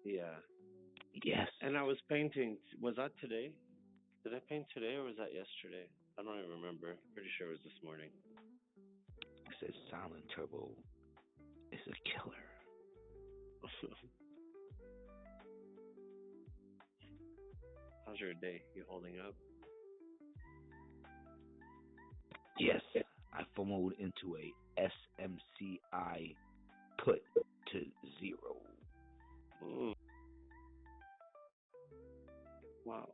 Yeah. Yes. And I was painting. Was that today? Did I paint today or was that yesterday? I don't even remember. Pretty sure it was this morning. It says Silent Turbo is a killer. How's your day? You holding up? Yes. I FOMO'd into a SMCI put to 0. Mm. Wow.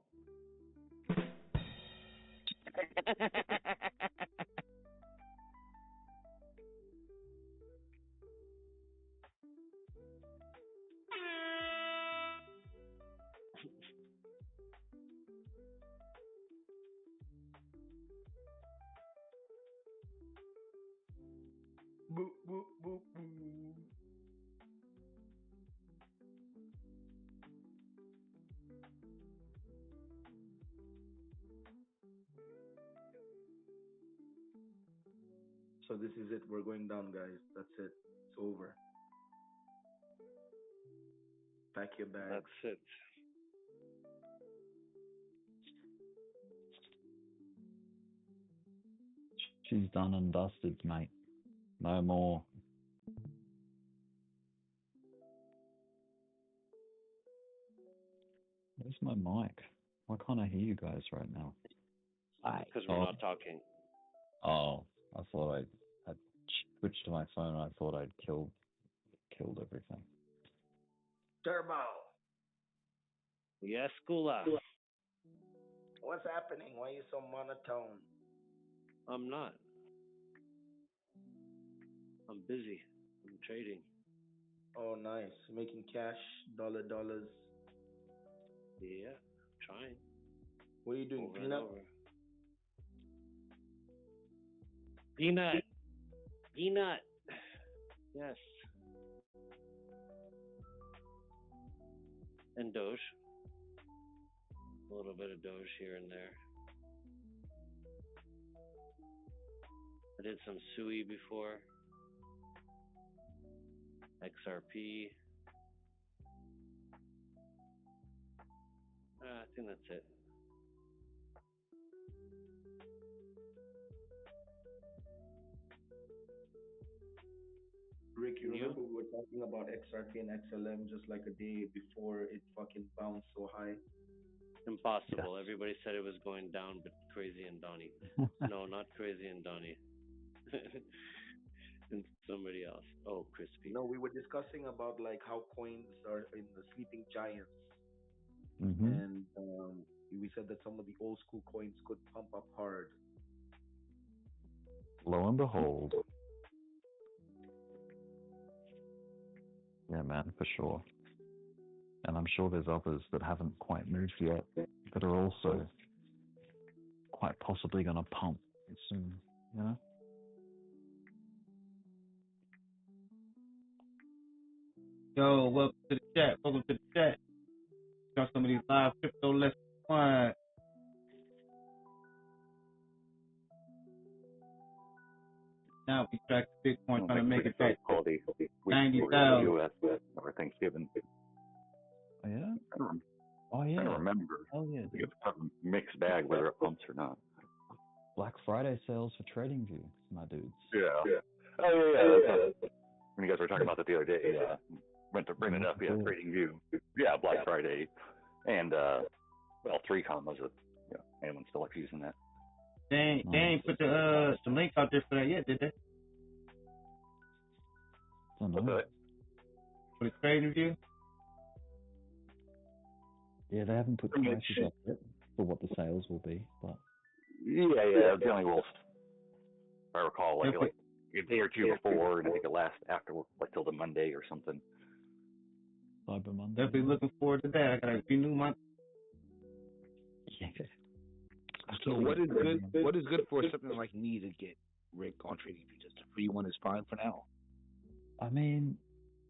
Boop, boop, boop, boop. So this is it. We're going down, guys. That's it. It's over. Pack your bags. That's it. She's done and dusted, mate. No more. Where's my mic? Why can't I hear you guys right now? Because we're not talking. Oh, I thought I had switched to my phone and I thought I'd killed everything. Turbo. Yes, Kula. What's happening? Why are you so monotone? I'm not. I'm busy. I'm trading. Oh, nice. Making cash, dollars. Yeah, trying. What are you doing? Over and over. Peanut. Peanut. Yes. And Doge. A little bit of Doge here and there. I did some Sui before. XRP. I think that's it. Rick, you remember we were talking about XRP and XLM just like a day before it fucking bounced so high? Impossible. Yes. Everybody said it was going down, but Crazy and Donnie. No, not Crazy and Donnie. And somebody else. Oh, Crispy. No, we were discussing about like how coins are in the sleeping giants. Mm-hmm. And we said that some of the old school coins could pump up hard. Lo and behold. Yeah, man, for sure. And I'm sure there's others that haven't quite moved yet that are also quite possibly going to pump soon, you know? Yo, welcome to the chat. Welcome to the chat. Got some of these live crypto lessons. Now we track the Bitcoin trying to make it back to 90,000 U.S. over Thanksgiving. Oh, yeah? I don't remember. Oh, yeah. It's a mixed bag whether it pumps or not. Black Friday sales for TradingView, my dudes. Yeah. Oh, yeah. When you guys were talking about that the other day, went to bring it up, TradingView. Yeah, Black Friday. And, 3Com was anyone still likes using that. They ain't put the link out there for that yet, did they? Don't know. For the TradingView? Yeah, they haven't put prices up yet for what the sales will be, but... Yeah, the only rules, if I recall, like a day or two before, and I think it lasts after, like, till the Monday or something. Cyber Monday. Definitely looking forward to that. I gotta renew my... Yeah. So what is good? What is good for something like me to get, Rick, on TradingView? Just a free one is fine for now. I mean,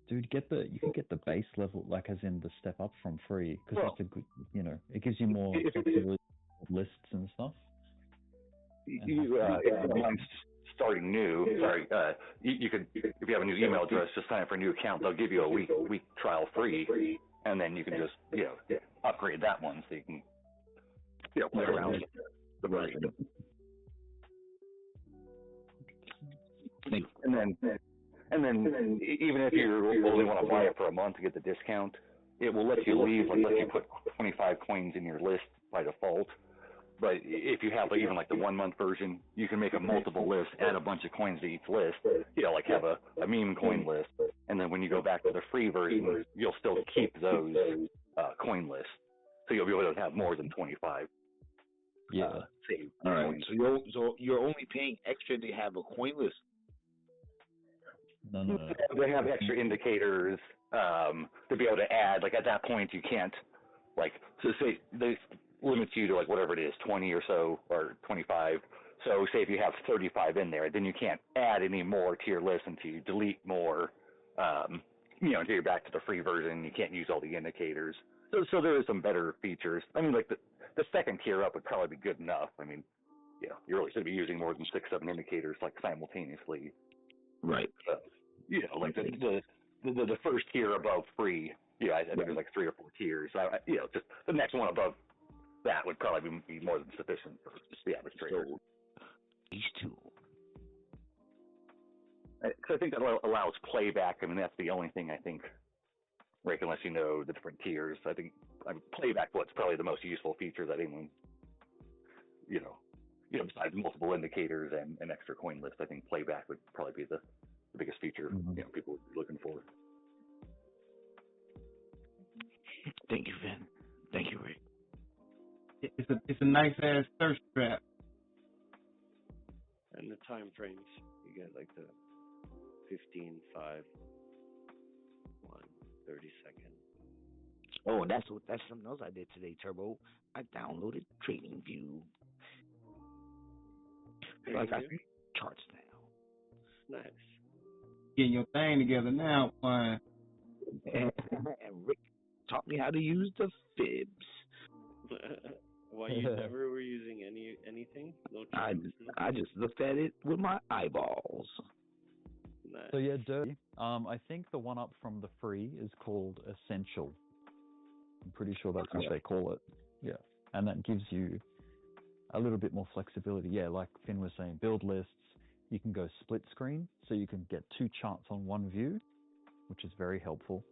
dude, you can get the base level, like as in the step up from free, because it's a good, it gives you more flexibility lists and stuff. Mine's starting new. Sorry, you could, if you have a new email address, just sign up for a new account. They'll give you a week trial free, and then you can just upgrade that one so you can play around with the version. And then even if you only want to buy it for a month to get the discount, it will let you leave, like let you put 25 coins in your list by default. But if you have even like the 1 month version, you can make a multiple list, add a bunch of coins to each list, like have a meme coin list. And then when you go back to the free version, you'll still keep those coin lists. So you'll be able to have more than 25. Saved. All right. So you're only paying extra to have a coin list. No. They have extra indicators to be able to add. Like at that point, you can't so say they limit you to whatever it is, 20 or so, or 25. So say if you have 35 in there, then you can't add any more to your list until you delete more. Until you're back to the free version, you can't use all the indicators. So there is some better features. I mean, the second tier up would probably be good enough. I mean, you really should be using more than 6-7 indicators simultaneously. Right. The first tier above free, I think there's 3 or 4 tiers. Just the next one above that would probably be more than sufficient for the average trader. So, these two. Because I think that allows playback. I mean, that's the only thing I think, Rick, unless you know the different tiers. I think playback what's probably the most useful feature that anyone, besides multiple indicators and an extra coin list, I think playback would probably be the biggest feature people would be looking for. Thank you, Vin. Thank you, Rick. It's a nice ass thirst trap. And the time frames, you get the 15, 5, 1, 30 second. Oh, that's something else I did today, Turbo. I downloaded TradingView. I got charts now. Nice. Getting your thing together now, fine. And Rick taught me how to use the fibs. Why you never were using anything? No charts? I just looked at it with my eyeballs. Nice. So yeah, Dirty. I think the one up from the free is called Essential. I'm pretty sure that's what they call it. Yeah, and that gives you a little bit more flexibility. Yeah, like Finn was saying, build lists. You can go split screen, so you can get 2 charts on one view, which is very helpful.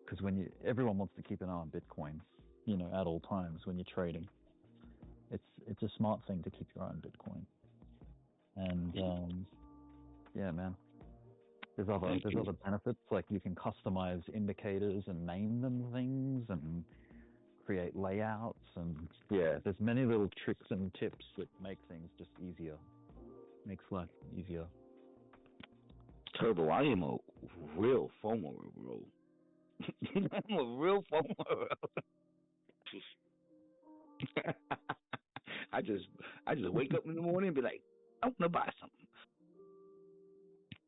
Because everyone wants to keep an eye on Bitcoin, at all times when you're trading. It's a smart thing to keep your eye on Bitcoin. And yeah, man. There's other benefits, like you can customize indicators and name them things and create layouts, and there's many little tricks and tips that make things just easier. Makes life easier. Turbo, I am a real FOMO, bro. I'm a real FOMO. I just wake up in the morning and be like, I want to buy something.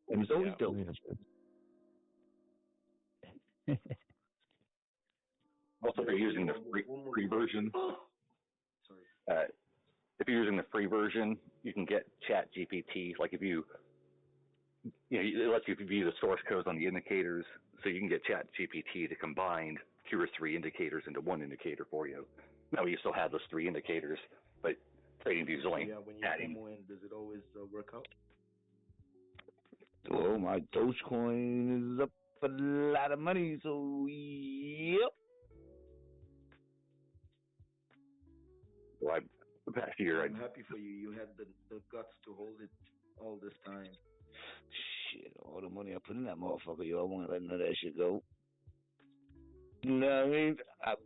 And it's always dope. Also, if you're using the free version, if you're using the free version, you can get Chat GPT. Like if it lets you view the source codes on the indicators, so you can get Chat GPT to combine 2 or 3 indicators into one indicator for you. Now you still have those 3 indicators, but TradingView's only when you adding. demo in, does it always work out? Oh, my Dogecoin is up a lot of money, so yep. Well, the past year, I'm happy for you. You had the guts to hold it all this time. Shit, all the money I put in that motherfucker, yo, I won't let none of that shit go. You know what I mean?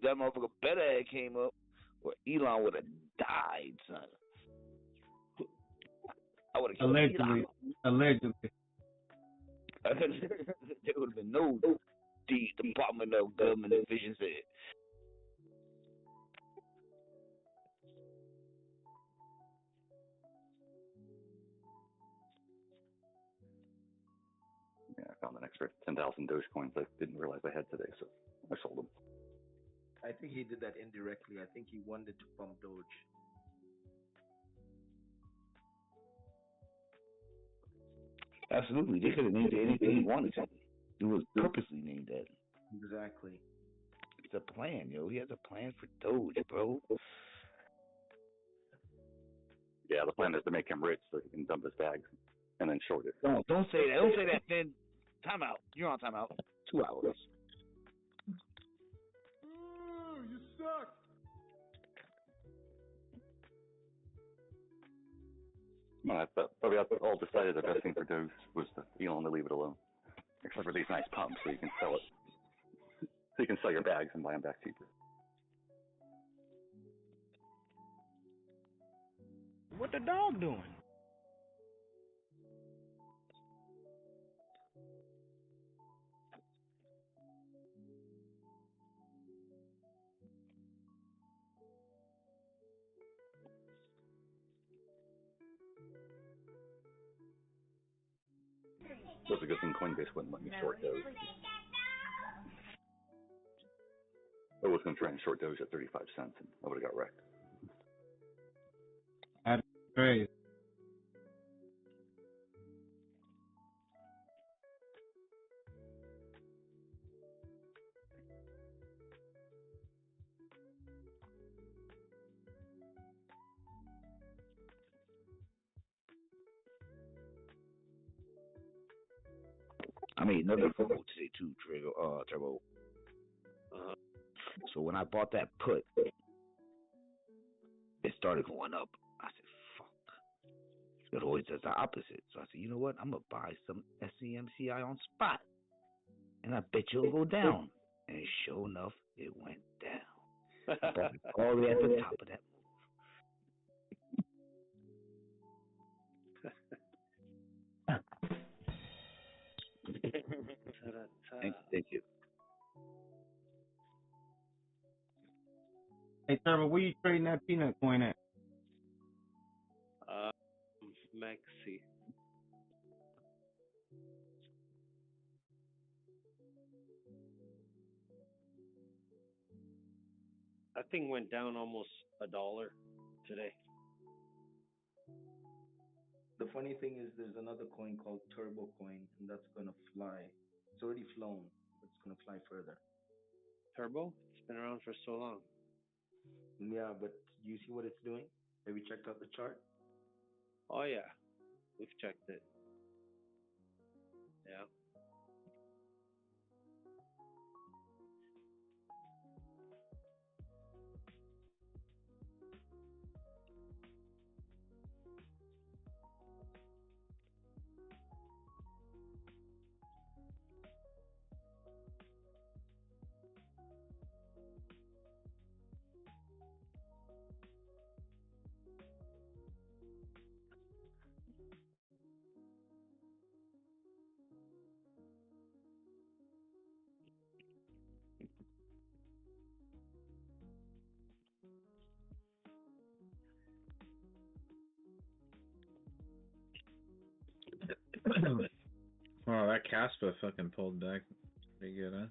That motherfucker better had came up, or Elon would have died, son. I would have killed Elon. Allegedly. There would have been no Department of Government Efficiency. I found an extra 10,000 Dogecoins I didn't realize I had today, so I sold them. I think he did that indirectly. I think he wanted to pump Doge. Absolutely. They could have named it anything he wanted to. It was purposely named that. Exactly. a plan, yo. He has a plan for Doge, bro. Yeah, the plan is to make him rich so he can dump his bags and then short it. Don't say that. Don't say that, Finn. Time out. You're on time out. 2 hours. You suck. Well, but we all decided the best thing for Doge was to Elon to leave it alone, except for these nice pumps so you can sell it. So you can sell your bags and buy them back cheaper. What the dog doing? It was a good thing Coinbase wouldn't let me short Doge. I was going to try and short Doge at 35 cents, and I would have got wrecked. That's crazy. I made another phone call today too, Turbo. So when I bought that put, it started going up. I said, fuck. It always does the opposite. So I said, you know what? I'm going to buy some SEMCI on spot. And I bet you'll go down. And sure enough, it went down. I bought it all the way at the top of that move. Thank you. Hey, Trevor, where you trading that peanut coin at? Maxi. That thing went down almost $1 today. The funny thing is, there's another coin called Turbo Coin, and that's gonna fly. It's already flown, but it's gonna fly further. Turbo? It's been around for so long. Yeah, but you see what it's doing? Have you checked out the chart? Oh yeah, we've checked it. Yeah. Wow, that Caspa fucking pulled back pretty good, huh?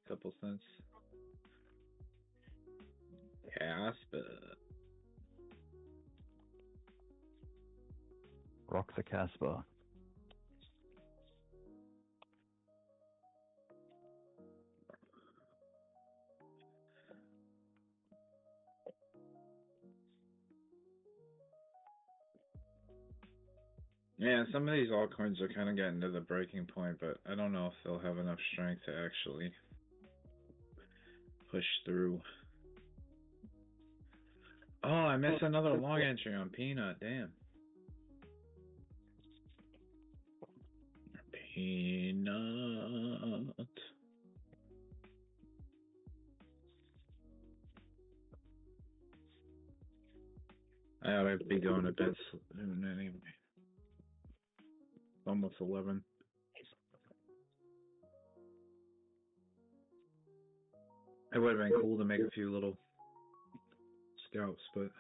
Couple cents. Caspa. Rock the Casper. Yeah, some of these altcoins are kind of getting to the breaking point, but I don't know if they'll have enough strength to actually push through. Oh, I missed another long entry on Peanut. Damn. Peanut. I ought to be going to bed soon anyway. Almost 11. It would have been cool to make a few little scalps, but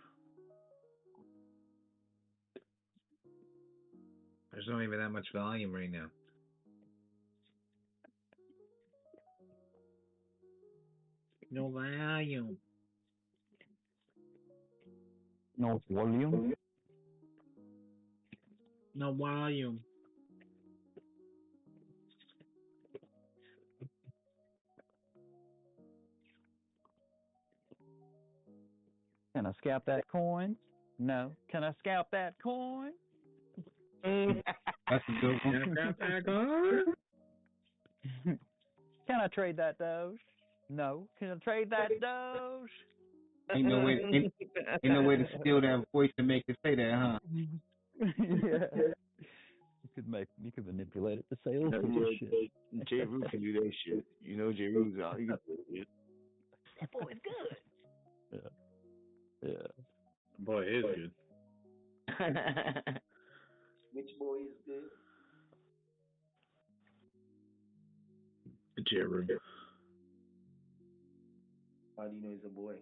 there's not even that much volume right now. No volume. No volume? No volume. Can I scalp that coin? No. Can I scalp that coin? That's a good one. Can I trade that Doge? No. Can I trade that Doge? Ain't no way to steal that voice to make it say that, huh? Yeah. You could manipulate it to say all sorts of shit. J. Rue can do that shit. You know J. Rue's out. He can do that shit. That boy is good. Yeah. Boy is good. Which boy is good? J. Rue. How do you know he's a boy?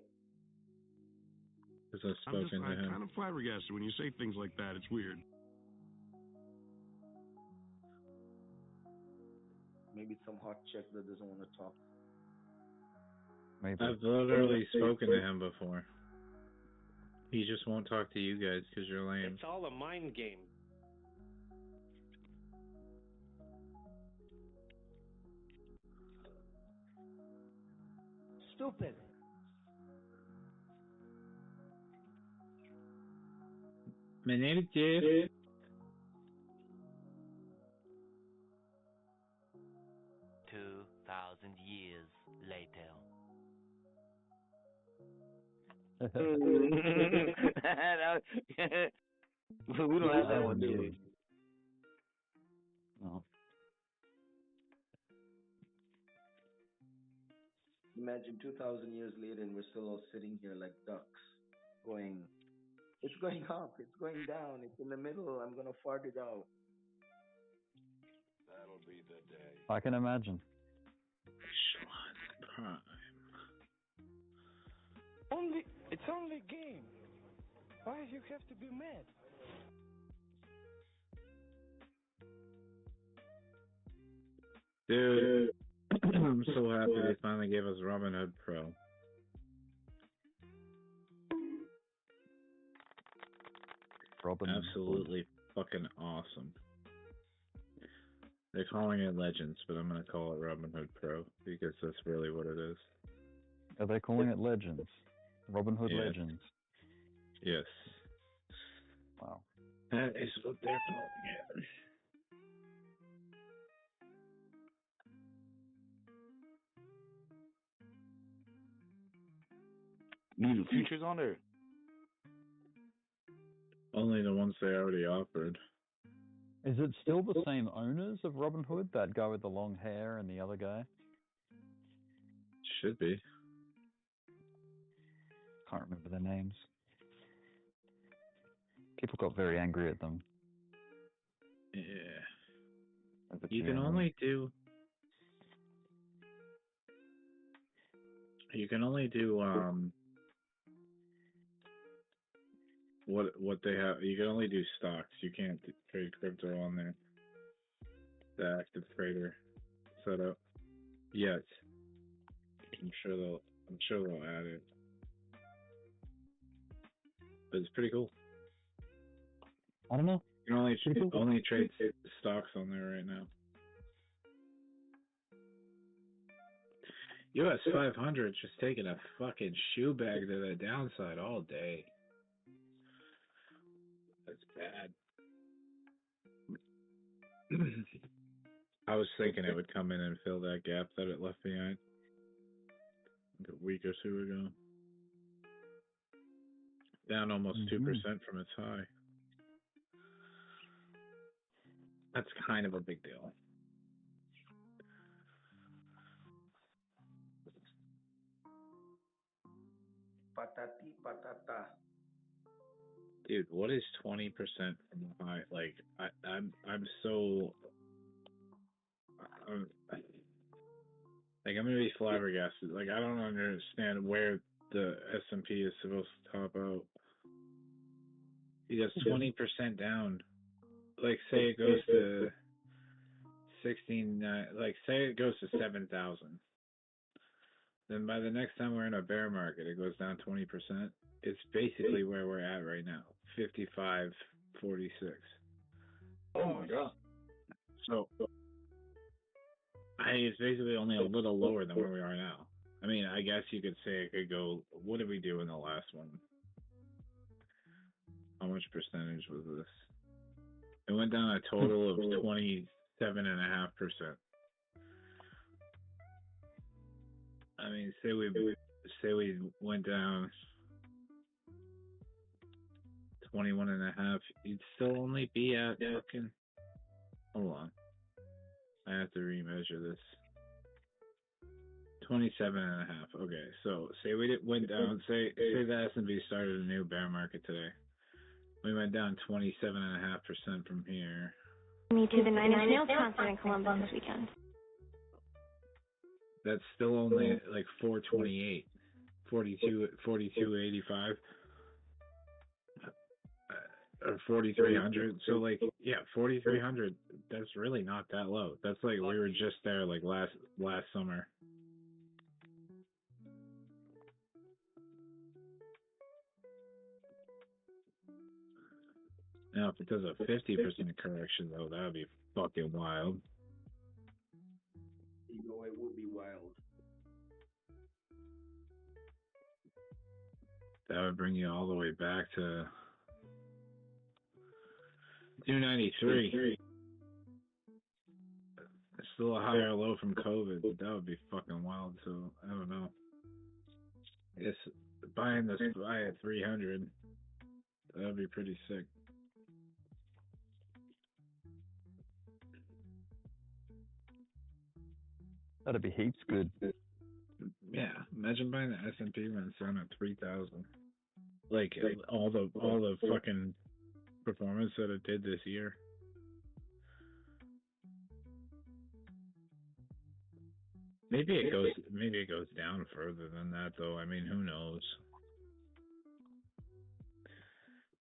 Because I've spoken to him. I'm kind of flabbergasted when you say things like that. It's weird. Maybe it's some hot chick that doesn't want to talk. Maybe. I've literally spoken to him before. He just won't talk to you guys because you're lame. It's all a mind game. Stupid. My name is Jeff. 2,000 years later. We don't have that one, do we? No. Imagine 2,000 years later and we're still all sitting here like ducks going, it's going up, it's going down, it's in the middle, I'm going to fart it out. That'll be the day. I can imagine. Prime. It's only a game. Why do you have to be mad? Dude, I'm so happy they finally gave us Robinhood Pro. Absolutely fucking awesome. They're calling it Legends, but I'm going to call it Robinhood Pro because that's really what it is. Are they calling it Legends? Robinhood Yes. Legends. Yes. Wow. That is what they're calling it. You do futures on there? Only the ones they already offered. Is it still the same owners of Robinhood? That guy with the long hair and the other guy? Should be. Can't remember their names. People got very angry at them. Yeah. You can only do what they have. You can only do stocks. You can't trade crypto on there. The active trader setup. Yes. I'm sure they'll add it. But it's pretty cool. I don't know. You can only trade stocks on there right now. US 500 just taking a fucking shoe bag to the downside all day. That's bad. I was thinking it would come in and fill that gap that it left behind a week or two ago. Down almost 2% from its high. That's kind of a big deal. Patati patata. Dude, what is 20% from the high? Like, I'm so... like, I'm gonna be flabbergasted. Like, I don't understand where the S&P is supposed to top out. Because 20% down. Like, say it goes to 16, like, say it goes to 7,000. Then by the next time we're in a bear market, it goes down 20%. It's basically where we're at right now, 55.46. Oh my god. So, it's basically only a little lower than where we are now. I mean, I guess you could say it could go, what did we do in the last one? How much percentage was this? It went down a total of 27.5%. I mean, say we went down 21.5, you'd still only be at fucking. Hold on, I have to remeasure this. 27.5. Okay, so say we went down. Say the S&P started a new bear market today. We went down 27.5% from here. Me to the Nine Inch Nails concert in Columbus this weekend. That's still only like 428, 42.85, or 4,300. So like, yeah, 4,300. That's really not that low. That's like we were just there like last summer. Now, if it does a 50% correction, though, that would be fucking wild. You know, it would be wild. That would bring you all the way back to 293. It's still a higher low from COVID, but that would be fucking wild. So I don't know. I guess buying this buy at 300, that would be pretty sick. That'd be heaps good. Yeah, imagine buying the S&P when it's down at 3,000. Like all the fucking performance that it did this year. Maybe it goes down further than that, though. I mean, who knows?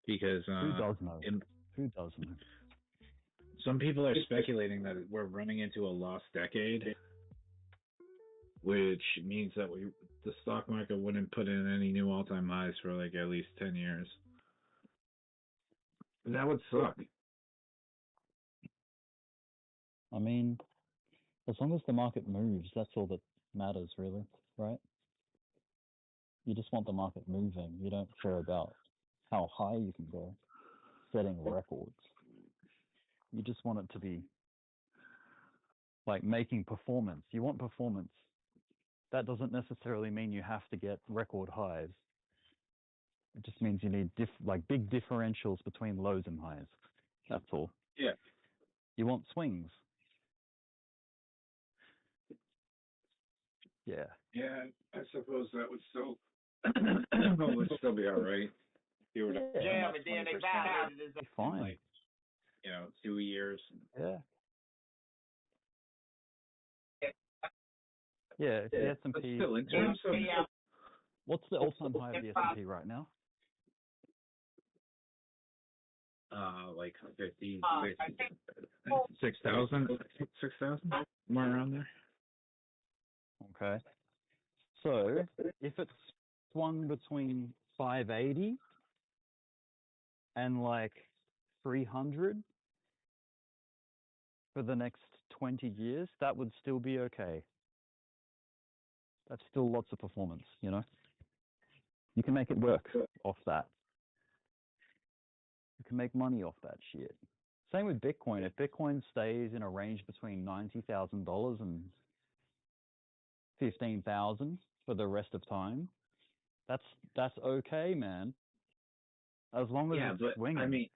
Because who does know? Who does know? Some people are speculating that we're running into a lost decade, which means that the stock market wouldn't put in any new all-time highs for like at least 10 years. That would suck. I mean, as long as the market moves, that's all that matters, really, right? You just want the market moving. You don't care about how high you can go, setting records. You just want it to be like making performance. You want performance. That doesn't necessarily mean you have to get record highs. It just means you need big differentials between lows and highs. That's all. Yeah. You want swings. Yeah. Yeah, I suppose that would still be all right. You were but then they violated it. It's fine. Like, 2 years. Yeah. Yeah, if the S&P. Still, in terms of what's the all-time high of the S&P right now? Like 6,000, somewhere around there. Okay. So if it's swung between 580 and like 300 for the next 20 years, that would still be okay. That's still lots of performance, You can make it work off that. You can make money off that shit. Same with Bitcoin. If Bitcoin stays in a range between $90,000 and 15,000 for the rest of time, that's okay, man. As long as it's swinging. I mean,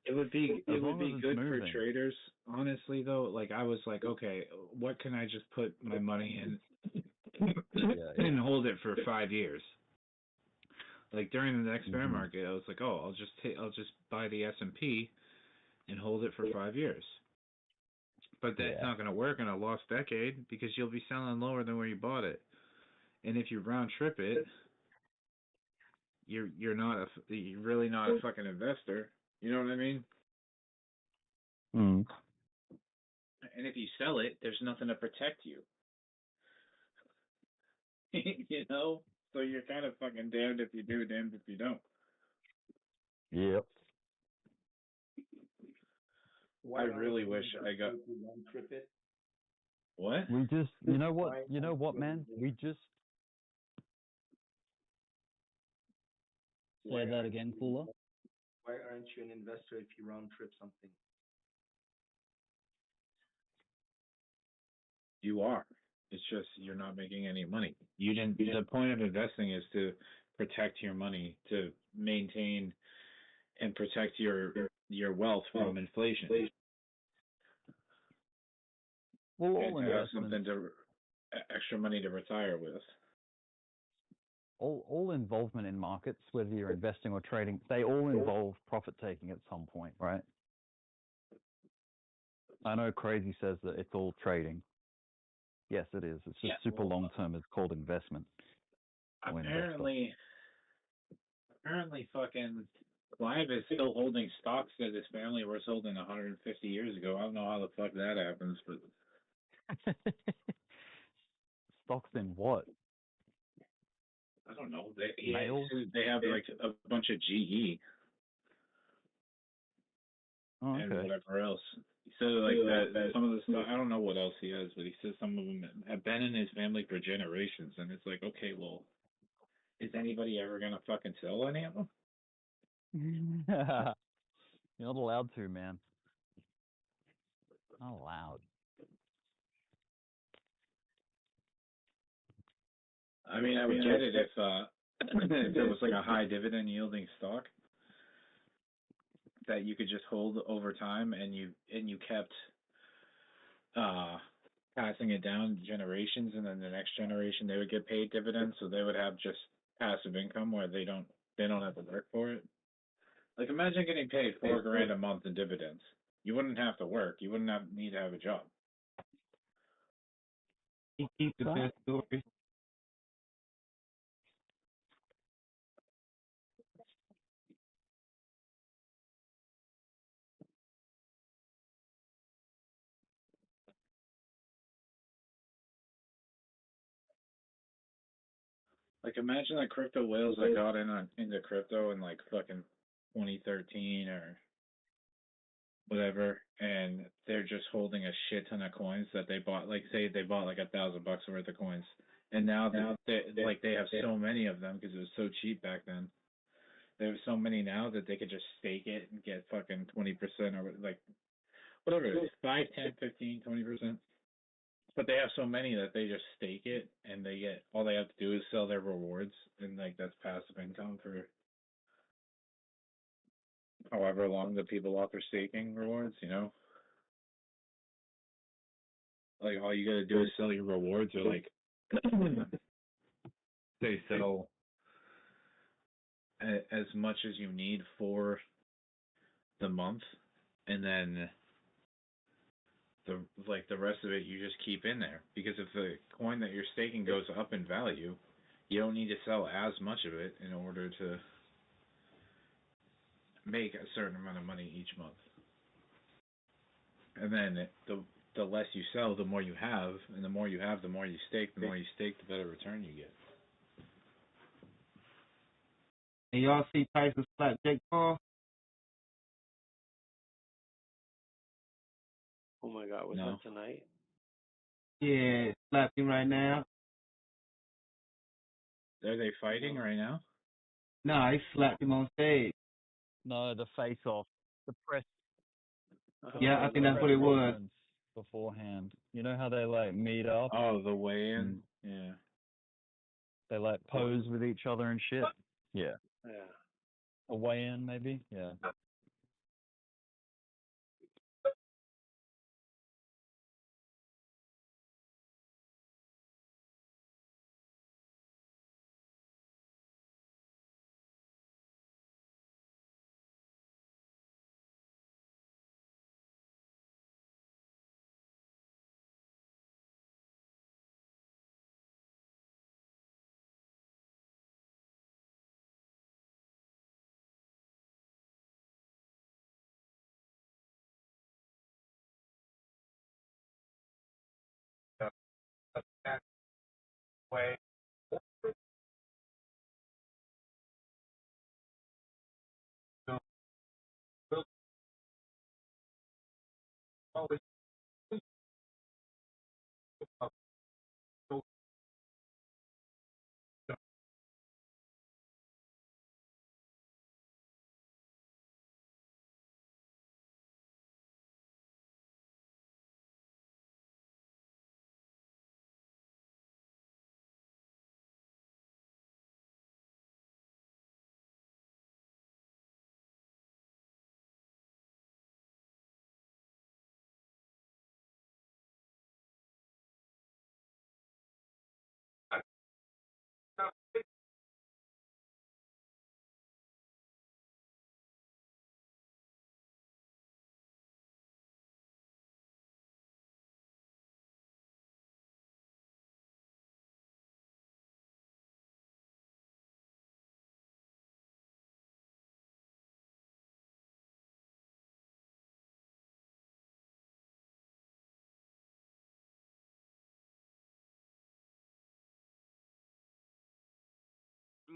it would be good for traders. Honestly, though, like I was like, okay, what can I just put my money in and hold it for 5 years? Like during the next bear market, I was like, oh, I'll just buy the S&P and hold it for 5 years. But that's not going to work in a lost decade because you'll be selling lower than where you bought it. And if you round trip it, you're really not a fucking investor. You know what I mean? Mm. And if you sell it, there's nothing to protect you. So you're kind of fucking damned if you do, damned if you don't. Yep. I really wish I got. Trip it. What? We just, you know what, man? We just. Say that again, Cooler. Why aren't you an investor if you round trip something? You are. It's just you're not making any money. You didn't. The point of investing is to protect your money, to maintain and protect your wealth from inflation. Well, And all to have investments, something extra money to retire with. all involvement in markets, whether you're investing or trading, they all involve profit taking at some point, right? I know Crazy says that it's all trading. Yes, it is. It's just super long term. It's called investment. Apparently, fucking Clive is still holding stocks that his family was holding 150 years ago. I don't know how the fuck that happens, but stocks in what? I don't know. They have like a bunch of GE and whatever else. He said like that some of the stuff. I don't know what else he has, but he says some of them have been in his family for generations, and it's like, okay, well, is anybody ever gonna fucking sell any of them? You're not allowed to, man. Not allowed. I mean, I would get it if if it was like a high dividend yielding stock that you could just hold over time, and you kept passing it down generations, and then the next generation they would get paid dividends, so they would have just passive income where they don't have to work for it. Like, imagine getting paid $4,000 a month in dividends. You wouldn't have to work. You wouldn't need to have a job. He keeps the best stories. Like, imagine the crypto whales that got into crypto in like fucking 2013 or whatever, and they're just holding a shit ton of coins that they bought. Like, say they bought like $1,000 worth of coins, and now they have so many of them because it was so cheap back then. They have so many now that they could just stake it and get fucking 20% or like whatever it is, 5, 10, 15, 20%. But they have so many that they just stake it, and all they have to do is sell their rewards, and like that's passive income for however long the people offer staking rewards, you know? Like, all you gotta do is sell your rewards, or like they sell as much as you need for the month, and then the rest of it you just keep in there, because if the coin that you're staking goes up in value, you don't need to sell as much of it in order to make a certain amount of money each month. And then the less you sell, the more you have, and the more you have, the more you stake. The more you stake, the better return you get. And y'all see Tyson slap Jake Paul? Oh my God, was that tonight? Yeah, slapped him right now. Are they fighting right now? No, he slapped him on stage. No, the face-off. The press. Yeah, I think that's what it was. Beforehand. You know how they, like, meet up? Oh, the weigh-in? Yeah. They, like, pose with each other and shit? Yeah. Yeah. A weigh-in, maybe? Yeah. Way. Always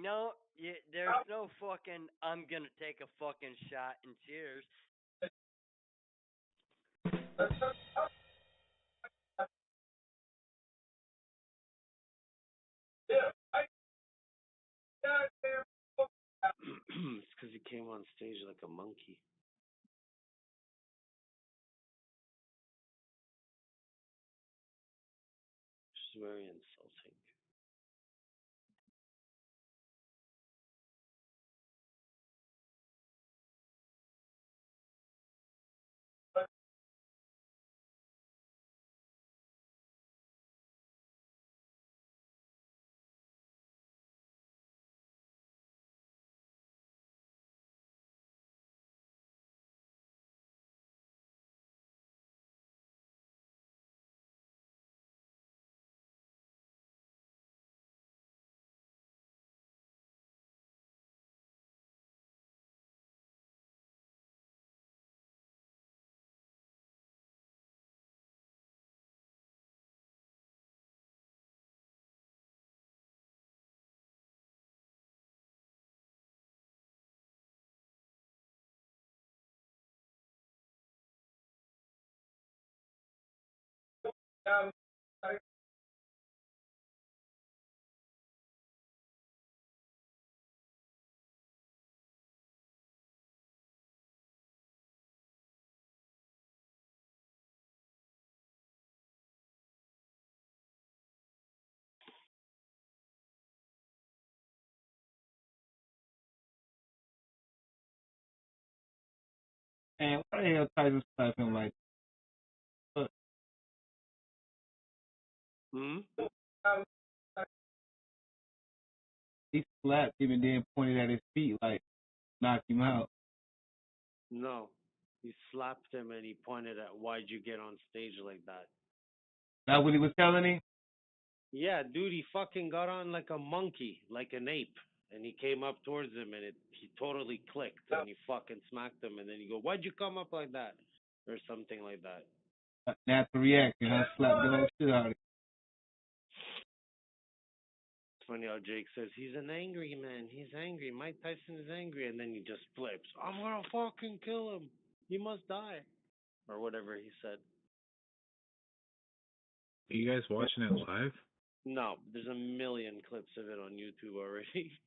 No, there's no fucking. I'm gonna take a fucking shot and cheers. It's because he came on stage like a monkey. Which is very insulting. And why the hell Tyson slapped him like that? He slapped him and then pointed at his feet like knocked him out. No. He slapped him and he pointed at, why'd you get on stage like that? That's what he was telling him? Yeah, dude, he fucking got on like a monkey, like an ape. And he came up towards him and he totally clicked and he fucking smacked him and then he go, why'd you come up like that? Or something like that. Natural reaction, I slapped the whole shit out of him. It's funny how Jake says, he's an angry man. He's angry. Mike Tyson is angry. And then he just flips. I'm going to fucking kill him. He must die. Or whatever he said. Are you guys watching it live? No, there's a million clips of it on YouTube already.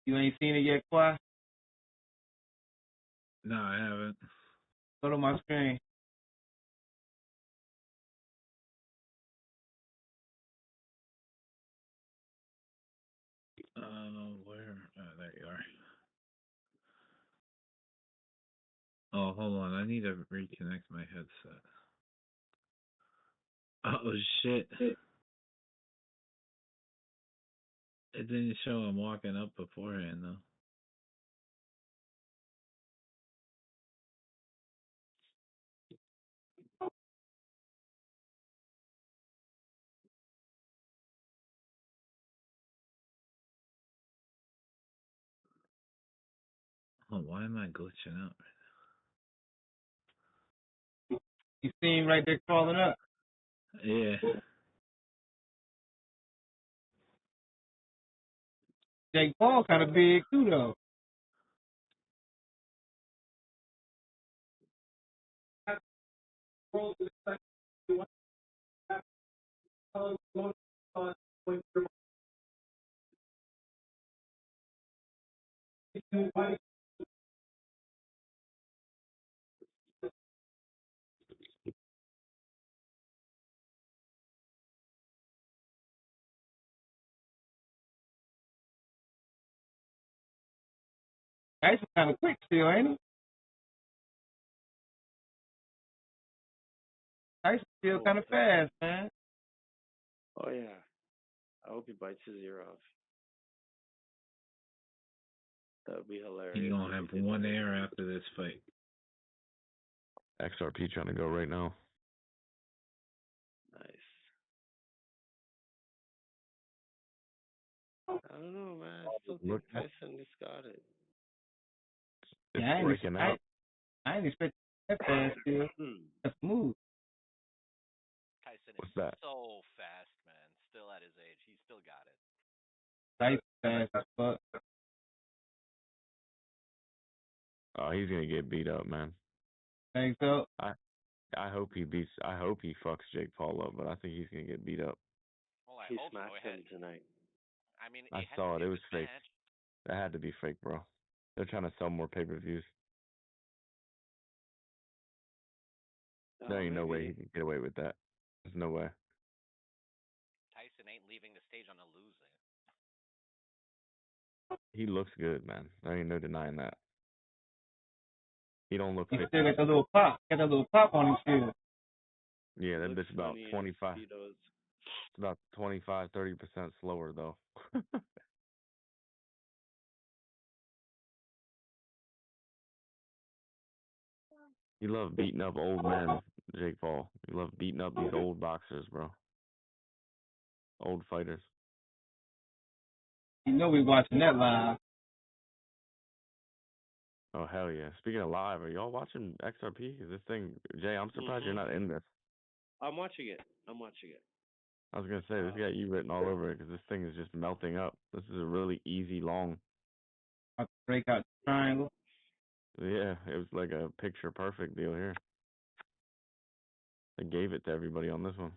You ain't seen it yet, Kwai? No, I haven't. Go to my screen. Where? Oh, there you are. Oh, hold on. I need to reconnect my headset. Oh, shit. It didn't show him walking up beforehand, though. Oh, why am I glitching out? You see him right there crawling up? Yeah. Jake Paul kind of big too, though. Tyson kind of quick still, ain't he? Tyson still kind of fast, man. Oh yeah. I hope he bites his ear off. That would be hilarious. He's gonna have one air after this fight. XRP trying to go right now. Nice. I don't know, man. I still think Tyson just got it. It's breaking out. I ain't expecting that fast still. That's smooth. Tyson What's is that? so fast, man. Still at his age, he's still got it. Tyson fast as fuck. Oh, he's gonna get beat up, man. Think so? I hope he fucks Jake Paul up, but I think he's gonna get beat up. Well, I He hope smacked so. him tonight. I mean, I it had saw to it. be It a was good fake. match. That had to be fake, bro. They're trying to sell more pay-per-views. There ain't no way he can get away with that. There's no way. Tyson ain't leaving the stage on a losing. He looks good, man. There ain't no denying that. He don't look He 50. still got that little pop. Got that little pop on his still. Yeah, that bitch about 25. Speedos. It's about 25, 30% slower though. You love beating up old men, Jake Paul. You love beating up these old boxers, bro. Old fighters. You know we watching that live. Oh hell yeah! Speaking of live, are y'all watching XRP? Is this thing, Jay? I'm surprised you're not in this. I'm watching it. I was gonna say this got you written all over it because this thing is just melting up. This is a really easy long. I'll break out the triangle. Yeah, it was like a picture perfect deal here. They gave it to everybody on this one.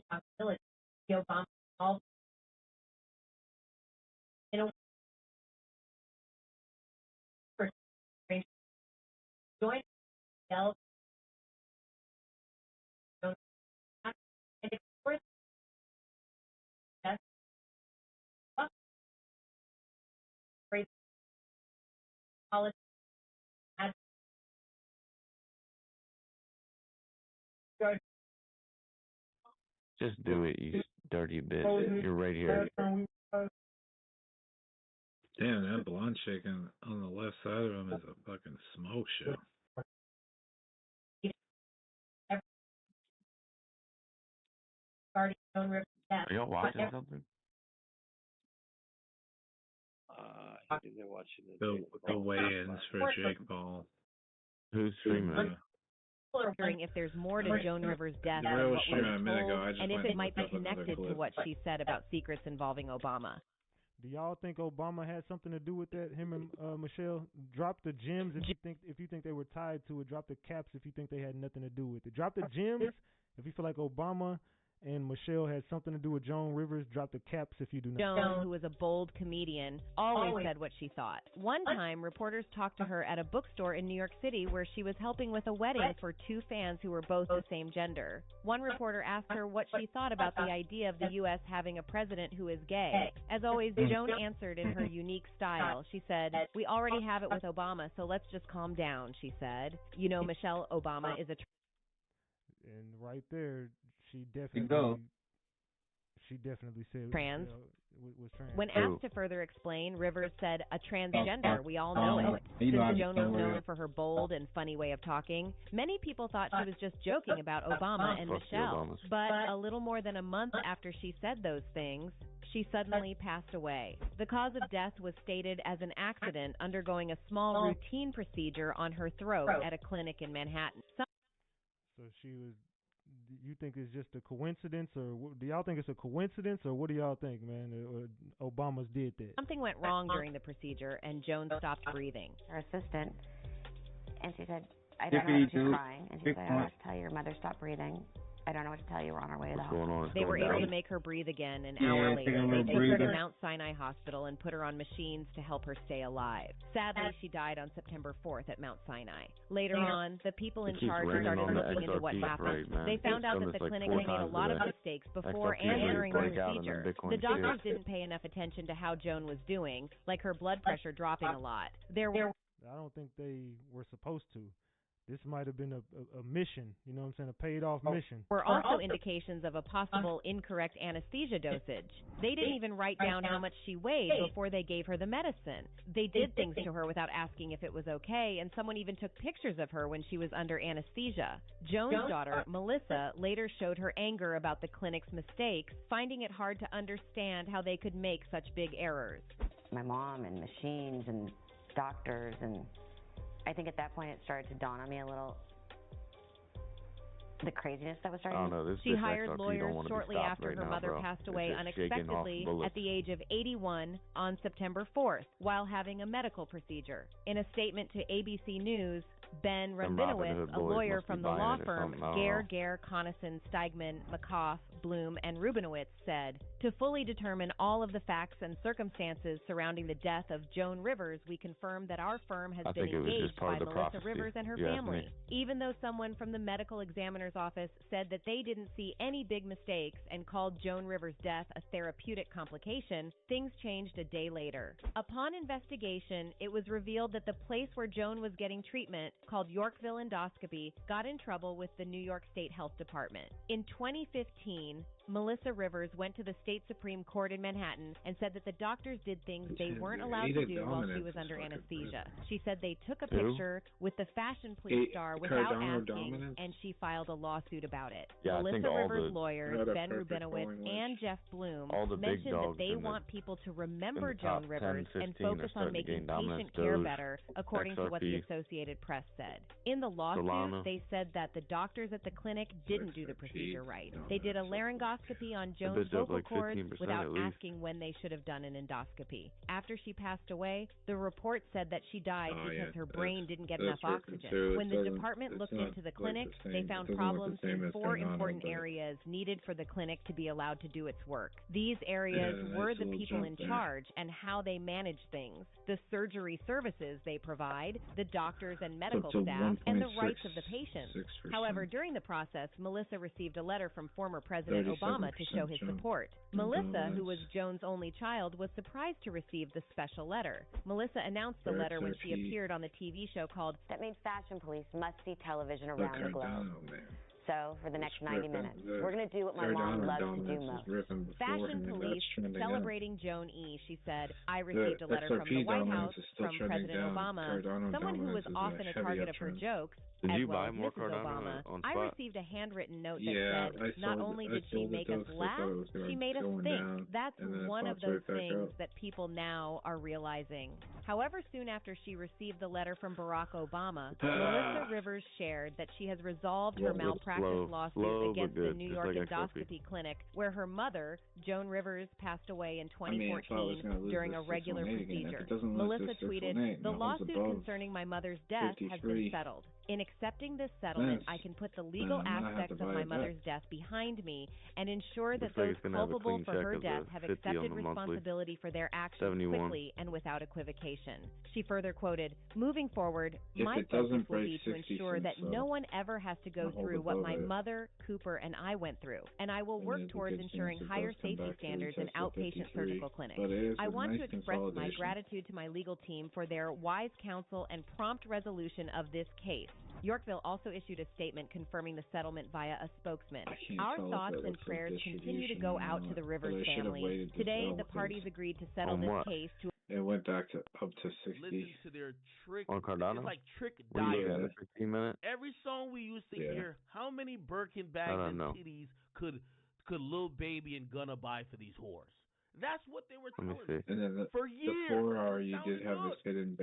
Possibility. The Obama all in a joint self and express that politics as Just do it, you dirty bitch. You're right here. Damn, that blonde chick on the left side of him is a fucking smoke show. Are y'all watching something? I think they're watching The weigh-ins for Jake Paul. Who's streaming it? Wondering if there's more to Joan Rivers' death than what we were told, and if it might be connected to what she said about secrets involving Obama. Do y'all think Obama had something to do with that? Him and Michelle? Drop the gems if you think they were tied to it. Drop the caps if you think they had nothing to do with it. Drop the gems if you feel like Obama and Michelle had something to do with Joan Rivers. Drop the caps if you do not. Joan, who was a bold comedian, always said what she thought. One time, reporters talked to her at a bookstore in New York City where she was helping with a wedding for two fans who were both the same gender. One reporter asked her what she thought about the idea of the U.S. having a president who is gay. As always, Joan answered in her unique style. She said, "We already have it with Obama, so let's just calm down," she said. You know, Michelle Obama is a... And right there, she definitely said trans. Was trans. When asked to further explain, Rivers said, "A transgender, we all know it." Since Joan was known for her bold and funny way of talking, many people thought she was just joking about Obama and Michelle. But a little more than a month after she said those things, she suddenly passed away. The cause of death was stated as an accident undergoing a small routine procedure on her throat at a clinic in Manhattan. So she was. You think it's just a coincidence, or do y'all think it's a coincidence, or what do y'all think, man? Obama's did that. Something went wrong during the procedure, and Joan stopped breathing. Her assistant, and she said, I don't know what she's crying. And she said, I don't know what to tell you. Your mother stopped breathing. I don't know what to tell you. We're on our way to the hospital. They were able to make her breathe again an hour later. They took her to Mount Sinai Hospital and put her on machines to help her stay alive. Sadly, she died on September 4th at Mount Sinai. Later on, the people in charge started looking into what happened. They found out that the clinic made a lot of mistakes before and during the procedure. The doctors didn't pay enough attention to how Joan was doing, like her blood pressure dropping a lot. I don't think they were supposed to. This might have been a mission, you know what I'm saying, a paid-off mission. Were also indications of a possible incorrect anesthesia dosage. They didn't even write down how much she weighed before they gave her the medicine. They did things to her without asking if it was okay, and someone even took pictures of her when she was under anesthesia. Joan's daughter, Melissa, later showed her anger about the clinic's mistakes, finding it hard to understand how they could make such big errors. My mom and machines and doctors, and I think at that point it started to dawn on me a little, the craziness that was starting. She hired lawyers shortly after her mother passed away unexpectedly at the age of 81 on September 4th while having a medical procedure. In a statement to ABC News, Ben Rabinowitz, a lawyer from the law firm Gare, Conason, Steigman, McCoff, Bloom, and Rubinowitz, said, "To fully determine all of the facts and circumstances surrounding the death of Joan Rivers, we confirm that our firm has been engaged by Melissa Rivers and her family. Even though someone from the medical examiner's office said that they didn't see any big mistakes and called Joan Rivers' death a therapeutic complication, things changed a day later. Upon investigation, it was revealed that the place where Joan was getting treatment, called Yorkville Endoscopy, got in trouble with the New York State Health Department. In 2015, Melissa Rivers went to the state Supreme Court in Manhattan and said that the doctors did things they weren't allowed to do while she was under anesthesia. She said they took a picture with the Fashion Police star without asking, and she filed a lawsuit about it. Melissa Rivers' lawyers, Ben Rabinowitz and Jeff Bloom, mentioned that they want people to remember Joan Rivers and focus on making patient care better, according to what the Associated Press said. In the lawsuit, they said that the doctors at the clinic didn't do the procedure right. They did a laryngoscopy on Joan's vocal cords without asking when they should have done an endoscopy. After she passed away, the report said that she died because her brain didn't get enough oxygen. When the department looked into the clinic, they found problems in 4 important areas needed for the clinic to be allowed to do its work. These areas were the people in charge and how they manage things, the surgery services they provide, the doctors and medical staff, and the rights of the patients. However, during the process, Melissa received a letter from former President Obama to show his support. Melissa, who was Joan's only child, was surprised to receive the special letter. Melissa announced the letter when she appeared on the TV show called That Made Fashion Police Must-See Television Around the Globe. So, for the next 90 minutes, we're going to do what my mom loves to do most. Fashion Police, celebrating Joan E., she said, I received a letter from the White House, from President Obama, someone who was often a target of her jokes, as well as Mrs. Obama. I received a handwritten note that said, not only did she make us laugh, she made us think. That's one of those things that people now are realizing. However, soon after she received the letter from Barack Obama, Melissa Rivers shared that she has resolved her malpractice lawsuit against the New York Endoscopy Clinic, where her mother, Joan Rivers, passed away in 2014 during a regular procedure. Melissa tweeted, the lawsuit concerning my mother's death has been settled. In accepting this settlement, I can put the legal aspects of my mother's death behind me and ensure that those culpable for her death have accepted responsibility for their actions quickly and without equivocation. She further quoted, moving forward, my focus will be to ensure that no one ever has to go through what my mother, Cooper, and I went through, and I will work towards ensuring higher safety standards in outpatient surgical clinics. I want to express my gratitude to my legal team for their wise counsel and prompt resolution of this case. Yorkville also issued a statement confirming the settlement via a spokesman. Our thoughts and prayers continue to go out to the Rivers family. Today, the parties agreed to settle this case to... It went back to up to 60. Listen to their trick. On Cardano? It's like trick What do you dialogue. 15 minutes? Every song we used to hear, how many Birkin bags and titties could Lil Baby and Gunna buy for these whores? That's what they were telling us. And then for years. The 4 hour, you did have this hidden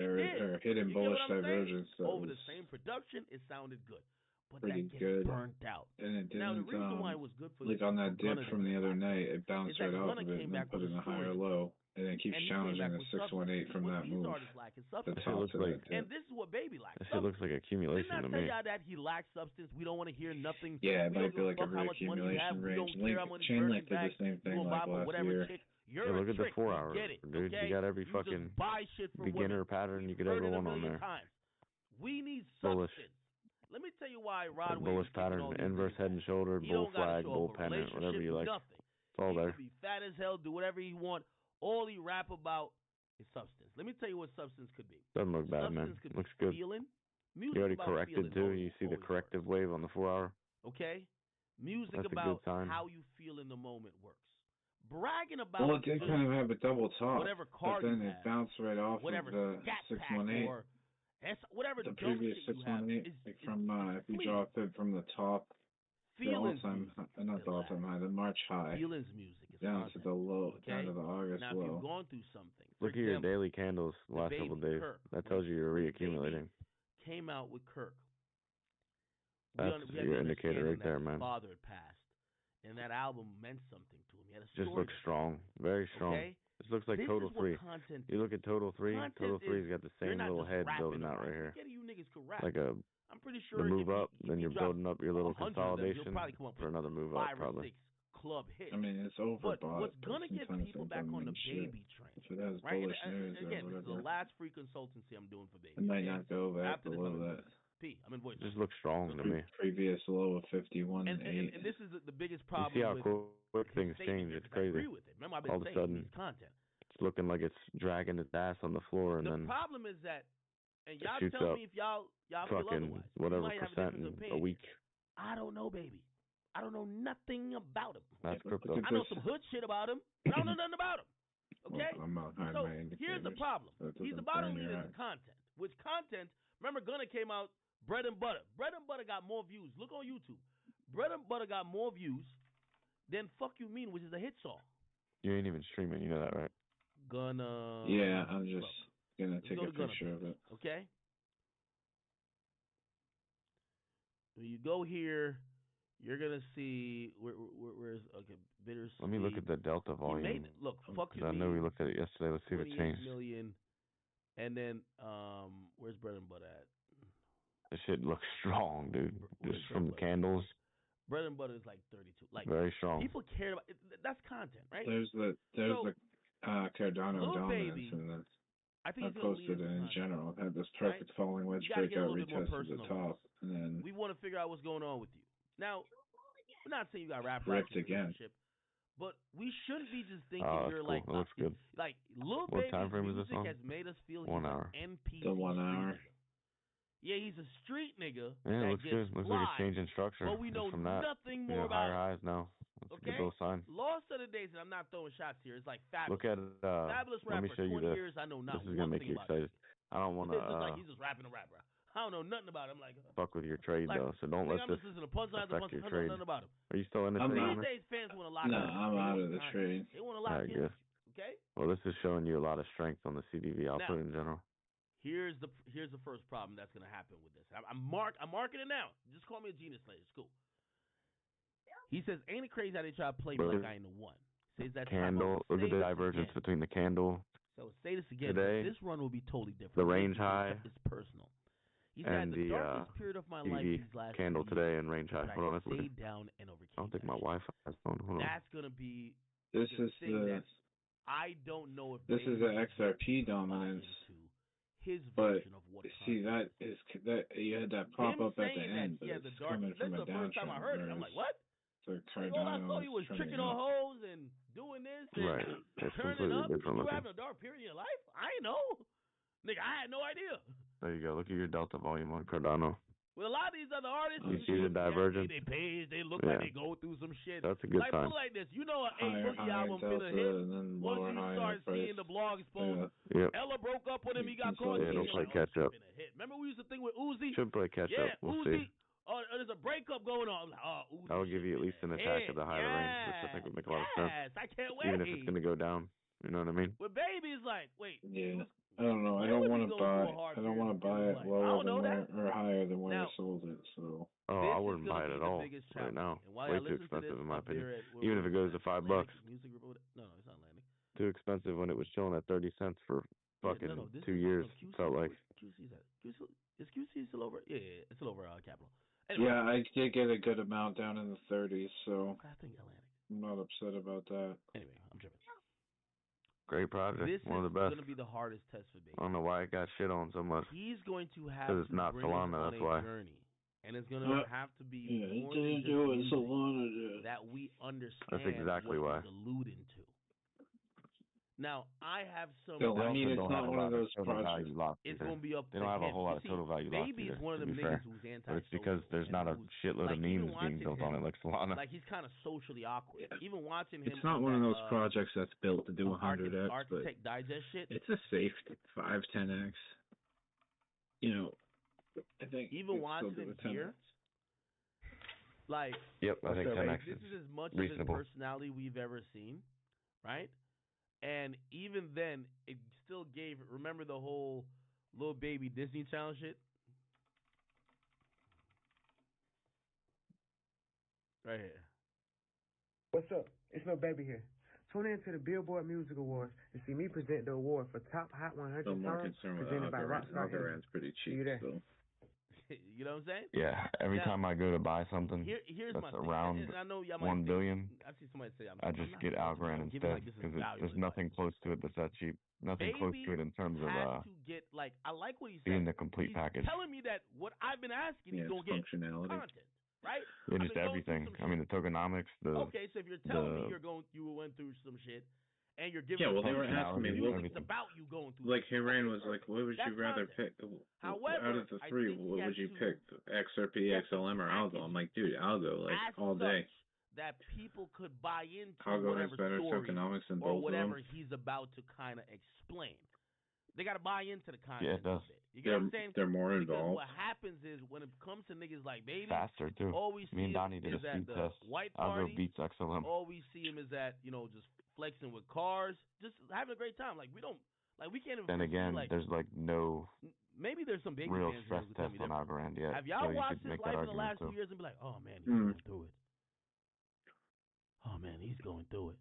bullish divergence. Over the same production, it sounded good. But pretty that gets good. burnt out. And it didn't, now, the reason why it was good for like on that dip from the other night, it bounced right off of it and then put in a higher low. And then keeps challenging the 618 from that move. That shit looks like, and this is what Baby lacks. that shit looks like accumulation Didn't I to tell me. y'all that he lacks substance? We don't want to hear nothing. Yeah, it we might be like a fuck how much money you have. reaccumulation We range. don't care how much Chain Link back. did the same thing You like buy for last whatever year. chick. You're Yeah, look a at the trick. 4 We hour, get it, dude. okay? You got every You fucking just buy shit from beginner women. pattern you could Heard ever it a want on million there. times. We need Bullish. substance. Let me tell you why Rod Like bullish pattern, inverse head and shoulder, bull flag, bull pennant, whatever you like. Nothing. It's all He there. could be fat as hell, do whatever he want. All he rap about is substance. Let me tell you what substance could be. Doesn't look bad, man. Could Looks be good. feeling. Music You already about corrected feeling. too. You see the corrective wave on the 4 hour. Okay? Music That's a about good sign. how you feel in the moment works. Bragging about Well, it did kind of have a double top, whatever but car then you it have, bounced right off whatever of the scat 618. or whatever The dumb previous shit you have 618, like from if you fleeting. draw a fib from the top, the Feelings all-time, not the all-time high, the March high, Feelings music is down content, to the low, okay? down to the August now, if low. you've gone through something, Look at your daily candles the last couple of days. Kirk, that tells you you're reaccumulating. Came out with Kirk. That's your indicator right there, man. His father had passed, and that album meant something to him. He had a story. Just looks strong, very strong. Okay? This looks like This Total is what 3. content You look at Total 3. Content Total 3's is, got the you're same not little just head rapping building out around. right here. Forget you niggas can rap. Like a I'm pretty the sure move up, then you're drop building up your little 100 of them, consolidation you'll probably come up for with another move 5 up, probably. or 6 club hits. I mean, it's overbought. But what's gonna get sometimes people it back doesn't on the mean shit. Baby train? If it has Right? bullish And, news again, or this is the whatever, last free consultancy I'm doing for Baby. it might okay? not go back After this, below I'm in that. P. I'm in voice. Just looks strong to me. Previous low of 51 And 8. this is the biggest You problem see how with quick things statement change. here, It's 'cause I agree crazy. with it. Remember, I've been All of a saying sudden, these content. it's looking like it's dragging its ass on the floor, and The then problem is that, and y'all shoots tell up me if y'all feel fucking otherwise. whatever You might have percent different in a opinion. week. I don't know, Baby. I don't know nothing about him. That's crypto. I know some hood shit about him, but I don't know nothing about him. Okay? Well, I'm not hiding So my indicators. here's the problem. So it He's doesn't about burn only your his eyes. content. Which content, remember Gunna came out, Bread and Butter. Bread and Butter got more views. Look on YouTube. Bread and Butter got more views than Fuck You Mean, which is a hit song. You ain't even streaming. You know that, right? Gunna. Yeah, I'm just gonna take go a to Gunna picture of it. Okay? When you go here, you're gonna see where's okay, Bittersweet. Let me look at the delta volume. Look, Fuck You I Mean. know we looked at it yesterday. Let's see if it 28 changed. million, and then where's Bread and Butter at? This shit looks strong, dude. Where's Just Bread from and the Butter? candles. Bread and Butter is like 32. Like Very strong. People care about it. That's content, right? There's the Cardano Lil dominance, Baby, and then I think I he's gonna lead posted it us in content. general. I've had this perfect falling wedge You gotta get a breakout, little bit more retested the personal. top, and then We want to figure out what's going on with you. Now, we're not saying you got rap ripped again. but we shouldn't be just thinking Oh, that's you're cool. like That looks good. Like Lil What time Baby's frame is this music on? has made us feel 1 he's hour. an NPC. The 1 hour. Nigga. Yeah, he's a street nigga. Yeah, that it looks gets good. Looks fly, like it's changing structure. but we just know from that. nothing You more know, about higher it. highs now. That's a Okay? good little sign. Lost of the days, and I'm not throwing shots here. It's like fabulous. Look at Fabulous let me rapper, show you 20 this. years. I know not This is one gonna make thing you about excited. I don't want It's just like to he's just rapping a rap, bro. I don't know nothing about him. Like fuck with your trade like, though, so don't like let I'm this just listening to punchlines affect your I know trade. nothing about him. Are you still in the I'm trade? not. These days, fans want a lot. No, of I'm out of the trade. They want a lot I of guess. interviews. Okay. Well, this is showing you a lot of strength on the CDV output Now, in general. Here's the first problem that's gonna happen with this. I'm marking it now. Just call me a genius later. It's cool. He says, "Ain't it crazy how they try to play me like I ain't the one?" Says that Candle. Look at the divergence between the candle. So say this again. Today, this run will be totally different. the range high, is personal. He said, and the the darkest period of my life CDV these last candle 3 years, today and range high. but Hold on, I let's look. stayed down and overcame. I don't think my Wi-Fi has phone. Hold on. That's gonna be This the is thing the. that's, I don't know if This is the XRP dominance. His but version of what see, that is that you had that pop up at the end, but it's coming this from is a the first time I downtrend. heard it. I'm like, what? The Like, all I saw you was Cardano tricking is on up. hoes and doing this and Right. It's turning completely up. different You looking. having a dark period in your life? I ain't know. Nigga, I had no idea. There you go. Look at your delta volume on Cardano. With a lot of these other artists, You see the divergence? they page, they look Yeah. like they go through some shit. That's a good like, sign. Put it like this, you know, a Higher Boogie high album delta, been a hit. and then Once lower you high start in the price. seeing the blogs post, Yep. Ella broke up with him, he got caught. Yeah, don't play catch up. Remember we used to think with Uzi? Should play catch yeah, up. We'll Uzi. see. There's a breakup going on. I'm like, Uzi. That will give you at least an attack at the higher range, which I think would make a lot of sense. Yes, I can't wait. Even if it's going to go down. You know what I mean? With Baby, it's like, wait. Yeah. I don't know. I don't want to buy it lower than where or higher than where I sold it. So. Oh, I wouldn't buy it at all right now. Way too expensive in my opinion. Even if it goes to $5. No, it's not landing. too expensive when it was chilling at 30 cents for fucking this 2 is, years. QC, Felt like. QC's at. Is QC still over? Yeah, it's still over Capital. Anyway, Yeah, I did get a good amount down in the 30s, so I think Atlantic. I'm not upset about that. Anyway, I'm tripping. Great project. This one is of the best. going to be the hardest test for Baby. I don't know why it got shit on so much. He's going to have Because it's to not bring Solana, us on that's a why. journey. And it's going to have to be more than didn't just do what music Solana did. that we understand That's exactly what why. he's alluding to. Now, I have some... Still, I mean, They it's also not don't one have of a those total projects. value locked It's either. going to be up They to don't have a him. whole lot You of see, total value locked Baby either, is one of to them be niggas fair. who's But anti-social. it's because there's not a shitload of even memes being built watching on it like Solana. Like, he's kind of socially awkward. Even watching him... It's not one of those projects that's built to do 100x, but Architect Digest shit. it's a safe 5-10x. You know, I think Even it's watching still him do a 10x. here, like... Yep, I think 10x This is as much reasonable. of his personality we've ever seen, right? And even then, it still gave... Remember the whole Lil Baby Disney Channel shit? Right here. What's up? It's Lil Baby here. Tune in to the Billboard Music Awards and see me present the award for Top Hot 100 I'm more songs concerned with presented by Algorand. Rockstar. Algorand's pretty See cheap, you there. so. You know what I'm saying? Yeah, every Now, time I go to buy something here's that's my thing. around And I know y'all 1 might billion, I see somebody say I just get Algorand instead like this is because valuable there's nothing close to it that's that cheap. Nothing close to it in terms of has to get, like, I like what he said. being the complete He's package. telling me that what I've been asking, he's going to get functionality. content, right? Yeah, I've just been going through everything. some I mean, the tokenomics, Okay, so if you're telling me you went through some shit, and you're giving Yeah, well, they were asking me, what music's about you going through. Like, Hiran was like, what would you rather pick? However, out of the three, what would you pick? XRP, XLM, or Algo? I'm like, dude, Algo, like, as all day. That people could buy into Algo has whatever better story tokenomics than or both whatever of them. he's about to kind of explain. They got to buy into the content. Yeah, it does. You get what I'm saying? They're more because involved. what happens is when it comes to niggas like Baby, Faster too. all we see Me and Donnie did a is at speed the test. white Algo party. beats XLM. All we see him is at, just flexing with cars, just having a great time. Like, we don't, like, we can't even. Then again, like, there's like no maybe there's some Baby real fans stress who tell test me on different. Algorand yet. Have y'all so you watched could his make that life in the argument last too. 2 years and be like, oh man, he's going through it. Oh man, he's going through it.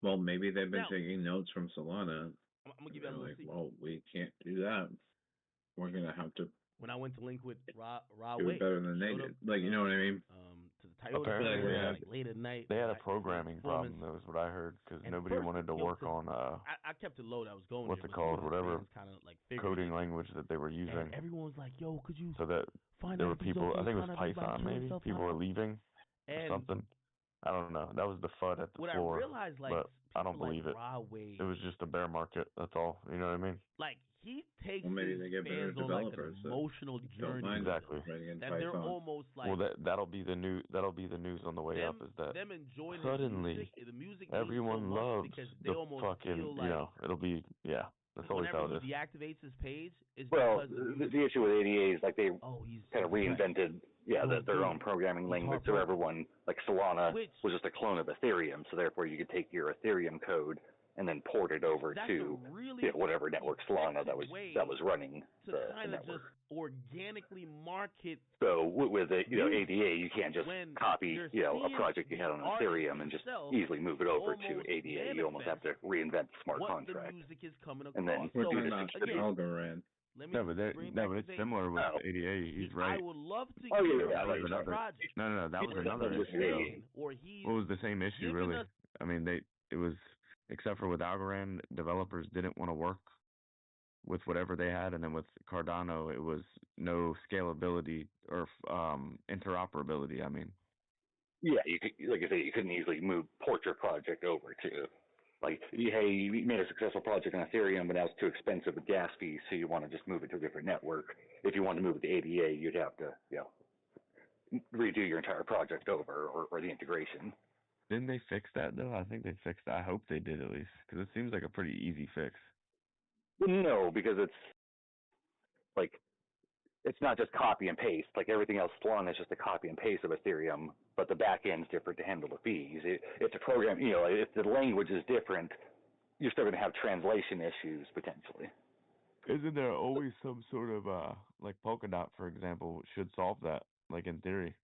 Well, maybe they've been Now- taking notes from Solana. I'm gonna give you a They're little like, secret. well, we can't do that. We're gonna have to When I went to link with Raw do Way, it better than they showed did. up, Like, you know what I mean? To the Toyota Apparently, store, they had, like late at night. they had a like, programming performance. problem. That was what I heard because And nobody first, wanted to yo, work 'cause on I kept it low. I was going. what's there, it but called, some whatever fans kinda, like, figured coding it. language that they were using. And everyone's like, "Yo, could you?" So that find there out were if he's people. okay I think it was trying to, like, Python. kill Maybe himself people out? were leaving or And something. I don't know. That was the FUD at the what floor. I realized, like, but I don't people like believe it. Raw Way, It was just a bear market. That's all. You know what I mean? like, he takes Well, maybe his they get better fans on like an developers that emotional don't journey. mind Exactly. writing in That they're Python. almost like Well, that'll be the news on the way up. Is that them enjoying suddenly his music, the music everyone means so much loves because they the almost fucking. feel like It'll be That's always whenever how it he is. deactivates his page is Well, because the issue with ADA is like they he's kind of reinvented, their own programming language. So everyone, like Solana, was just a clone of Ethereum. So therefore, you could take your Ethereum code and then port it over to whatever network Solana that was running the kind of network. just organically market. So with ADA, you can't just copy a project you had on Ethereum and just easily move it over to ADA. You almost have to reinvent the smart contract. The music is coming across. And then We're do talking the about stupidity. Algorand. No, but it's similar with ADA. He's right. I would love to Oh, hear yeah, about yeah, his project. No, that was another He's issue. saying, or he's What was the same issue, giving really? us- I mean, it was, except for with Algorand, developers didn't want to work with whatever they had, and then with Cardano, it was no scalability or interoperability. I mean, Yeah, you could, like I say, you couldn't easily port your project over to, like, hey, you made a successful project on Ethereum, but now it's too expensive with gas fees, so you want to just move it to a different network. If you want to move it to ADA, you'd have to, redo your entire project over or the integration. didn't they fix that though? I think they fixed that. I hope they did at least, because it seems like a pretty easy fix. No, because it's not just copy and paste. Like everything else, Solana is just a copy and paste of Ethereum, but the back end's different to handle the fees. It's a program, if the language is different, you're still going to have translation issues potentially. Isn't there always some sort of like Polkadot, for example, should solve that, like in theory?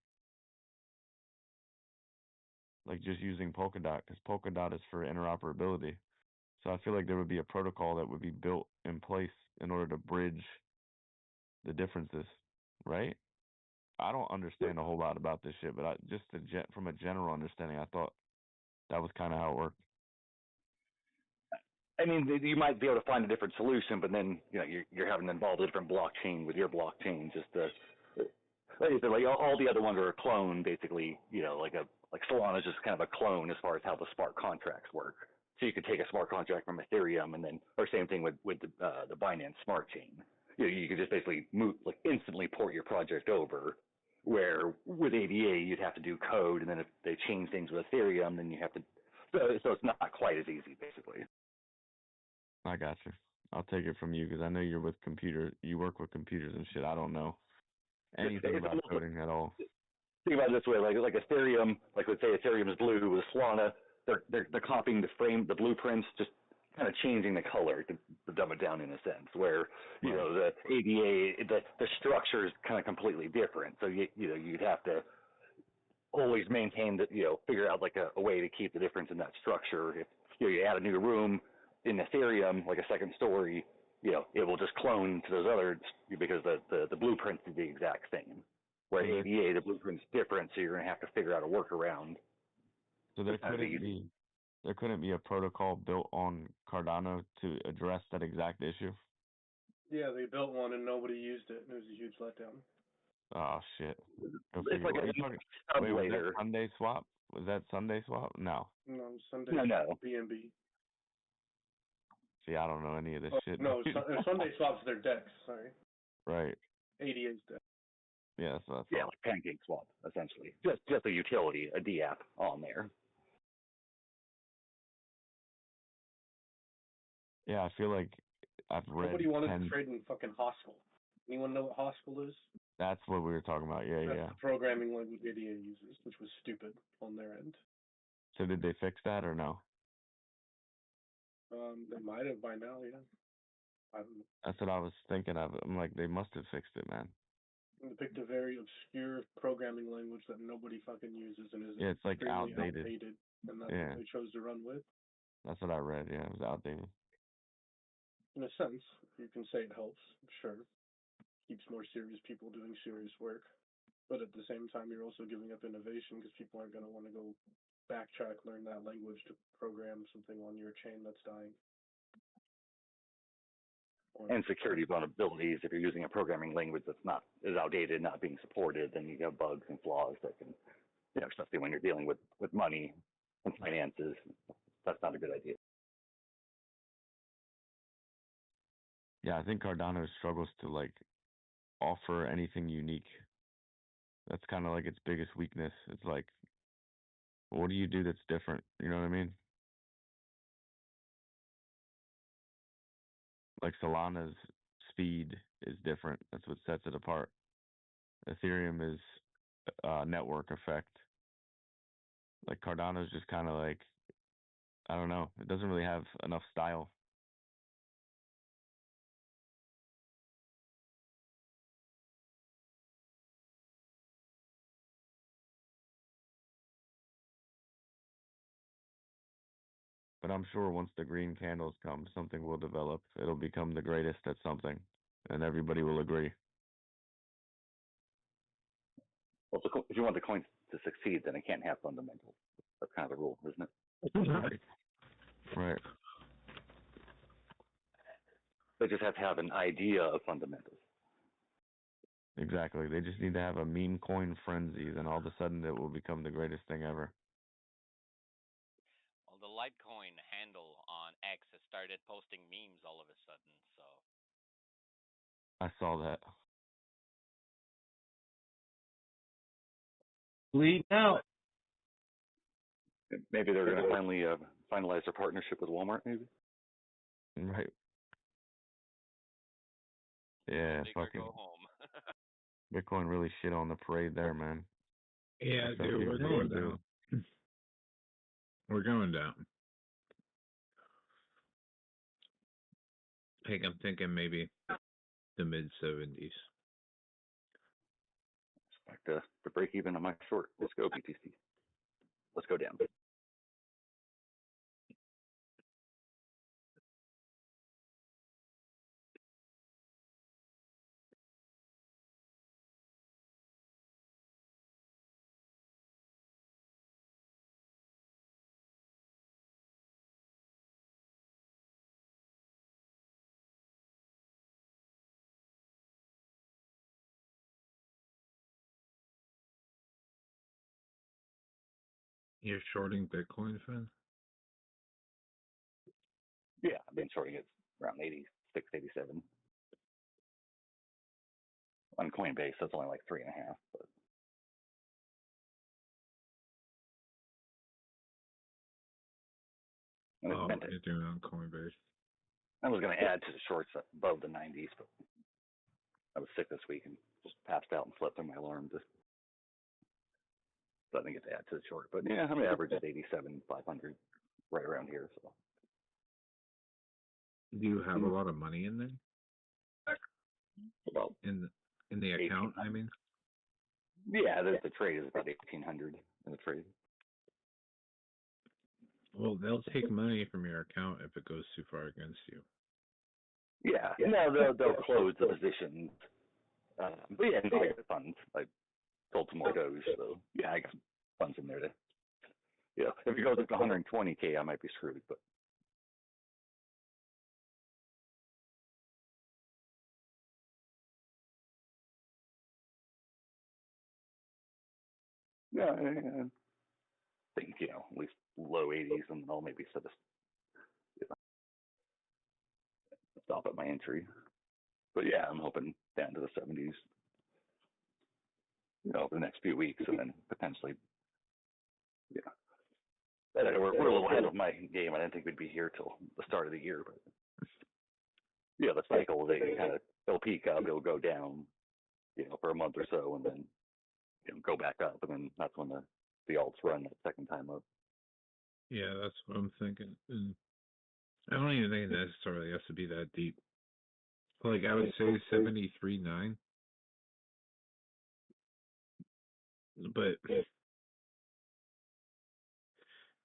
like just using Polkadot, because Polkadot is for interoperability. So I feel like there would be a protocol that would be built in place in order to bridge the differences, right? I don't understand a whole lot about this shit, but from a general understanding, I thought that was kind of how it worked. I mean, you might be able to find a different solution, but then you're having to involve a different blockchain with your blockchain. Just like I said, like all the other ones are a clone, basically. Like Solana is just kind of a clone as far as how the smart contracts work. So you could take a smart contract from Ethereum, and then, or same thing with the Binance Smart Chain. You could just basically instantly port your project over. Where with ADA you'd have to do code, and then if they change things with Ethereum, then you have to. So it's not quite as easy, basically. I got you. I'll take it from you because I know you work with computers and shit. I don't know anything about coding at all. Think about it this way: like Ethereum, like let's say Ethereum is blue with Solana, they're copying the blueprints, just kind of changing the color to dumb it down in a sense. Where the ADA, the structure is kind of completely different. So you'd have to always maintain that, figure out like a way to keep the difference in that structure. If you add a new room in Ethereum, like a second story, it will just clone to those others because the blueprint is the exact same. Where ADA, the blueprint's different, so you're going to have to figure out a workaround. So there couldn't be a protocol built on Cardano to address that exact issue? Yeah, they built one and nobody used it. It was a huge letdown. Oh shit! It's like was that Sunday Swap? Was that Sunday Swap? No. No, Sunday. No. BNB. See, I don't know any of this shit. No, Sunday Swap's their DEX. Sorry. Right. ADA's DEX. Yeah, that's what I thought. Yeah, like Pancake Swap, essentially. Just a utility, a DApp on there. Yeah, I feel like I've read. Nobody wanted to trade in fucking Haskell. Anyone know what Haskell is? That's what we were talking about. Yeah, That's the programming language ADA uses, which was stupid on their end. So did they fix that or no? They might have by now, yeah. I don't know. That's what I was thinking of. I'm like, they must have fixed it, man. They picked a very obscure programming language that nobody fucking uses and is it's like outdated. And that's what they chose to run with. That's what I read. Yeah, it was outdated. In a sense, you can say it helps. Sure, keeps more serious people doing serious work, but at the same time, you're also giving up innovation because people aren't going to want to go backtrack, learn that language to program something on your chain that's dying. And security vulnerabilities. If you're using a programming language that's is outdated, not being supported, then you have bugs and flaws that can, especially when you're dealing with money and finances, that's not a good idea. Yeah, I think Cardano struggles to offer anything unique. That's kind of like its biggest weakness. It's like, what do you do that's different? You know what I mean? Like Solana's speed is different. That's what sets it apart. Ethereum is network effect. Like Cardano's just kind of like, I don't know. It doesn't really have enough style. But I'm sure once the green candles come, something will develop. It'll become the greatest at something, and everybody will agree. Well, if you want the coin to succeed, then it can't have fundamentals. That's kind of the rule, isn't it? Right. They just have to have an idea of fundamentals. Exactly. They just need to have a meme coin frenzy, then all of a sudden it will become the greatest thing ever. Well, the Litecoin handle on X has started posting memes all of a sudden, so. I saw that. Bleed out. Maybe they're going to finally finalize their partnership with Walmart, maybe? Right. Yeah, fucking. Go home. Bitcoin really shit on the parade there, man. Yeah, dude, we're going down. We're going down. I'm thinking maybe the mid-70s. Back to break even on my short. Let's go, BTC. let's go down. You're shorting Bitcoin, Finn? Yeah, I've been shorting it around 86, 87. On Coinbase, that's only like 3.5. But Oh, you're doing it on Coinbase. I was going to add to the shorts above the 90s, but I was sick this week and just passed out and slept through my alarm. So I didn't get to add to the short. But yeah, I'm average is 87, 500, right around here. So. Do you have a lot of money in there? Well, in the account, I mean? Yeah, the trade is about 1,800 in the trade. Well, they'll take money from your account if it goes too far against you. Yeah, no, they'll close the positions. But yeah, I got funds. I sold some more Doge, so yeah, I got funds in there to. Yeah, if it goes up to 120K, I might be screwed. But yeah, I think at least low 80s, and I'll maybe set a stop at my entry. But yeah, I'm hoping down to the 70s. Over the next few weeks, and then potentially, we're a little ahead of my game. I didn't think we'd be here till the start of the year, but yeah, the cycle they'll peak up, it'll go down, for a month or so, and then go back up, and then that's when the alts run that second time up. Yeah, that's what I'm thinking. And I don't even think it necessarily has to be that deep. Like I would say 73.9. But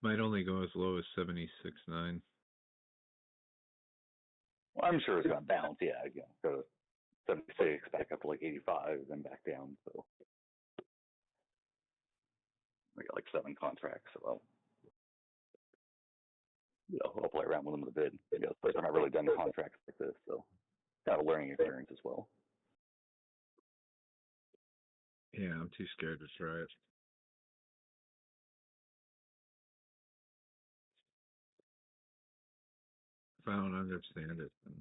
might only go as low as 76.9. Well, I'm sure it's going to bounce. Yeah, go to 76, back up to like 85, then back down. So we got like 7 contracts. So I'll play around with them a bit. But I've not really done contracts like this, so kind of a learning experience as well. Yeah, I'm too scared to try it. If I don't understand it, then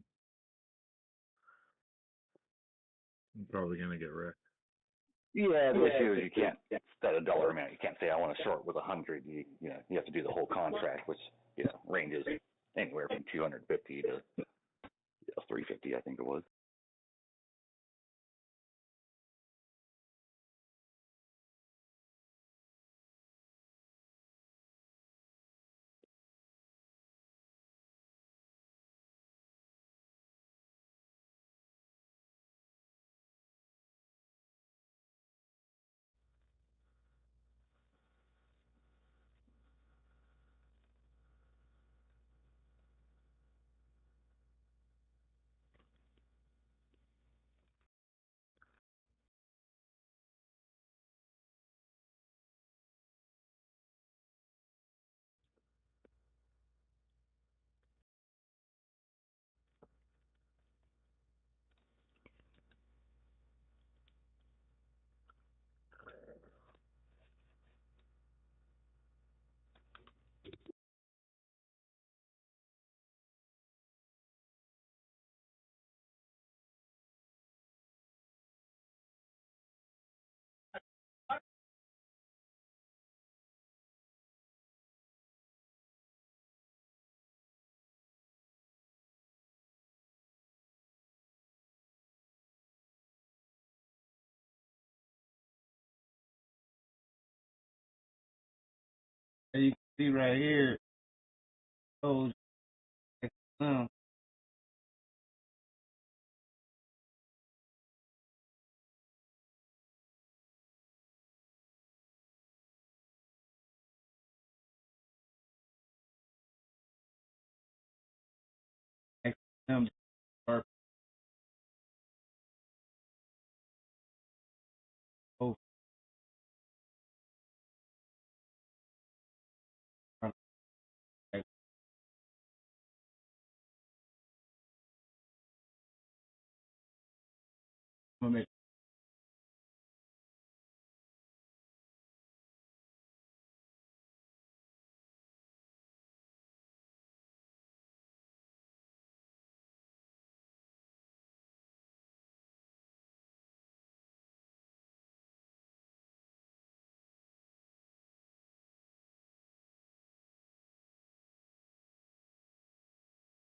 I'm probably going to get wrecked. Yeah, the issue is you can't set a dollar amount. You can't say I want to short with 100. You have to do the whole contract, which ranges anywhere from 250 to 350, I think it was. You can see right here, those Or oh, like, I'm gonna make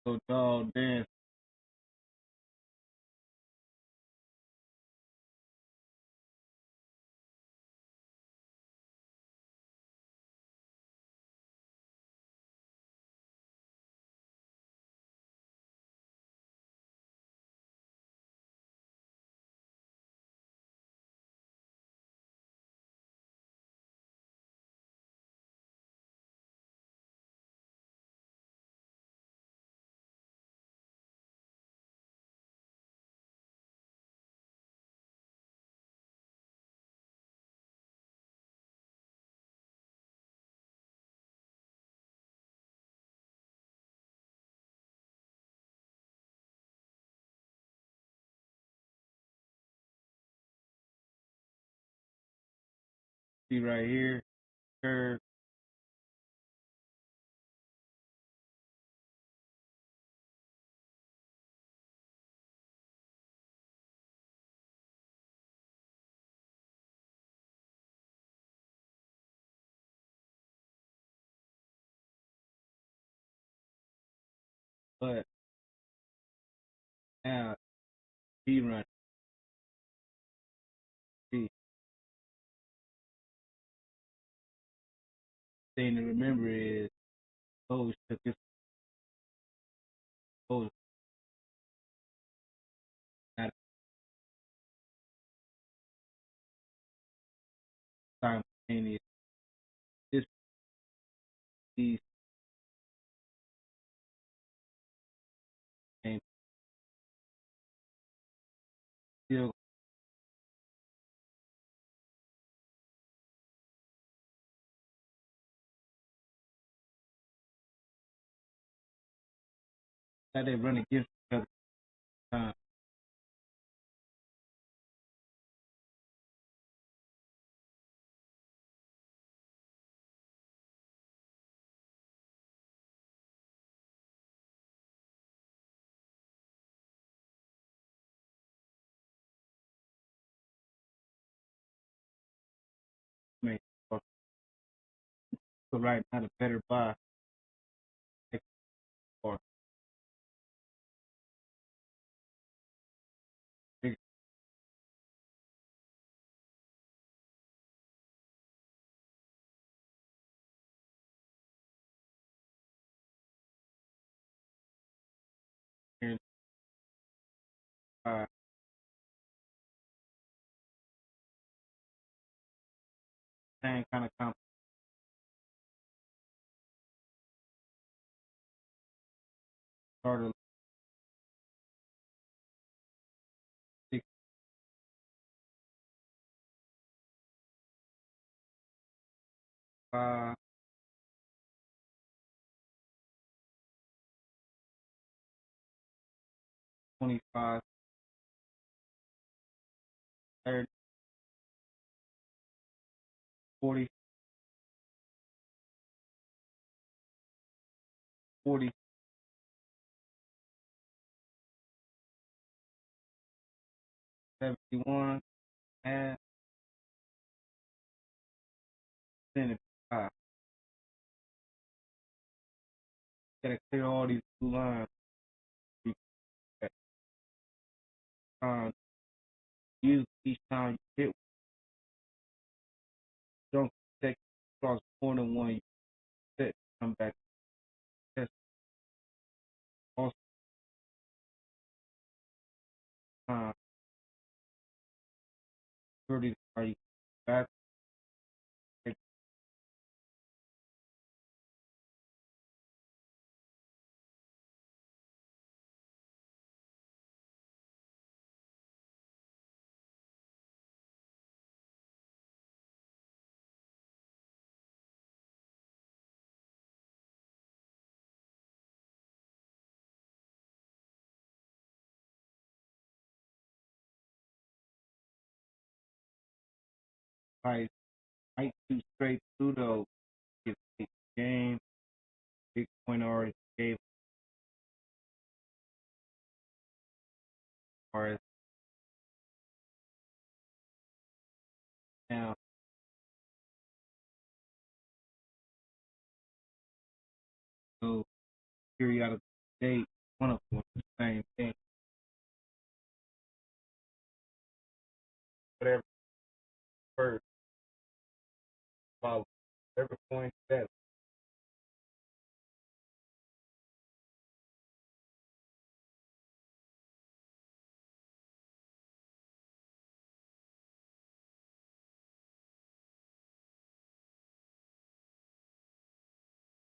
so dog dance. See right here, curve. But now he run. See, thing to remember is Coach took his Coach not simultaneous. This these and still that they run against each other. Man, so right now the better buy or bigger 5 same kind of comp starter 65, 25, 30, 40, 40, 71, and 75. Gotta clear all these blue lines. Use each time you hit. Don't take across more than one. You set, come back. Test. Also, 30 are you back? price might do straight through though. If the game, Bitcoin already gave or now. So periodic date, one of them was the same thing. Whatever first follow, whatever coin that.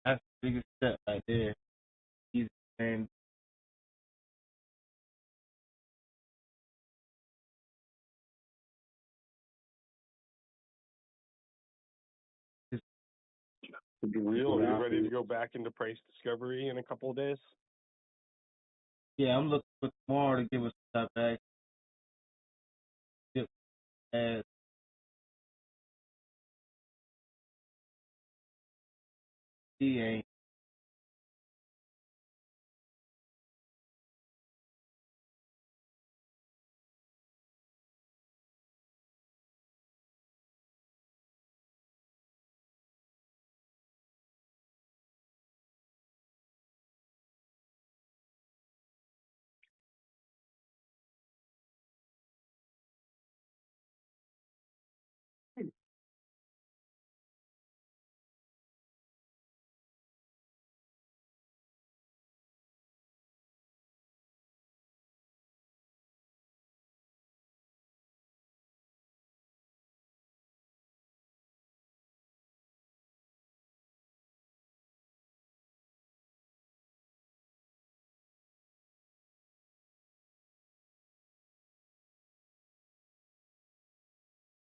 That's the biggest step right there. Easy and To be real, are you ready to go back into price discovery in a couple of days? yeah, I'm looking for tomorrow to give us a step back. As BTC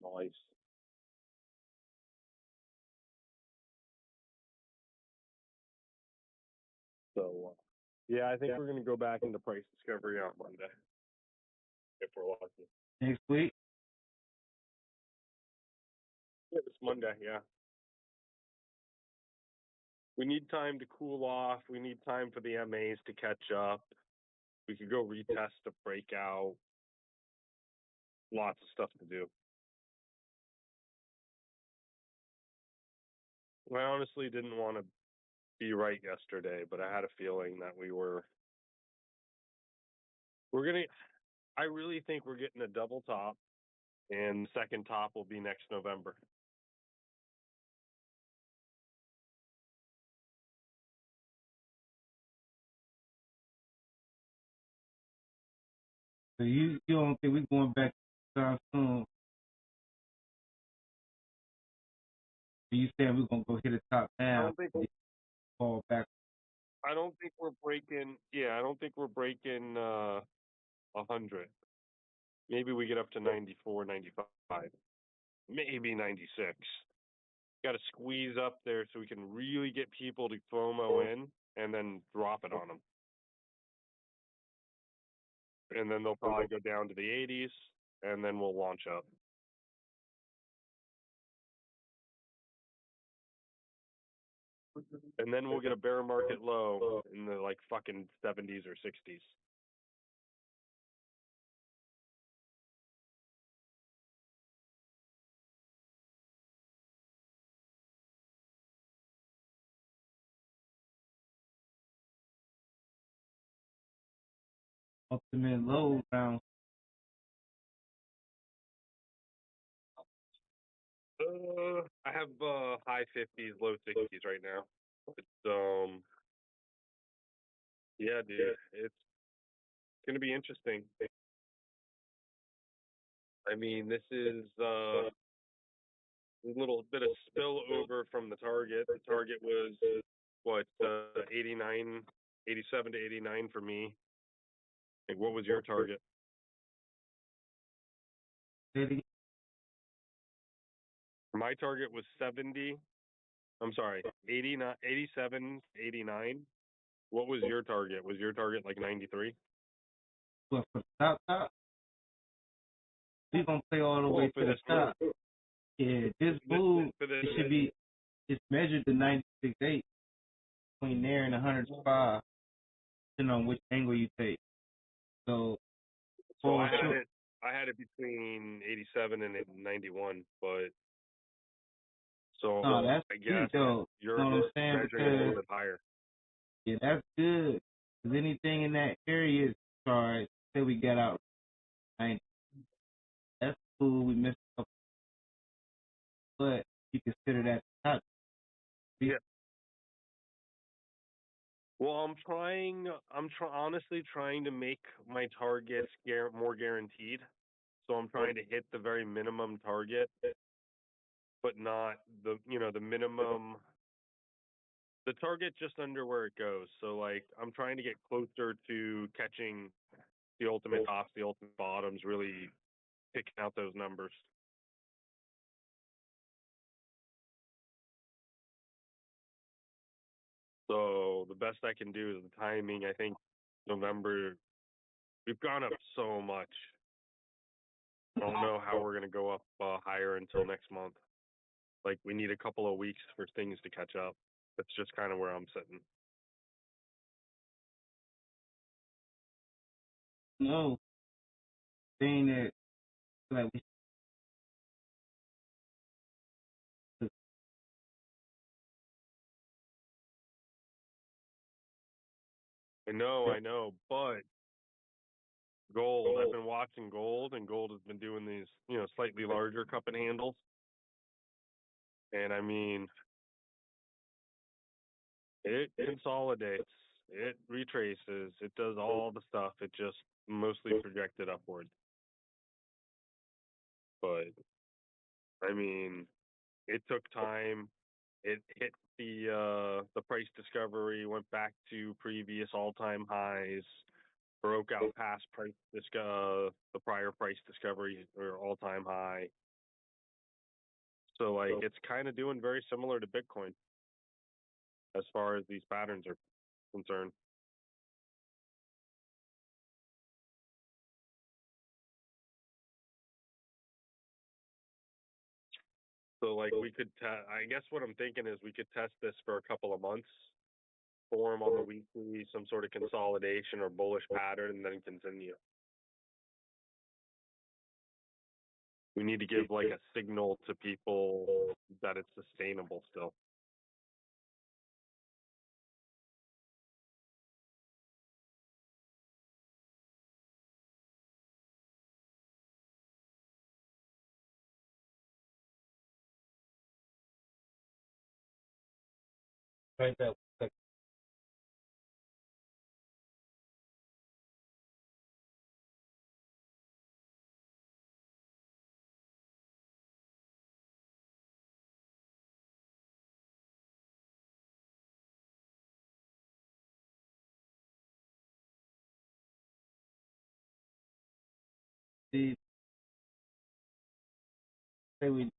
Nice. So, yeah, I think we're going to go back into price discovery on Monday, if we're lucky. next week. Yeah, it's Monday, yeah. We need time to cool off. We need time for the MAs to catch up. We could go retest a breakout. Lots of stuff to do. I honestly didn't want to be right yesterday, but I had a feeling that we're gonna. I really think we're getting a double top, and the second top will be next November. So you don't think we're going back soon? You said we're gonna go hit the top now. Fall back. I don't think we're breaking. Yeah, I don't think we're breaking 100. Maybe we get up to 94, 95, maybe 96. Got to squeeze up there so we can really get people to FOMO in and then drop it on them. And then they'll probably go down to the 80s, and then we'll launch up. And then we'll get a bear market low in the like fucking 70s or 60s. Ultimate low round. I have high 50s, low 60s right now. It's yeah, dude, it's gonna be interesting. I mean, this is a little bit of spillover from the target. The target was what 89, 87 to 89 for me. Like, what was your target? My target was 70. I'm sorry, 89, 87, 89. What was your target? Was your target like 93? What, for the top? We gonna play all the way to the top. Yeah, this food, it should be, it's measured to 96.8 between there and 105, depending on which angle you take. So, So I had it between 87 and 91, but so no, that's I good guess though. you're You know what I'm saying? measuring it a little bit higher. Yeah, that's good. Because anything in that area is alright. Say we got out 90. That's cool. We missed a couple, but you consider that top. Yeah. Well, honestly trying to make my targets more guaranteed. So I'm trying to hit the very minimum target, but not the minimum, the target just under where it goes. So like I'm trying to get closer to catching the ultimate tops, the ultimate bottoms, really picking out those numbers. So the best I can do is the timing. I think November, we've gone up so much. I don't know how we're going to go up higher until next month. Like we need a couple of weeks for things to catch up. That's just kind of where I'm sitting. No, thing that like we. I know, but gold. I've been watching gold, and gold has been doing these, slightly larger cup and handles. And I mean, it consolidates, it retraces, it does all the stuff. It just mostly projected upward. But I mean, it took time. It hit the price discovery, went back to previous all-time highs, broke out past the prior price discovery or all-time high. So like it's kind of doing very similar to Bitcoin as far as these patterns are concerned. So like we could I guess what I'm thinking is we could test this for a couple of months, form on the weekly some sort of consolidation or bullish pattern, and then continue. We need to give like a signal to people that it's sustainable still. Right there. See, say we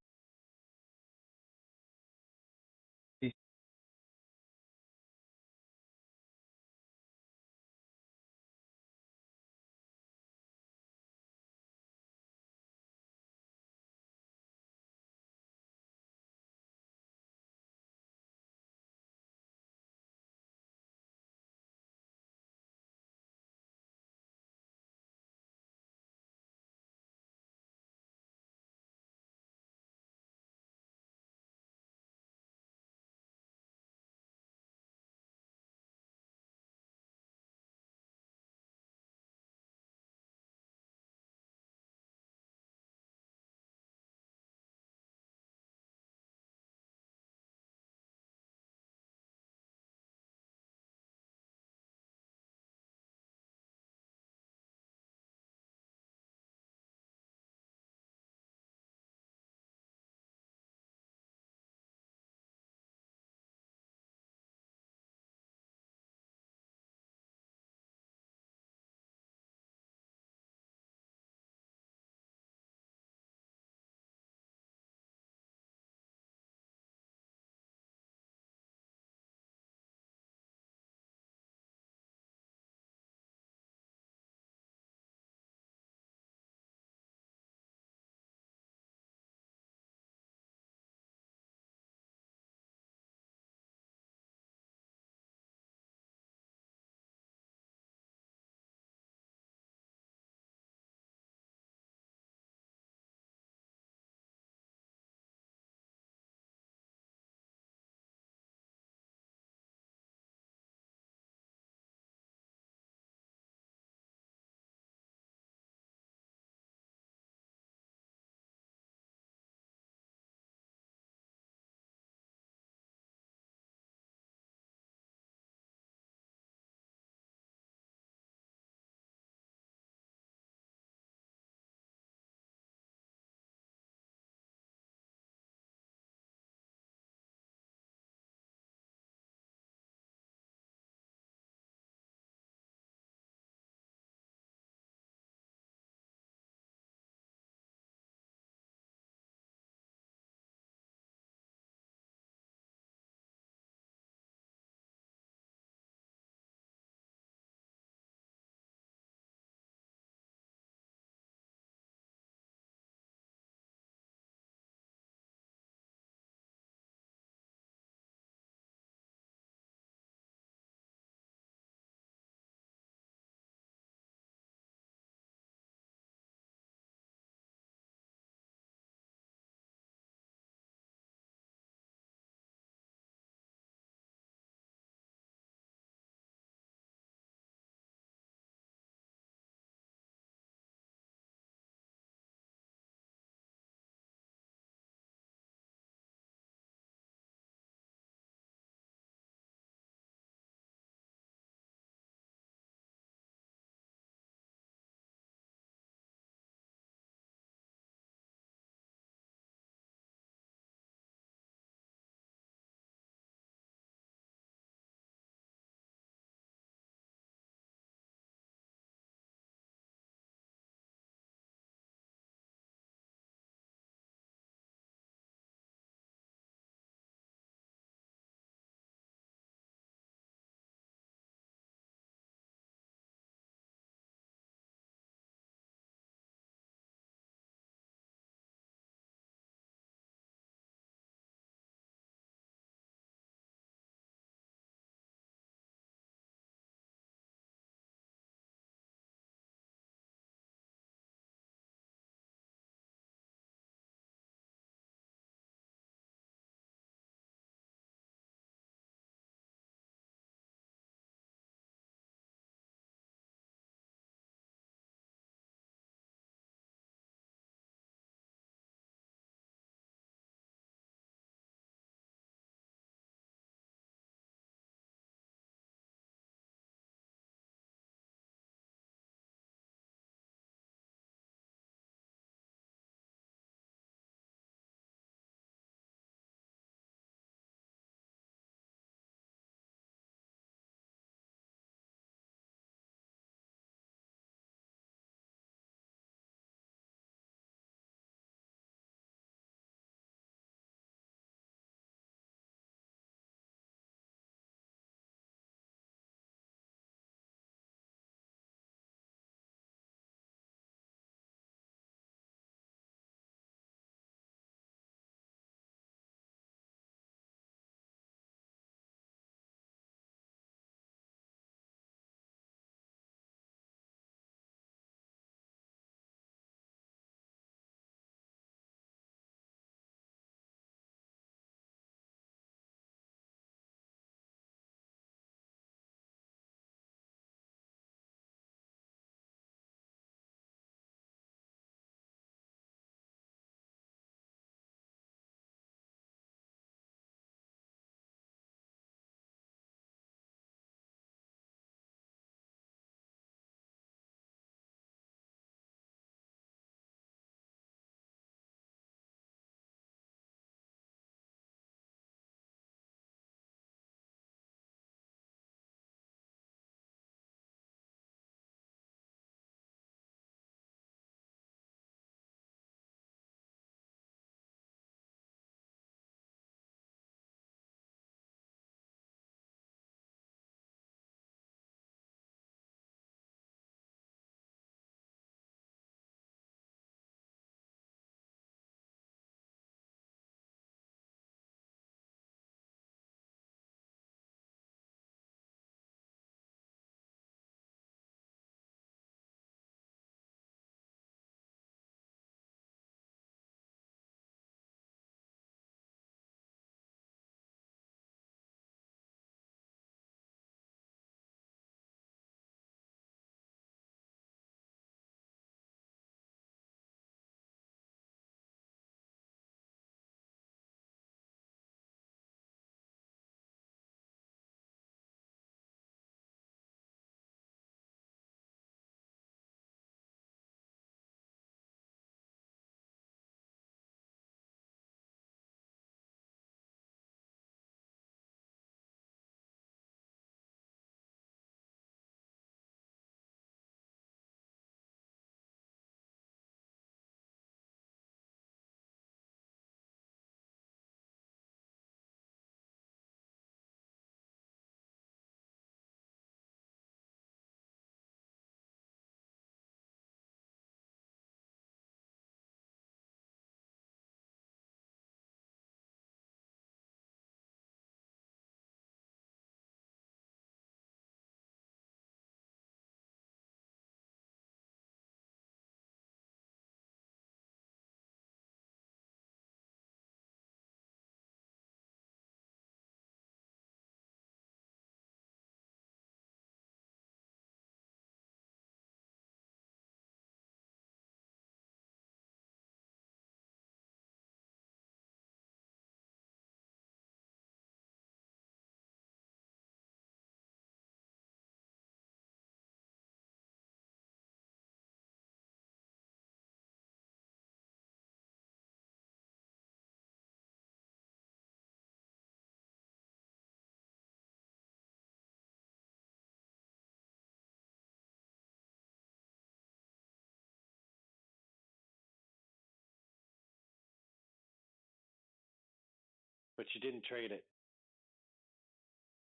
but you didn't trade it.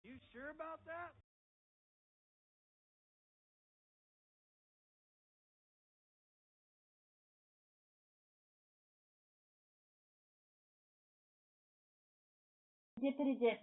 You sure about that? Dippity dip.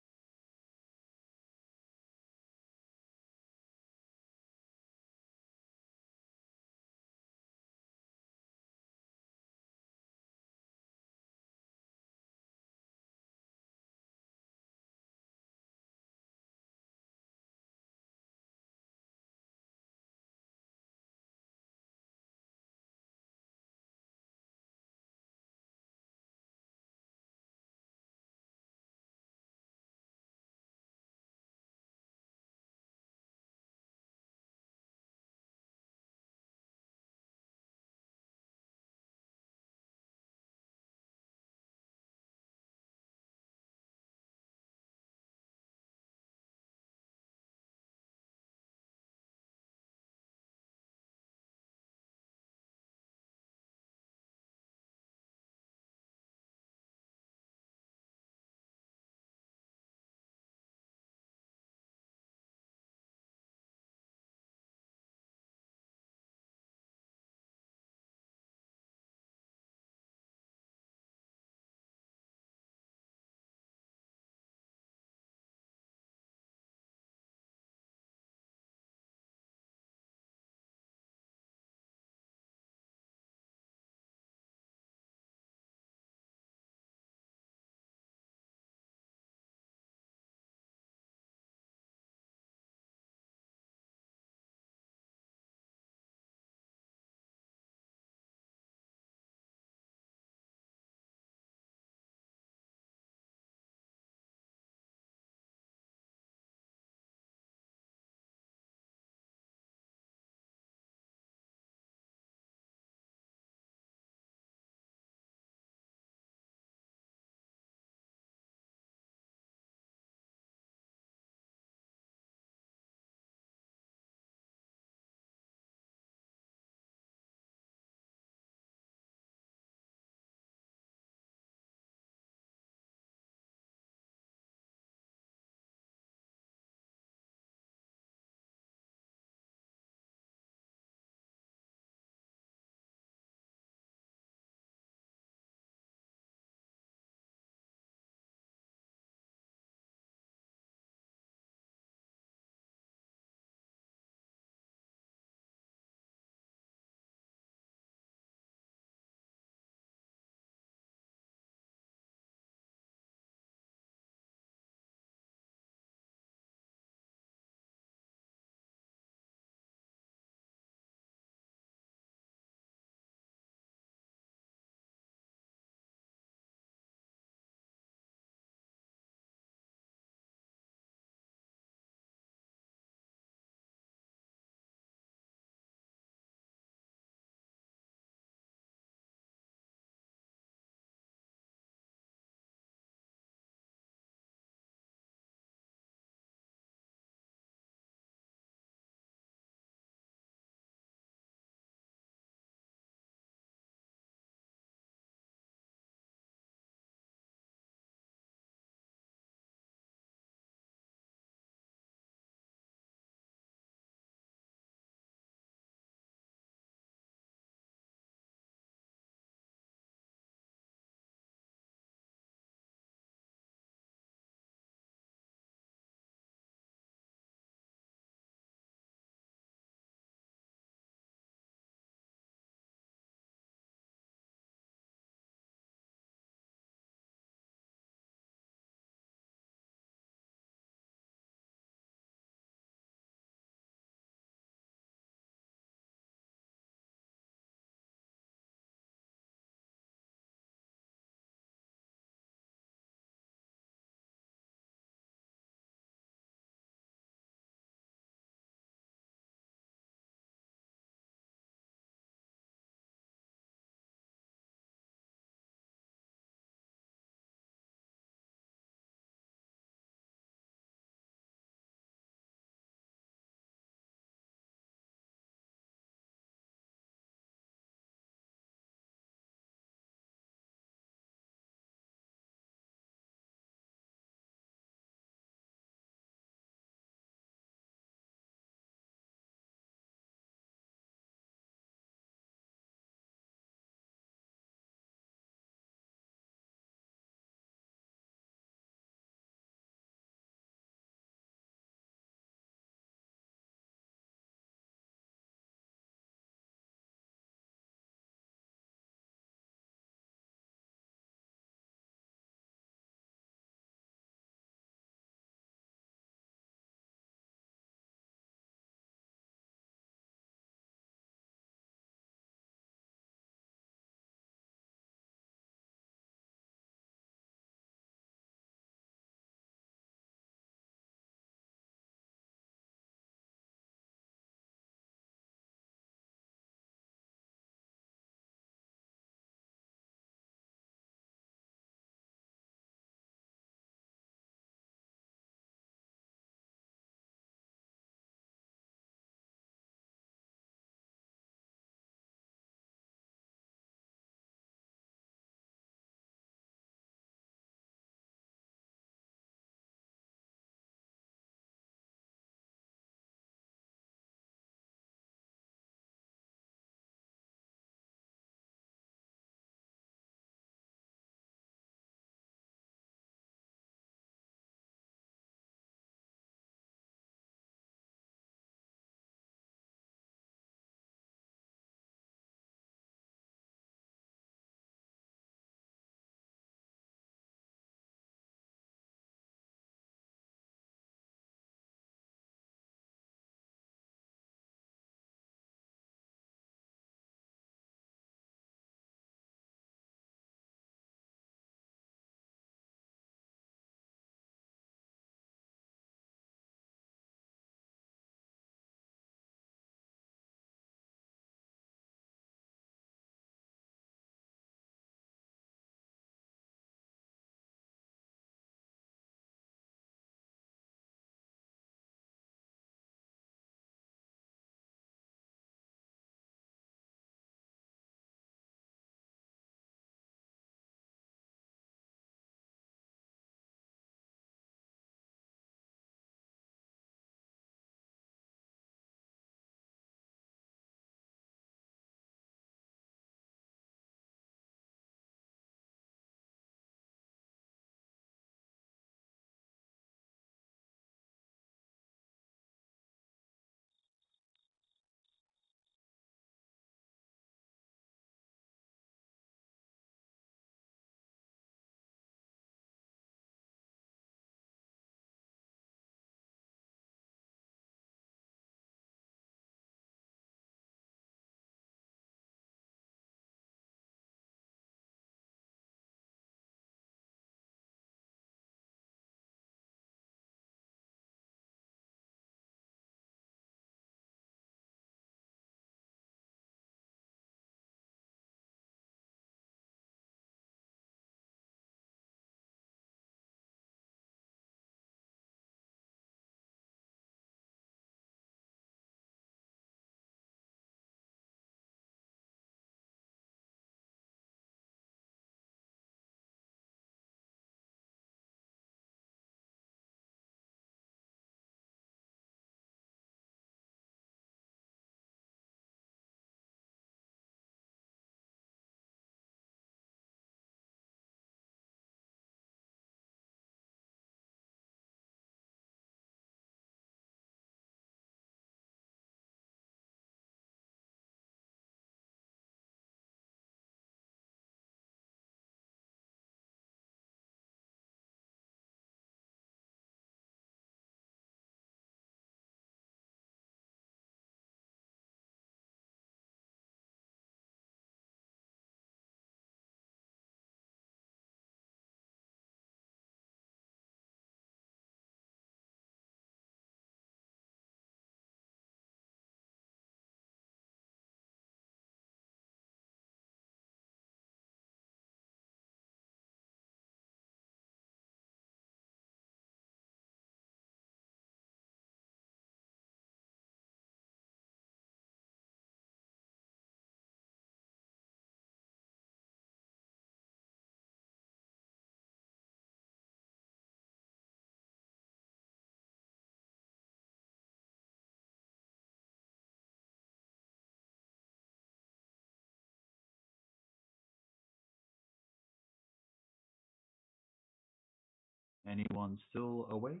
Anyone still awake?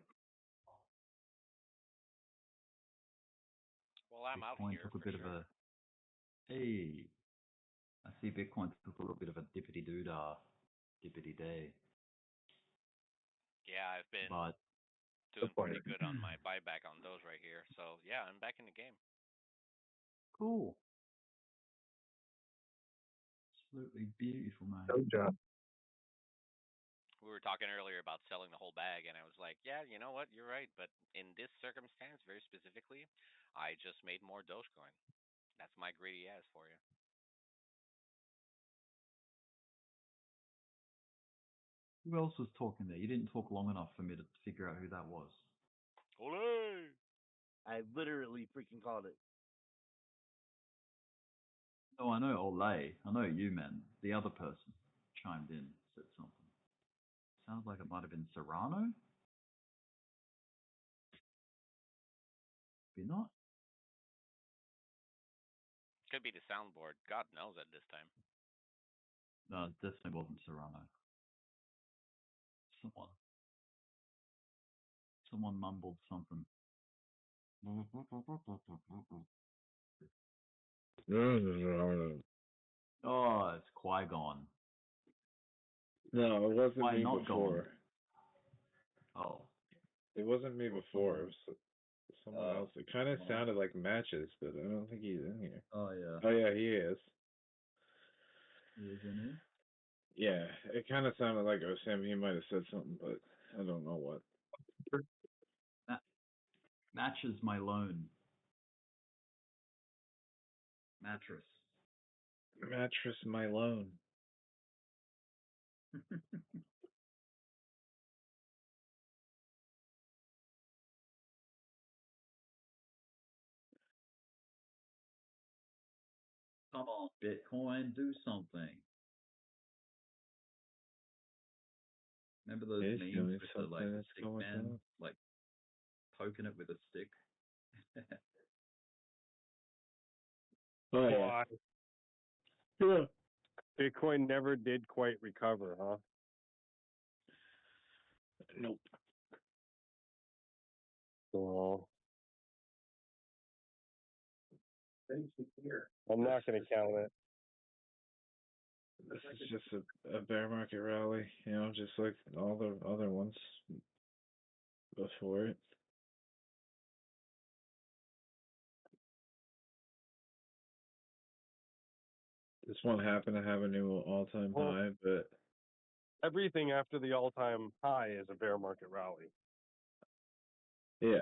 Well, I'm out Bitcoin here took a for bit sure. of a. Hey, I see Bitcoin took a little bit of a dippity day, Yeah, I've been but doing pretty good on my buyback on those right here. So yeah, I'm back in the game. cool. Absolutely beautiful, man. Good job. We were talking earlier about selling the whole bag, and I was like, yeah, you know what? You're right. But in this circumstance, very specifically, I just made more Dogecoin. That's my greedy ass for you. Who else was talking there? You didn't talk long enough for me to figure out who that was. Ole! I literally freaking called it. Oh, I know Olay. I know you, man. The other person chimed in, said something. Sounds like it might have been Serrano? Maybe not. Could be the soundboard. God knows at this time. No, it definitely wasn't Serrano. Someone mumbled something. Oh, it's Qui-Gon. No, it wasn't Why me not before. Oh. It wasn't me before. It was someone else. It kind of sounded like Matches, but I don't think he's in here. Oh, yeah. Oh, yeah, he is. He is in here? Yeah, it kind of sounded like Sam. He might have said something, but I don't know what. Matches my loan. Mattress. Mattress my loan. Come on, Bitcoin, do something. Remember those He's memes doing with the something that's stick going man, on. like poking it with a stick? Oh, yeah. Why? Yeah. Bitcoin never did quite recover, huh? Nope. So I'm not going to count it. This is just a bear market rally, just like all the other ones before it. This one happened to have a new all-time high, but Everything after the all-time high is a bear market rally. yeah.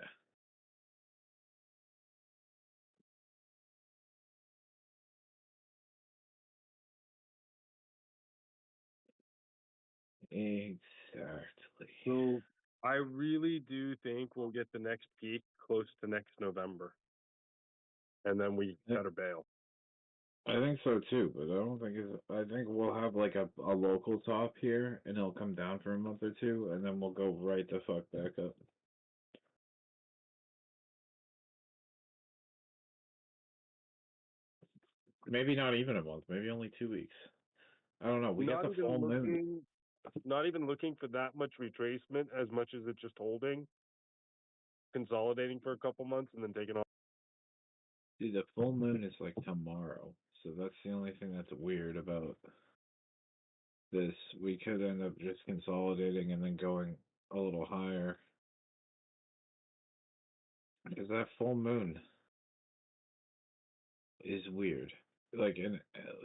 Exactly. So I really do think we'll get the next peak close to next November. And then we better bail. I think so too, but I think we'll have like a local top here, and it'll come down for a month or two, and then we'll go right the fuck back up. Maybe not even a month, maybe only 2 weeks. I don't know. We got the full moon. Not even looking for that much retracement as much as it's just holding, consolidating for a couple months, and then taking off. Dude, the full moon is like tomorrow, so that's the only thing that's weird about this. We could end up just consolidating and then going a little higher. Because that full moon is weird. Like,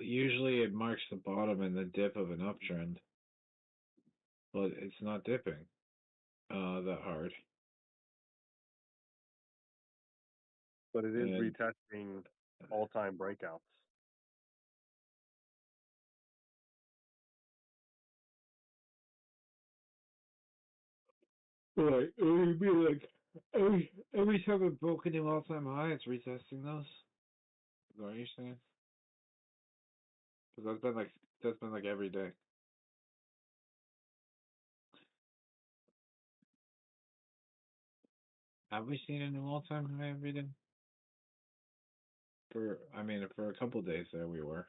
usually it marks the bottom and the dip of an uptrend, but it's not dipping that hard. But it is retesting all-time breakouts. Right. It would be like every time it broke a new all-time high, it's retesting those. Is that what you're saying? Because that's been like every day. Have we seen a new all-time high every day? For a couple days there we were.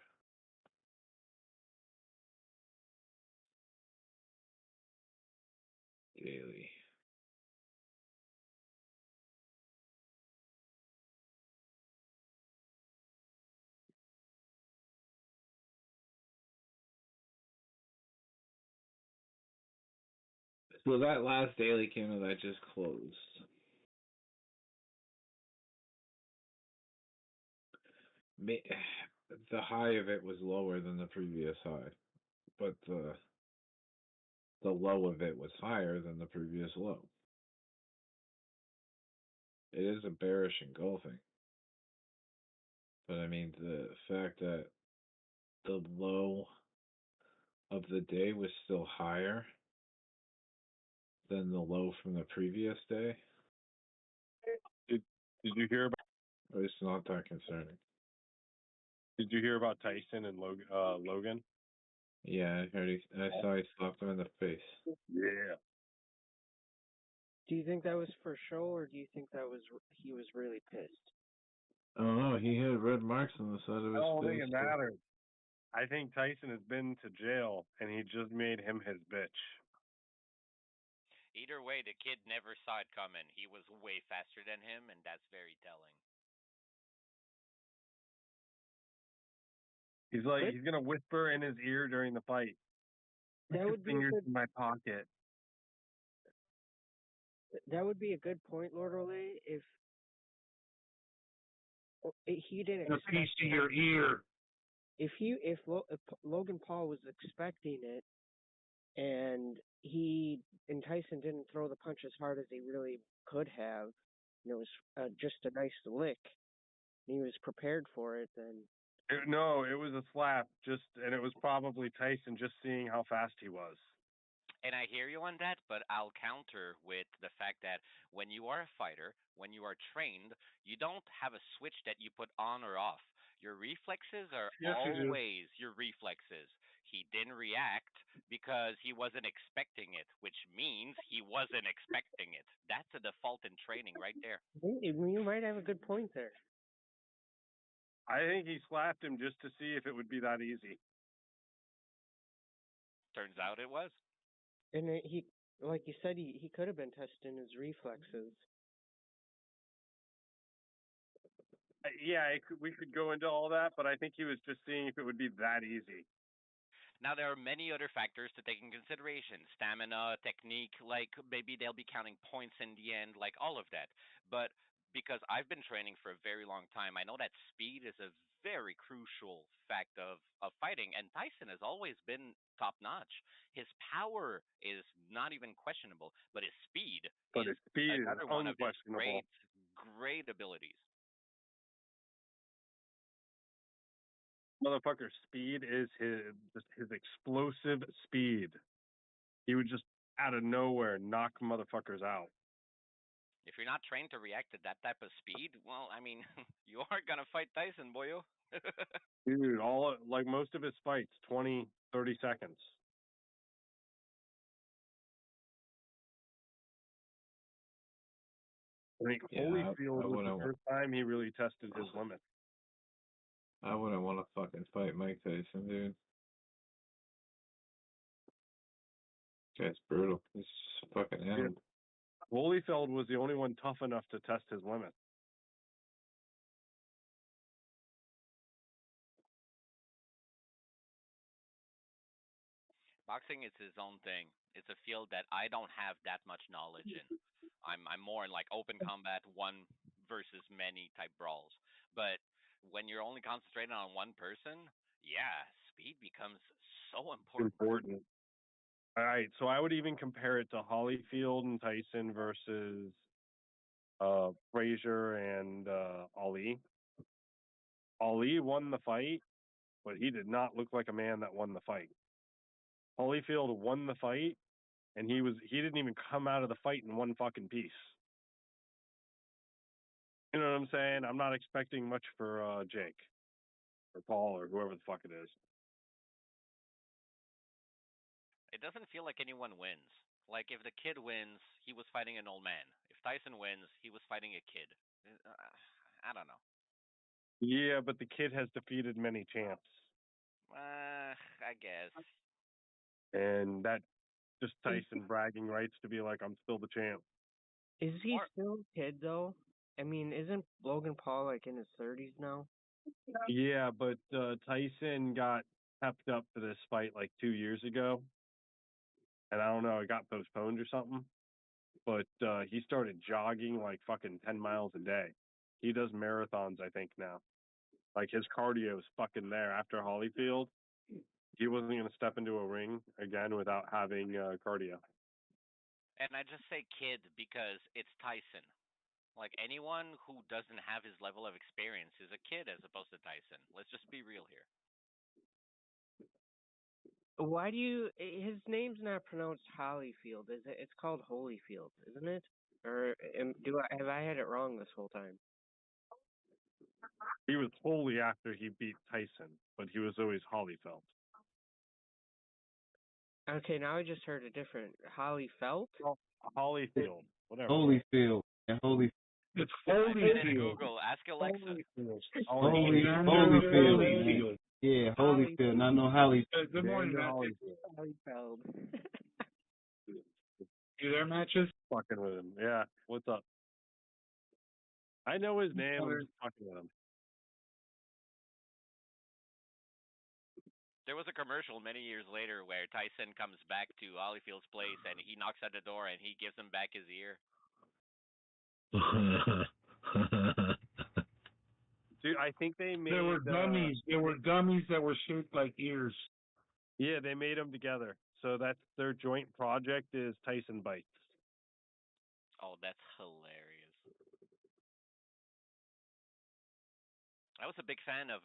daily. So that last daily candle that just closed. The high of it was lower than the previous high, but the low of it was higher than the previous low. It is a bearish engulfing. But I mean, the fact that the low of the day was still higher than the low from the previous day. Did you hear about? It's not that concerning. Did you hear about Tyson and Logan? Yeah, I heard. I saw he slapped him in the face. Yeah. Do you think that was for show, or do you think that was he was really pissed? I don't know. He had red marks on the side of his I don't face. think it matters. I think Tyson has been to jail, and he just made him his bitch. Either way, the kid never saw it coming. He was way faster than him, and that's very telling. He's like, he's gonna whisper in his ear during the fight. That would be fingers in my pocket. That would be a good point, Lord Olay, if he didn't. A piece of your ear. If Logan Paul was expecting it, and Tyson didn't throw the punch as hard as he really could have, and it was just a nice lick, and he was prepared for it, then. No, it was a slap. And it was probably Tyson just seeing how fast he was. And I hear you on that, but I'll counter with the fact that when you are a fighter, when you are trained, you don't have a switch that you put on or off. Your reflexes are always your reflexes. He didn't react because he wasn't expecting it, which means he wasn't expecting it. That's a default in training right there. You might have a good point there. I think he slapped him just to see if it would be that easy. Turns out it was. And he, like you said, he could have been testing his reflexes. Yeah, we could go into all that, but I think he was just seeing if it would be that easy. Now, there are many other factors to take in consideration. Stamina, technique, like maybe they'll be counting points in the end, like all of that. But because I've been training for a very long time, I know that speed is a very crucial fact of fighting. And Tyson has always been top notch. His power is not even questionable, but his speed is another one of his great abilities. Motherfucker's speed is his explosive speed. He would just out of nowhere knock motherfuckers out. If you're not trained to react to that type of speed, well, I mean, you are gonna fight Tyson, boyo. Dude, most of his fights, 20, 30 seconds. I think Holyfield was the first time he really tested his limit. I wouldn't want to fucking fight Mike Tyson, dude. Guy's brutal. He's fucking animal. Yeah. Holyfield was the only one tough enough to test his limit. Boxing is his own thing. It's a field that I don't have that much knowledge in. I'm more in like open combat, one versus many type brawls. But when you're only concentrating on one person, yeah, speed becomes so important. All right, so I would even compare it to Holyfield and Tyson versus Frazier and Ali. Ali won the fight, but he did not look like a man that won the fight. Holyfield won the fight, and he didn't even come out of the fight in one fucking piece. You know what I'm saying? I'm not expecting much for Jake or Paul or whoever the fuck it is. It doesn't feel like anyone wins. Like if the kid wins, he was fighting an old man. If Tyson wins, he was fighting a kid. I don't know. Yeah, but the kid has defeated many champs. I guess. And that Just Tyson bragging rights to be like, I'm still the champ. Is he still a kid though? I mean, isn't Logan Paul like in his 30s now? Yeah, but Tyson got pepped up for this fight like 2 years ago, and I don't know, it got postponed or something. But he started jogging like fucking 10 miles a day. He does marathons, I think, now. Like his cardio is fucking there. After Holyfield, he wasn't going to step into a ring again without having cardio. And I just say kid because it's Tyson. Like anyone who doesn't have his level of experience is a kid as opposed to Tyson. Let's just be real here. Why do you? His name's not pronounced Holyfield, is it? It's called Holyfield, isn't it? Or have I had it wrong this whole time? He was Holy after he beat Tyson, but he was always Holyfeld. Okay, now I just heard a different Holyfeld. Holyfield, whatever. Holyfield. Yeah, Holyfield. It's Type it in Google. Ask Alexa. Holyfield. Yeah, Holyfield. Not no Holyfield. Good morning, Holyfield. You there, Matches? Fucking with him. Yeah. What's up? I know his name. I'm just fucking with him. There was a commercial many years later where Tyson comes back to Holyfield's place and he knocks at the door and he gives him back his ear. Dude, I think they made. There were gummies. There were gummies that were shaped like ears. Yeah, they made them together. So that's their joint project is Tyson Bites. Oh, that's hilarious. I was a big fan of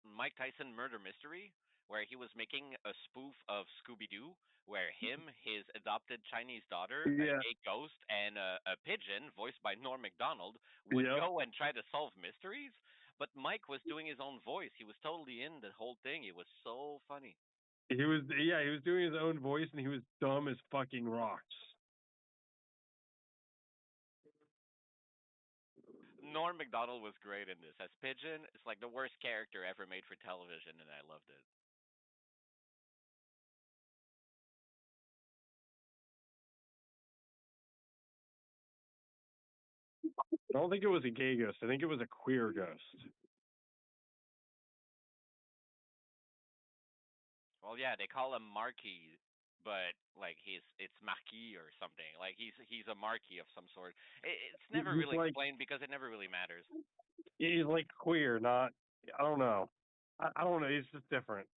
Mike Tyson Murder Mystery, where he was making a spoof of Scooby-Doo, where him, his adopted Chinese daughter, a gay ghost, and a pigeon, voiced by Norm Macdonald, would go and try to solve mysteries. But Mike was doing his own voice. He was totally in the whole thing. It was so funny. He was doing his own voice, and he was dumb as fucking rocks. Norm Macdonald was great in this. As Pigeon, it's like the worst character ever made for television, and I loved it. I don't think it was a gay ghost. I think it was a queer ghost. Well, yeah, they call him Marquis, but like it's Marquis or something. Like he's a Marquis of some sort. It's never really explained because it never really matters. He's like queer, not. I don't know. I don't know. He's just different.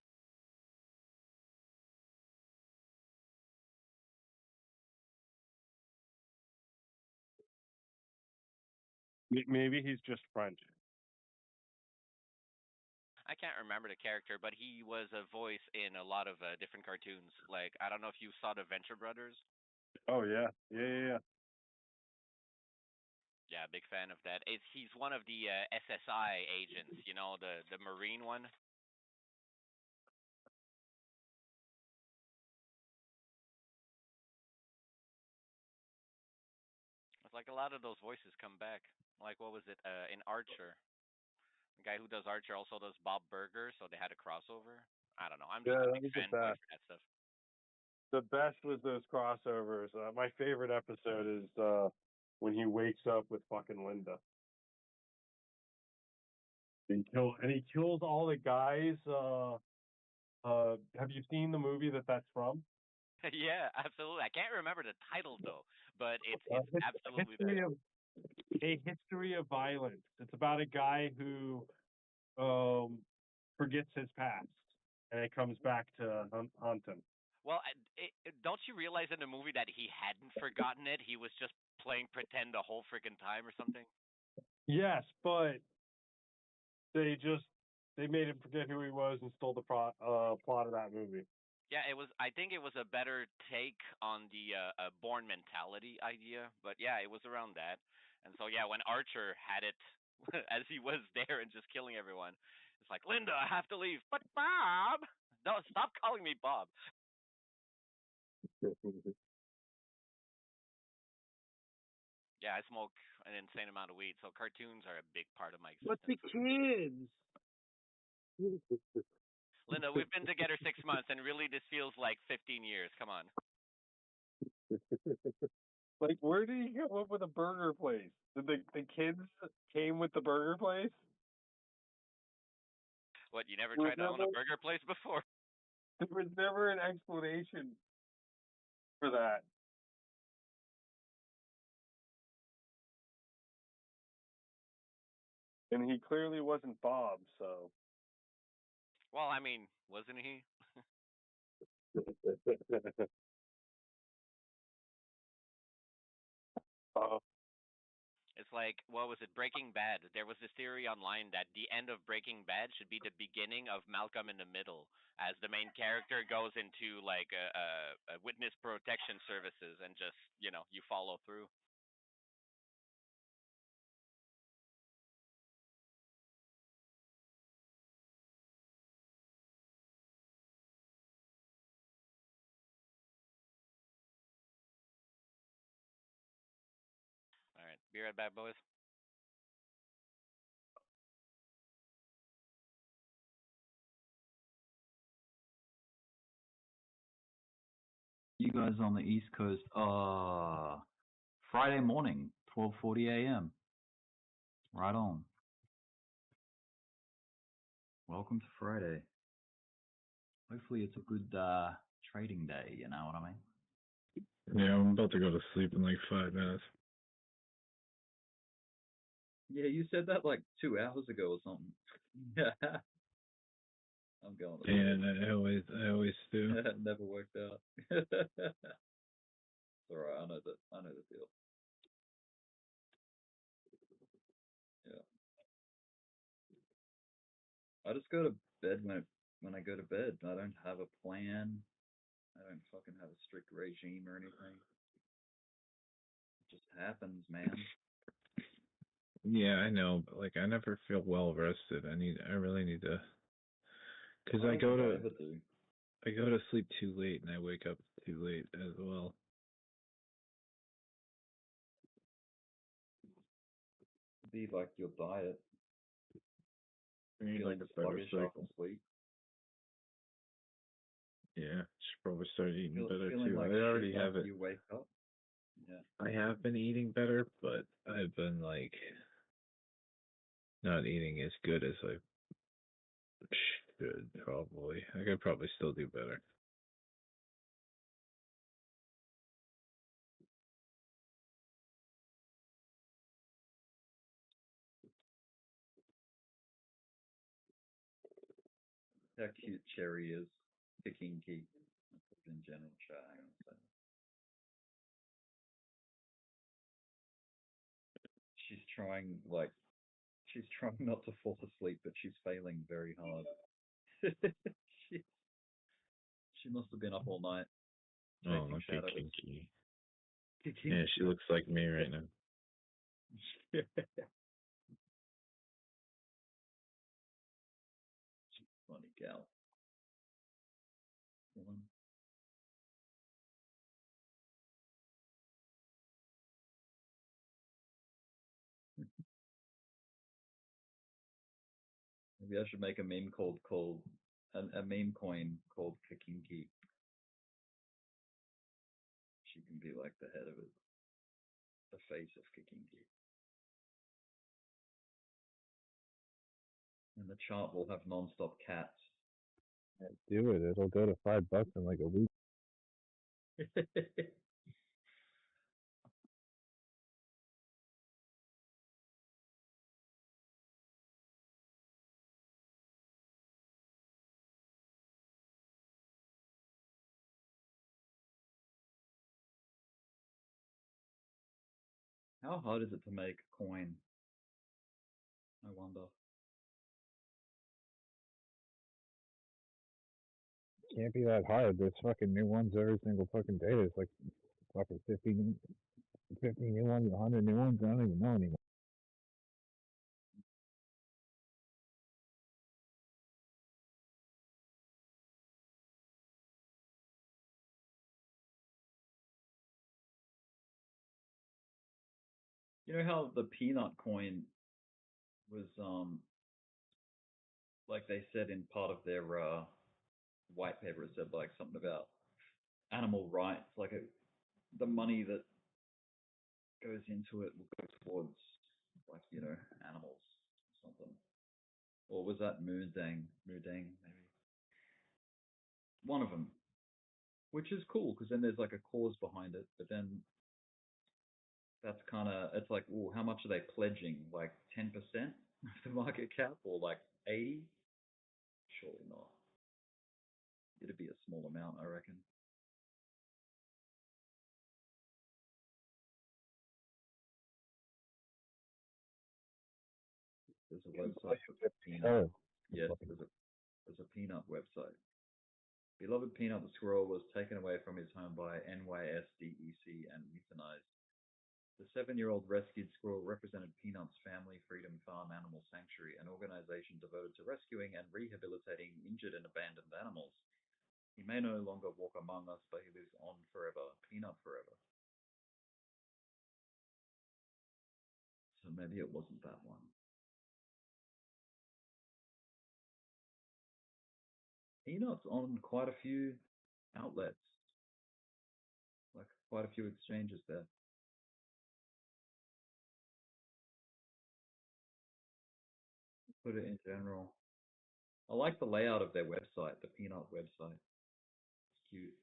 Maybe he's just French. I can't remember the character, but he was a voice in a lot of different cartoons. Like I don't know if you saw the Venture Brothers. Oh yeah. Yeah. Yeah, big fan of that. He's one of the SSI agents, you know, the Marine one. It's like a lot of those voices come back. Like what was it in Archer? The guy who does Archer also does Bob Burger, so they had a crossover. I don't know. I'm just a big fanboy for that stuff. The best was those crossovers. My favorite episode is when he wakes up with fucking Linda. He kills all the guys. Have you seen the movie that's from? Yeah, absolutely. I can't remember the title though, but it's absolutely there. A History of Violence. It's about a guy who forgets his past, and it comes back to haunt him. Well, don't you realize in the movie that he hadn't forgotten it? He was just playing pretend the whole freaking time or something? Yes, but they made him forget who he was and stole the plot of that movie. Yeah, I think it was a better take on the born mentality idea, but yeah, it was around that. And so yeah, when Archer had it as he was there and just killing everyone, it's like, Linda, I have to leave. But Bob, no, stop calling me Bob. Yeah, I smoke an insane amount of weed, so cartoons are a big part of my existence. But the kids. Linda, we've been together 6 months, and really this feels like 15 years. Come on. Like, where did he come up with a burger place? Did the kids came with the burger place? What, you never There was tried to own a never, burger place before? there was never an explanation for that. And he clearly wasn't Bob, so. Well, I mean, wasn't he? Uh, It's like, what was it, Breaking Bad? There was this theory online that the end of Breaking Bad should be the beginning of Malcolm in the Middle, as the main character goes into like a witness protection services and just, you follow through. All right, be right back, boys. You guys on the East Coast, Friday morning, 12:40 a.m. Right on. Welcome to Friday. Hopefully it's a good trading day, you know what I mean? Yeah, I'm about to go to sleep in like 5 minutes. Yeah, you said that like 2 hours ago or something. Yeah. I'm going to And I always do. It never worked out. It's alright, I know the deal. Yeah. I just go to bed when I go to bed. I don't have a plan. I don't fucking have a strict regime or anything. It just happens, man. Yeah, I know, but like I never feel well rested. I really need to, because I go to sleep too late and I wake up too late as well. Be like your diet. I need Feeling like a better sluggish cycle. after sleep. Yeah, should probably start eating better feeling too. like I already shit have after it. you wake up. Yeah. I have been eating better, but I've been like not eating as good as I should probably. I could probably still do better. How cute Cherry is. Picking key. In general chat, hang on a second. She's trying not to fall asleep, but she's failing very hard. she must have been up all night Oh, chasing okay, shadows. kinky. Yeah, she looks like me right now. She's a funny gal. Maybe I should make a meme called a meme coin called Kakinki. She can be like the head of it, the face of Kakinki. And the chart will have non-stop cats. Yeah, do it. It'll go to $5 in like a week. How hard is it to make a coin? I wonder. Can't be that hard. There's fucking new ones every single fucking day. There's like fucking 50 new ones, 100 new ones. I don't even know anymore. You know how the peanut coin was like they said in part of their white paper, it said like something about animal rights, like the money that goes into it will go towards, like, animals or something. Or was that Moodang? Moodang, maybe. One of them. Which is cool, because then there's like a cause behind it, but then that's kind of, it's like, oh, how much are they pledging? Like 10% of the market cap, or like 80? Surely not. It'd be a small amount, I reckon. There's a website for Peanut. Yes, there's a Peanut website. Beloved Peanut the squirrel was taken away from his home by NYSDEC and euthanized. The 7-year-old rescued squirrel represented Peanut's Family Freedom Farm Animal Sanctuary, an organization devoted to rescuing and rehabilitating injured and abandoned animals. He may no longer walk among us, but he lives on forever. Peanut forever. So maybe it wasn't that one. Peanut's on quite a few outlets, like quite a few exchanges there. Put it in general. I like the layout of their website, the Peanut website. It's cute.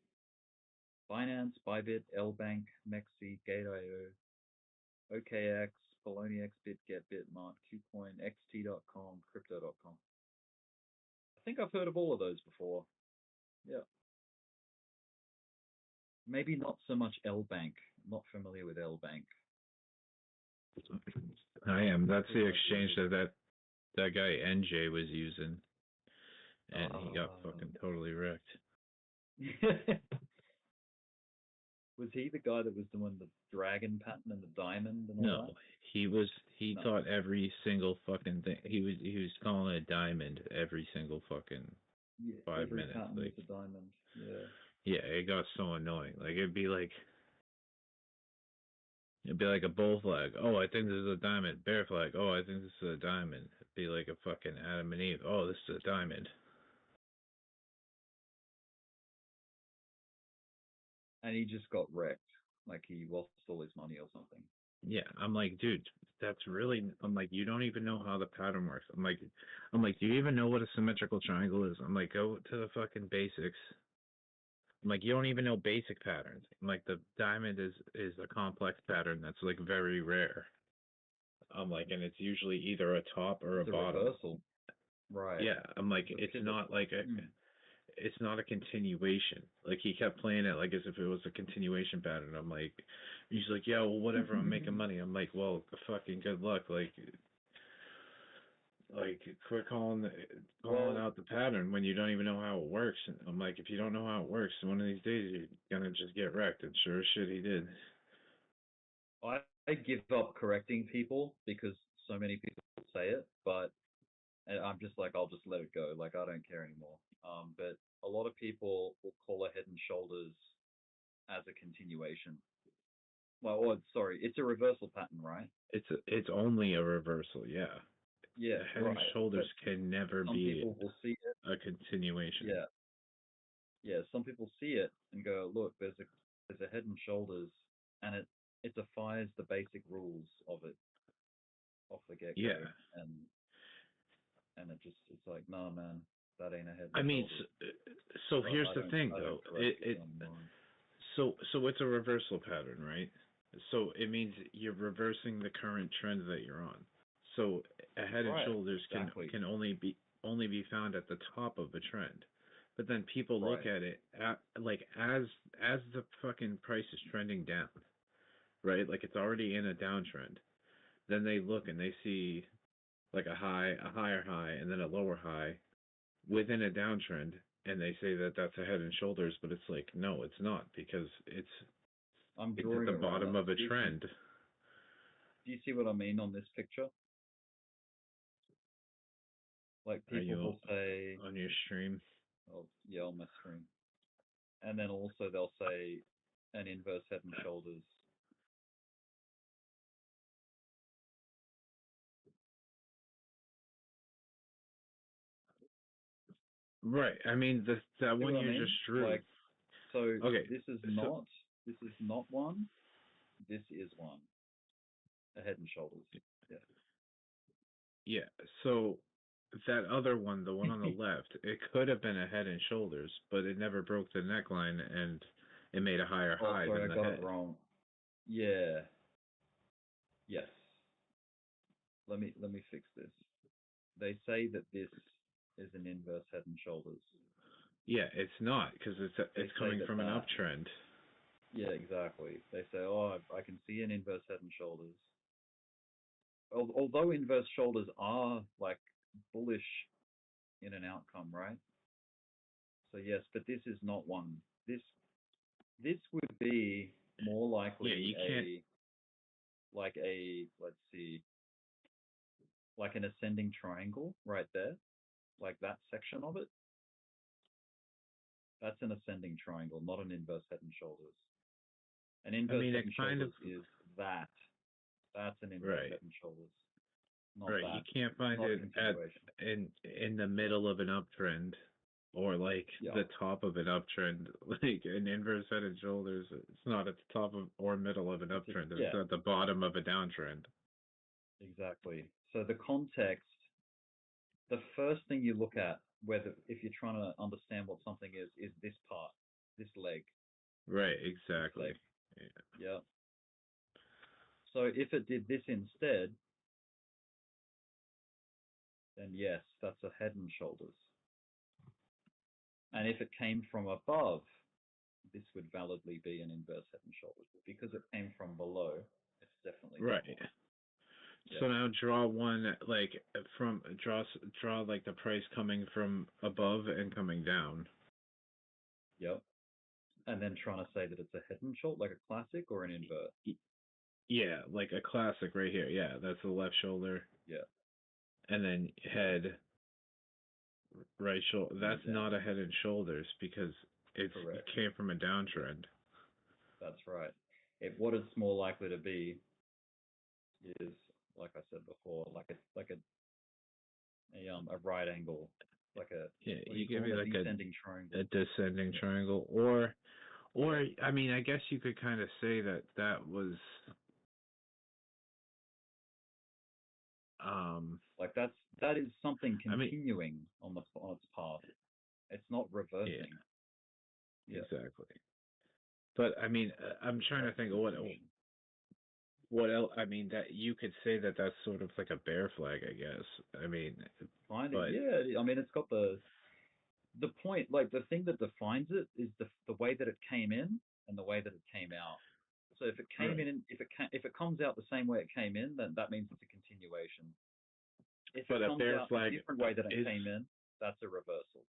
Binance, Bybit, Lbank, Mexi, Gate.io, OKX, PoloniX, BitGet, Bitmart, KuCoin, XT.com, Krypto.com. I think I've heard of all of those before. Yeah. Maybe not so much Lbank. I'm not familiar with Lbank. I am. That's the exchange that guy NJ was using, and he got fucking totally wrecked. Was he the guy that was doing the dragon pattern and the diamond and all No, that? he thought every single fucking thing. He was calling it a diamond every single fucking 5 every minutes. pattern Like, was a diamond. Yeah. yeah, it got so annoying. Like it'd be like a bull flag. Oh, I think this is a diamond. Bear flag. Oh, I think this is a diamond. It'd be like a fucking Adam and Eve. Oh, this is a diamond. And he just got wrecked. Like he lost all his money or something. Yeah, I'm like, dude, that's really. I'm like, you don't even know how the pattern works. I'm like, do you even know what a symmetrical triangle is? I'm like, go to the fucking basics. I'm like, you don't even know basic patterns. I'm like, the diamond is a complex pattern that's like very rare. I'm like, and it's usually either a top or a bottom. Reversal. Right. Yeah, I'm like, it's not like it's not a continuation. Like he kept playing it like as if it was a continuation pattern. I'm like, he's like, yeah, well, whatever, I'm making money. I'm like, well, fucking good luck. Like quit calling out the pattern when you don't even know how it works. And I'm like, if you don't know how it works, one of these days you're gonna just get wrecked. And sure as shit, he did. I give up correcting people because so many people say it, but I'm just like, I'll just let it go. Like, I don't care anymore. But a lot of people will call a Head and Shoulders as a continuation. Well, sorry, it's a reversal pattern, right? It's only a reversal, yeah. Yeah, Head and Shoulders can never be people will see it. A continuation. Yeah. Yeah, some people see it and go, look, there's a Head and Shoulders, and it defies the basic rules of it off the get-go. Yeah. And it's like, nah, man, that ain't a Head and I mean, Shoulders. so here's the thing, though. So it's a reversal pattern, right? So it means you're reversing the current trend that you're on. So a Head and Shoulders can only be found at the top of a trend. But then people look at it as the fucking price is trending down, right? Like it's already in a downtrend. Then they look and they see like a higher high, and then a lower high within a downtrend, and they say that that's a Head and Shoulders, but it's like, no, it's not, because it's at the bottom of a trend. Do you see what I mean on this picture? Like people will say on your stream. Oh, yeah, on my stream. And then also they'll say an inverse Head and Shoulders. Right. I mean, that one you just drew. Like, so okay, this is not This is not one. This is one. A Head and Shoulders. Yeah. Yeah. So that other one, the one on the left, it could have been a Head and Shoulders, but it never broke the neckline and it made a higher high Sorry, than I the got head. it wrong. Yeah. Yes. Let me fix this. They say that this is an inverse Head and Shoulders. Yeah, it's not because it's coming from an uptrend. Yeah, exactly. They say, oh, I can see an inverse Head and Shoulders. Although inverse shoulders are like bullish in an outcome, right? So yes, but this is not one. This would be more likely let's see, like an ascending triangle right there, like that section of it. That's an ascending triangle, not an inverse Head and Shoulders. An inverse Head and Shoulders is that. That's an inverse Head and Shoulders. Not right. that. You can't find it in the middle of an uptrend or like the top of an uptrend. Like an inverse Head and Shoulders, it's not at the top of or middle of an uptrend. It's at the bottom of a downtrend. Exactly. So the context, the first thing you look at, if you're trying to understand what something is this part, this leg. Right, exactly. Yeah. So if it did this instead, then yes, that's a Head and Shoulders. And if it came from above, this would validly be an inverse Head and Shoulders. But because it came from below, it's definitely right. Yeah. So now draw one draw like the price coming from above and coming down. Yep. And then trying to say that it's a Head and Shoulder, like a classic or an invert. Yeah, like a classic right here. Yeah, that's the left shoulder. Yeah. And then head, right shoulder. That's not a Head and Shoulders because it came from a downtrend. That's right. What it's more likely to be is, like I said before, like a right angle, like a you give me like a descending triangle. A descending triangle, or I mean, I guess you could kind of say that was like that is something continuing on its path. It's not reversing. Yeah. Exactly. But I mean, I'm trying to think of what else. I mean, that you could say that's sort of like a bear flag, I guess. I mean, yeah. I mean, it's got the point. Like the thing that defines it is the way that it came in and the way that it came out. So if it came in, if it comes out the same way it came in, then that means it's a continuation. If it comes out a different way that it came in, that's a reversal.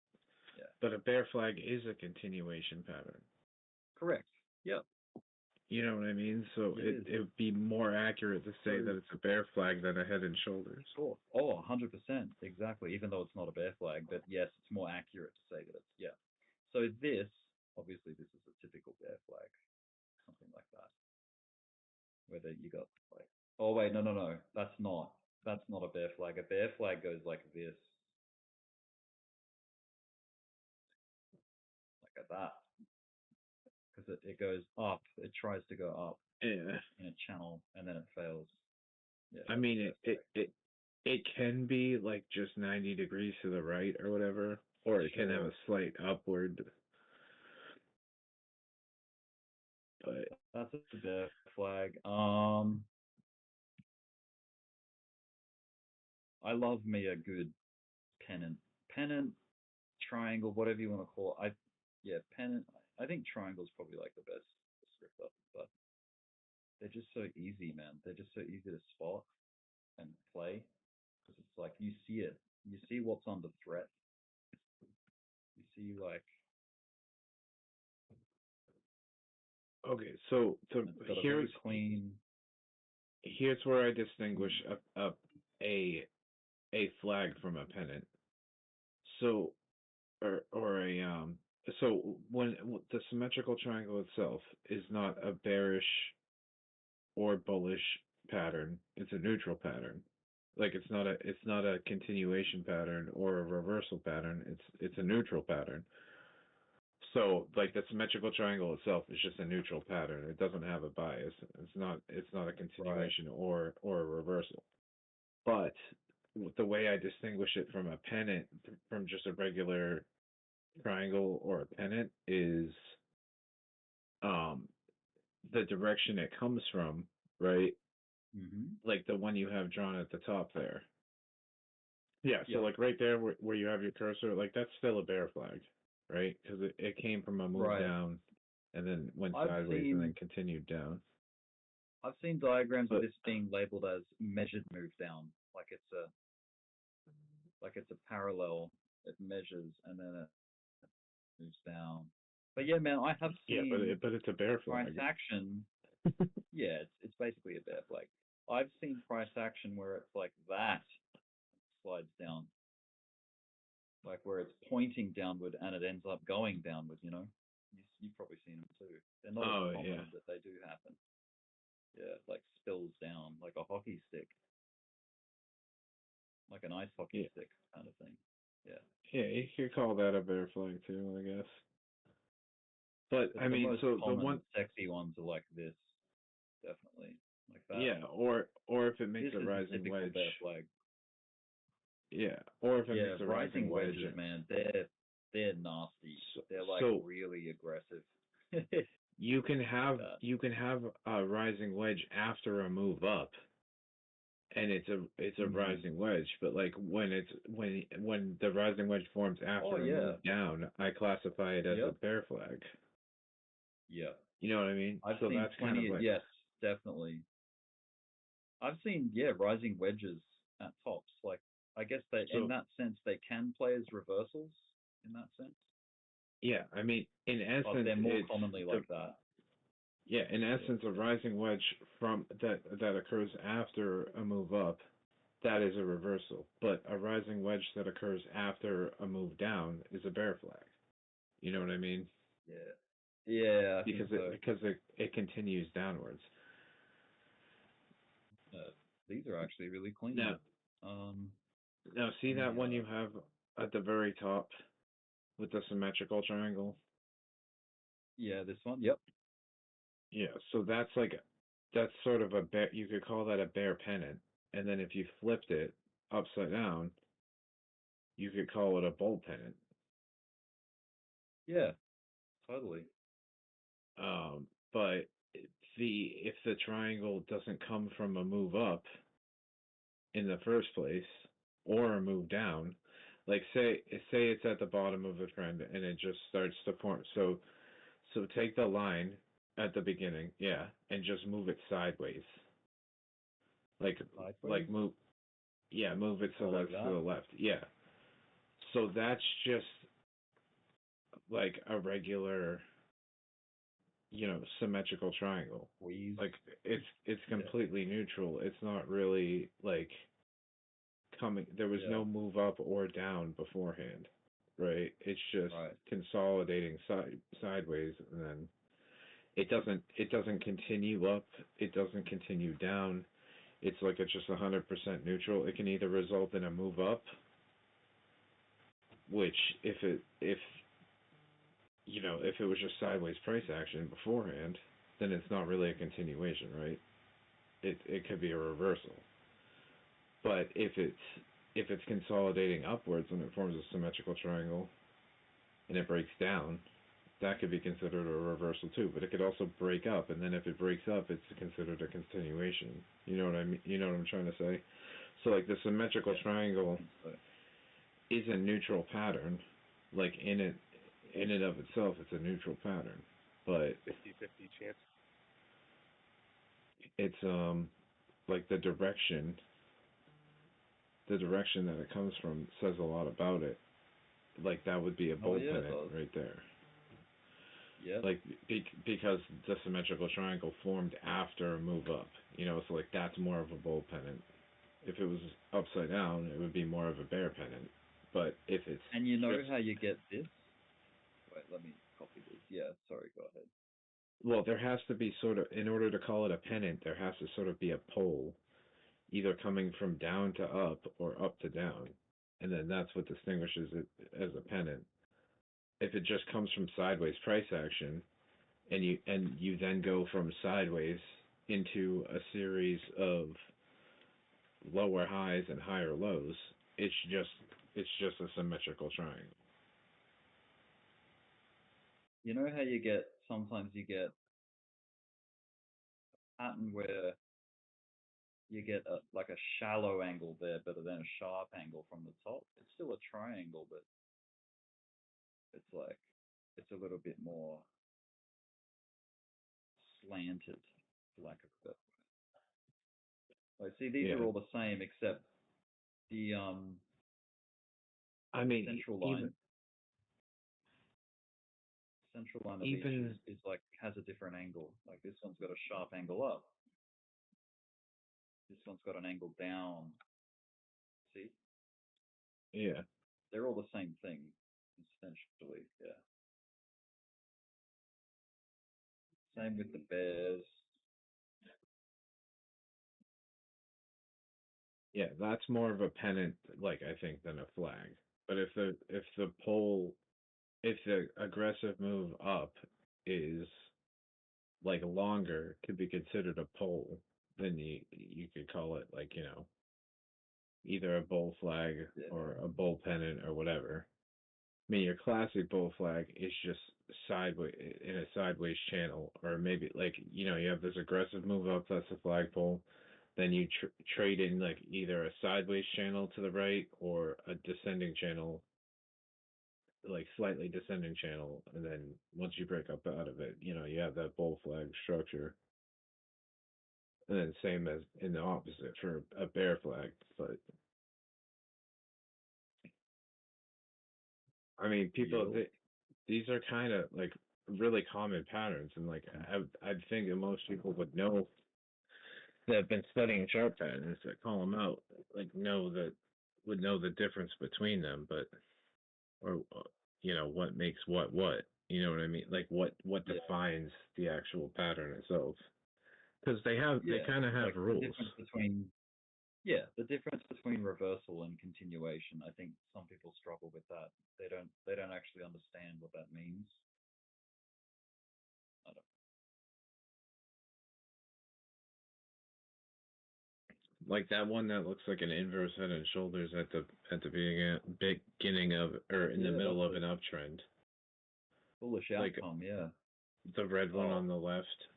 Yeah. But a bear flag is a continuation pattern. Correct. Yep. You know what I mean? So it would be more accurate to say that it's a bear flag than a Head and Shoulders. Sure. Oh, 100%. Exactly. Even though it's not a bear flag, but yes, it's more accurate to say that it's, So obviously this is a typical bear flag. Something like that. Whether you got like, oh wait, no, that's not a bear flag. A bear flag goes like this, like that, because it goes up. It tries to go up in a channel and then it fails. Yeah. I mean, it can be like just 90 degrees to the right or whatever, or it can have a slight upward. But that's a bear flag. I love me a good pennant, triangle, whatever you want to call it. Pennant. I think triangle's probably like the best descriptor, but they're just so easy, man. They're just so easy to spot and play because it's like you see it, you see what's under threat, you see like. Okay, so here's clean. Here's where I distinguish a flag from a pennant. So, so when the symmetrical triangle itself is not a bearish or bullish pattern, it's a neutral pattern. Like it's not a continuation pattern or a reversal pattern. It's a neutral pattern. So, like the symmetrical triangle itself is just a neutral pattern. It doesn't have a bias. It's not a continuation or a reversal. But the way I distinguish it from a pennant, from just a regular triangle or a pennant, is the direction it comes from, right? Like the one you have drawn at the top there. Yeah, so like right there where you have your cursor, like that's still a bear flag, right? Because it came from a move down and then went sideways and then continued down. I've seen diagrams of this being labeled as measured move down, like it's a parallel. It measures and then it moves down. But yeah, man, I have seen. Yeah, but it's a bear flag. Price action. Yeah, it's basically a bear flag. I've seen price action where it's like that, slides down, like where it's pointing downward and it ends up going downward. You've probably seen them too. They're not as common, but they do happen. Yeah, like spills down, like a hockey stick, like an ice hockey stick kind of thing. Yeah. Yeah, you could call that a bear flag too, I guess. But I mean, so the one sexy ones are like this, definitely like that. Yeah, or if it makes a rising wedge. Bear flag. Yeah, or if it makes a rising wedge. Wedges, man, they're nasty. They're like really aggressive. You can have a rising wedge after a move up, and it's a rising wedge. But like when the rising wedge forms after a move down, I classify it as a bear flag. Yeah. You know what I mean? I've seen that's kind of like, yes, definitely. I've seen rising wedges at tops. Like I guess in that sense they can play as reversals in that sense. Yeah, I mean in essence they're more commonly like that. Yeah, in essence, a rising wedge from that occurs after a move up, that is a reversal. But a rising wedge that occurs after a move down is a bear flag. You know what I mean? Yeah. Yeah. Because it continues downwards. These are actually really clean. Now, see that one you have at the very top with the symmetrical triangle? Yeah, this one. Yep. Yeah, so that's sort of a bear. You could call that a bear pennant, and then if you flipped it upside down, you could call it a bull pennant. Yeah, totally. But if the triangle doesn't come from a move up in the first place or a move down, like say it's at the bottom of a trend and it just starts to form. So take the line at the beginning, and just move it sideways. Like move it to the left. Yeah. So that's just like a regular, symmetrical triangle. Like it's completely neutral. It's not really like coming. There was no move up or down beforehand, right? It's just consolidating sideways, and then it doesn't continue up. It doesn't continue down. It's like it's just 100% neutral. It can either result in a move up, which if it was just sideways price action beforehand, then it's not really a continuation, right? It could be a reversal. But if it's consolidating upwards and it forms a symmetrical triangle and it breaks down, that could be considered a reversal too. But it could also break up, and then if it breaks up, it's considered a continuation. You know what I mean? You know what I'm trying to say? So like the symmetrical triangle is a neutral pattern. Like in and of itself, it's a neutral pattern. But 50-50 chance. It's like the direction that it comes from says a lot about it. Like that would be a bull pennant right there. Yeah. Like because the symmetrical triangle formed after a move up, so like that's more of a bull pennant. If it was upside down, it would be more of a bear pennant. But if it's how you get this? Wait, let me copy this. Yeah, sorry, go ahead. Well, there has to be in order to call it a pennant, there has to sort of be a pole, either coming from down to up or up to down, and then that's what distinguishes it as a pennant. if it just comes from sideways price action, and you then go from sideways into a series of lower highs and higher lows, it's just a symmetrical triangle. You know how sometimes you get a pattern where you get like a shallow angle there, but then a sharp angle from the top. It's still a triangle, but it's a little bit more slanted, for lack of a better word. Like, see, these are all the same except the central line. Central line of each is like has a different angle. Like this one's got a sharp angle up. This one's got an angle down. See? Yeah. They're all the same thing, essentially. Yeah. Same with the bears. Yeah, that's more of a pennant, like I think, than a flag. But if the aggressive move up is like longer, could be considered a pole, then you could call it like, either a bull flag or a bull pennant or whatever. I mean, your classic bull flag is just sideways in a sideways channel, or maybe like you have this aggressive move up, that's a flagpole. Then you trade in like either a sideways channel to the right or a descending channel, like slightly descending channel, and then once you break up out of it, you have that bull flag structure. And then same as in the opposite for a bear flag, but I mean, these are kind of like really common patterns, and like I think that most people would know that have been studying chart patterns that call them out, like would know the difference between them, but or what makes what, you know what I mean? Like what defines the actual pattern itself? Because they kind of have like rules. The difference between reversal and continuation. I think some people struggle with that. They don't actually understand what that means. I don't. Like that one that looks like an inverse head and shoulders at the beginning of, or in the middle of an uptrend. Bullish outcome, yeah. The red one on the left,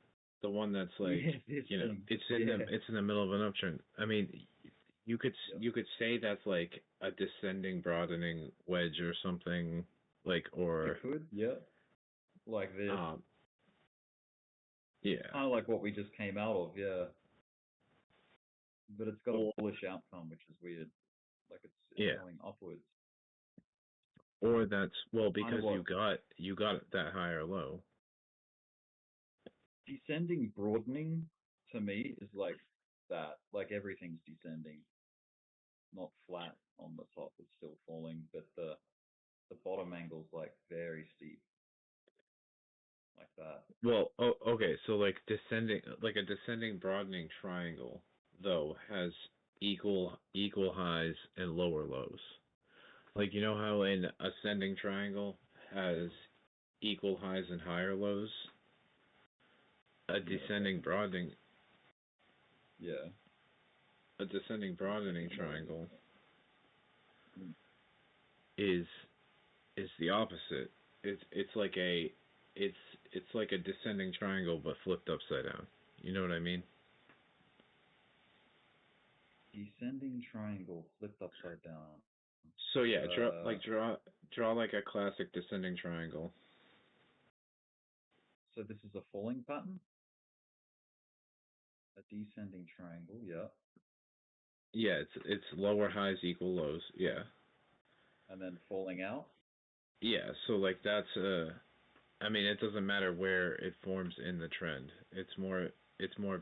the one that's like it's in the middle of an uptrend. I mean, you could say that's like a descending broadening wedge or something, like, or it could, like this. Kind of like what we just came out of, but it's got a bullish outcome, which is weird. Like it's going upwards. Or that's because you got that higher low. Descending broadening to me is like that. Like everything's descending, not flat on the top. It's still falling, but the bottom angle's like very steep, like that. Well, okay, so like a descending broadening triangle though has equal highs and lower lows. Like how an ascending triangle has equal highs and higher lows? A descending broadening. Yeah. A descending broadening triangle is the opposite. It's like a descending triangle but flipped upside down. You know what I mean? Descending triangle flipped upside down. So yeah, draw like a classic descending triangle. So this is a falling pattern? A descending triangle, yeah. Yeah, it's lower highs equal lows, yeah. And then falling out? Yeah, so like that's I mean, it doesn't matter where it forms in the trend. It's more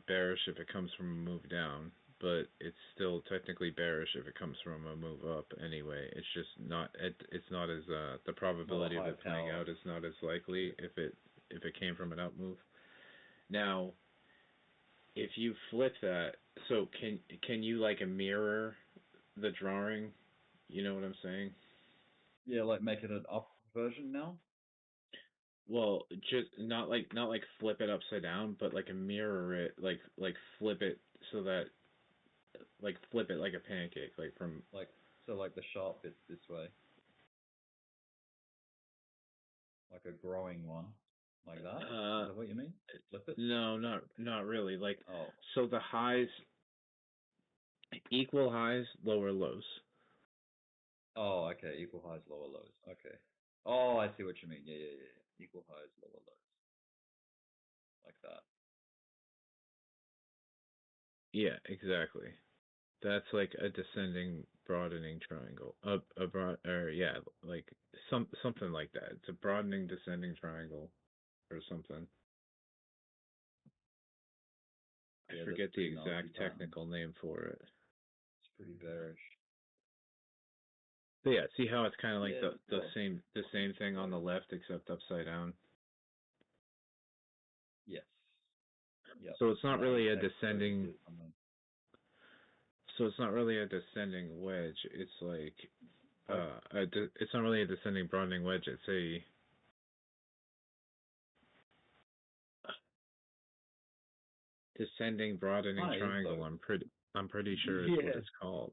bearish if it comes from a move down, but it's still technically bearish if it comes from a move up anyway. It's just not it's not as the probability of it playing out is not as likely if it came from an up move. Now, if you flip that, so can you like mirror the drawing? You know what I'm saying? Yeah, like make it an up version now? Well, just not like flip it upside down, but like a mirror it, like flip it so that flip it like a pancake, like from like the sharp bits this way, like a growing one, like that. Is that what you mean? Flip it? No, not really. Like so the highs equal highs, lower lows. Oh, okay. Equal highs, lower lows. Okay. Oh, I see what you mean. Yeah. Equal highs, lower lows. Like that. Yeah, exactly. That's like a descending broadening triangle. A broad or yeah, like something like that. It's a broadening descending triangle or something. I forget the exact technical name for it. It's pretty bearish. But yeah, see how it's kind of like the same thing on the left except upside down. Yes. Yep. So it's not really a descending. So it's not really a descending wedge. It's like it's not really a descending broadening wedge. It's a descending broadening triangle. I'm pretty sure is what it's called,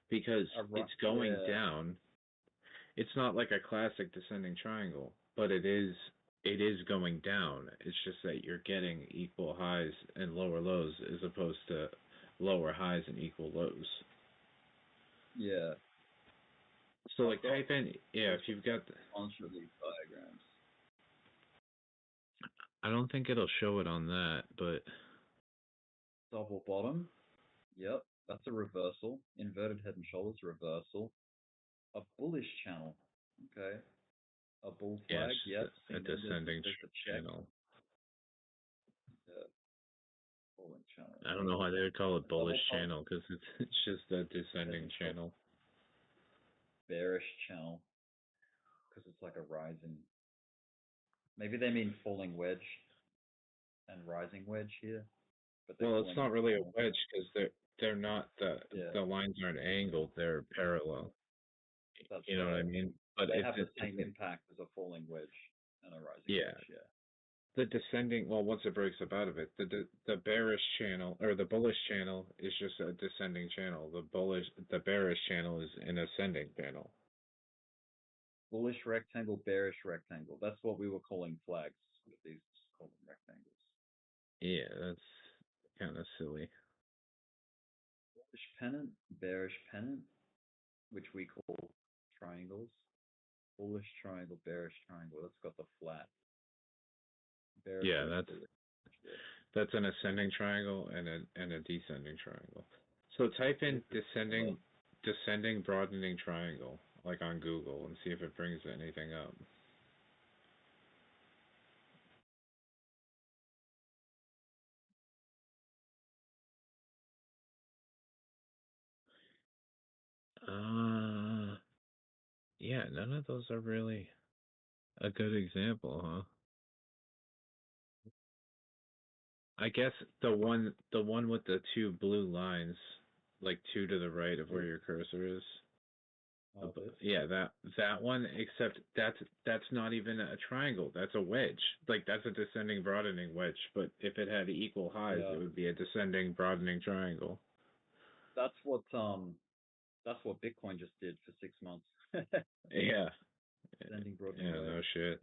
because it's going down. It's not like a classic descending triangle, but it is going down. It's just that you're getting equal highs and lower lows as opposed to lower highs and equal lows. Yeah. So like type in if you've got bunch of these diagrams. I don't think it'll show it on that, but Double bottom. Yep, that's a reversal. Inverted head and shoulders reversal. A bullish channel. Okay. A bull flag. Yep. A descending channel. Yeah. Falling channel. I don't know why they would call it bullish channel, because it's just a descending channel. Bearish channel, because it's like a rising. Maybe they mean falling wedge and rising wedge here. But well, it's not really a wedge because they're not the lines aren't angled; they're parallel. That's you know what I mean? But they have the same impact as a falling wedge and a rising wedge. Yeah. The descending, well, once it breaks up out of it, the bearish channel or the bullish channel is just a descending channel. The bearish channel is an ascending channel. Bullish rectangle, bearish rectangle. That's what we were calling flags. These call them rectangles. Yeah, that's kind of silly. Bullish pennant, bearish pennant, which we call triangles. Bullish triangle, bearish triangle. That's got the flat. Bearish that's an ascending triangle and a descending triangle. So type in descending broadening triangle like on Google and see if it brings anything up. Yeah, none of those are really a good example, huh? I guess the one with the two blue lines, like two to the right of where your cursor is. Yeah, that one. Except that's not even a triangle. That's a wedge. Like that's a descending broadening wedge. But if it had equal highs, it would be a descending broadening triangle. That's what Bitcoin just did for 6 months. Yeah. Descending broadening wedge. No shit.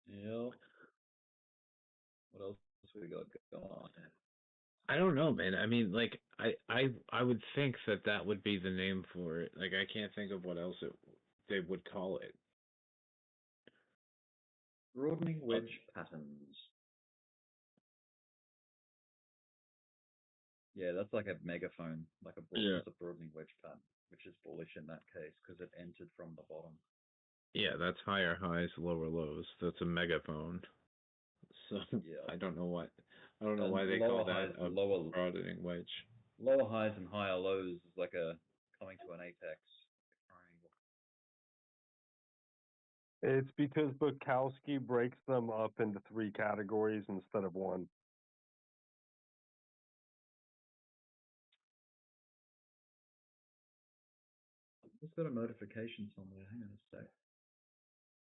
Yeah. What else we got going on? I don't know, man. I mean, like, I would think that would be the name for it. Like, I can't think of what else they would call it. Broadening wedge patterns. Yeah, that's like a megaphone, like a broadening wedge pattern, which is bullish in that case because it entered from the bottom. Yeah, that's higher highs, lower lows. That's a megaphone. So I don't know why they call that a broadening wedge. Lower highs and higher lows is like a coming to an apex triangle. It's because Bukowski breaks them up into 3 categories instead of 1. Just got a notification somewhere. Hang on a sec.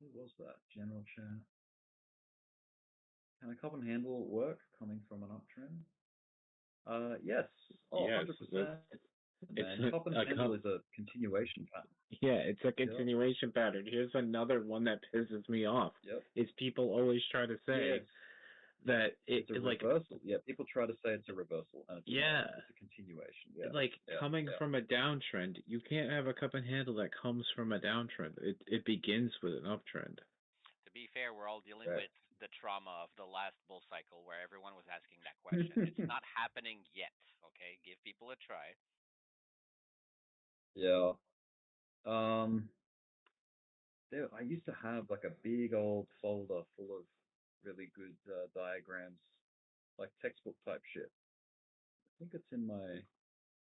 What was that? General chat. Can a cup and handle work coming from an uptrend? Yes. Oh, Yes, 100%. Man, cup and handle is a continuation pattern. Yeah, it's a continuation pattern. Here's another one that pisses me off. Yep. Is people always try to say that it's a like reversal. Yeah, people try to say it's a reversal, and it's not. It's a continuation. Yeah. Like coming from a downtrend, you can't have a cup and handle that comes from a downtrend. It begins with an uptrend. To be fair, we're all dealing with the trauma of the last bull cycle where everyone was asking that question. It's not happening yet, okay? Give people a try. Yeah. I used to have like a big old folder full of really good diagrams, like textbook type shit. I think it's in my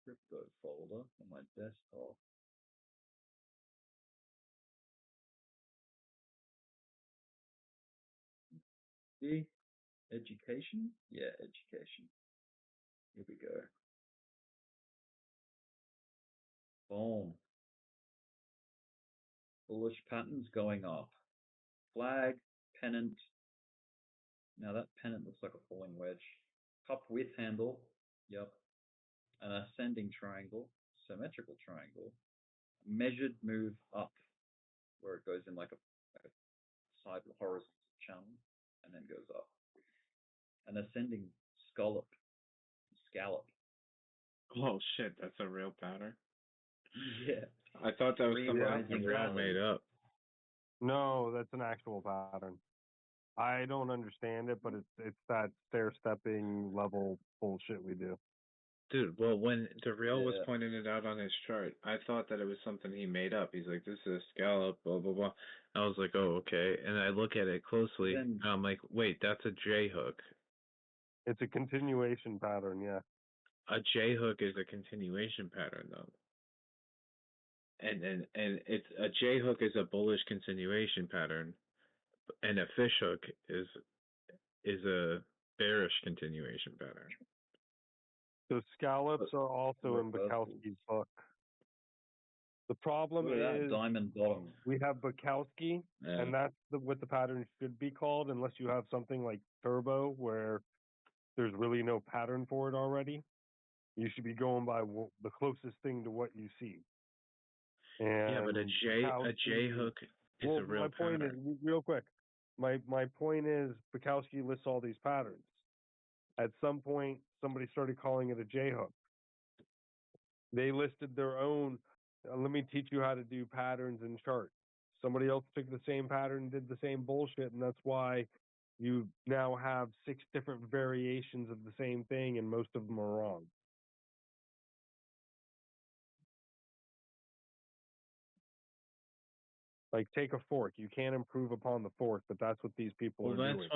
Krypto folder on my desktop. See? Education? Yeah, education. Here we go. Boom. Bullish patterns going up. Flag, pennant. Now that pennant looks like a falling wedge. Cup with handle. Yep. An ascending triangle. Symmetrical triangle. Measured move up, where it goes in like a side horizontal channel and then goes up. An ascending scallop. Oh shit, that's a real pattern. Yeah. I thought that was something Brad made up. No, that's an actual pattern. I don't understand it, but it's that stair-stepping level bullshit we do. Dude, well, when DeReal was pointing it out on his chart, I thought that it was something he made up. He's like, this is a scallop, blah, blah, blah. I was like, oh, okay. And I look at it closely, and I'm like, wait, that's a J hook. It's a continuation pattern, yeah. A J hook is a continuation pattern, though. And it's a J hook is a bullish continuation pattern, and a fish hook is a bearish continuation pattern. So scallops are also in Bukowski's book. The problem is diamond bottom. We have Bukowski, and that's what the pattern should be called, unless you have something like Turbo, where there's really no pattern for it already. You should be going by the closest thing to what you see. And but a J hook is a real my point pattern. is, real quick, my point is Bukowski lists all these patterns. At some point, somebody started calling it a J hook. They listed their own. Let me teach you how to do patterns and charts. Somebody else took the same pattern, did the same bullshit, and that's why you now have 6 different variations of the same thing, and most of them are wrong. Like, take a fork. You can't improve upon the fork, but that's what these people are doing.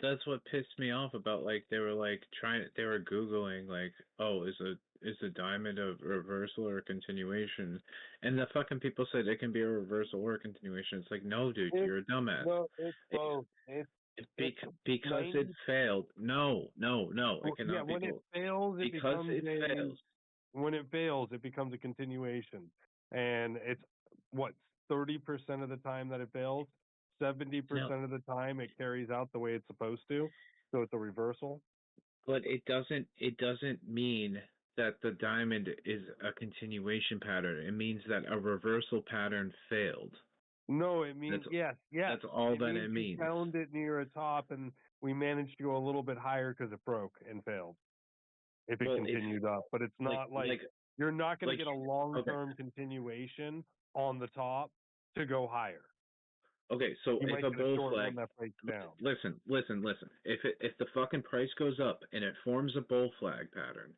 That's what pissed me off about, like, they were Googling, like, oh, is a diamond a reversal or a continuation? And the fucking people said it can be a reversal or a continuation. It's like, no, dude, you're a dumbass. No, it's both. Because it failed. No, it cannot be both. When it fails, it becomes a continuation. And it's, 30% of the time that it fails? 70% of the time it carries out the way it's supposed to, so it's a reversal. But it doesn't mean that the diamond is a continuation pattern. It means that a reversal pattern failed. No, it means yes. That's all it means. We found it near a top, and we managed to go a little bit higher because it broke and failed. If it continued up, but it's not like you're not going to get a long-term continuation on the top to go higher. Okay, so if a bull flag, listen. If the fucking price goes up and it forms a bull flag pattern,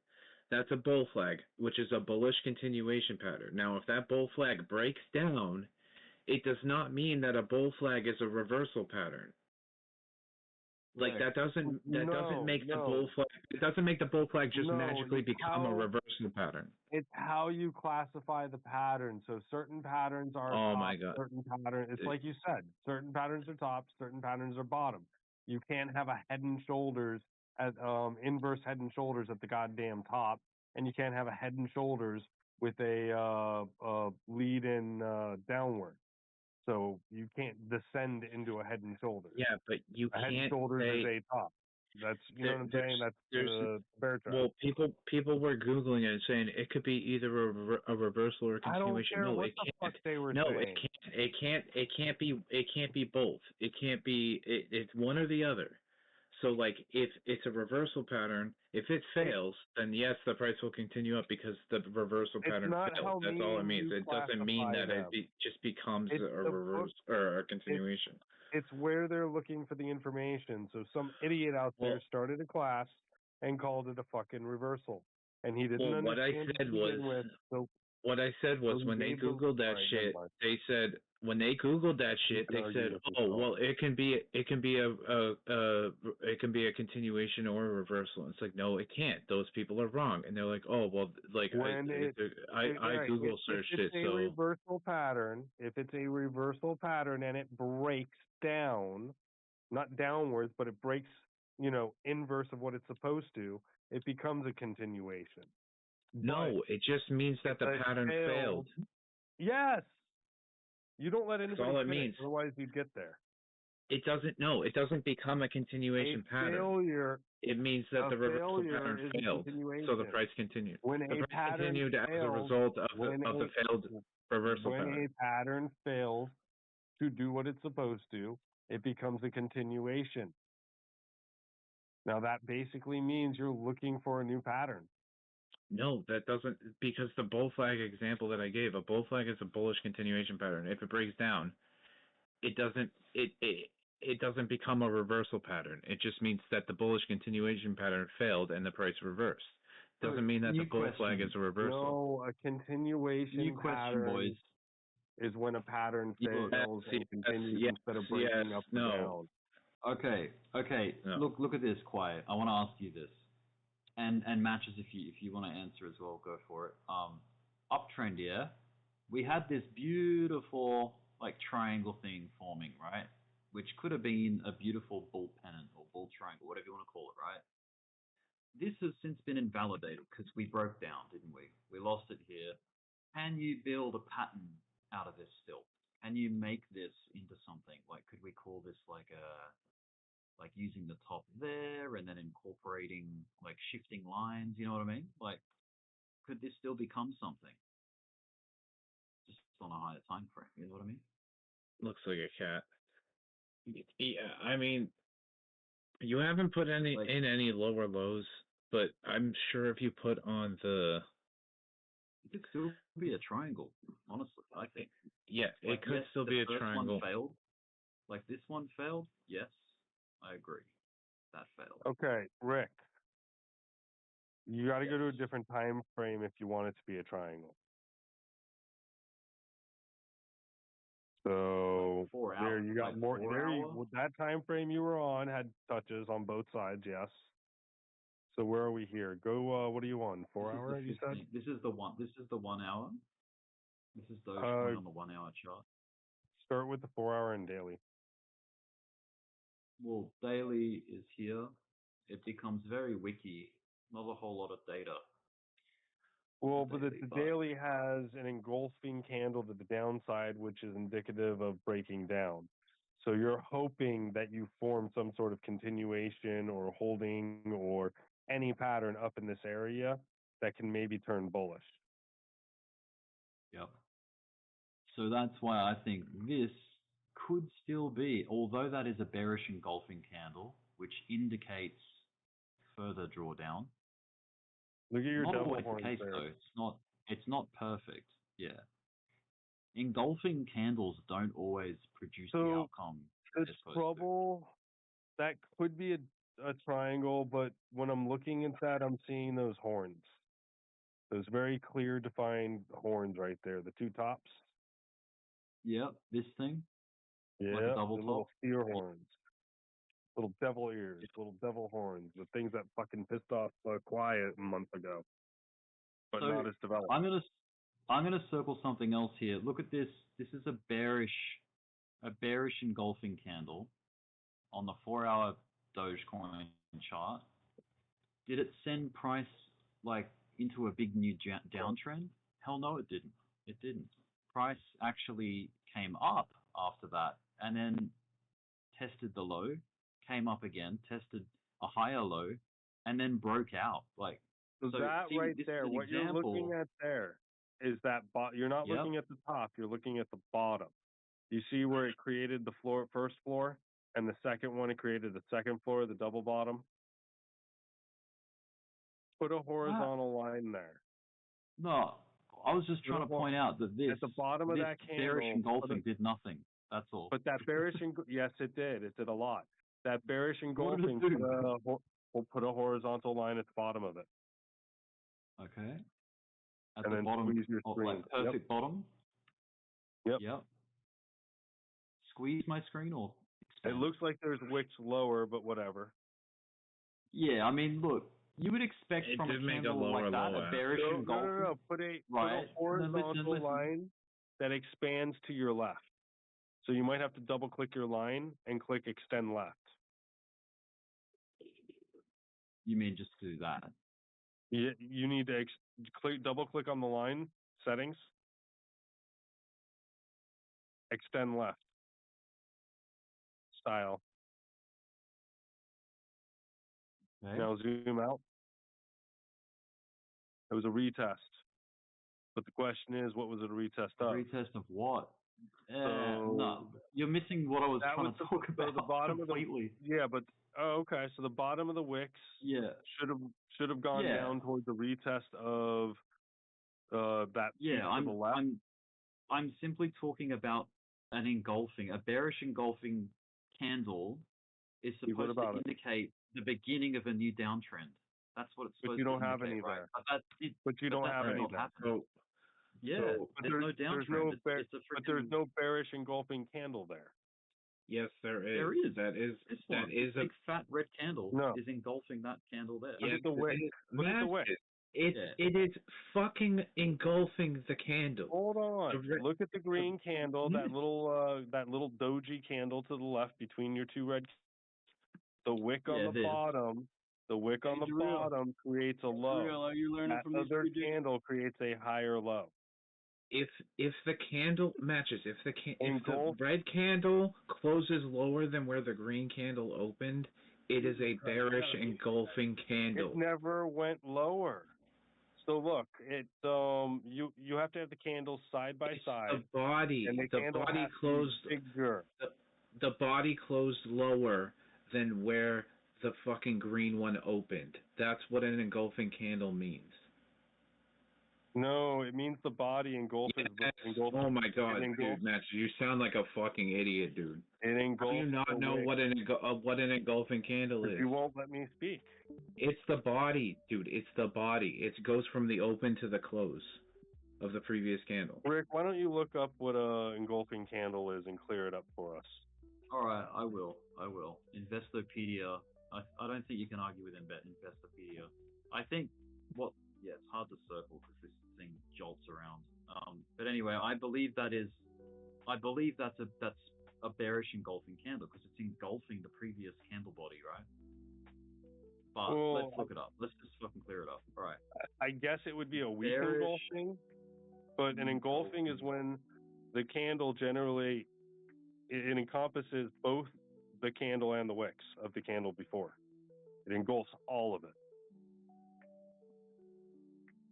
that's a bull flag, which is a bullish continuation pattern. Now, if that bull flag breaks down, it does not mean that a bull flag is a reversal pattern. Like that doesn't make the bull flag. It doesn't make the bull flag just magically become a reversal pattern. It's how you classify the pattern. So certain patterns are certain patterns. It's like you said, certain patterns are top, certain patterns are bottom. You can't have a head and shoulders at inverse head and shoulders at the goddamn top, and you can't have a head and shoulders with a lead in downward. So you can't descend into a head and shoulders. Yeah, but you a head and can't shoulders say is a top. That's you know what I'm saying. That's there's the bear trap. well, people were googling it and saying it could be either a reversal or a I don't continuation. care No, what it the can't. fuck they were No, saying. it can't be. It can't be both. It can't be. It's one or the other. So like, if it's a reversal pattern, if it fails, then yes, the price will continue up because the reversal pattern failed. That's all it means. It doesn't mean that just becomes a reverse or a continuation. It's where they're looking for the information. So some idiot out there started a class and called it a fucking reversal, and he didn't understand. What I said was when they googled that shit, they said when they googled that shit, they said, "Oh, well, it can be a continuation or a reversal." And it's like, no, it can't. Those people are wrong, and they're like, "Oh, well, like I Google searched it, so." Reversal pattern, if it's a reversal pattern and it breaks down, not downwards, but it breaks, inverse of what it's supposed to, it becomes a continuation. No, it just means that the pattern failed. Yes. You don't let anybody all it finish, means. otherwise you get there. It doesn't become a continuation pattern. Failure. It means that the reversal pattern failed, so the price continued. When the a price pattern continued fails, as a result of the failed reversal pattern. When a pattern fails to do what it's supposed to, it becomes a continuation. Now that basically means you're looking for a new pattern. No, that doesn't, because the bull flag example that I gave, a bull flag is a bullish continuation pattern. If it breaks down, it doesn't become a reversal pattern. It just means that the bullish continuation pattern failed and the price reversed. Doesn't mean that the bull flag is a reversal. No, a continuation pattern is when a pattern fails and continues instead of breaking up and down. Okay. No. Look at this, Quiet. I want to ask you this. And matches, if you want to answer as well, go for it. Uptrend, yeah. We had this beautiful triangle thing forming, right? Which could have been a beautiful bull pennant or bull triangle, whatever you want to call it, right? This has since been invalidated because we broke down, didn't we? We lost it here. Can you build a pattern out of this still? Can you make this into something? Could we call this using the top there and then incorporating shifting lines, you know what I mean? Could this still become something? Just on a higher time frame, you know what I mean? Looks like a cat. Yeah, I mean, you haven't put in any lower lows, but I'm sure if you put on the... It could still be a triangle, honestly, I think. Yeah, it could still be a triangle. One failed. This one failed, yes. I agree. That failed. Okay, Rick. You got to go to a different time frame if you want it to be a triangle. So there you got more. That time frame you were on had touches on both sides. Yes. So where are we here? Go. What are you on? 4 hour? You said. This is the one. This is the 1 hour. This is Dogecoin on the 1 hour chart. Start with the 4 hour and daily. Well, daily is here. It becomes very wiki. Not a whole lot of data. Well, but the daily has an engulfing candle to the downside, which is indicative of breaking down. So you're hoping that you form some sort of continuation or holding or any pattern up in this area that can maybe turn bullish. Yep. So that's why I think this could still be, although that is a bearish engulfing candle, which indicates further drawdown. Look at your not double always the case there. though. It's not perfect. Yeah. Engulfing candles don't always produce the outcome. The trouble, that could be a triangle, but when I'm looking at that, I'm seeing those horns. Those very clear, defined horns right there. The two tops. Yep, this thing. Yeah, like a double the top. little steer horns. Little devil ears, little devil horns, the things that fucking pissed off Quiet a month ago. But not as developed. I'm gonna circle something else here. Look at this. This is a bearish engulfing candle on the 4 hour Dogecoin chart. Did it send price into a big new downtrend? Hell no, it didn't. It didn't. Price actually came up after that, and then tested the low, came up again, tested a higher low, and then broke out. Like, So that see, right this there, is an what you're looking example. at there is that you're not Yep. looking at the top, you're looking at the bottom. You see where it created the first floor, and the second one it created the second floor, the double bottom? Put a horizontal line there. No, I was just trying to point out that this at the bottom of this that bearish candle, engulfing did nothing. That's all. But that bearish, yes, it did. It did a lot. That bearish What did it engulfing, do? we'll put a horizontal line at the bottom of it. Okay. At And the then bottom, squeeze your like screen. perfect bottom. Yep. Squeeze my screen or expand? It looks like there's wicks lower, but whatever. Yeah, I mean, look, you would expect It from did a make a candle lower like that, low a at. bearish engulfing. No. Put a Right. horizontal Listen. line that expands to your left. So you might have to double click your line and click extend left. You mean just do that? You need to double click on the line settings. Extend left. Style. Okay. Now zoom out. It was a retest. But the question is, what was it a retest of? Retest of what? No, you're missing what I was trying to talk about the bottom completely. Okay. So the bottom of the wicks should have gone Yeah. down towards the retest of that piece to the left. I'm simply talking about an engulfing, a bearish engulfing candle is supposed to indicate the beginning of a new downtrend. That's what it's supposed to indicate. But you don't have any right? there. But you don't have any there. There's no downtrend. There's no bearish engulfing candle there. Yes, there is. There is. That is a big fat red candle is engulfing that candle there. Look at the wick. Look at the wick. It is fucking engulfing the candle. Hold on. Look at the green candle, that little doji candle to the left between your two red. The wick on the bottom. The wick on the bottom creates a low. That other candle creates a higher low. If the candle matches, if the red candle closes lower than where the green candle opened, it is a bearish engulfing candle. It never went lower. So look, you have to have the candles side by side. The body, and the body closed bigger. The body closed lower than where the fucking green one opened. That's what an engulfing candle means. No, it means the body engulfs. Oh my god, dude, Matt, you sound like a fucking idiot, dude. It engulfs. How do you not know what an engulfing candle is? You won't let me speak. It's the body, dude. It's the body. It goes from the open to the close of the previous candle. Rick, why don't you look up what a engulfing candle is and clear it up for us? All right, I will. Investopedia. I don't think you can argue with Investopedia. I think it's hard to circle because this thing jolts around. But anyway, I believe that's a bearish engulfing candle because it's engulfing the previous candle body, right? But let's look it up. Let's just fucking clear it up. All right. I guess it would be a weak engulfing, but an engulfing is when the candle generally it encompasses both the candle and the wicks of the candle before. It engulfs all of it.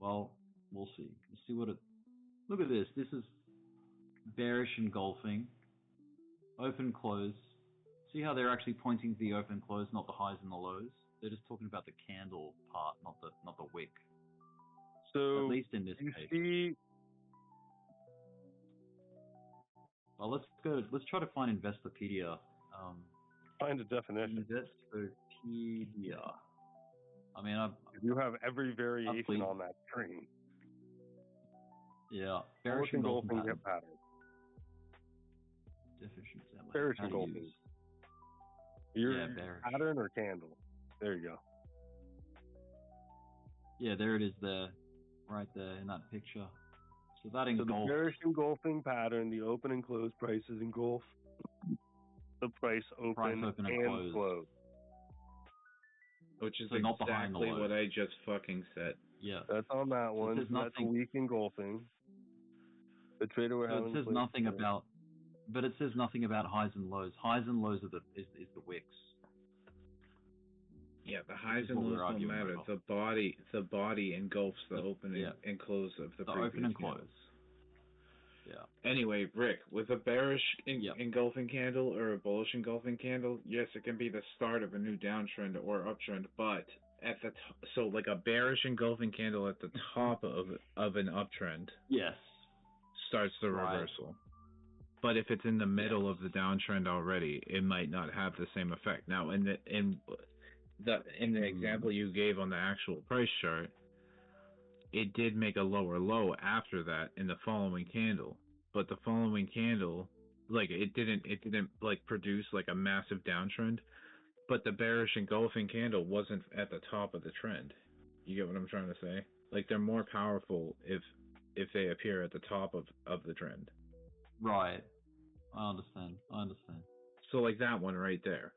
Well, we'll see. Let's see what it. Look at this. This is bearish engulfing. Open close. See how they're actually pointing to the open close, not the highs and the lows. They're just talking about the candle part, not the wick. So at least in this case. See. Well, let's try to find Investopedia. Find a definition. Investopedia. I mean, you have every variation on that screen. Yeah, bearish engulfing pattern. Definition. Bearish engulfing. Bearish. Pattern or candle. There you go. Yeah, there it is. There, right there in that picture. So that engulfs. So the bearish engulfing pattern, the open and close prices engulf the price open and close. Which is exactly what I just fucking said. Yeah. That's on that one. says That's a nothing- weak engulfing. The trader we're So having. it says nothing about, but it says nothing about highs and lows. Highs and lows are is the wicks. Yeah, the highs is and what we're lows don't arguing matter. about. The body engulfs the opening yeah. and close of the The previous open and candle. close. Yeah. Anyway, Rick, with a bearish engulfing candle or a bullish engulfing candle, yes, it can be the start of a new downtrend or uptrend, but at the so like a bearish engulfing candle at the top of an uptrend, yes, starts the reversal. But if it's in the middle of the downtrend already, it might not have the same effect. Now, in the example you gave on the actual price chart, it did make a lower low after that in the following candle, but the following candle, like it didn't like produce like a massive downtrend, but the bearish engulfing candle wasn't at the top of the trend. You get what I'm trying to say? Like they're more powerful if they appear at the top of the trend. Right. I understand. So like that one right there.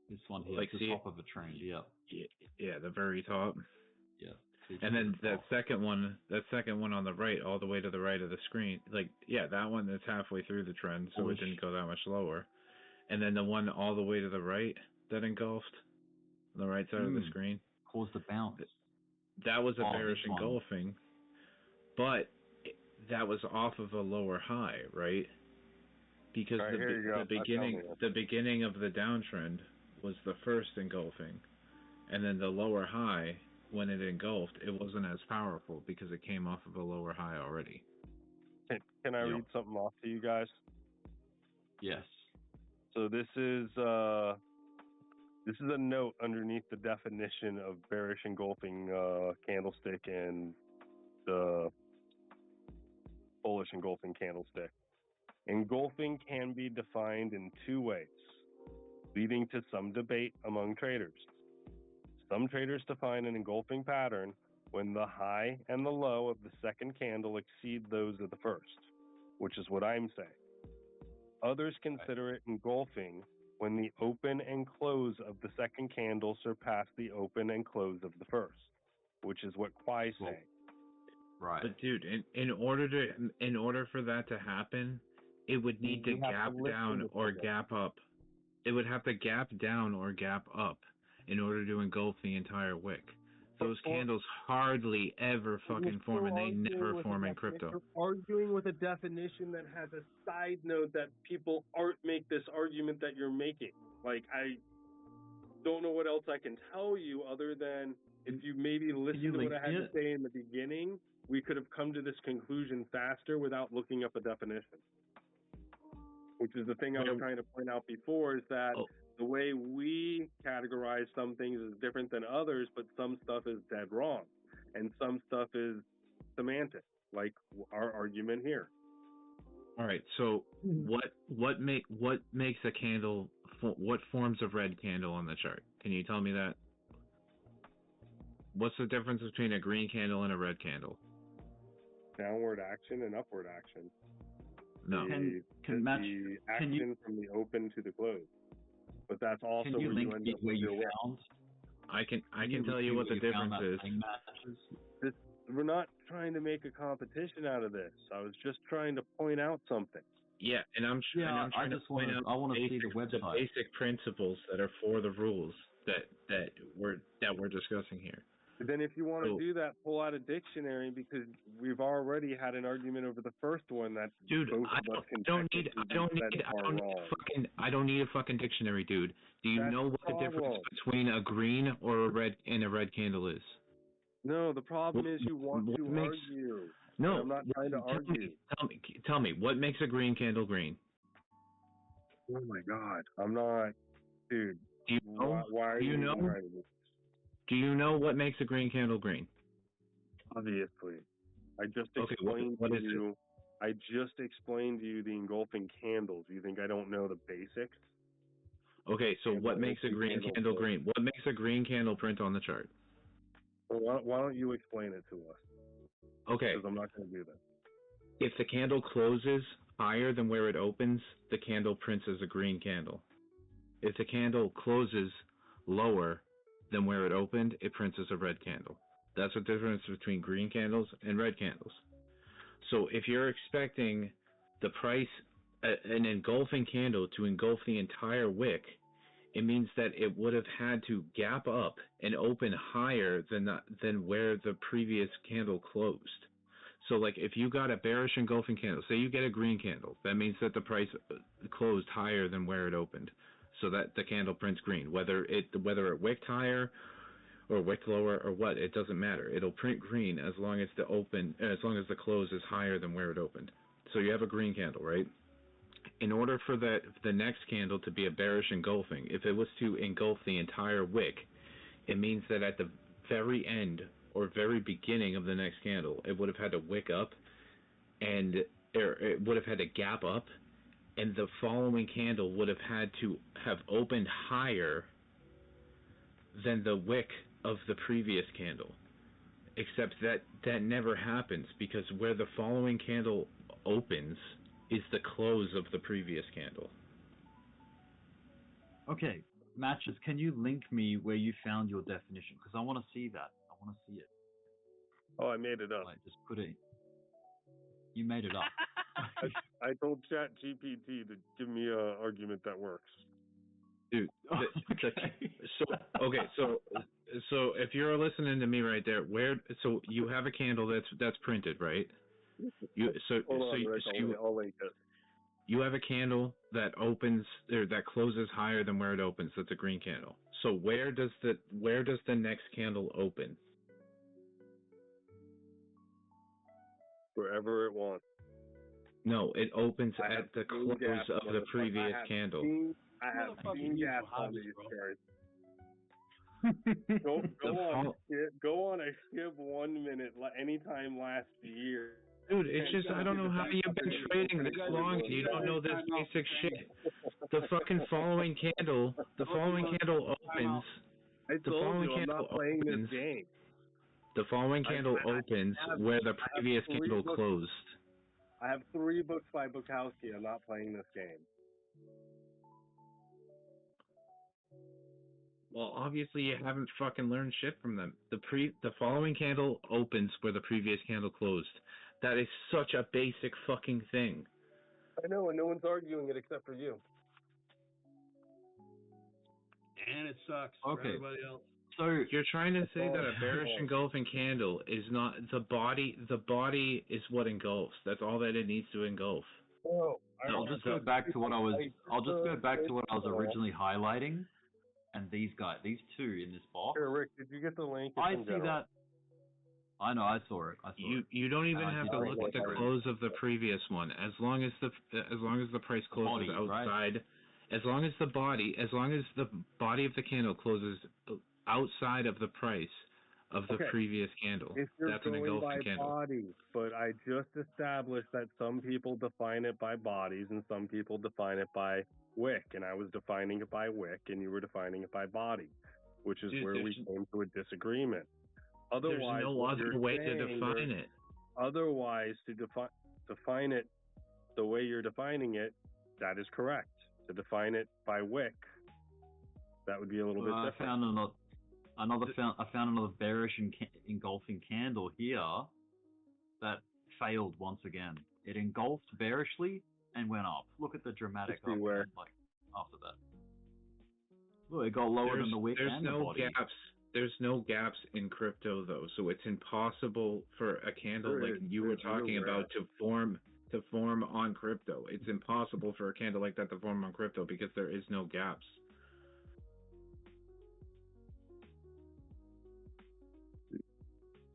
This one here, like the top of a trend. Yeah. Yeah, the very top. Yeah. And then that second one on the right, all the way to the right of the screen, like, yeah, that one that's halfway through the trend, so it didn't go that much lower. And then the one all the way to the right that engulfed, on the right side of the screen. Caused the bounce. That was a bearish engulfing, but that was off of a lower high, right? Because the beginning of the downtrend was the first engulfing, and then the lower high, when it engulfed, it wasn't as powerful because it came off of a lower high already. Can I read something off to you guys? Yes. So this is a note underneath the definition of bearish engulfing candlestick and the bullish engulfing candlestick. Engulfing can be defined in two ways, leading to some debate among traders. Some traders define an engulfing pattern when the high and the low of the second candle exceed those of the first, which is what I'm saying. Others consider it engulfing when the open and close of the second candle surpass the open and close of the first, which is what Kwai's saying. Right. But dude, in order for that to happen, it would need to gap down or gap up. It would have to gap down or gap up in order to engulf the entire wick. Those candles hardly ever fucking form, and they never form in crypto. You're arguing with a definition that has a side note that people make this argument that you're making. Like, I don't know what else I can tell you other than if you maybe listened to what I had to say in the beginning, we could have come to this conclusion faster without looking up a definition. Which is the thing I was trying to point out before, is that the way we categorize some things is different than others, but some stuff is dead wrong, and some stuff is semantic, like our argument here. All right. So what makes a candle? What forms a red candle on the chart? Can you tell me that? What's the difference between a green candle and a red candle? Downward action and upward action. No. The action from the open to the close. But that's also where you end up with your found? I can tell you what the difference is. We're not trying to make a competition out of this. I was just trying to point out something. Yeah, and I'm trying to point out the basic principles that are for the rules that we're discussing here. Then if you want to do that, pull out a dictionary, because we've already had an argument over the first one that I don't need a fucking dictionary, dude. Do you know what the difference between a green or a red candle is? No, the problem is you want to argue. No, I'm not trying to argue. Tell me, what makes a green candle green? Oh my God, I'm not, dude. Do you know? Why are you know? Do you know what makes a green candle green? Obviously. I just explained to you. I just explained to you the engulfing candles. You think I don't know the basics? Okay, so what makes a green candle green? What makes a green candle print on the chart? Well, why don't you explain it to us? Okay. Because I'm not going to do that. If the candle closes higher than where it opens, the candle prints as a green candle. If the candle closes lower than where it opened, it prints as a red candle. That's the difference between green candles and red candles. So if you're expecting the price, an engulfing candle to engulf the entire wick, it means that it would have had to gap up and open higher than where the previous candle closed. So like if you got a bearish engulfing candle, say you get a green candle, that means that the price closed higher than where it opened. So that the candle prints green, whether it wicked higher or wicked lower or what, it doesn't matter. It'll print green as long as the close is higher than where it opened. So you have a green candle, right? In order for the next candle to be a bearish engulfing, if it was to engulf the entire wick, it means that at the very end or very beginning of the next candle, it would have had to wick up or it would have had to gap up, and the following candle would have had to have opened higher than the wick of the previous candle. Except that never happens, because where the following candle opens is the close of the previous candle. Okay, Matches, can you link me where you found your definition? Because I want to see that. I want to see it. Oh, I made it up. Like, just put it. You made it up. I told ChatGPT to give me an argument that works. Dude, so if you're listening to me right there, so you have a candle that's printed, right? I'll link it. You have a candle that opens or that closes higher than where it opens. That's a green candle. So where does the next candle open? Wherever it wants. No, it opens at the close of the previous candle. I have seen gas on these charts. Go on a skip 1 minute anytime last year. Dude, it's just I don't know how you've been trading this long and you don't know this basic shit. The fucking following candle opens. The following candle opens where the previous candle closed. I have 3 books by Bukowski. I'm not playing this game. Well, obviously you haven't fucking learned shit from them. The following candle opens where the previous candle closed. That is such a basic fucking thing. I know, and no one's arguing it except for you. And it sucks for everybody else. So you're trying to say that a bearish engulfing candle is not the body? The body is what engulfs. That's all that it needs to engulf. I'll just go back to what I was originally highlighting, and these two in this box. Here, Rick, did you get the link? I see that. I know, I saw it. You don't even have to look at the close of the previous one. As long as the price closes outside, right? as long as the body of the candle closes outside of the price of the previous candle, that's an engulfing candle. Body, but I just established that some people define it by bodies and some people define it by wick, and I was defining it by wick, and you were defining it by body, which is where we came to a disagreement. Otherwise, there's no other way to define it. Otherwise, to define it the way you're defining it, that is correct. To define it by wick, that would be a little bit different. I found another bearish engulfing candle here that failed once again. It engulfed bearishly and went up. Look at the dramatic up like after that. Look, it got lower than the wick and the body. There's no gaps in crypto though, so it's impossible for a candle like you were talking about to form on crypto. It's impossible for a candle like that to form on crypto because there is no gaps.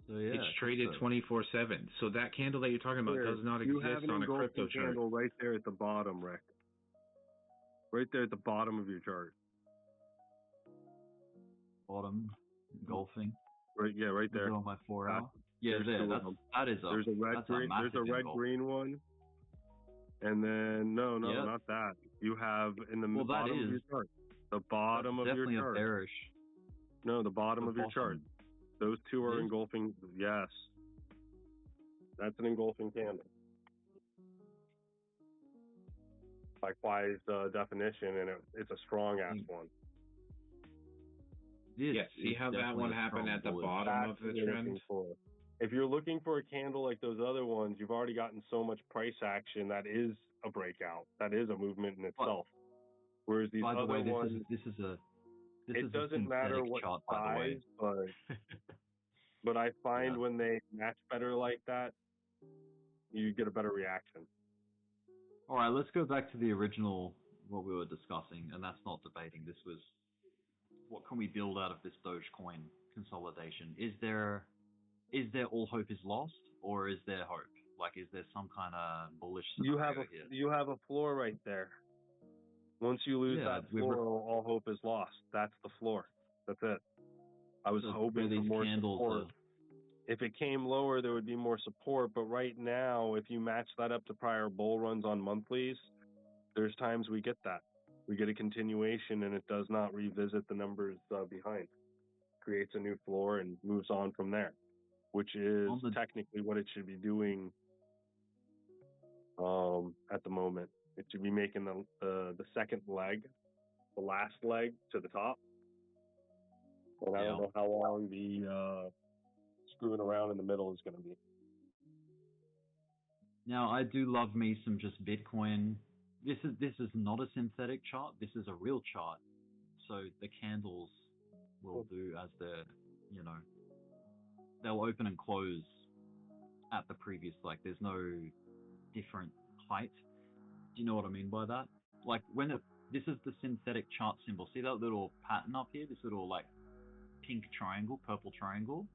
So, yeah, it's traded 24/7. So that candle that you're talking about does not exist on a crypto chart. Candle right there at the bottom, Rick. Right there at the bottom of your chart. Bottom engulfing. Right, yeah, right there. On my 4 hour. Yeah, that is up. There's a red green. There's a red green one. And then not that. You have in the bottom of your chart. The bottom of your chart. Definitely a bearish. No, the bottom of your chart. Those two are engulfing. Yes, that's an engulfing candle. By Kwai's definition, and it's a strong ass one. This Yeah, see is how that definitely one a happened strong at the bullish. bottom That's of the what you're trend? looking for. If you're looking for a candle like those other ones, you've already gotten so much price action that is a breakout. That is a movement in itself. Whereas these By the other way, ones, this is a it doesn't matter what chart, by the way. size, but I find Yeah. when they match better like that, you get a better reaction. All right, let's go back to the original, what we were discussing, and that's not debating. This was, what can we build out of this Dogecoin consolidation? Is there all hope is lost, or is there hope? Like, is there some kind of bullish scenario here? You have a floor right there. Once you lose that floor, all hope is lost. That's the floor. That's it. I was hoping for more support. If it came lower, there would be more support. But right now, if you match that up to prior bull runs on monthlies, there's times we get that. We get a continuation, and it does not revisit the numbers behind. Creates a new floor and moves on from there, which is technically what it should be doing at the moment. It should be making the second leg, the last leg to the top. And I don't know how long the screwing around in the middle is going to be. Now, I do love me some just Bitcoin. This is not a synthetic chart. This is a real chart. So the candles will do as they're, they'll open and close at the previous, like there's no different height. Do you know what I mean by that? Like this is the synthetic chart symbol. See that little pattern up here? This little like pink triangle, purple triangle?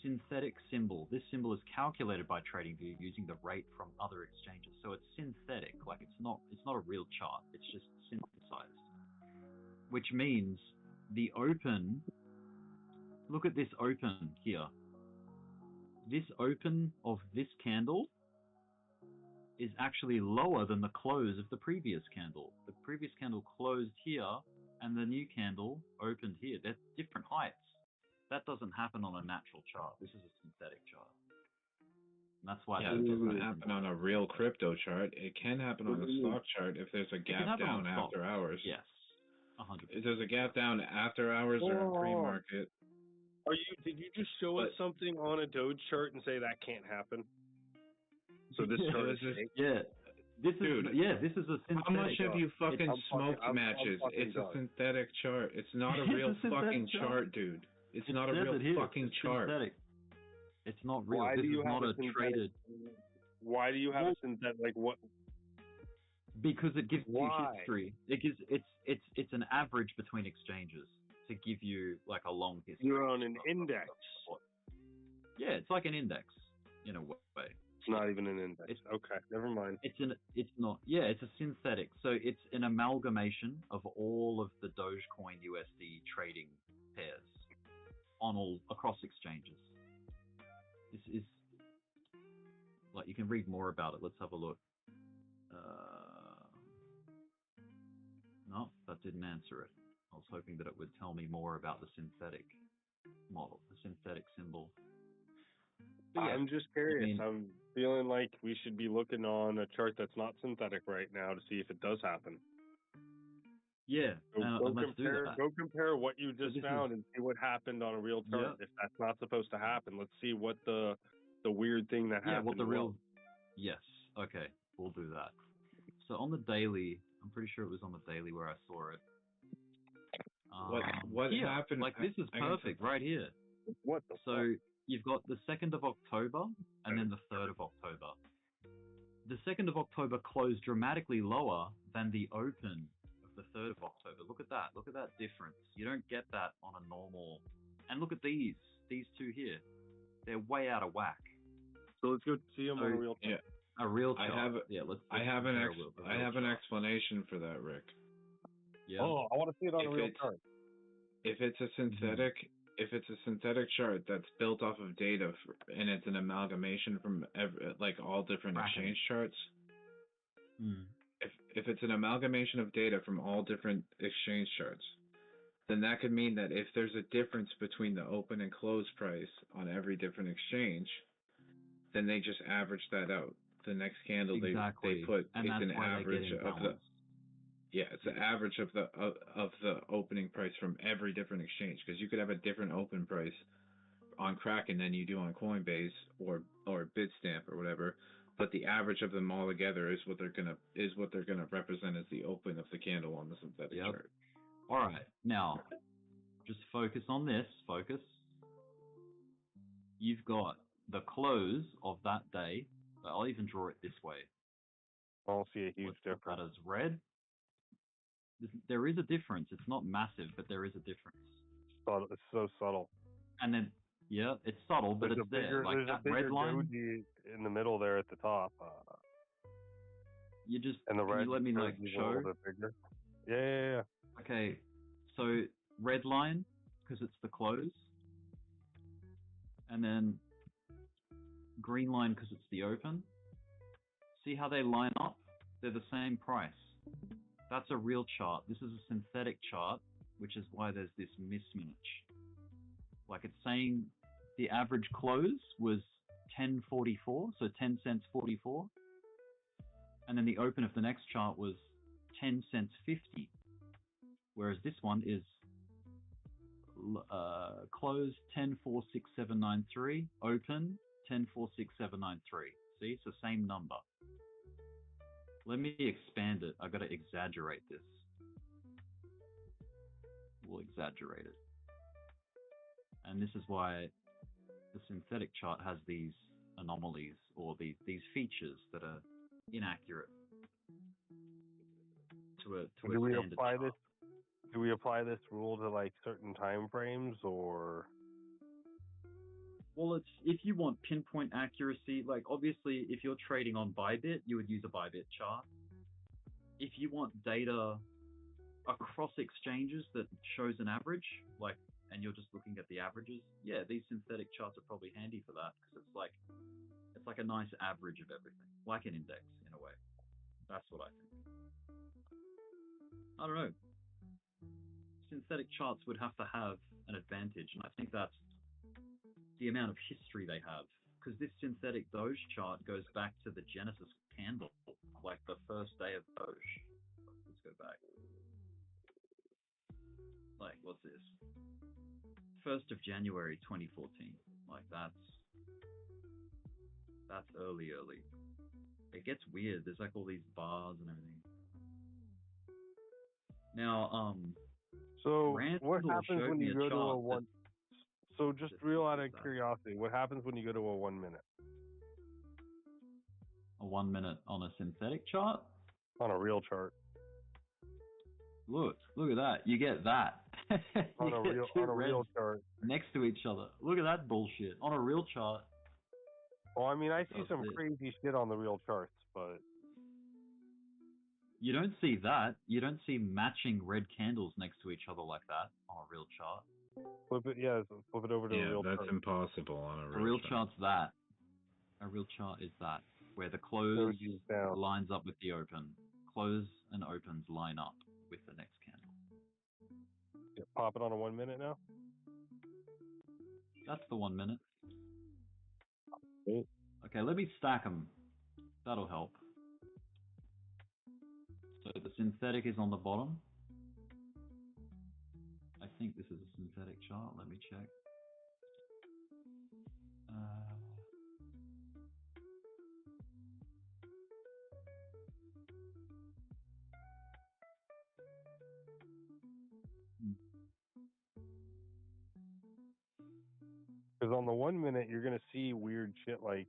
Synthetic symbol. This symbol is calculated by TradingView using the rate from other exchanges. So it's synthetic. Like it's not a real chart. It's just synthesized. Which means the open, look at this open here. This open of this candle is actually lower than the close of the previous candle. The previous candle closed here, and the new candle opened here. They're different heights. That doesn't happen on a natural chart. This is a synthetic chart. And that's why it doesn't happen on a real crypto chart. It can happen on a stock chart if there's a gap down after hours. Yes, 100%. If there's a gap down after hours or in pre-market. Did you just show us something on a Doge chart and say that can't happen? So this chart is fake? Yeah. This is a synthetic. How much have you fucking smoked matches? It's a synthetic chart. It's not a real fucking chart, dude. It's not a real fucking chart. Synthetic. It's not real. This is not a traded. Why do you have a synthetic? Like what? Because it gives you history. It's an average between exchanges to give you like a long history. You're on an index. Yeah, it's like an index in a way. It's not even an index. Okay, never mind. It's not. Yeah, it's a synthetic. So it's an amalgamation of all of the Dogecoin USD trading pairs across exchanges. This is like you can read more about it. Let's have a look. No, that didn't answer it. I was hoping that it would tell me more about the synthetic model, the synthetic symbol. Yeah, I'm just curious. I'm feeling like we should be looking on a chart that's not synthetic right now to see if it does happen. Yeah, go compare what you just found and see what happened on a real chart. If that's not supposed to happen, let's see what the weird thing that happened. What the real? Yes. Okay, we'll do that. So on the daily, I'm pretty sure it was on the daily where I saw it. What happened? Like this is perfect right here. What the fuck? You've got the 2nd of October and then the 3rd of October. The 2nd of October closed dramatically lower than the open of the 3rd of October. Look at that. Look at that difference. You don't get that on a normal. And look at these two here. They're way out of whack. So let's go see them on a real chart. Yeah, a real chart. I have an explanation for that, Rick. Yeah. Oh, I want to see it on a real chart. If it's a synthetic chart that's built off of data and it's an amalgamation from all different exchange charts, if it's an amalgamation of data from all different exchange charts, then that could mean that if there's a difference between the open and close price on every different exchange, then they just average that out. The next candle they put is an average of the. Yeah, it's the average of the opening price from every different exchange, because you could have a different open price on Kraken than you do on Coinbase or Bitstamp or whatever, but the average of them all together is what they're gonna represent as the open of the candle on the synthetic chart. All right, now just focus on this. Focus. You've got the close of that day. I'll even draw it this way. I don't see a huge difference. That is red. There is a difference. It's not massive, but there is a difference. It's so subtle. And then, yeah, it's subtle, but it's there. Like there's that a bigger red line. doji in the middle there at the top. You just and the red. Can you let me like A show? little bit bigger. Yeah. Okay, so red line because it's the close, and then green line because it's the open. See how they line up? They're the same price. That's a real chart. This is a synthetic chart, which is why there's this mismatch. Like it's saying the average close was 10.44, so 10 cents 44. And then the open of the next chart was 10 cents 50. Whereas this one is close 10.46793, open 10.46793. See, it's the same number. Let me expand it. I've got to exaggerate this. We'll exaggerate it. And this is why the synthetic chart has these anomalies or these features that are inaccurate to a standard chart. Do we apply this rule to like certain time frames or? Well, it's if you want pinpoint accuracy, like obviously if you're trading on Bybit, you would use a Bybit chart. If you want data across exchanges that shows an average, like, and you're just looking at the averages, yeah, these synthetic charts are probably handy for that because it's like a nice average of everything, like an index in a way. That's what I think. I don't know. Synthetic charts would have to have an advantage, and I think that's the amount of history they have. Because this synthetic Doge chart goes back to the Genesis candle, like the first day of Doge. Let's go back. Like, what's this? 1st of January 2014. Like, that's early. It gets weird. There's like all these bars and everything. Now, So Randall what happens when you go to a one? So just real out of curiosity, what happens when you go to a 1 minute? A 1 minute on a synthetic chart? On a real chart. Look at that. You get that. on a real chart. Next to each other. Look at that bullshit. On a real chart. Well, I mean, I see some crazy shit on the real charts, but... You don't see that. You don't see matching red candles next to each other like that on a real chart. Flip it over to a real chart. That's impossible on a real chart. A real chart's that. A real chart is that, where the close lines up with the open. Close and opens line up with the next candle. Yeah, pop it on a 1 minute now? That's the 1 minute. Okay, let me stack them. That'll help. So the synthetic is on the bottom. I think this is a synthetic chart. Let me check. Because on the 1 minute, you're going to see weird shit like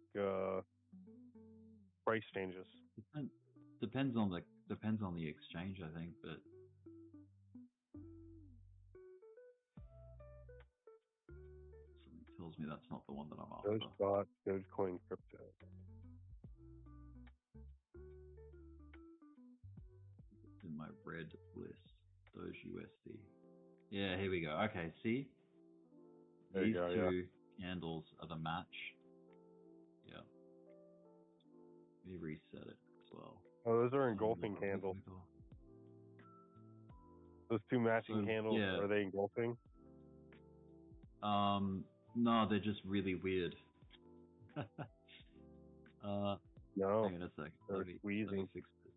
price changes. Depends on the exchange, I think, but something tells me that's not the one that I'm after. Dogecoin, Krypto. It's in my red list. Doge USD. Yeah, here we go. Okay, see? These two candles are the match. Yeah. Let me reset it as well. Oh, those are engulfing candles. Those two matching candles, are they engulfing? No, they're just really weird. No. Hang on a second. They're squeezing. Let me fix this.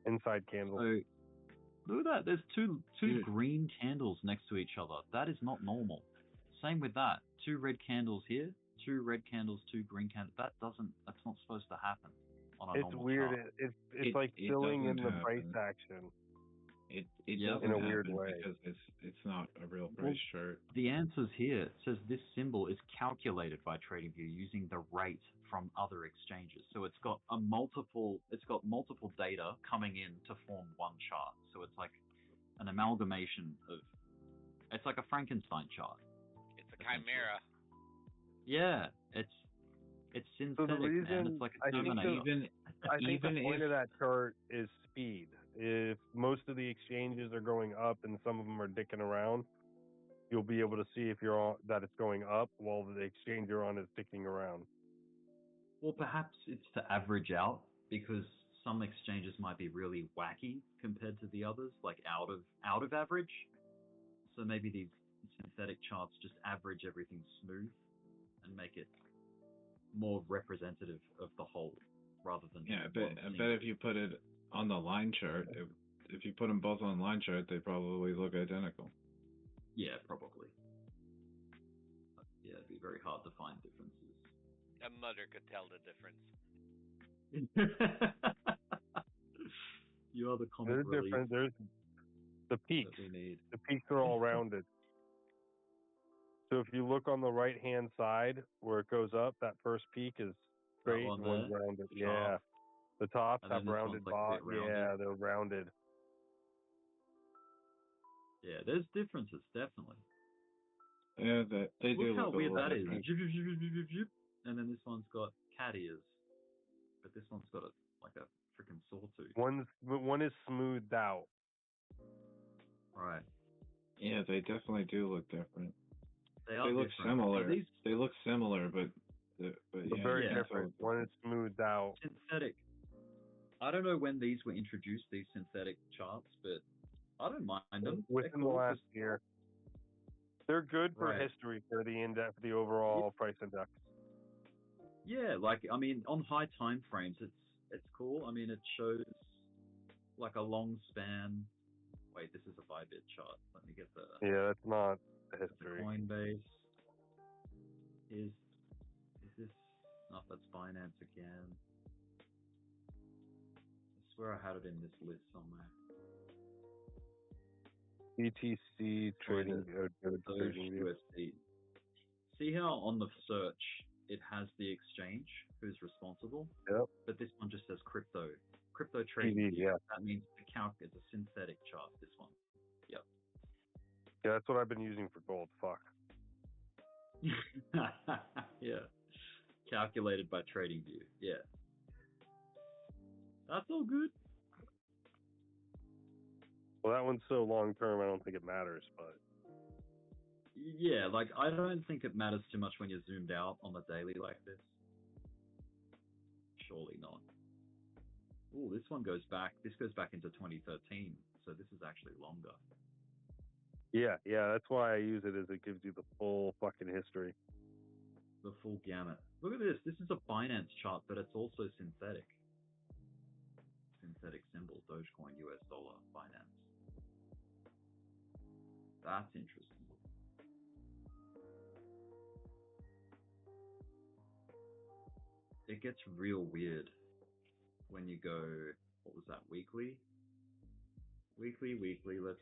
Inside candles. So Look at that. There's two Dude. green candles next to each other. That is not normal. Same with that. 2 red candles here, 2 red candles, 2 green candles. That's not supposed to happen on a It's normal weird. chart. It's like it filling in doesn't the price happen. action. It Yep. doesn't In a weird happen way. because it's not a real Well, price chart. The answer's here. It says this symbol is calculated by TradingView using the rate from other exchanges. So it's got multiple data coming in to form one chart. So it's like an amalgamation of, it's like a Frankenstein chart. It's a chimera. Yeah, it's synthetic, So the reason man. It's like a I think Terminator. I think the even point if- of that chart is speed. If most of the exchanges are going up and some of them are dicking around, you'll be able to see if you're on that it's going up while the exchange you're on is dicking around. Well, perhaps it's to average out because some exchanges might be really wacky compared to the others, like out of average. So maybe these synthetic charts just average everything smooth and make it more representative of the whole, rather than Yeah, just I one bet single. if you put it on the line chart, if you put them both on the line chart, they probably look identical. Yeah, probably. But yeah, it'd be very hard to find differences. A mother could tell the difference. You are the comic There's relief different. There's the peaks. that we need. The peaks are all rounded. So if you look on the right hand side where it goes up, that first peak is straight one and one's there? rounded. The Yeah. top. The tops And have then this rounded one's like a bit bottom. rounded. Yeah, they're rounded. Yeah, there's differences, definitely. Yeah, they do Look how look a weird little that is. different. And then this one's got cat ears, but this one's got like a freaking sawtooth. One is smoothed out. Right. Yeah, they definitely do look different. They look different. similar. These They look similar, but They're yeah, very you can tell different. the One is smoothed out. synthetic. I don't know when these were introduced, these synthetic charts, but I don't mind them. Within the last year. They're good for Right. history for the index, the overall price index. Yeah, like I mean, on high time frames, it's cool. I mean, it shows like a long span. Wait, this is a Bybit chart. Let me get the. Yeah, that's not history. Coinbase. Is this? No, that's Binance again. I swear I had it in this list somewhere. BTC trading, trading view. USD. See how on the search it has the exchange who's responsible? Yep. But this one just says crypto. Crypto trading TV, view. yeah. That means the calc is a synthetic chart, this one. Yep. Yeah, that's what I've been using for gold. Fuck. Yeah. Calculated by TradingView. Yeah. That's all good. Well, that one's so long term, I don't think it matters, but. Yeah, like I don't think it matters too much when you're zoomed out on the daily like this. Surely not. Oh, this one goes back. This goes back into 2013, so this is actually longer. Yeah, that's why I use it, is it gives you the full fucking history. The full gamut. Look at this. This is a Binance chart, but it's also synthetic. Synthetic symbol, Dogecoin, US dollar, Binance. That's interesting. It gets real weird when you go, what was that, weekly? Weekly, let's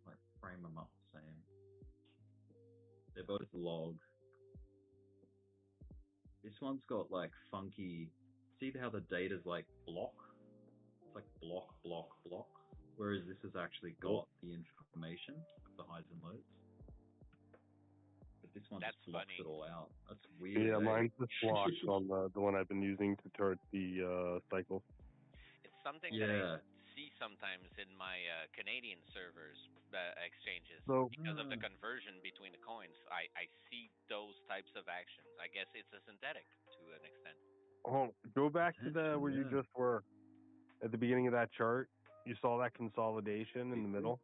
like frame them up the same. They're both log. This one's got like funky, see how the data's like block? It's like block. Whereas this has actually got the information of the highs and lows. But this one just blocks it all out. That's weird. Yeah, eh? mine's just blocked on the one I've been using to chart the cycle. It's something that I see sometimes in my Canadian servers, exchanges, because of the conversion between the coins. I see those types of actions. I guess it's a synthetic to an extent. Oh, go back to where you just were at the beginning of that chart. You saw that consolidation in the middle.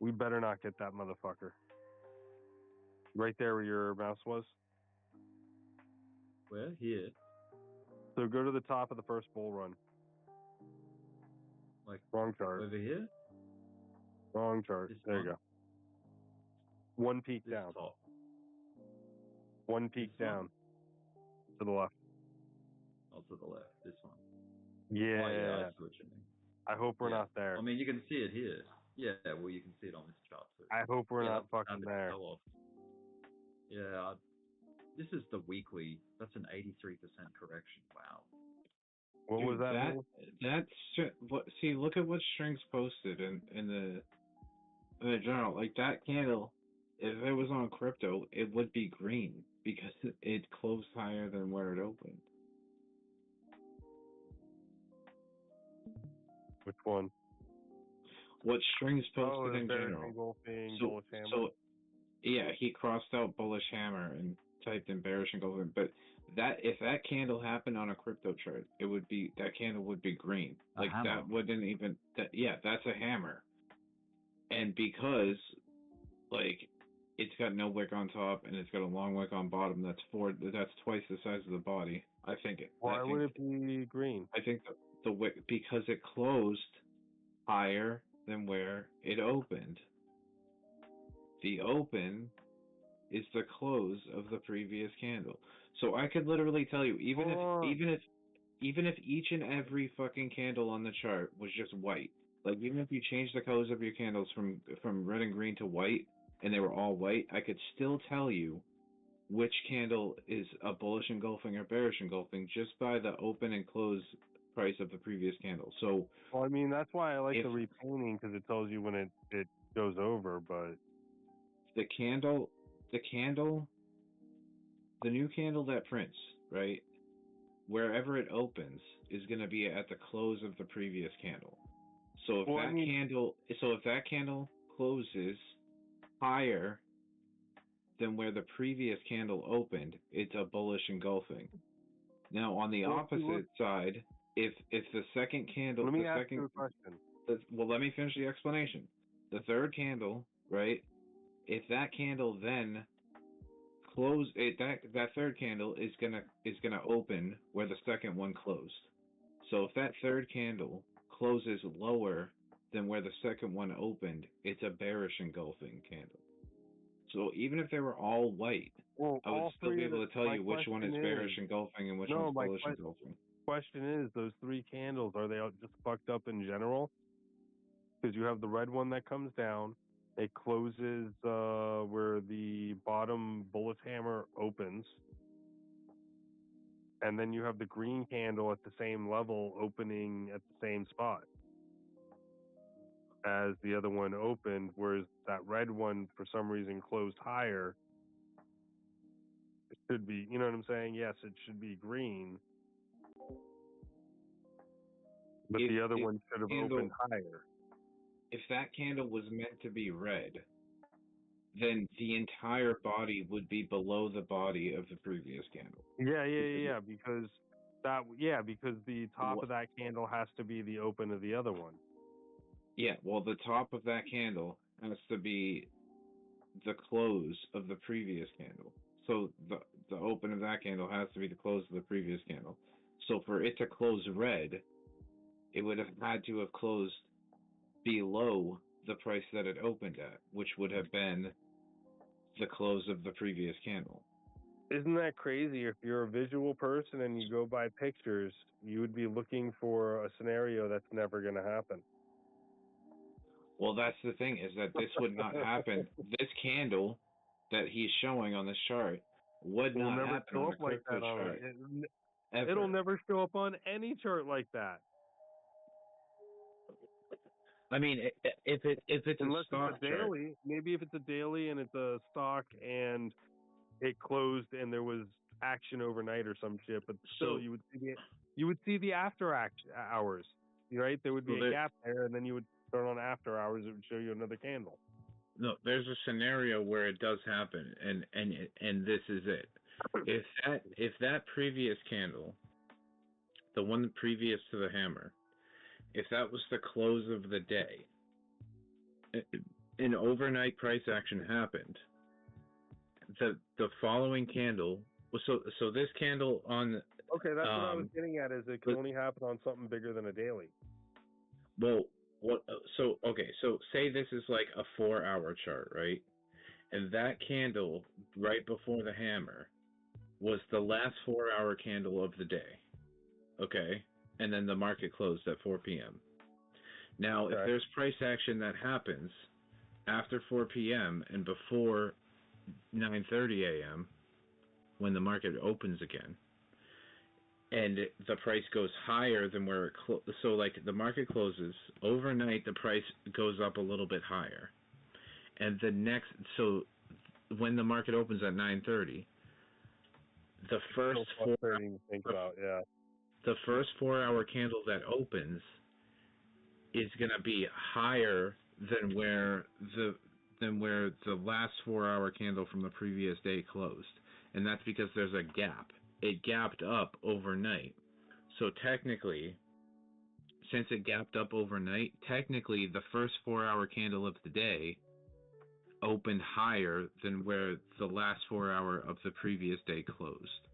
We better not get that motherfucker. Right there where your mouse was. Where? Here. So go to the top of the first bull run. Like wrong chart. over here. Wrong chart. This There one? you go. One peak This down. top. One peak This one? down. To the left. Oh, to the left. This one. Yeah. Oh, yeah, I see what you mean. I hope we're not there. I mean, you can see it here. Yeah, well, you can see it on this chart too. I hope we're not that's fucking a there. sell-off. Yeah, this is the weekly. That's an 83% correction. Wow. What was that? That's what. See, look at what Strings posted in the journal. Like that candle, if it was on crypto, it would be green because it closed higher than where it opened. Which one? What Strings posted in bearish general. engulfing, So, bullish hammer. so, yeah, he crossed out bullish hammer and typed in bearish engulfing. But if that candle happened on a crypto chart, that candle would be green. Like that wouldn't even. That's a hammer. And because like it's got no wick on top and it's got a long wick on bottom, that's twice the size of the body. Why would it be green? I think the wick, because it closed higher than where it opened. The open is the close of the previous candle. So I could literally tell you, even if each and every fucking candle on the chart was just white, like even if you change the colors of your candles from red and green to white, and they were all white, I could still tell you which candle is a bullish engulfing or bearish engulfing just by the open and close price of the previous candle. So, well, I mean, that's why I like the repainting, because it tells you when it goes over. But the new candle that prints, right, wherever it opens is going to be at the close of the previous candle. So if that candle closes higher than where the previous candle opened, it's a bullish engulfing. Now on the opposite side, if the second candle, let me ask you a question. Well, let me finish the explanation. The third candle, right? If that candle then that third candle is gonna open where the second one closed. So if that third candle closes lower than where the second one opened, it's a bearish engulfing candle. So even if they were all white, I would still be able to tell you which one is bearish engulfing and which one's bullish engulfing. Question is, those three candles, are they all just fucked up in general? Because you have the red one that comes down, it closes where the bottom bullish hammer opens, and then you have the green candle at the same level opening at the same spot as the other one opened, whereas that red one for some reason closed higher. It should be, you know what I'm saying? Yes, it should be green, but the other one should have opened higher. If that candle was meant to be red, then the entire body would be below the body of the previous candle. Yeah, because the top of that candle has to be the open of the other one. Yeah, well, the top of that candle has to be the close of the previous candle. So the open of that candle has to be the close of the previous candle. So for it to close red, it would have had to have closed below the price that it opened at, which would have been the close of the previous candle. Isn't that crazy? If you're a visual person and you go by pictures, you would be looking for a scenario that's never going to happen. Well, that's the thing, is that this would not happen. This candle that he's showing on this chart would not happen on a crypto chart. It'll never show up on any chart like that. I mean, if it's unless a stock it's a daily, chart. maybe if it's a daily and it's a stock and it closed and there was action overnight or some shit, but still you would see the after hours, right? There would be a gap there, and then you would turn on after hours. It would show you another candle. No, there's a scenario where it does happen, and this is it. If that previous candle, the one previous to the hammer, if that was the close of the day, an overnight price action happened. The following candle, so this candle on. Okay, that's what I was getting at. Is it can only happen on something bigger than a daily. Well, what? So okay, so say this is like a 4-hour chart, right? And that candle right before the hammer was the last 4-hour candle of the day. Okay, and then the market closed at 4 p.m. Now, if there's price action that happens after 4 p.m. and before 9:30 a.m. when the market opens again, and the price goes higher than where it so like the market closes overnight, the price goes up a little bit higher, and so when the market opens at 9:30, the first the first 4-hour candle that opens is going to be higher than where the last 4-hour candle from the previous day closed, and that's because there's a gap. It gapped up overnight. So technically, since it gapped up overnight, technically the first 4-hour candle of the day opened higher than where the last 4-hour of the previous day closed,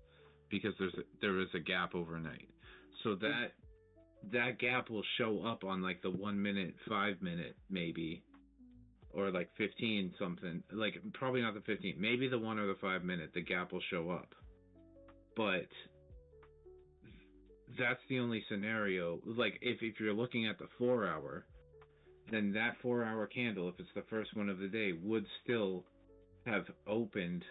because there was a gap overnight. So that gap will show up on like the 1 minute, 5 minute maybe, or like 15 something, like probably not the 15, maybe the 1 or the 5 minute, the gap will show up. But that's the only scenario. Like if you're looking at the 4-hour, then that 4-hour candle, if it's the first one of the day, would still have opened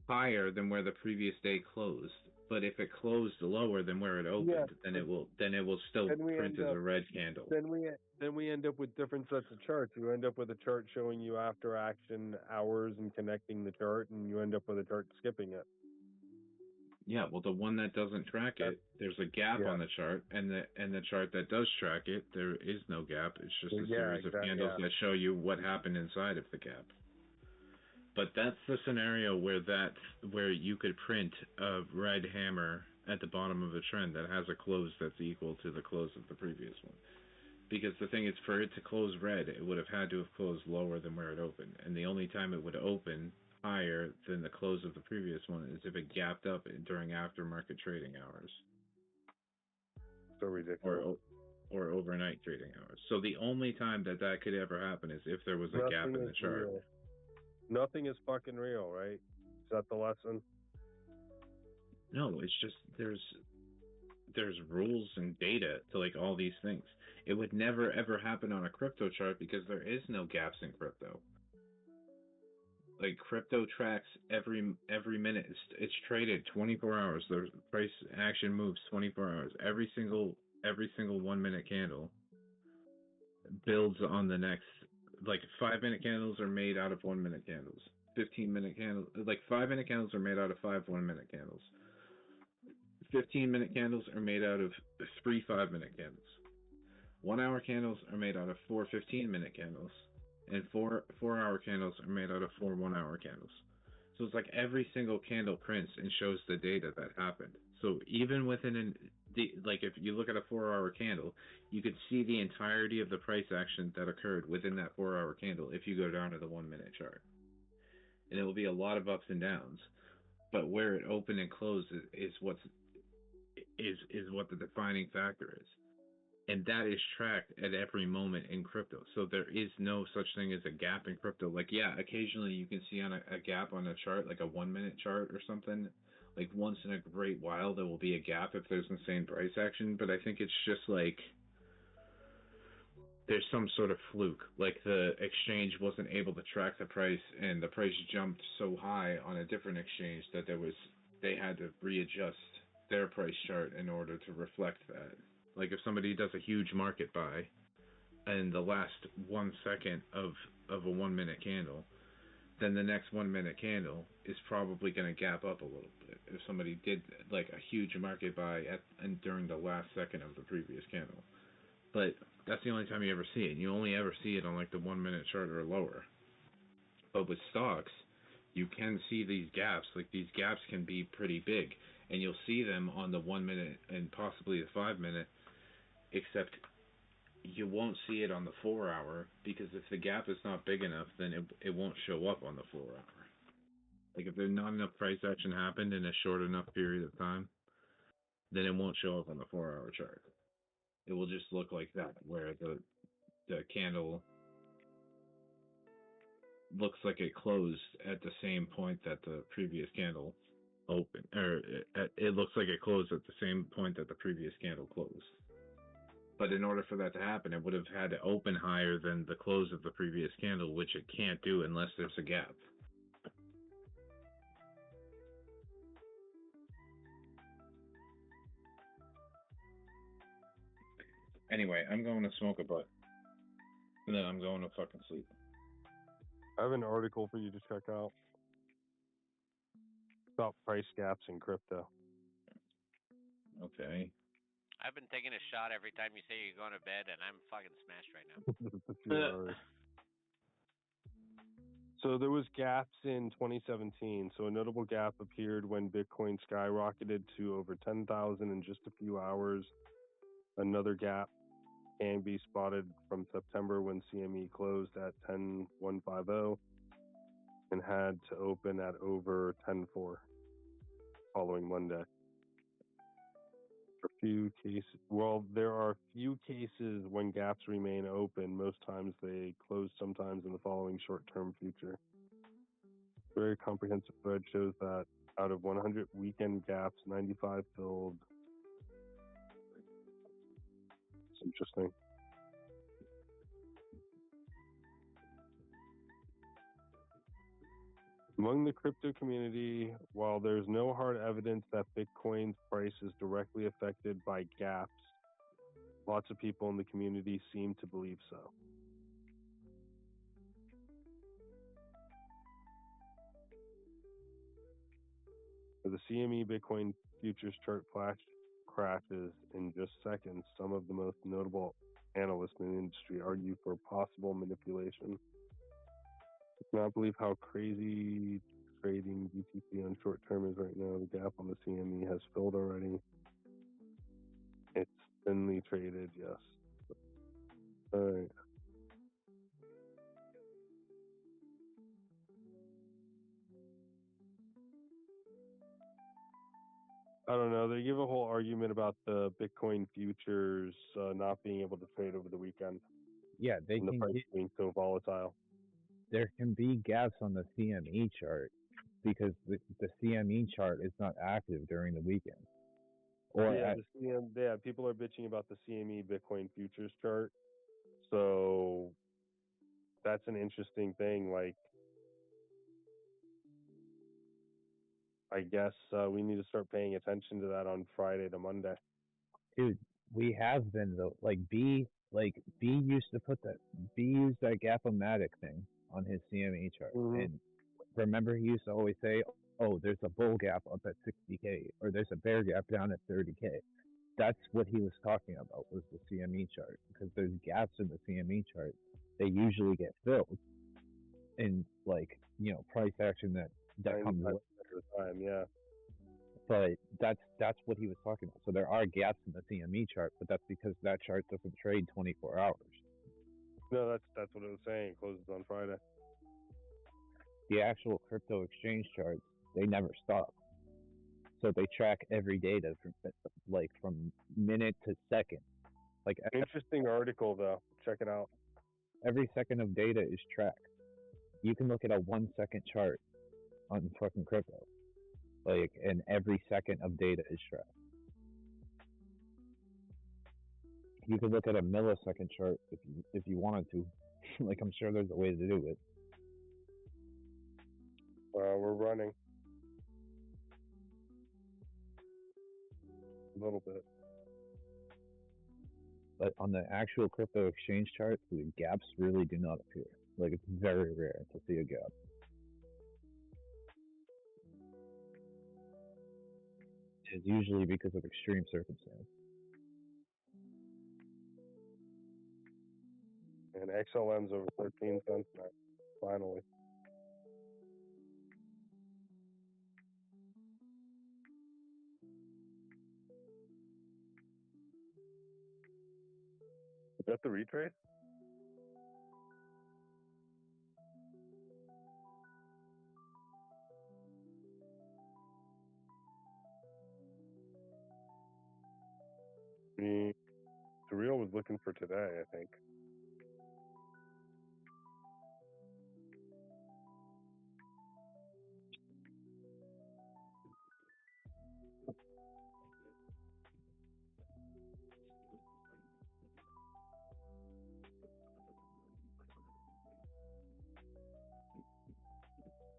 higher than where the previous day closed. But if it closed lower than where it opened, then it will still print as a red candle. Then we end up with different sets of charts. You end up with a chart showing you after action hours and connecting the chart, and you end up with a chart skipping it. Yeah, well, the one that doesn't track it, there's a gap on the chart, and the chart that does track it, there is no gap. It's just a series of candles that show you what happened inside of the gap. But that's the scenario where you could print a red hammer at the bottom of a trend that has a close that's equal to the close of the previous one. Because the thing is, for it to close red, it would have had to have closed lower than where it opened. And the only time it would open higher than the close of the previous one is if it gapped up during aftermarket trading hours. So ridiculous. Or overnight trading hours. So the only time that could ever happen is if there was a gap in the chart. Real. Nothing is fucking real, right? Is that the lesson? No, it's just there's rules and data to like all these things. It would never ever happen on a crypto chart because there is no gaps in crypto. Like crypto tracks every minute. It's traded 24 hours. The price action moves 24 hours. Every single 1 minute candle builds on the next. Like 5 minute candles are made out of 1 minute candles. 15-minute candles, like 5 minute candles are made out of 5 1 minute candles. 15-minute candles are made out of 3 5-minute candles. 1 hour candles are made out of 4 15-minute candles, and 4 hour candles are made out of 4 1 hour candles. So it's like every single candle prints and shows the data that happened. So even within like if you look at a 4 hour candle, you could see the entirety of the price action that occurred within that 4 hour candle if you go down to the 1 minute chart. And it will be a lot of ups and downs, but where it opened and closed is what the defining factor is. And that is tracked at every moment in crypto. So there is no such thing as a gap in crypto. Like, yeah, occasionally you can see on a gap on a chart, like a 1 minute chart or something. Like once in a great while, there will be a gap if there's insane price action. But I think it's just like there's some sort of fluke. Like the exchange wasn't able to track the price, and the price jumped so high on a different exchange that they had to readjust their price chart in order to reflect that. Like if somebody does a huge market buy in the last 1 second of a 1 minute candle, then the next 1 minute candle is probably going to gap up a little bit. If somebody did like a huge market buy during the last second of the previous candle. But that's the only time you ever see it. You only ever see it on like the 1 minute chart or lower. But with stocks, you can see these gaps. Like these gaps can be pretty big, and you'll see them on the 1 minute and possibly the 5 minute, except you won't see it on the 4 hour, because if the gap is not big enough, then it won't show up on the 4 hour. Like if there's not enough price action happened in a short enough period of time, then it won't show up on the 4 hour chart. it will just look like that, where the candle looks like it closed at the same point that the previous candle opened, or it looks like it closed at the same point that the previous candle closed. But in order for that to happen, it would have had to open higher than the close of the previous candle, which it can't do unless there's a gap. Anyway, I'm going to smoke a butt. And then I'm going to fucking sleep. I have an article for you to check out about price gaps in crypto. Okay. I've been taking a shot every time you say you're going to bed, and I'm fucking smashed right now. So there was gaps in 2017. So a notable gap appeared when Bitcoin skyrocketed to over 10,000 in just a few hours. Another gap can be spotted from September when CME closed at 10,150 and had to open at over 10.4 following Monday. There are few cases when gaps remain open. Most times they close sometimes in the following short-term future. A very comprehensive thread shows that out of 100 weekend gaps, 95 filled. It's interesting. Among the crypto community, while there's no hard evidence that Bitcoin's price is directly affected by gaps, lots of people in the community seem to believe so. The CME Bitcoin futures chart crashes in just seconds. Some of the most notable analysts in the industry argue for possible manipulation. I cannot believe how crazy trading BTC on short term is right now. The gap on the CME has filled already. It's thinly traded, yes. All right. I don't know. They give a whole argument about the Bitcoin futures not being able to trade over the weekend. Yeah, they and the can. price being so volatile. There can be gaps on the CME chart because the CME chart is not active during the weekend. Or Yeah, people are bitching about the CME Bitcoin futures chart. So that's an interesting thing. Like, I guess we need to start paying attention to that on Friday to Monday. Dude, we have been though. Like B used to put B used that Gap-O-Matic thing on his CME chart, and remember he used to always say, "Oh, there's a bull gap up at 60K, or there's a bear gap down at 30K." That's what he was talking about, was the CME chart, because there's gaps in the CME chart. They usually get filled in, like, price action that comes at the time, yeah. But that's what he was talking about. So there are gaps in the CME chart, but that's because that chart doesn't trade 24 hours. No, that's what it was saying. It closes on Friday. The actual crypto exchange charts, they never stop. So they track every data from minute to second. Like, interesting article though. Check it out. Every second of data is tracked. You can look at a 1 second chart on fucking crypto. And every second of data is tracked. You could look at a millisecond chart if you wanted to. I'm sure there's a way to do it. We're running a little bit. But on the actual crypto exchange chart, the gaps really do not appear. It's very rare to see a gap. It's usually because of extreme circumstance. And XLM's over 13 cents now, finally. Is that the retrace? Surreal was looking for today, I think.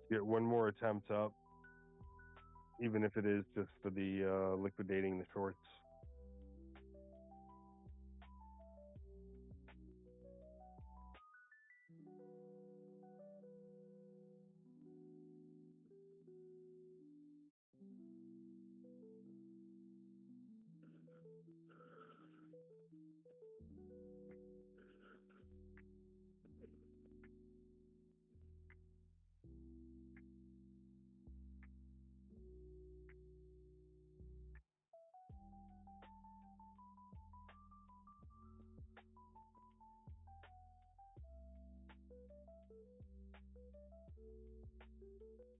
Get one more attempt up, even if it is just for the liquidating the shorts.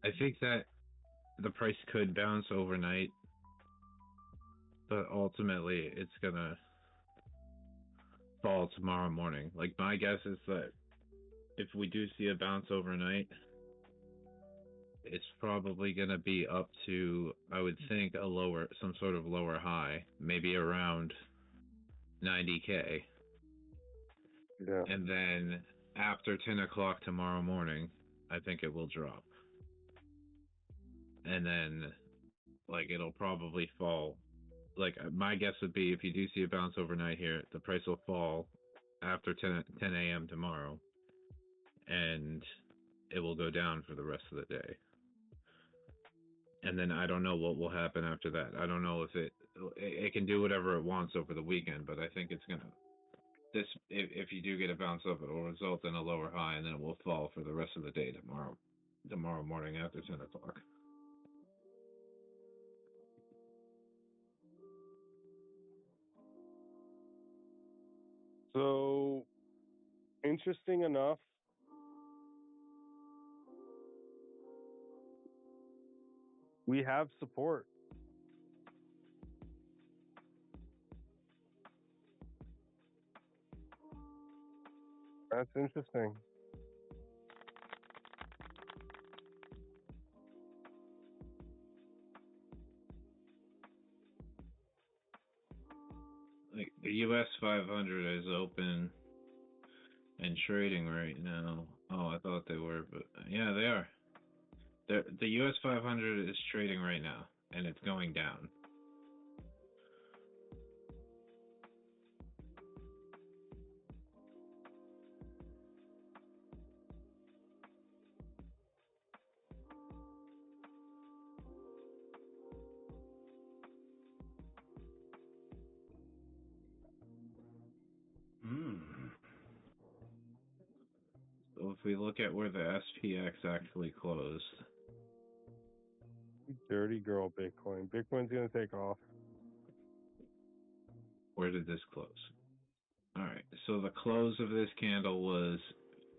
I think that the price could bounce overnight, but ultimately it's gonna fall tomorrow morning. Like, my guess is that if we do see a bounce overnight, it's probably gonna be up to, I would think, some sort of lower high, maybe around 90K. Yeah. And then after 10 o'clock tomorrow morning, I think it will drop. And then, like, it'll probably fall. Like, my guess would be, if you do see a bounce overnight here, the price will fall after 10 a.m. tomorrow, and it will go down for the rest of the day. And then I don't know what will happen after that. I don't know if it can do whatever it wants over the weekend, but I think it's gonna, if you do get a bounce up, it will result in a lower high, and then it will fall for the rest of the day tomorrow morning after 10 o'clock. So, interesting enough, we have support. That's interesting. Like, the US 500 is open and trading right now. Oh, I thought they were, but yeah, they are. The US 500 is trading right now, and it's going down. So if we look at where the SPX actually closed. Dirty girl Bitcoin. Bitcoin's going to take off. Where did this close? All right, so the close of this candle was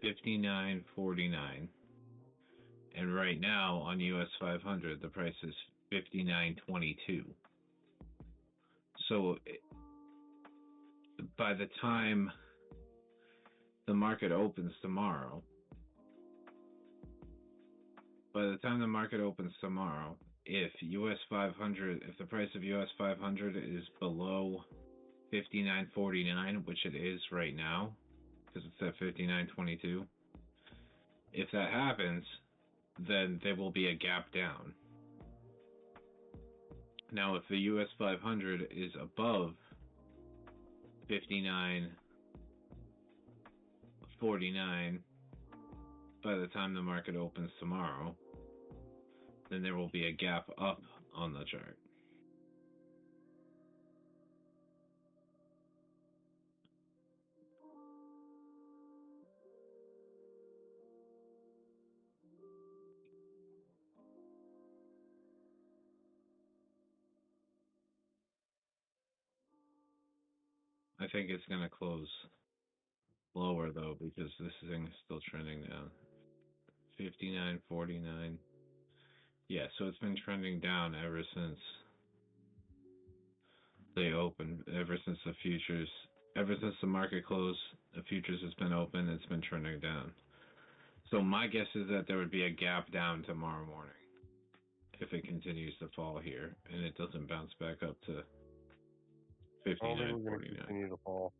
59.49. And right now on US 500, the price is 59.22. So by the time the market opens tomorrow, if the price of US 500 is below 59.49, which it is right now, because it's at 59.22, if that happens, then there will be a gap down. Now, if the US 500 is above 59.49 by the time the market opens tomorrow, then there will be a gap up on the chart. I think it's going to close lower, though, because this thing is still trending down. 59.49. Yeah, so it's been trending down ever since they opened, ever since the futures Ever since the market closed, the futures has been open. It's been trending down. So my guess is that there would be a gap down tomorrow morning if it continues to fall here and it doesn't bounce back up to 59.49. Continue to fall.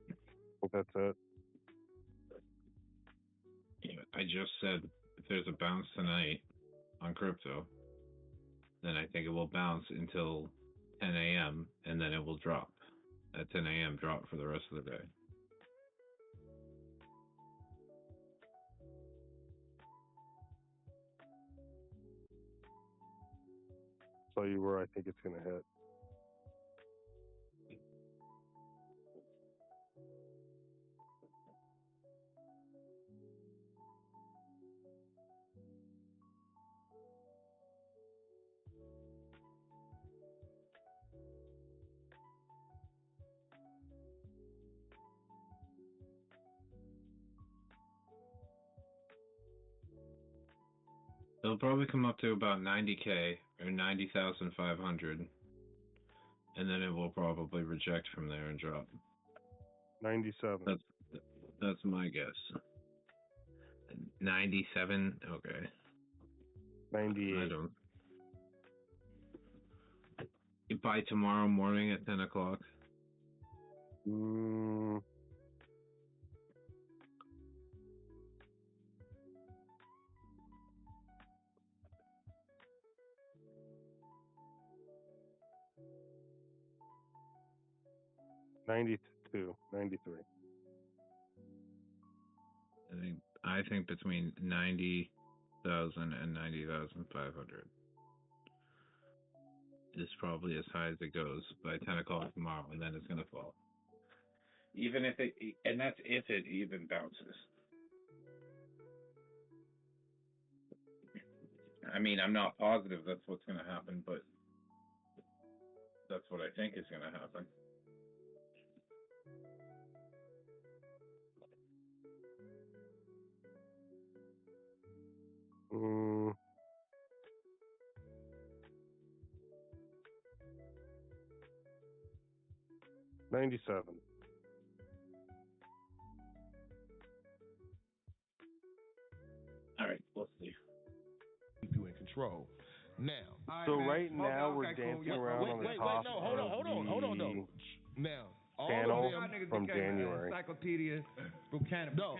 I think that's it. Yeah, I just said if there's a bounce tonight on crypto, then I think it will bounce until 10 a.m. and then it will drop. At 10 a.m. drop for the rest of the day. Tell you where I think it's going to hit. It'll probably come up to about 90K or 90,500, and then it will probably reject from there and drop. 97. That's my guess. 97. Okay. 98. I don't. You buy tomorrow morning at 10 o'clock. 92, 93. I think between 90,000 and 90,500 is probably as high as it goes by 10 o'clock tomorrow, and then it's going to fall. Even if it, and that's if it even bounces. I mean, I'm not positive that's what's going to happen, but that's what I think is going to happen. Mm. $97. All right, we'll see. Keep you in control. Now, So right now we're dancing around on the top no, hold on, though. Now, channel from January. Encyclopedia, Buchanan. No,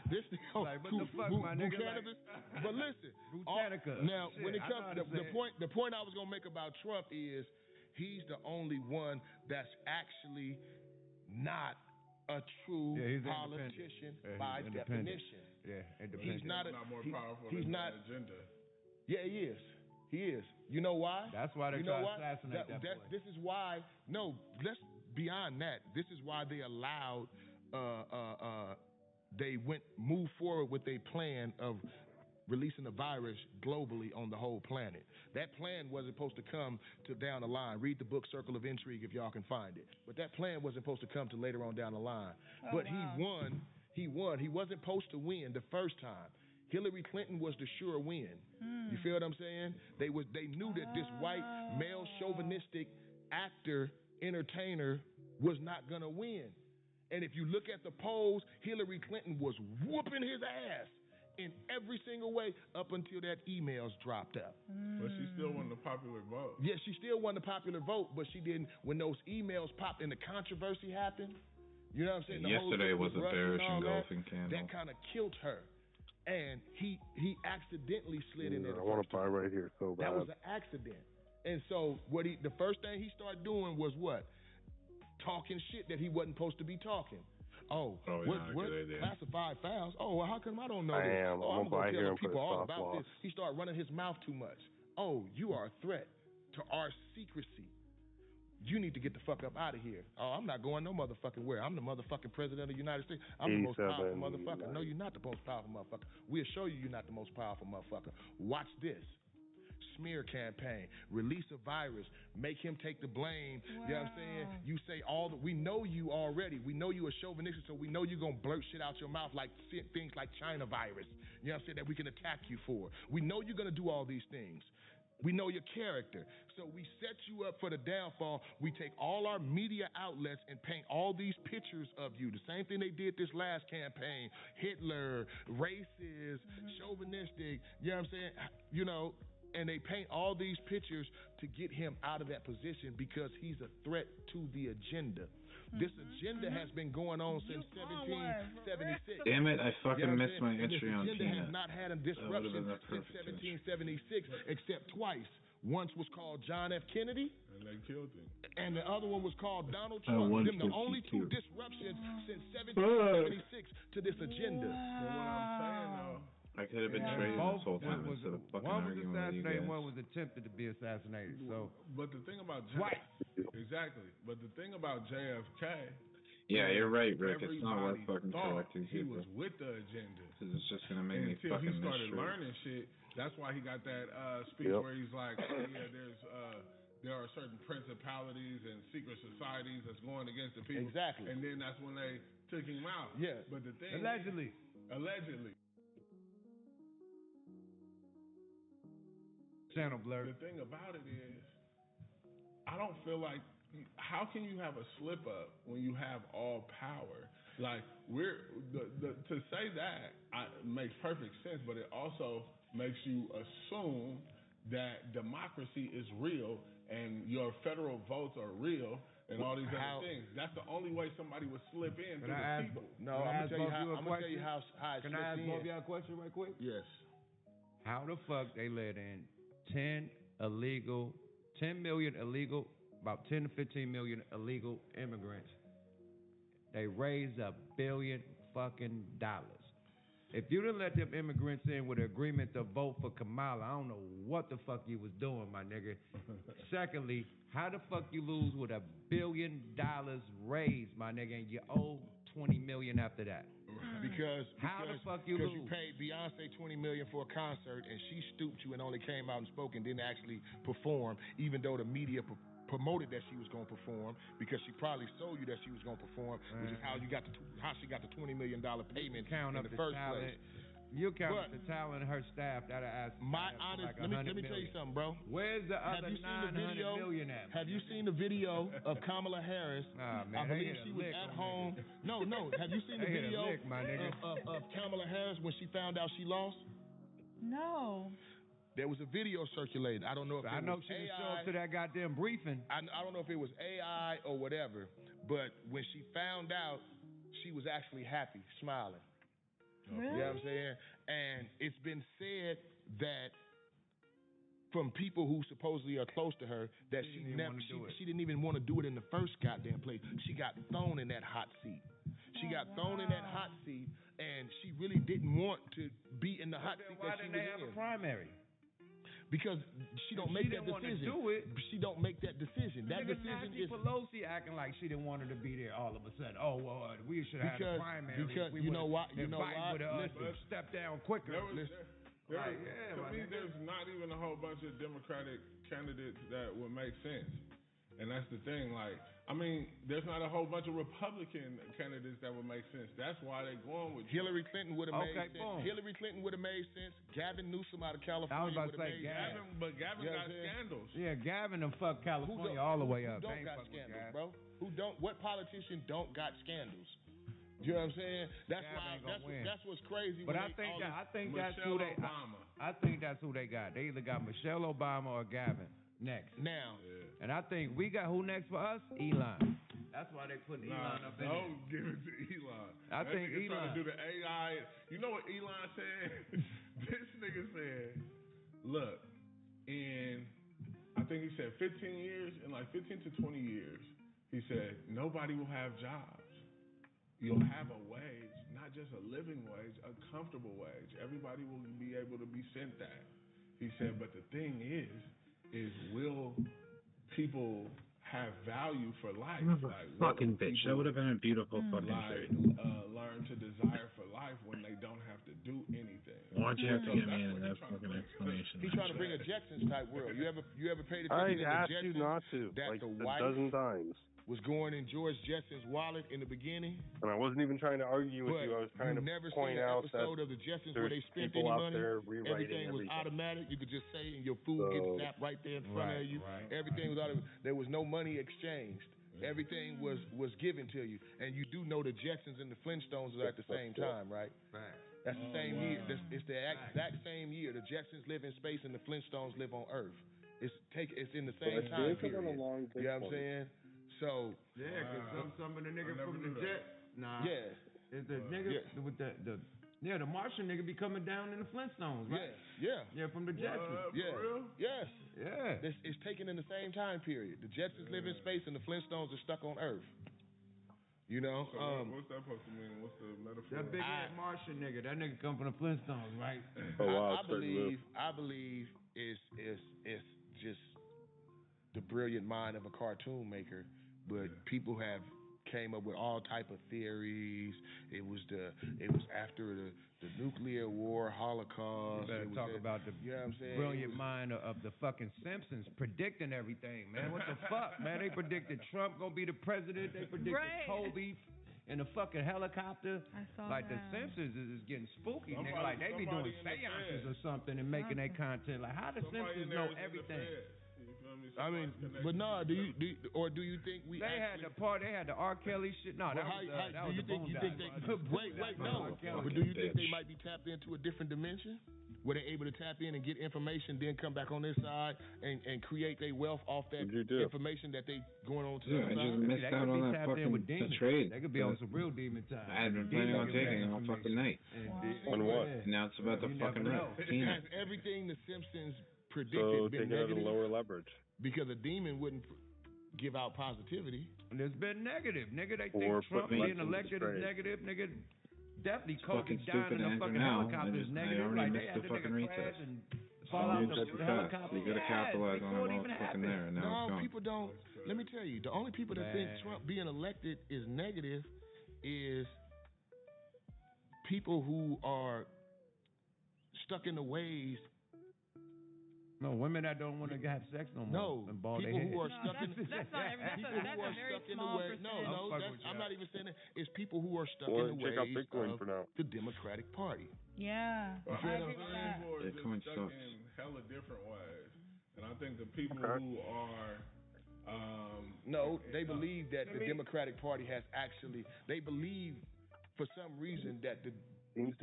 this like, what the fuck, my nigga? Cannabis. But listen, now when it comes, the point I was gonna make about Trump is he's the only one that's actually not a true politician by definition. Yeah, independent. He's not more powerful he's than not that agenda. Yeah, he is. He is. You know why? That's why they try to assassinate that boy. This is why. No, let's beyond that. This is why they allowed. They moved forward with a plan of releasing the virus globally on the whole planet. That plan wasn't supposed to come to down the line. Read the book Circle of Intrigue if y'all can find it. But that plan wasn't supposed to come to later on down the line. But he won. He won. He wasn't supposed to win the first time. Hillary Clinton was the sure win. You feel what I'm saying? They knew that this white male chauvinistic actor entertainer was not gonna win. And if you look at the polls, Hillary Clinton was whooping his ass in every single way up until that emails dropped up. But she still won the popular vote. Yeah, she still won the popular vote, but she didn't. When those emails popped and the controversy happened, you know what I'm saying? Yesterday was a bearish engulfing candle. That kind of killed her. And he accidentally slid in there. I want to buy right here so bad. That was an accident. And so the first thing he started doing was what? Talking shit that he wasn't supposed to be talking. What classified files? Oh, well, how come I don't know this? I'm I'm gonna buy tell here the and put people a all stop about loss. this. He started running his mouth too much. Oh, you are a threat to our secrecy. You need to get the fuck up out of here. Oh, I'm not going no motherfucking where. I'm the motherfucking president of the United States. I'm the most powerful motherfucker. No, you're not the most powerful motherfucker. We'll show you you're not the most powerful motherfucker. Watch this. Smear campaign. Release a virus. Make him take the blame. Wow. You know what I'm saying? You say we know you already. We know you a chauvinistic, so we know you're going to blurt shit out your mouth like things like China virus. You know what I'm saying? That we can attack you for. We know you're going to do all these things. We know your character. So we set you up for the downfall. We take all our media outlets and paint all these pictures of you. The same thing they did this last campaign. Hitler, racist, chauvinistic, you know what I'm saying? You know, and they paint all these pictures to get him out of that position because he's a threat to the agenda. This agenda has been going on since 1776. Damn it, I fucking missed my entry on This agenda Peanut. has not had a disruption since 1776 except twice. Once was called John F. Kennedy. And they killed him. And the other one was called Donald Trump. Them the only two disruptions since 1776 to this agenda. But what I'm saying though, I could have been trading this whole time instead of fucking one was arguing with you assassinated, guys. one was attempted to be assassinated. So, but the thing about twice. Exactly. But the thing about JFK. Yeah, you're right, Rick. It's not worth everybody fucking thought correcting he people. was with the agenda. Because it's just gonna make me Until fucking he started miss learning shit. That's why he got that speech where he's like, oh, yeah, there are certain principalities and secret societies that's going against the people. Exactly. And then that's when they took him out. Yeah. But the thing Allegedly. Channel blur. The thing about it is, I don't feel like, how can you have a slip up when you have all power? Like to say that makes perfect sense, but it also makes you assume that democracy is real and your federal votes are real and all these other things. That's the only way somebody would slip in through the people. No, I'm gonna tell you how it Can I ask slips both of in. y'all a question right quick? Yes. How the fuck they let in 10 million illegal, about 10 to 15 million illegal immigrants? They raised $1 billion fucking dollars. If you didn't let them immigrants in with an agreement to vote for Kamala, I don't know what the fuck you was doing, my nigga. Secondly, how the fuck you lose with $1 billion raised, my nigga, and you owe 20 million after that? Because the fuck you lose? You paid Beyonce $20 million for a concert and she stooped you and only came out and spoke and didn't actually perform, even though the media promoted that she was going to perform, because she probably sold you that she was going to perform, which is how she got the $20 million payment in the first place. You count the talent of her staff. That'll ask. Let me tell you something, bro. Where's the other 900 million at? Have you seen the video of Kamala Harris? Nah, man, I believe she was at home. No. Have you seen the video of Kamala Harris when she found out she lost? No. There was a video circulated. I don't know if I know she didn't show up to that goddamn briefing. I don't know if it was AI or whatever, but when she found out, she was actually happy, smiling. Really? You know what I'm saying? And it's been said that from people who supposedly are close to her that she didn't even want to do it in the first goddamn place. She got thrown in that hot seat. She got thrown in that hot seat, and she really didn't want to be in the hot seat that she was in. Why didn't they have a primary? Because she don't make that decision. Do it. She don't make that decision. That decision Nancy is Pelosi acting like she didn't want her to be there all of a sudden. Oh well, we should have had a primary. Because you know why? You know why? Listen, step down quicker. To me, there's not even a whole bunch of Democratic candidates that would make sense. And that's the thing. Like, I mean, there's not a whole bunch of Republican candidates that would make sense. That's why they're going with Hillary Clinton would have made sense. Boom. Hillary Clinton would have made sense. Gavin Newsom out of California would have made sense. But Gavin got scandals. Yeah, Gavin done fucked California all the way up. Who don't got scandals, bro? What politician don't got scandals? You know what I'm saying? That's what's crazy. But I think that's who they. I think that's who they got. They either got Michelle Obama or Gavin next. Now, and I think we got who next for us? Elon. That's why they put Elon up in there. Don't give it to Elon. I think Elon trying to do the AI. You know what Elon said? This nigga said, "Look, I think he said 15 years, in like 15 to 20 years, he said nobody will have jobs. You'll have a wage, not just a living wage, a comfortable wage. Everybody will be able to be sent that." He said, "But the thing is will people have value for life. Fucking bitch. That would have been a beautiful fucking trade. Learn to desire for life when they don't have to do anything. Why'd you have to get me into that fucking explanation? He's trying to bring a Jetsons type world. You ever paid attention to the asked Jetsons? you not to, That like the a wife dozen times. was going in George Jetson's wallet in the beginning. And I wasn't even trying to argue with you. I was trying to never point seen an out that episode of the Jetsons where they spent people any out money. there rewriting Everything was everything. automatic. You could just say, and your food gets zapped right there in front of you. Everything was automatic. There was no money exchanged. Everything was given to you. And you do know the Jetsons and the Flintstones are at the same time, right? That's the same year. It's the exact same year. The Jetsons live in space and the Flintstones live on Earth. It's in the same time period. You know what I'm saying? So because some of the nigga from the Jets, it's the nigga with the Martian nigga be coming down in the Flintstones, right? Yeah, from the Jetsons. For real? Yes. Yeah. It's taken in the same time period. The Jetsons live in space and the Flintstones are stuck on Earth. You know? So what's that supposed to mean? What's the metaphor? That big ass Martian nigga. That nigga come from the Flintstones, right? I believe it's just the brilliant mind of a cartoon maker, but people have came up with all type of theories. It was after the nuclear war, Holocaust. You better talk about the brilliant mind of the fucking Simpsons predicting everything, man. What the fuck, man? They predicted Trump gonna be the president. They predicted Kobe in a fucking helicopter. I saw like that. The Simpsons is getting spooky, nigga. Like they be doing seances or something and making their content. Like how the Simpsons know everything? I mean, but no, do you think we? They had the part. They had the R. Kelly shit. No, that was you think they? Wait, no. But do you think they might be tapped into a different dimension, where they're able to tap in and get information, then come back on this side and create their wealth off that information that they going on to the I side? just missed out on that fucking the trade. They could be on some real demon time. I had been planning on taking all fucking night. On what? Now it's about the fucking right. Has everything the Simpsons predicted been taking out a negative? lower leverage. Because a demon wouldn't give out positivity. And it's been negative, nigga. They think Trump being elected is negative, nigga. Definitely Kobe dying in a fucking helicopter is negative. Like they had the nigga crash and fall out the helicopter. You gotta capitalize on it while it's fucking there, and now it's gone. People don't. Let me tell you, the only people that think Trump being elected is negative is people who are stuck in the ways. No, women that don't want to have sex no more. No, and ball people who are stuck in that's a very small percentage. No, I'm not even saying that. It's people who are stuck in the ways of the Democratic Party. Yeah, I agree with that. Bitcoin stuck sucks. in hella different ways, and I think the people who are no, they believe that the Democratic Party has actually. They believe for some reason that the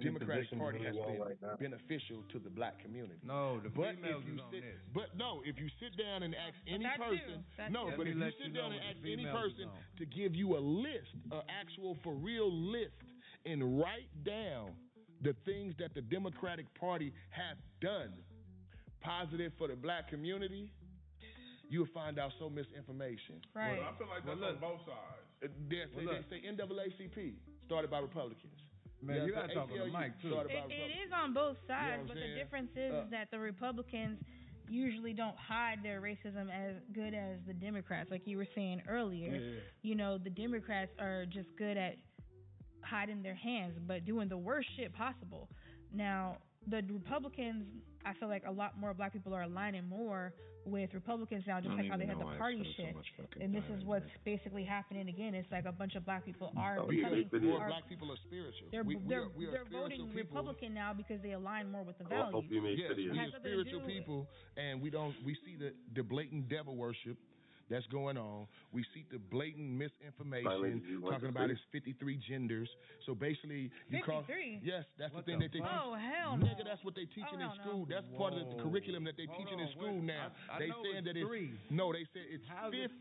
Democratic Party has been beneficial to the black community. No, the females is on this. But no, if you sit down and ask any person, but if you sit down and ask any person to give you a list, an actual for real list, and write down the things that the Democratic Party have done positive for the black community, you'll find out so misinformation. Right. Well, I feel like that's on both sides. They say NAACP started by Republicans. Man, you gotta talk on the mic too. It is on both sides, but the difference is that the Republicans usually don't hide their racism as good as the Democrats, like you were saying earlier. Yeah. You know, the Democrats are just good at hiding their hands, but doing the worst shit possible. Now, the Republicans, I feel like a lot more black people are aligning more with Republicans now, just like how they had the party shit. And this is what's basically happening again. It's like a bunch of black people are becoming black people are spiritual. They're spiritual voting people. Republican now because they align more with the values. Yes, we are spiritual people, and we see the blatant devil worship that's going on. We see the blatant misinformation talking about his 53 genders. So basically, you 53? Yes, that's the thing that they teach. Oh, hell no. Nigga, that's what they teaching in school. That's part of the curriculum that they teaching in school now. They saying that it's they said it's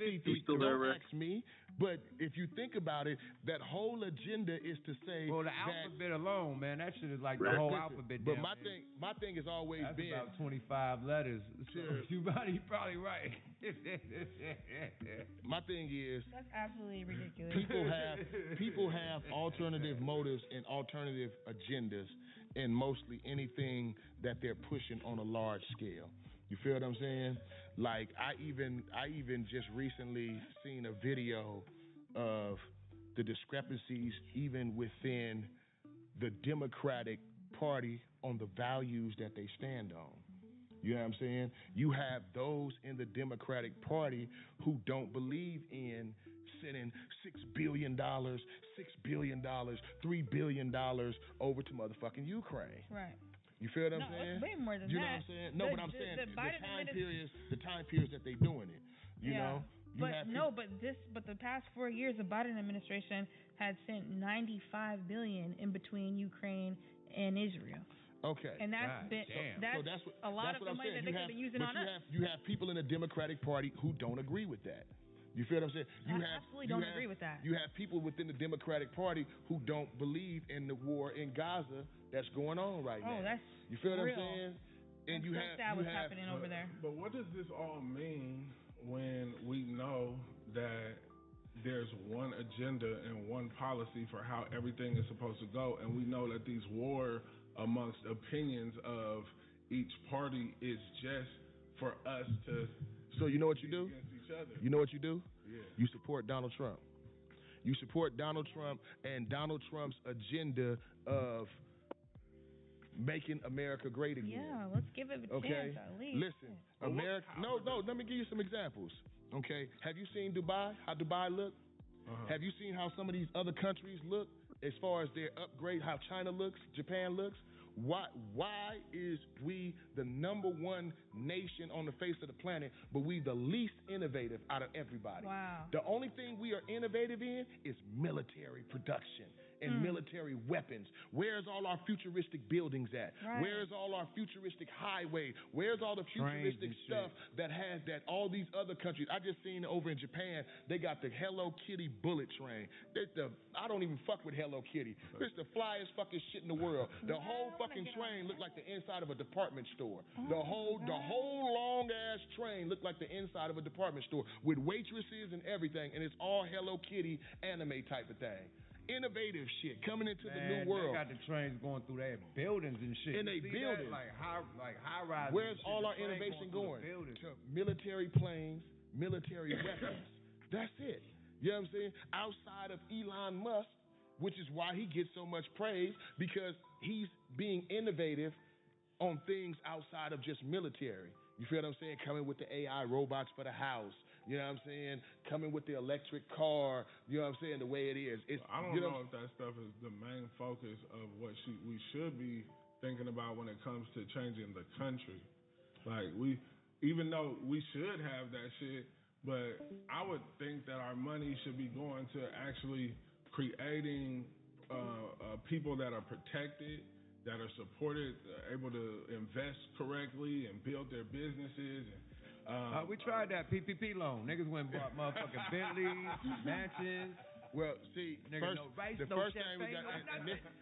53. Don't ask me. But if you think about it, that whole agenda is to say the alphabet alone, man, that shit is like the whole alphabet. But my thing has always been about 25 letters. So you're probably right. My thing is that's absolutely ridiculous. People have alternative motives and alternative agendas in mostly anything that they're pushing on a large scale. You feel what I'm saying? Like I even just recently seen a video of the discrepancies even within the Democratic Party on the values that they stand on. You know what I'm saying? You have those in the Democratic Party who don't believe in sending $6 billion, $6 billion, $3 billion over to motherfucking Ukraine. Right. You feel what I'm No, saying? it's way more than you know that. what I'm saying? No, but I'm saying the time periods that they doing it. You yeah. know? But the past 4 years, the Biden administration had sent $95 billion in between Ukraine and Israel. Okay. And that's a lot of the money that they could be using on us. You have people in the Democratic Party who don't agree with that. You feel what I'm saying? I absolutely don't agree with that. You have people within the Democratic Party who don't believe in the war in Gaza that's going on right now. Oh, that's you feel real. what I'm saying? And I'm so sad what's happening over there. But what does this all mean when we know that there's one agenda and one policy for how everything is supposed to go, and we know that these war amongst opinions of each party is just for us to. So you know what you do? You know what you do? Yeah. You support Donald Trump. You support Donald Trump and Donald Trump's agenda of making America great again. Yeah, let's give it a chance at least. Listen, America. No. Let me give you some examples. Okay, have you seen Dubai? How Dubai look? Have you seen how some of these other countries look as far as their upgrade? How China looks, Japan looks. Why is we the number one nation on the face of the planet, but we the least innovative out of everybody? Wow. The only thing we are innovative in is military production and military weapons. Where's all our futuristic buildings at? Right. Where's all our futuristic highway? Where's all the futuristic stuff that has that all these other countries? I just seen over in Japan, they got the Hello Kitty bullet train. I don't even fuck with Hello Kitty. It's the flyest fucking shit in the world. The whole fucking train looked like the inside of a department store. The whole long ass train looked like the inside of a department store with waitresses and everything, and it's all Hello Kitty anime type of thing. Innovative shit coming into the new world. They got the trains going through their buildings and shit. And they buildings. Like high rise. Where's all our innovation going? To military planes, military weapons. That's it. You know what I'm saying? Outside of Elon Musk, which is why he gets so much praise, because he's being innovative on things outside of just military. You feel what I'm saying? Coming with the AI robots for the house. You know what I'm saying? Coming with the electric car. You know what I'm saying? The way it is. I don't know if that stuff is the main focus of what we should be thinking about when it comes to changing the country. Like even though we should have that shit, but I would think that our money should be going to actually creating people that are protected, that are supported, able to invest correctly and build their businesses. We tried that PPP loan. Niggas went and bought motherfucking Bentleys, mansions. Well, see, the first thing we got,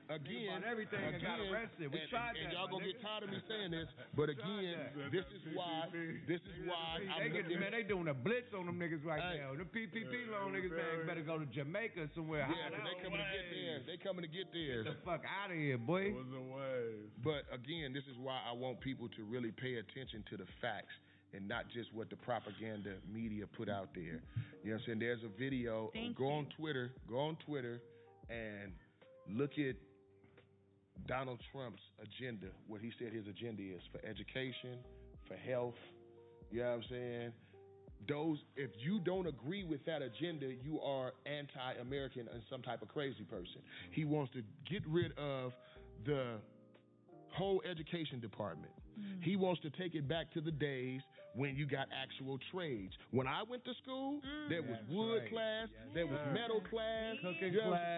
again, everything got arrested. We tried that. And y'all gonna get tired of me saying this, but again, this is why they doing a blitz on them niggas right now. The PPP loan niggas, man, better go to Jamaica somewhere. Yeah, they coming to get theirs. They coming to get theirs. Get the fuck out of here, boy. But again, this is why I want people to really pay attention to the facts and not just what the propaganda media put out there. You know what I'm saying? There's a video. Go on Twitter and look at Donald Trump's agenda, what he said his agenda is for education, for health. You know what I'm saying? If you don't agree with that agenda, you are anti-American and some type of crazy person. He wants to get rid of the whole education department. He wants to take it back to the days when you got actual trades. When I went to school, there was wood class, there was metal class,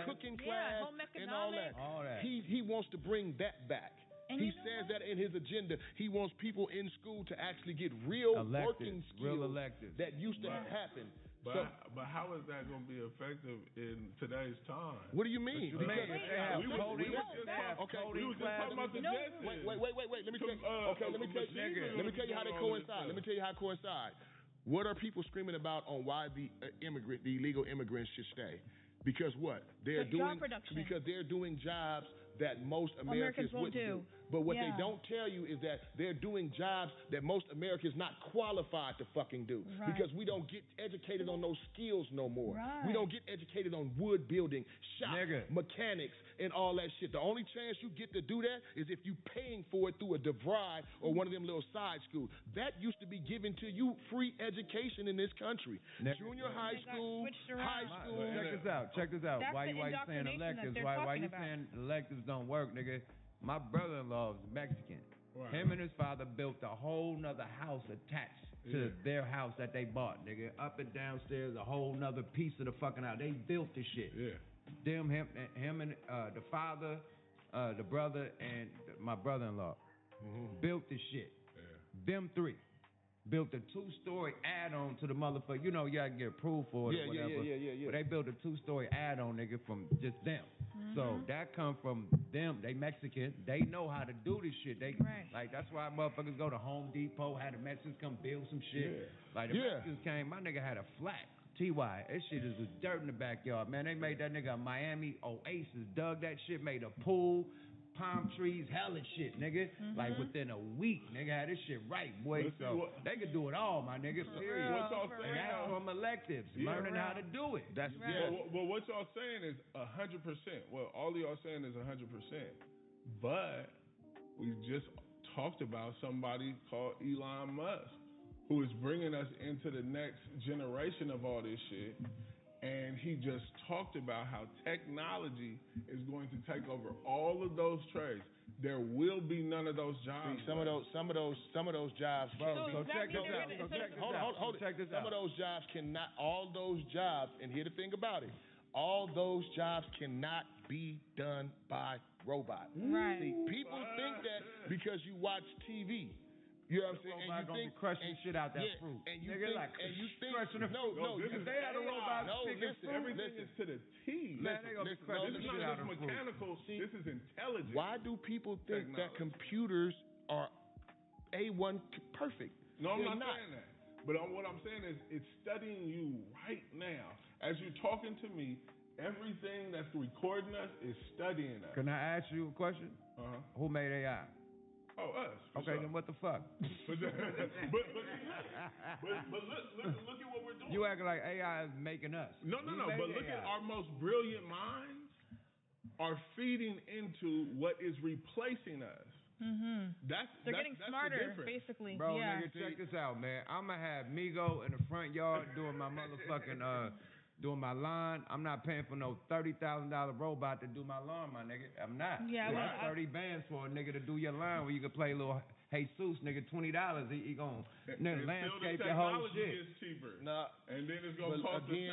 cooking class, home and all that. He wants to bring that back. And he says that in his agenda. He wants people in school to actually get real working skills that used to happen. But how is that going to be effective in today's time? What do you mean? We was just talking about the Jetsons. Wait. Let me tell you how they coincide. Let me tell you how it coincides. What are people screaming about on why the illegal immigrants should stay? Because what? Because they're doing jobs that most Americans wouldn't do. But what they don't tell you is that they're doing jobs that most Americans not qualified to fucking do because we don't get educated on those skills no more. We don't get educated on wood building, shop, mechanics, and all that shit. The only chance you get to do that is if you paying for it through a DeVry or one of them little side schools. That used to be given to you free education in this country. Junior high school, high school. Check this out. That's why the you saying indoctrination electives? that they're Why talking you about. saying electives don't work, nigga? My brother-in-law is Mexican. Him and his father built a whole nother house attached to their house that they bought, nigga. Up and downstairs, a whole nother piece of the fucking house. They built the shit. Him and the father, the brother, and my brother-in-law built the shit. Them three built a 2-story add-on to the motherfucker. You know, y'all get approved for it or whatever. But they built a 2-story add-on, nigga, from just them. So that come from them. They Mexican. They know how to do this shit. They like that's why motherfuckers go to Home Depot, had the Mexicans come build some shit. Like the Mexicans came, my nigga had a flat. TY, that shit is just dirt in the backyard, man. They made that nigga a Miami Oasis, dug that shit, made a pool, palm trees, hella shit, nigga. Like within a week, nigga had this shit right, boy. So they could do it all, my nigga. Period. What y'all saying? And that's from electives, learning how to do it. That's Well, what y'all saying is 100%. Well, all of y'all saying is 100%. But we just talked about somebody called Elon Musk, who is bringing us into the next generation of all this shit. And he just talked about how technology is going to take over all of those trades. There will be none of those jobs. See, some of those jobs, bro. So check this out. Hold it. Some of those jobs cannot. All those jobs, and here the thing about it, all those jobs cannot be done by robots. Right. See, people think that because you watch TV. You know what I'm saying? And you think crushing shit out that fruit. And you nigga, think, like and you think crushing the fruit. no, if they had a robot picking fruit, everything is to the T. Man, they gonna be crushing this is shit not out of just fruit. mechanical. This is intelligent. Why do people think that computers are A1 perfect? No, I'm They're not saying that. But what I'm saying is it's studying you right now. As you're talking to me, everything that's recording us is studying us. Can I ask you a question? Who made AI? Oh, us. Okay, then what the fuck? but look at what we're doing. You acting like AI is making us. No. But look at our most brilliant minds are feeding into what is replacing us. They're getting smarter, basically. Bro, nigga, check this out, man. I'ma have Migo in the front yard doing my motherfucking doing my lawn. I'm not paying for no $30,000 robot to do my lawn, my nigga. I'm not. Yeah, well, well, 30 bands for a nigga to do your lawn where you can play a little Jesus, nigga, $20. He gonna landscape your whole shit. Gets cheaper. Nah, and then it's gonna cost the same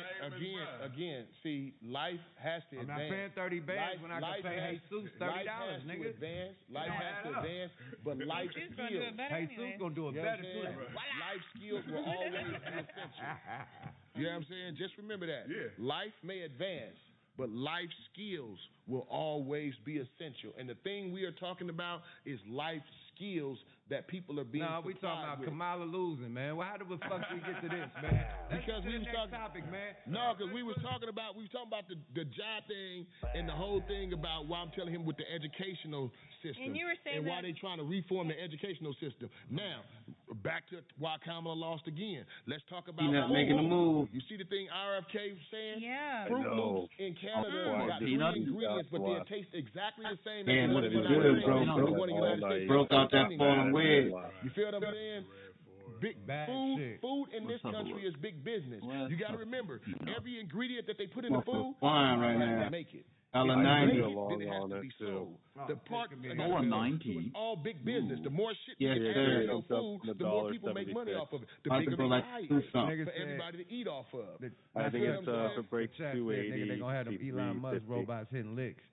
again. See, life has to advance. I'm not paying 30 bands when I can pay Jesus $30, nigga. Life has to advance, but life skills. Jesus gonna do it better too. Life skills will always be essential. You know what I'm saying? Just remember that. Yeah. Life may advance, but life skills will always be essential. And the thing we are talking about is life skills that people are being we talking about with. Kamala losing, man. Well, how the fuck we get to this, man? Because we was talking topic, man. No, because we was talking about the job thing and the whole thing about why I'm telling him with the educational system and you were saying why they trying to reform the educational system. Now, back to why Kamala lost again. Let's talk about Peanut making a move. You see the thing RFK was saying? Yeah. Fruit Loops in Canada got 3 ingredients, but they taste exactly the same Yeah, as the one in the good, United States. Broke out that falling wedge. You feel what I'm saying? Big food in this country is big business. You got to remember, every ingredient that they put in the food, flying right now. Make it. $1.90. Then it has to be sold. The part $1.90. So it's all big business. The more shit you add to your food, the more people make money off of it. The bigger the pie is for everybody to eat off of. I think it's if it breaks 280, they're gonna have them Elon Musk robots hitting licks.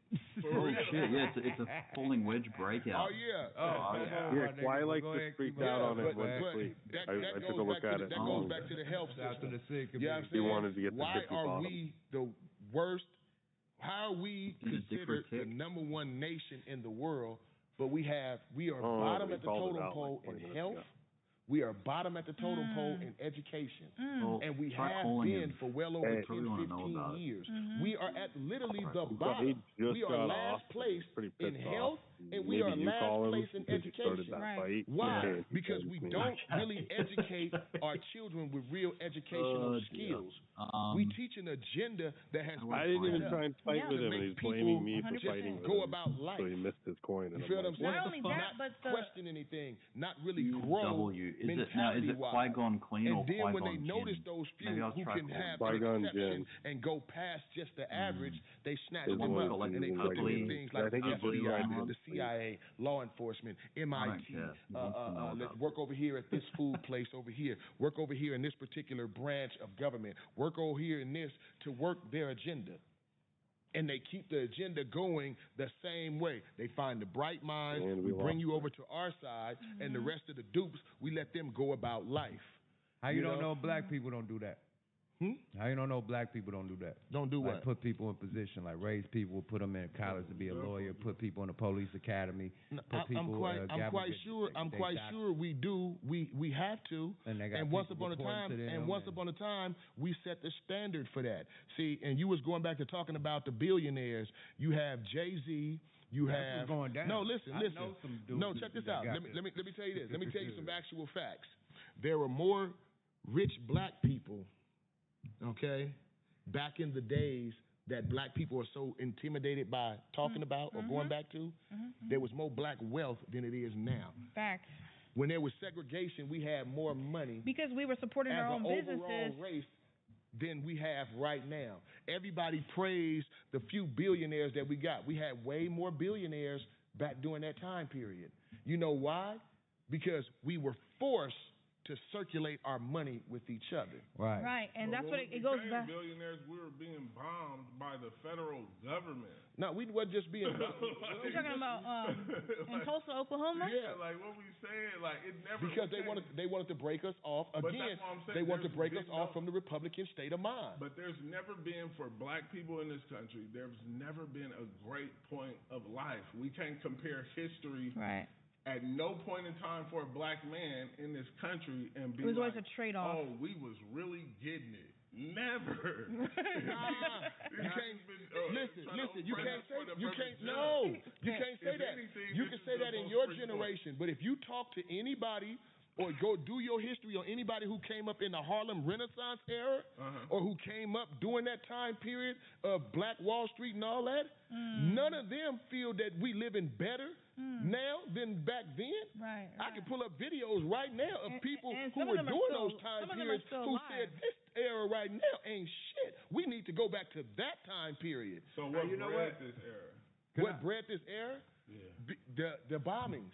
Oh shit! Yeah, it's a falling wedge breakout. Oh yeah. Yeah, Twilight just freaked out on it when sleep. I took a look at it. That goes back to the health system. Yeah, he wanted to get the why are bottom. we the worst? How are we considered the number one nation in the world, but we are bottom at the totem pole in health? We are bottom at the totem pole in education. And we have been for well over 10, 15 years. We are at literally the bottom. We are last place in health and we are Maybe you last call him place in because you started education. that fight. Why? Yeah. Because we don't really educate our children with real educational skills. We teach an agenda that has been I didn't even set try and fight up with to him, make and he's people blaming me for just fighting with go him. about life. So he missed his coin. And You feel what I'm saying? Not only that, but not question anything, not really grow W. Is it Qui-Gon Clean and or then when they Qui-Gon notice Jinn? those few Maybe I'll who try can have Qui-Gon exception Jinn. and go past just the average, they snatch Is them one up like and they put them in things like I think the it's blue FBI, red. the CIA, law enforcement, MIT. Let's work over here at this food place over here. Work over here in this particular branch of government. Work over here in this to work their agenda. And they keep the agenda going the same way. They find the bright minds, we bring you over to our side, and the rest of the dupes, we let them go about life. How you don't know black people don't do that? How you don't know black people don't do that? Don't do like what? Put people in position, like raise people, put them in college to be a lawyer, put people in the police academy. Put people, I'm quite sure we do. We have to. And once upon a time, we set the standard for that. See, and you was going back to talking about the billionaires. You have Jay-Z. You have going down. No, listen. Know some dudes No, check this that out. got Let me tell you this. Let me tell you some actual facts. There were more rich black people, okay, back in the days that black people are so intimidated by talking about or going back to. There was more black wealth than it is now. Facts. When there was segregation, we had more money because we were supporting our own businesses. Overall race than we have right now. Everybody praised the few billionaires that we got. We had way more billionaires back during that time period. You know why? Because we were forced to circulate our money with each other. Right, and that's what it goes back. Billionaires, we were being bombed by the federal government. No, we weren't just being bombed. You're talking about in Tulsa, Oklahoma? Yeah, like what we saying, like it never. Because they wanted to break us off again. They wanted to break us off from the Republican state of mind. But there's never been for black people in this country. There's never been a great point of life. We can't compare history. Right. At no point in time for a black man in this country and be it was like, always a trade-off. Oh, we was really getting it. Never. You can't say that. You can say that in your generation, but if you talk to anybody or go do your history on anybody who came up in the Harlem Renaissance era or who came up during that time period of Black Wall Street and all that, none of them feel that we living better now than back then. Right. I can pull up videos right now of people and who were doing those time periods who said this era right now ain't shit. We need to go back to that time period. So what bred this era? What bred this era? Yeah. The bombings.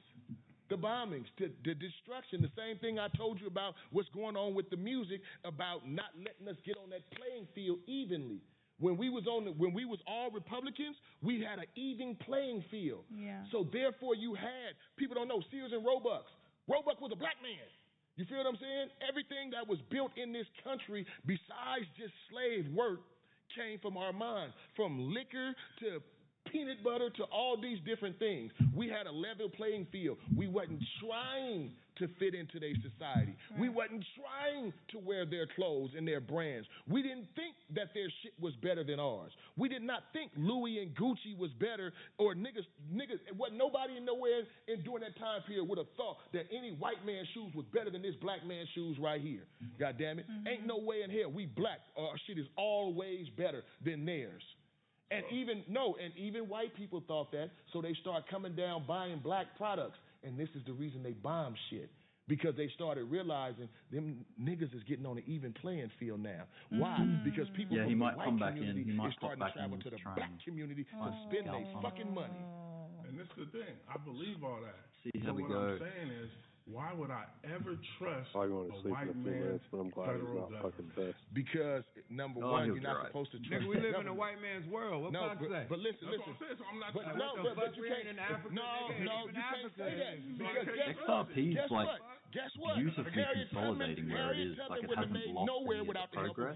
The bombings, the destruction, the same thing I told you about what's going on with the music, about not letting us get on that playing field evenly. When we was all Republicans, we had an even playing field. Yeah. So therefore you had, people don't know, Sears and Roebuck. Roebuck was a black man. You feel what I'm saying? Everything that was built in this country besides just slave work came from our minds. From liquor to peanut butter to all these different things. We had a level playing field. We wasn't trying to fit into their society. Right. We wasn't trying to wear their clothes and their brands. We didn't think that their shit was better than ours. We did not think Louis and Gucci was better, or niggas, what nobody nowhere in during that time period would have thought that any white man's shoes was better than this black man's shoes right here. God damn it. Ain't no way in hell. We black. Our shit is always better than theirs. And even white people thought that, so they start coming down buying black products. And this is the reason they bomb shit. Because they started realizing them niggas is getting on an even playing field now. Why? Because people from the white community is starting to travel to the black community to spend their fucking money. And this is the thing. I believe all that. How we what go. I'm saying is, why would I ever trust I'm going to a sleep white in a few man minutes, but I'm glad it's not fucking pissed. Because number one, you're not supposed to trust. Nigga, we live in a white man's world. What Fox say? But listen. That's what I'm saying, so I'm not. But you can't. In Africa, you can't say that. Because XRP's like guess what? beautifully consolidating where it is. Like it hasn't lost any of its progress.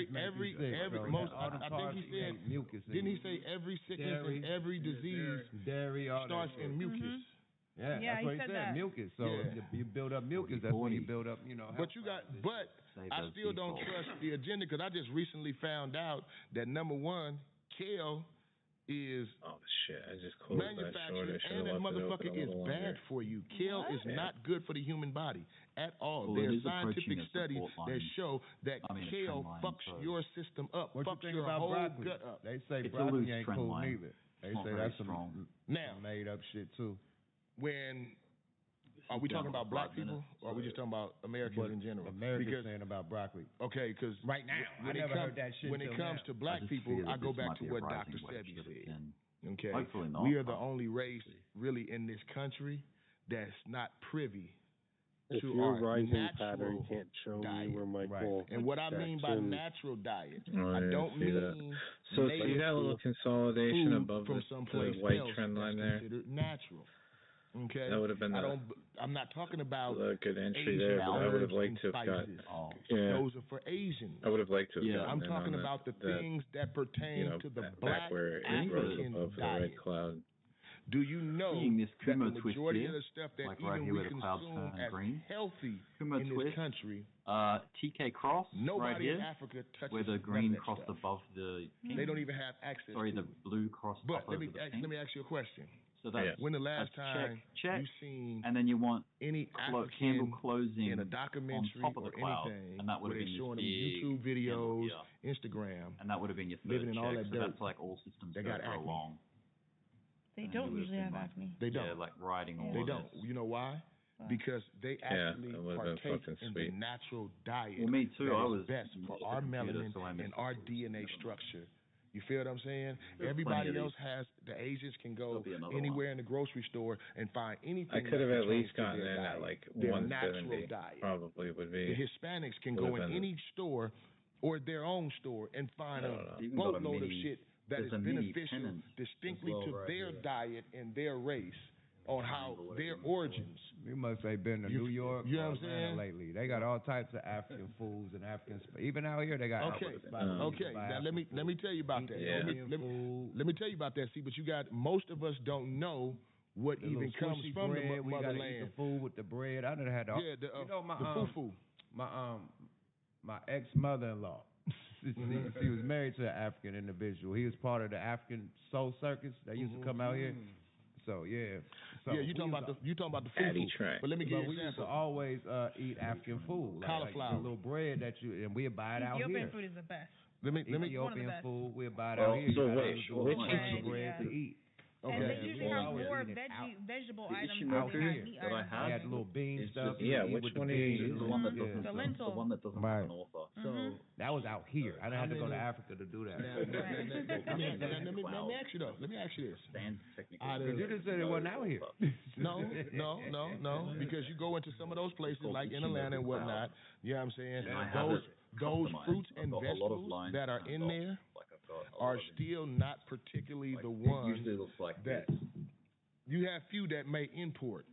every most. I think he said. Didn't he say every sickness and every disease cheese, dairy, all starts that in mucus. Yeah, that's what he said. Mucus. So you build up mucus. That's when you build up, But I still don't trust the agenda because I just recently found out that number one, kale is I just closed that short. and that motherfucker is bad for you. Kale is not good for the human body at all. Well, There's scientific studies that show that kale fucks your system up, What fucks you think your about whole broccoli? gut up. They say It's broccoli ain't trend cool line. neither. They say that's some made up shit too. Are we talking about black people, or are we just talking about Americans in general? Americans saying about broccoli. Okay, because right now, I never heard that shit. When it comes to black people, I go back to what Dr. Sebi said. Okay, Hopefully not. We are the only race really in this country that's not privy If to your our rising natural pattern can't show diet. me where my goal. And what I mean by natural diet, I don't see that. mean So see that little consolidation above from the someplace white else trend line that's there? considered natural. Okay, That would have been I'm not talking about a good entry Asian there, but I would have herbs liked to and have got. spices. Those are for Asians. I would have liked to have gotten I'm in talking on about that, the things that pertain to the back black where it rose African above the diet. red cloud. Do you know Seeing this that the Kumo twist majority here, of the stuff that like even right here we where the clouds consume turn as green, healthy Kumo in twist, this country, TK cross nobody right here, in Africa touches where the none of green that crossed stuff. above the pink. They don't even have access Sorry, to the blue crossed But up let over me the pink. ask you a question. So that's when the last that's time check, you seen and then you want any candle African closing in a on documentary top of or the cloud, anything and that would where have they been showing them big YouTube videos, candle, Instagram, and that would have been your third living in all check. that So dirt. that's like all systems They go got for acne. along. They don't usually have acne. They don't. Yeah, like riding all They of don't. this. You know why? Because they actually that would've been partake fucking in sweet. the natural diet Well, me too. that I is was best for used to our computer, melanin so I missed and our DNA structure. You feel what I'm saying? There's Everybody plenty of else has, the Asians can There'll go be another anywhere in the grocery store and find anything. I could have that at least pertains to gotten their in diet, at like their 170. natural diet. Probably would be. The Hispanics can would go have in been- any store or their own store and find a Even got a boatload of mini- shit that is there's a mini beneficial pennant distinctly as well to right their here. diet and their race on how their origins. You must have been to New York you know or what I'm Atlanta saying? lately. They got all types of African foods and even out here they got Okay, okay. now let me tell you about that. Yeah. Let me tell you about that. See, but you got most of us don't know what The even little comes squishy from bread, the we gotta eat motherland. the food with the bread. I done had all, Yeah, the my fufu. my ex mother-in-law. She was married to an African individual. He was part of the African soul circus that used to come out here. So yeah. So Yeah, you talking about the Fatty fufu. track. But let me give you an we used to example. always eat African food, like Cauliflower. the little bread that and we'd buy it out Ethiopian here. food is the best. Ethiopian food, we'd buy it Well, out here. so You gotta which- do which extra is- bread to eat. And Okay. they usually we have always more eat it vegetable The items issue than out they have here meat that I items. have They had little bean It's stuff. just- you yeah, eat which with the one are you beans, using? the one that yeah. doesn't The the lentil. one that doesn't Right. have an author. Mhm. That was out here. I didn't have to go to Africa to do that. Let me ask you though. Let me ask you this. Stand technically. But you just said it wasn't out here. No. Because you go into some of those places like in Atlanta and whatnot. You know what I'm saying? And I have Those it those customized. fruits I've and got a lot of vegetables lines that are turned in off. there Like I've got a are lot of still not particularly like, the it ones usually looks like that this. you have few that may import.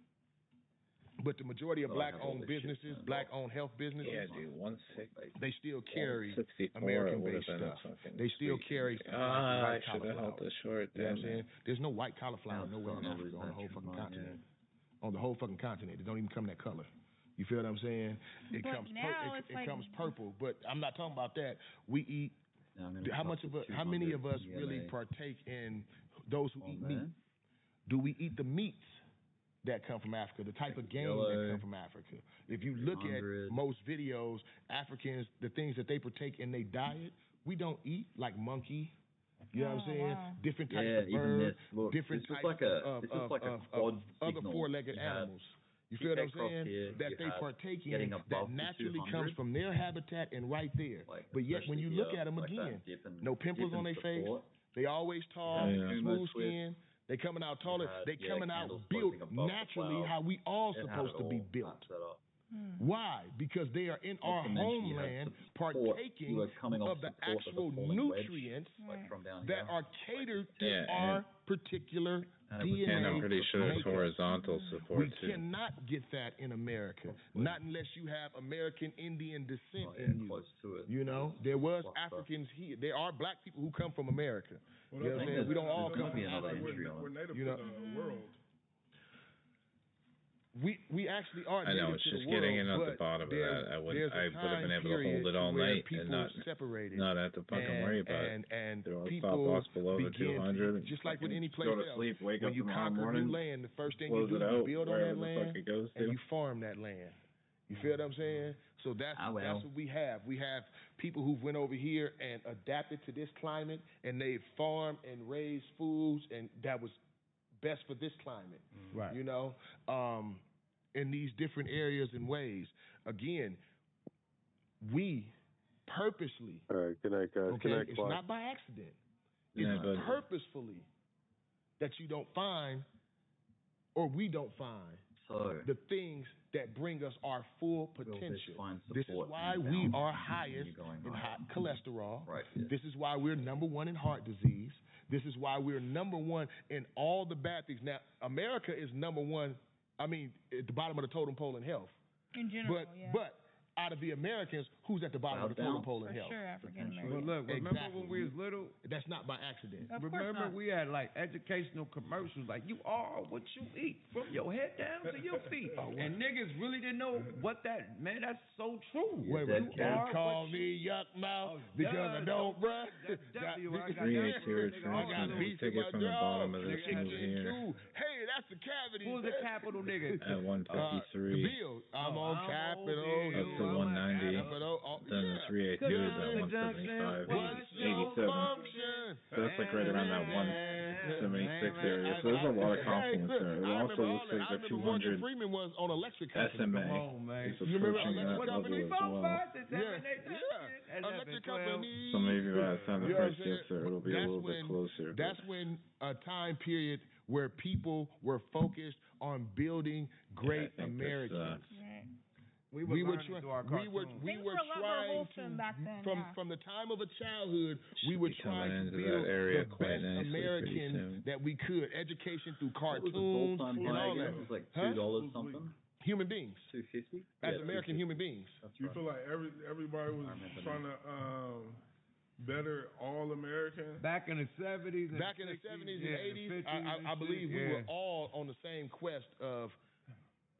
But the majority of So I have all black-owned this shit businesses, turned black-owned health businesses, Yeah, dude, 160. they still carry 64 American-based would have been a stuff. fucking They still sweet carry entry. stuff I like white should have held cauliflower. the short. You know what I'm damn saying? it. There's no white cauliflower Now, nowhere in starting to Africa lose on the that whole shit fucking line, continent. On the whole fucking continent, it don't even come that color. You feel what I'm saying? It But comes now it it's like- comes purple, but I'm not talking about that. We eat. Now I'm gonna How cut much the of us? How many of us 200 really EMA partake in those who on eat there. meat? Do we eat the meats that come from Africa, the type of game that Yellow. come from Africa? If you look at 300. most videos, Africans, the things that they partake in their diet, we don't eat like monkey. You know what I'm saying? wow. Different types Yeah, of even birds, this. Look, different this is types like a of, this is like a of quad other signal. four-legged You have animals. You feel what I'm TK cross saying? here, That you they have partake getting in above that the naturally 200. comes from their habitat and right there. Like, But yet when you especially, look at them like that again, dip and- no pimples dip on and their face. support. They always tall, Yeah. smooth Twist. skin. They coming out taller. had, They yeah, coming out candles built floating above the naturally cloud. how we all It had supposed it to be all built. set up. Why? Because they are in our homeland partaking of the actual nutrients that are catered to our particular DNA. And I'm pretty sure it's horizontal support We too. cannot get that in America, not unless you have American Indian descent in you. You know, there was Africans here. There are black people who come from America. You know what I'm saying? We don't all come from Africa. We're native You know? to the world. We actually are I know, native it's to just the getting world, in at the but bottom of that. I would have been able to hold it all night and not have to fucking worry about it. And They're all people stop loss below the begin 200. just like with any place go to else. sleep, wake when up you tomorrow conquer morning, new land, the first thing you close do it is out, build on wherever that the fuck land it goes to. and you farm that land. You feel what I'm saying? So that's what we have. We have people who've went over here and adapted to this climate, and they farm and raise foods, and that was best for this climate. Right. You know, in these different areas and ways. Again, we purposely. All right, good night, guys. Okay, Good night, it's Clark. not by accident. It's purposefully that you don't find, or we don't find, the things that bring us our full potential. This is why we are highest in high cholesterol. This is why we're number one in heart disease. This is why we're number one in all the bad things. Now, America is number one, I mean, at the bottom of the totem pole in health. In general, But out of the Americans, who's at the bottom of the totem pole in health? Sure, African American. But look, remember when we was little? That's not by accident. Remember we had like educational commercials like you are what you eat from your head down to your feet. And niggas really didn't know what that, man, that's so true. Wait, you are call me yuck mouth because I don't brush. That's definitely what I got. I got beef in my from the bottom of this jaw. over here. Hey, that's the cavity. Who's the capital nigga? At 153. The bill. I'm on Capitol. Up to 190. Then the 382 is at 175. 87. So that's like right around that 176 area. So there's a lot of confidence there. It also looks like the 200 Freeman was on electric SMA is approaching that level as well. Electric company. So maybe by the time the price gets there, it'll be a little bit closer. That's when a time period where people were focused on building great Americans. We were trying to, from the time of a childhood, we were trying to build the best American that we could. Education through cartoons and all that. It was like $2 something. Human beings. $2.50. As American human beings. You feel like everybody was trying to better all American? Back in the 70s. Back in the 70s and 80s, I believe we were all on the same quest of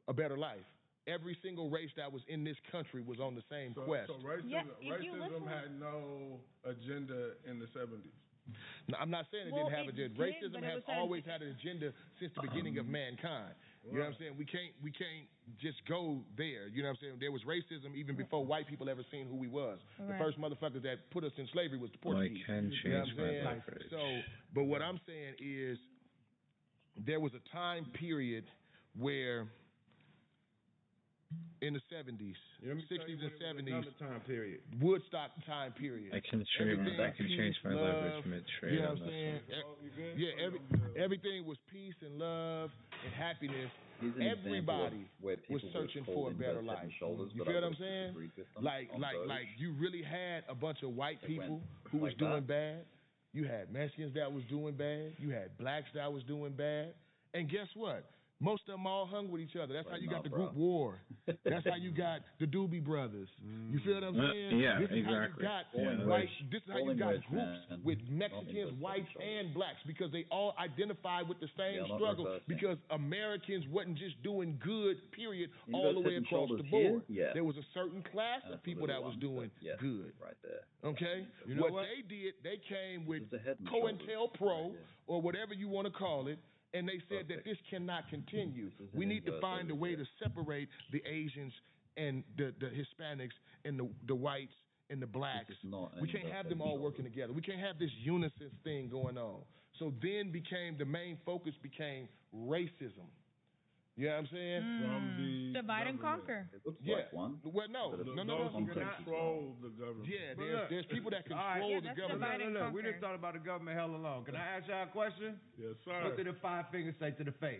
a better life. Every single race that was in this country was on the same quest. So racism had no agenda in the 70s. No, I'm not saying it didn't have an agenda. Racism has always had an agenda since the beginning of mankind. You know what I'm saying? We can't just go there. You know what I'm saying? There was racism even before white people ever seen who we was. The first motherfuckers that put us in slavery was the Portuguese. I can change my leverage. But what I'm saying is there was a time period where in the 70s, 60s and 70s, time period. Woodstock time period. I can change my leverage mid-trade. You know what I'm saying? Everything was peace and love and happiness. Everybody was searching for a better life. You feel what I'm saying? Like you really had a bunch of white people who was doing bad. You had Mexicans that was doing bad. You had blacks that was doing bad. And guess what? Most of them all hung with each other. That's how you got the group war. That's how you got the Doobie Brothers. You feel what I'm saying? Yeah, this is exactly. This is how you got groups with Mexicans, whites, and blacks because they all identify with the same struggle because Americans wasn't just doing good, period, all the way across the board. There was a certain class of people that was doing good. Right there. Okay? You know what they did, they came with COINTELPRO or whatever you want to call it, and they said that this cannot continue. We need to find a way to separate the Asians and the Hispanics and the whites and the blacks. We can't have them all working together. We can't have this unison thing going on. So then the main focus became racism. You know what I'm saying? Divide and conquer. It looks like one. Well, no. Those who control the government. Yeah, there's people that control the government. Look, we just thought about the government hell alone. Can I ask y'all a question? Yes, sir. What do the five fingers say to the face?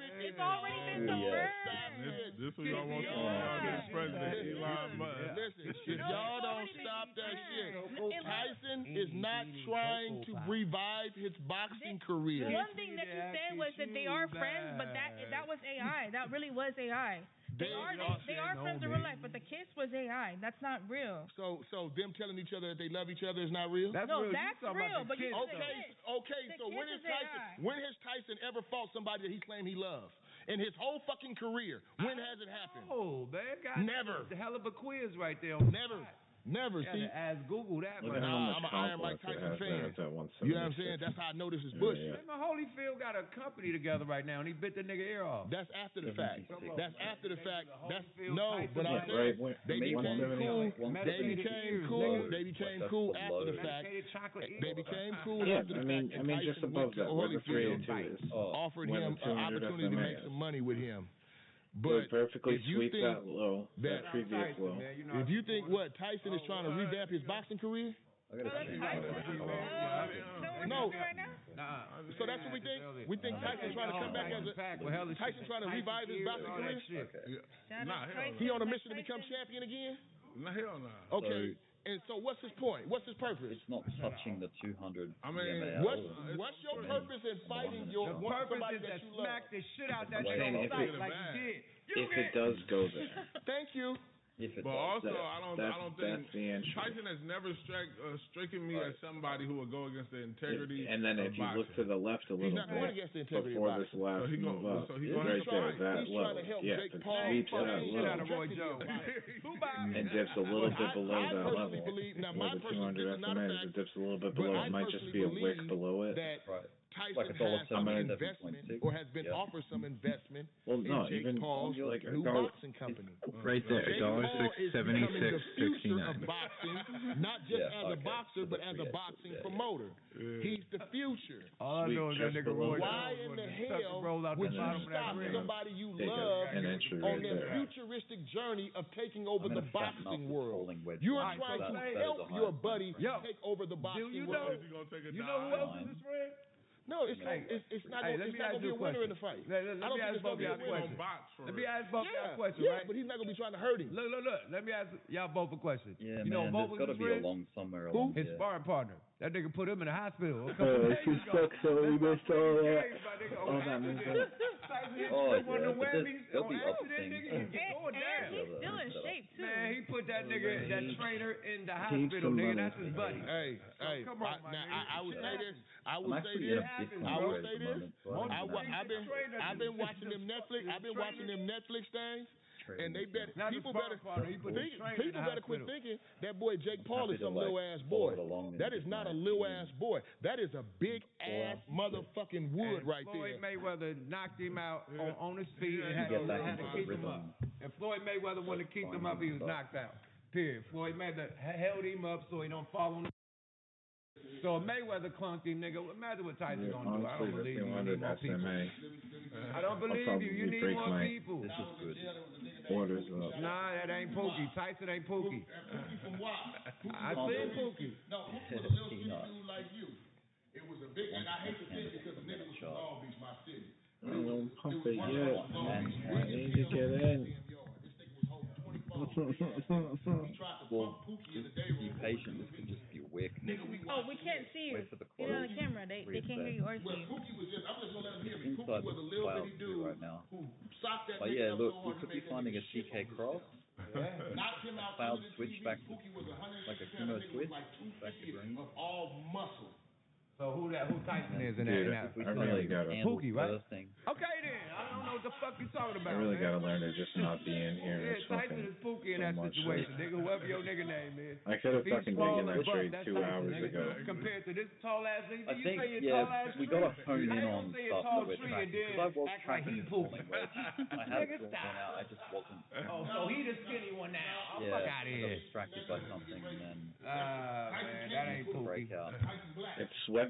It's already been Yeah. confirmed. This is what y'all want to see. Y'all get president Elon Musk. Listen, If y'all don't stop that shit, Tyson is not trying to revive his boxing career. The one thing that you said was that they are friends, but that was AI. That really was AI. They are friends in real life, but the kiss was AI. That's not real. So them telling each other that they love each other is not real? That's real. But you okay. So when has Tyson ever fought somebody that he claimed he loved? In his whole fucking career, when has it happened? Oh, man, got never. The hell of a quiz right there. Never. See, ask Google that. I'm an Iron Mike Tyson fan. You know what I'm saying? That's how I know this is bullshit. Him and Holyfield got a company together right now, and he bit the nigga ear off. That's after the fact. That's after the fact. But I'm right, saying they became cool. They became cool after the fact. They became cool after the fact. I mean, just above that, where the 3 and 2 is. Offered him an opportunity to make some money with him. But perfectly if you sweep think that low, that previous low. If you think what Tyson is trying to revamp his boxing career, no. So that's what we think. We think Tyson's trying to come back as a Tyson trying to revive his boxing career. He on a mission to become champion again. No, hell no. Okay. And so what's his point? What's his purpose? It's not touching the 200. I mean, what's your purpose in fighting your somebody that you love? Smack the shit out that shit on sight like you did. If it does go there. Thank you. But also, I don't think Tyson has never stricken me as somebody who will go against the integrity. And then if you look to the left a little bit before this last move up, right there, that low, yeah, to sweep that low and dips a little bit below that level. Where the 200 SMA is, it dips a little bit below. It might just be a wick below it. Tyson has some investment or has been offered some investment in Jake Paul's new boxing company. Right there, $1.76.69. Of boxing, not just as a boxer, but as a boxing promoter. He's the future. All I know is that nigga Roy. Why in the hell would you stop somebody you love on their futuristic journey of taking over the boxing world? You are trying to help your buddy take over the boxing world. You know who else is his friend? No, it's not going to be a winner in the fight. Let me ask both y'all a question. Let me ask both y'all a question, right? But he's not going to be trying to hurt him. Look. Let me ask y'all both a question. Yeah, you know, there's got to be along somewhere. His sparring partner. That nigga put him in the hospital. He sucks, so we missed all that. All that there'll be other things. And he's still in shape too. Man, he put that nigga, that trainer, in the hospital, nigga. That's his buddy. Hey, come on, man. I would say this. I've been watching them Netflix. I've been watching them Netflix things. And people better quit thinking that boy Jake Paul is some little ass boy. That is not a little ass boy. That is a big ass motherfucking wood right there. Floyd Mayweather knocked him out on his feet and had to keep him up. And Floyd Mayweather wanted to keep him up, he was knocked out. Period. Floyd Mayweather held him up so he don't fall on the. So if Mayweather clunked him, nigga, imagine what Tyson gonna do. I don't believe you. You need more people. I don't believe you. You need more people. This is good. Orders up. Nah, that ain't Pookie. Tyson ain't Pookie. I seen Pookie. No, Pookie was a little skinny dude like you. It was a big, and I hate to say it because the nigga was from Long Beach, my city. I don't pump it yet. I need to get in. Well, just be patient. This could just be a wick. Oh, we can't see you. You're on the camera. They can't hear you or see you. Pookie was just, I'm just gonna let him hear me. Inside Pookie was a little bitty dude right now. who socked that But nigga yeah, up look, so we hard could to be make that finding a nigga CK cross. Knocked him out Cloud to the switch TV. back Pookie was 100% like a sumo switch. like Back to green. of all muscle. So who Tyson is in Dude, that? I really gotta. Pookie, right? Okay then. I don't know what the fuck you talking about. I really man. gotta learn to just not be in here. Yeah, Tyson is Pookie in that situation, nigga. Whoever your nigga name is. I could have fucking taken that trade 2 hours ago. Compared to this tall ass nigga, I think we gotta hone in on stuff that we're tracking. Because I was tracking the falling wedge. I had drawn one out. I just wasn't. Oh, so he the skinny one now. Oh, fuck out of here. I got distracted by something and then man, that ain't Pookie. breakout. It swept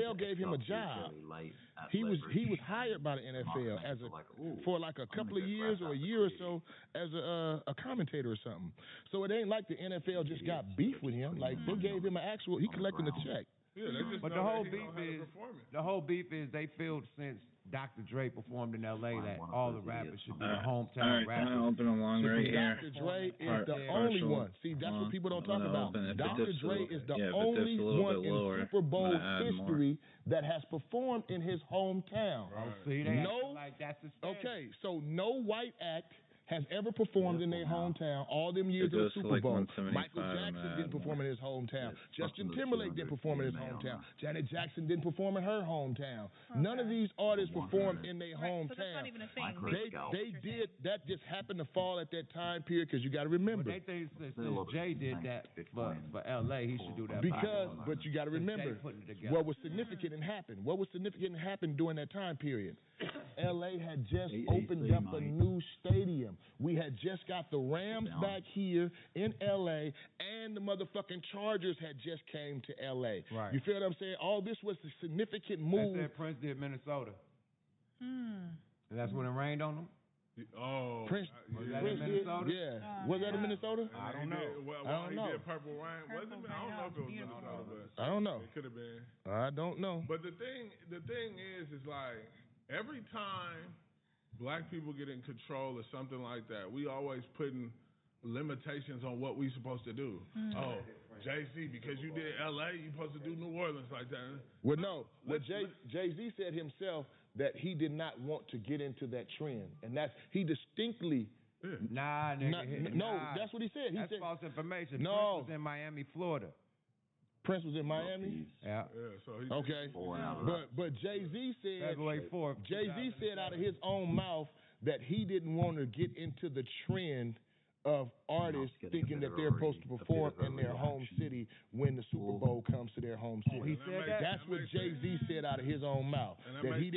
NFL gave him a job. He was hired by the NFL as for like a couple of years or a year or so as a commentator or something. So it ain't like the NFL just got beef with him. Like they gave him an actual. He collecting a check. Yeah, they just But know the whole that he know beef how to is perform it. the whole beef is they feel since Dr. Dre performed in L.A. that all the rappers should be the hometown Can I rappers. open them long right here? Dr. Dre is the only one. See, that's what people don't talk about. Dr. Dre is the only one in Super Bowl history that has performed in his hometown. Oh, see, they acting like that's the standard. Okay, so no white act has ever performed in their hometown all them years of the goes to Super like Bowl. 175 Michael Jackson didn't perform in his hometown. Justin Timberlake didn't perform in his hometown. Janet Jackson didn't perform in her hometown. None of these artists performed in their hometown. So that's not even a thing. They did, that just happened to fall at that time period because you got to remember. Well, they think since Jay did that for L.A., he should do that. But you got to remember what was significant and happened. What was significant and happened during that time period? L.A. had just opened up a new stadium. We had just got the Rams back here in L.A. and the motherfucking Chargers had just came to L.A. Right. You feel what I'm saying? All this was a significant move. They said Prince did Minnesota. And that's when it rained on them? Oh, Prince, was that in Minnesota? Yeah. Was that in Minnesota? I don't know. I don't know. He did Purple Rain. I don't know if it was Minnesota, but I don't know. It could have been. I don't know. But the thing is like every time black people get in control of something like that, we always putting limitations on what we supposed to do. Oh, Jay-Z, because you did L.A., you supposed to do New Orleans like that. Well, no. Well, Jay-Z said himself that he did not want to get into that trend, and he distinctly. Nah, nigga. No, that's what he said. That's false information. No. Prince was in Miami, Florida. Prince was in Miami? Yeah. So okay. But Jay-Z said February 4th. Jay-Z said out of his own mouth that he didn't want to get into the trend of artists thinking that they're supposed to perform in their home city when the Super Bowl comes to their home city. He said that? That's what Jay-Z said out of his own mouth. That he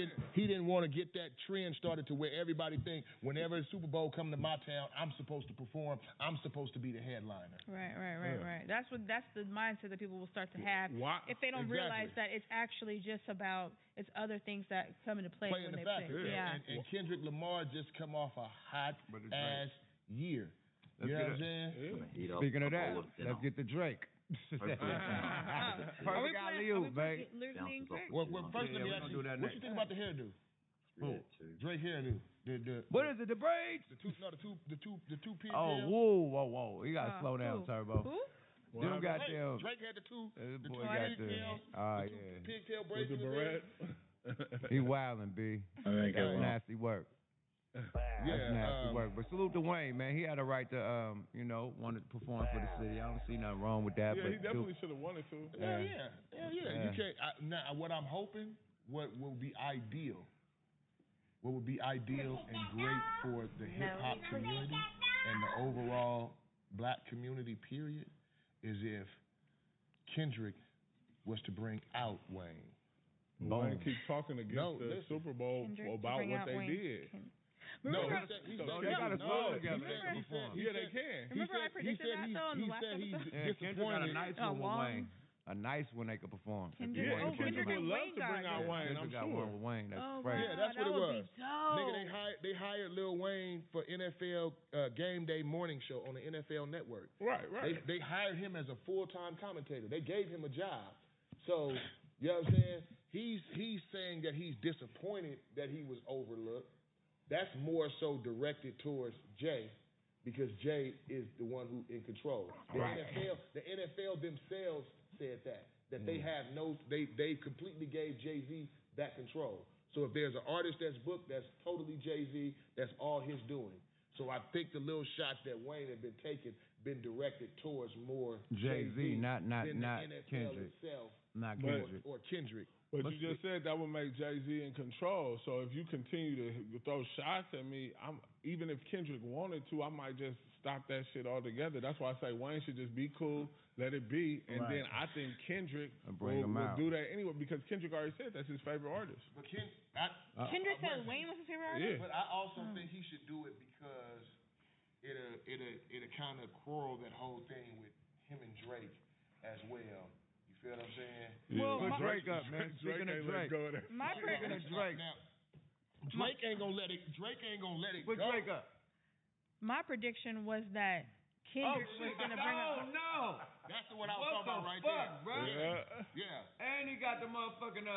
didn't want to get that trend started to where everybody think whenever the Super Bowl come to my town, I'm supposed to perform. I'm supposed to be the headliner. Right. That's the mindset that people will start to have if they don't realize that it's actually just about it's other things that come into play when they play. Yeah. And Kendrick Lamar just come off a hot ass year. You know what I'm saying? Speaking of that, let's get to Drake. Perfect alley-oop, babe. Well, first let me ask you, what you think about the hairdo? Drake hairdo. What is it? The braids? The two pigtails. Oh, whoa! You gotta slow down, Turbo. Who? Them goddamn. Drake had the two pigtails. Pigtail braids with the beret. He wildin', B. That's nasty work. That's nasty work. But salute to Wayne, man. He had a right to, want to perform for the city. I don't see nothing wrong with that. Yeah, but he definitely should have wanted to. Yeah. You can't. Now, what I'm hoping, what will be ideal, and great for the hip hop community and the overall black community, period, is if Kendrick was to bring out Wayne. Wayne keeps talking against the Super Bowl about what they did. They gotta slow together. They can. Remember I predicted that though in the last episode? Kendrick got a nice one with Wayne. A nice one they could perform. Kendrick would love to bring out Wayne. I'm got sure. one with Wayne. That's crazy. Yeah, that's what it was. Nigga, they hired Lil Wayne for NFL Game Day morning show on the NFL Network. Right. They hired him as a full-time commentator. They gave him a job. So, you know what I'm saying? He's saying that he's disappointed that he was overlooked. That's more so directed towards Jay, because Jay is the one who in control. The NFL themselves said that they have they completely gave Jay-Z that control. So if there's an artist that's booked, that's totally Jay-Z, that's all his doing. So I think the little shots that Wayne had been taking been directed towards more Jay-Z, not than the NFL Kendrick. itself, not Kendrick. or Kendrick. But you just said that would make Jay-Z in control. So if you continue to throw shots at me, even if Kendrick wanted to, I might just stop that shit altogether. That's why I say Wayne should just be cool, let it be, and then I think Kendrick will do that anyway, because Kendrick already said that's his favorite artist. But Kendrick said Wayne was his favorite artist? Yeah. But I also think he should do it because it'll kind of quarrel that whole thing with him and Drake as well. You feel what I'm saying? Well, put Drake up, man. Speaking of Drake. My Speaking of Drake. Drake ain't gonna let it Put go. Drake up. My prediction was that Kendrick was gonna bring up. No. That's the one I was talking about right there. Bro? Yeah. And he got the motherfucking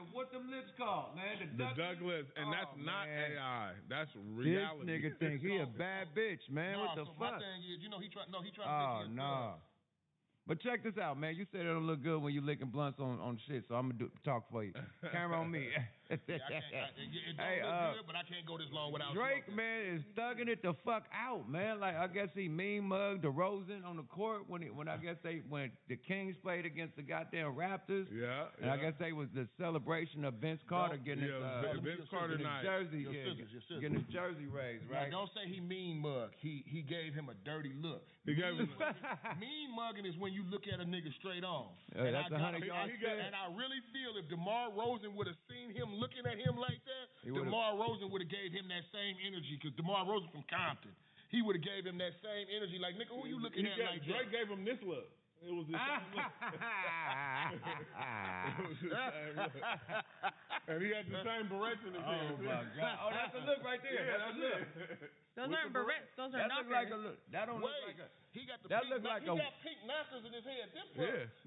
what them lips called, man? The Douglas, and that's not man. AI. That's reality. This nigga think he a bad bitch, man. No, What the so fuck? my thing is, he tried to think he Oh, a no. But check this out, man. You said it don't look good when you licking blunts on shit, so I'm going to talk for you. Camera on me. it don't look good, but I can't go this long without Drake, smoking. man, is thugging it the fuck out, man. Like, I guess he mean mugged DeRozan on the court when the Kings played against the goddamn Raptors. Yeah. And I guess they was the celebration of Vince Carter getting Vince Carter night. Jersey, getting his jersey raised, right? Now, don't say he mean mug. He gave him a dirty look. He gave him mean mugging is when you look at a nigga straight on. And that's 100-yard stare. And I really feel if DeMar Rosen would have seen him looking at him like that, DeMar Rosen would have gave him that same energy because DeMar Rosen from Compton. He would have gave him that same energy. Like, nigga, who you looking at like Drake that? gave him this look. It was the same look. It was the same look. And he had the same barrettes in his hair. Oh, my God. Oh, that's a look right there. Yeah, that's a look. Those aren't barrettes. Those are that knockers. look like a look. That don't look like a... He got the that pink, look like he got pink knockers in his head.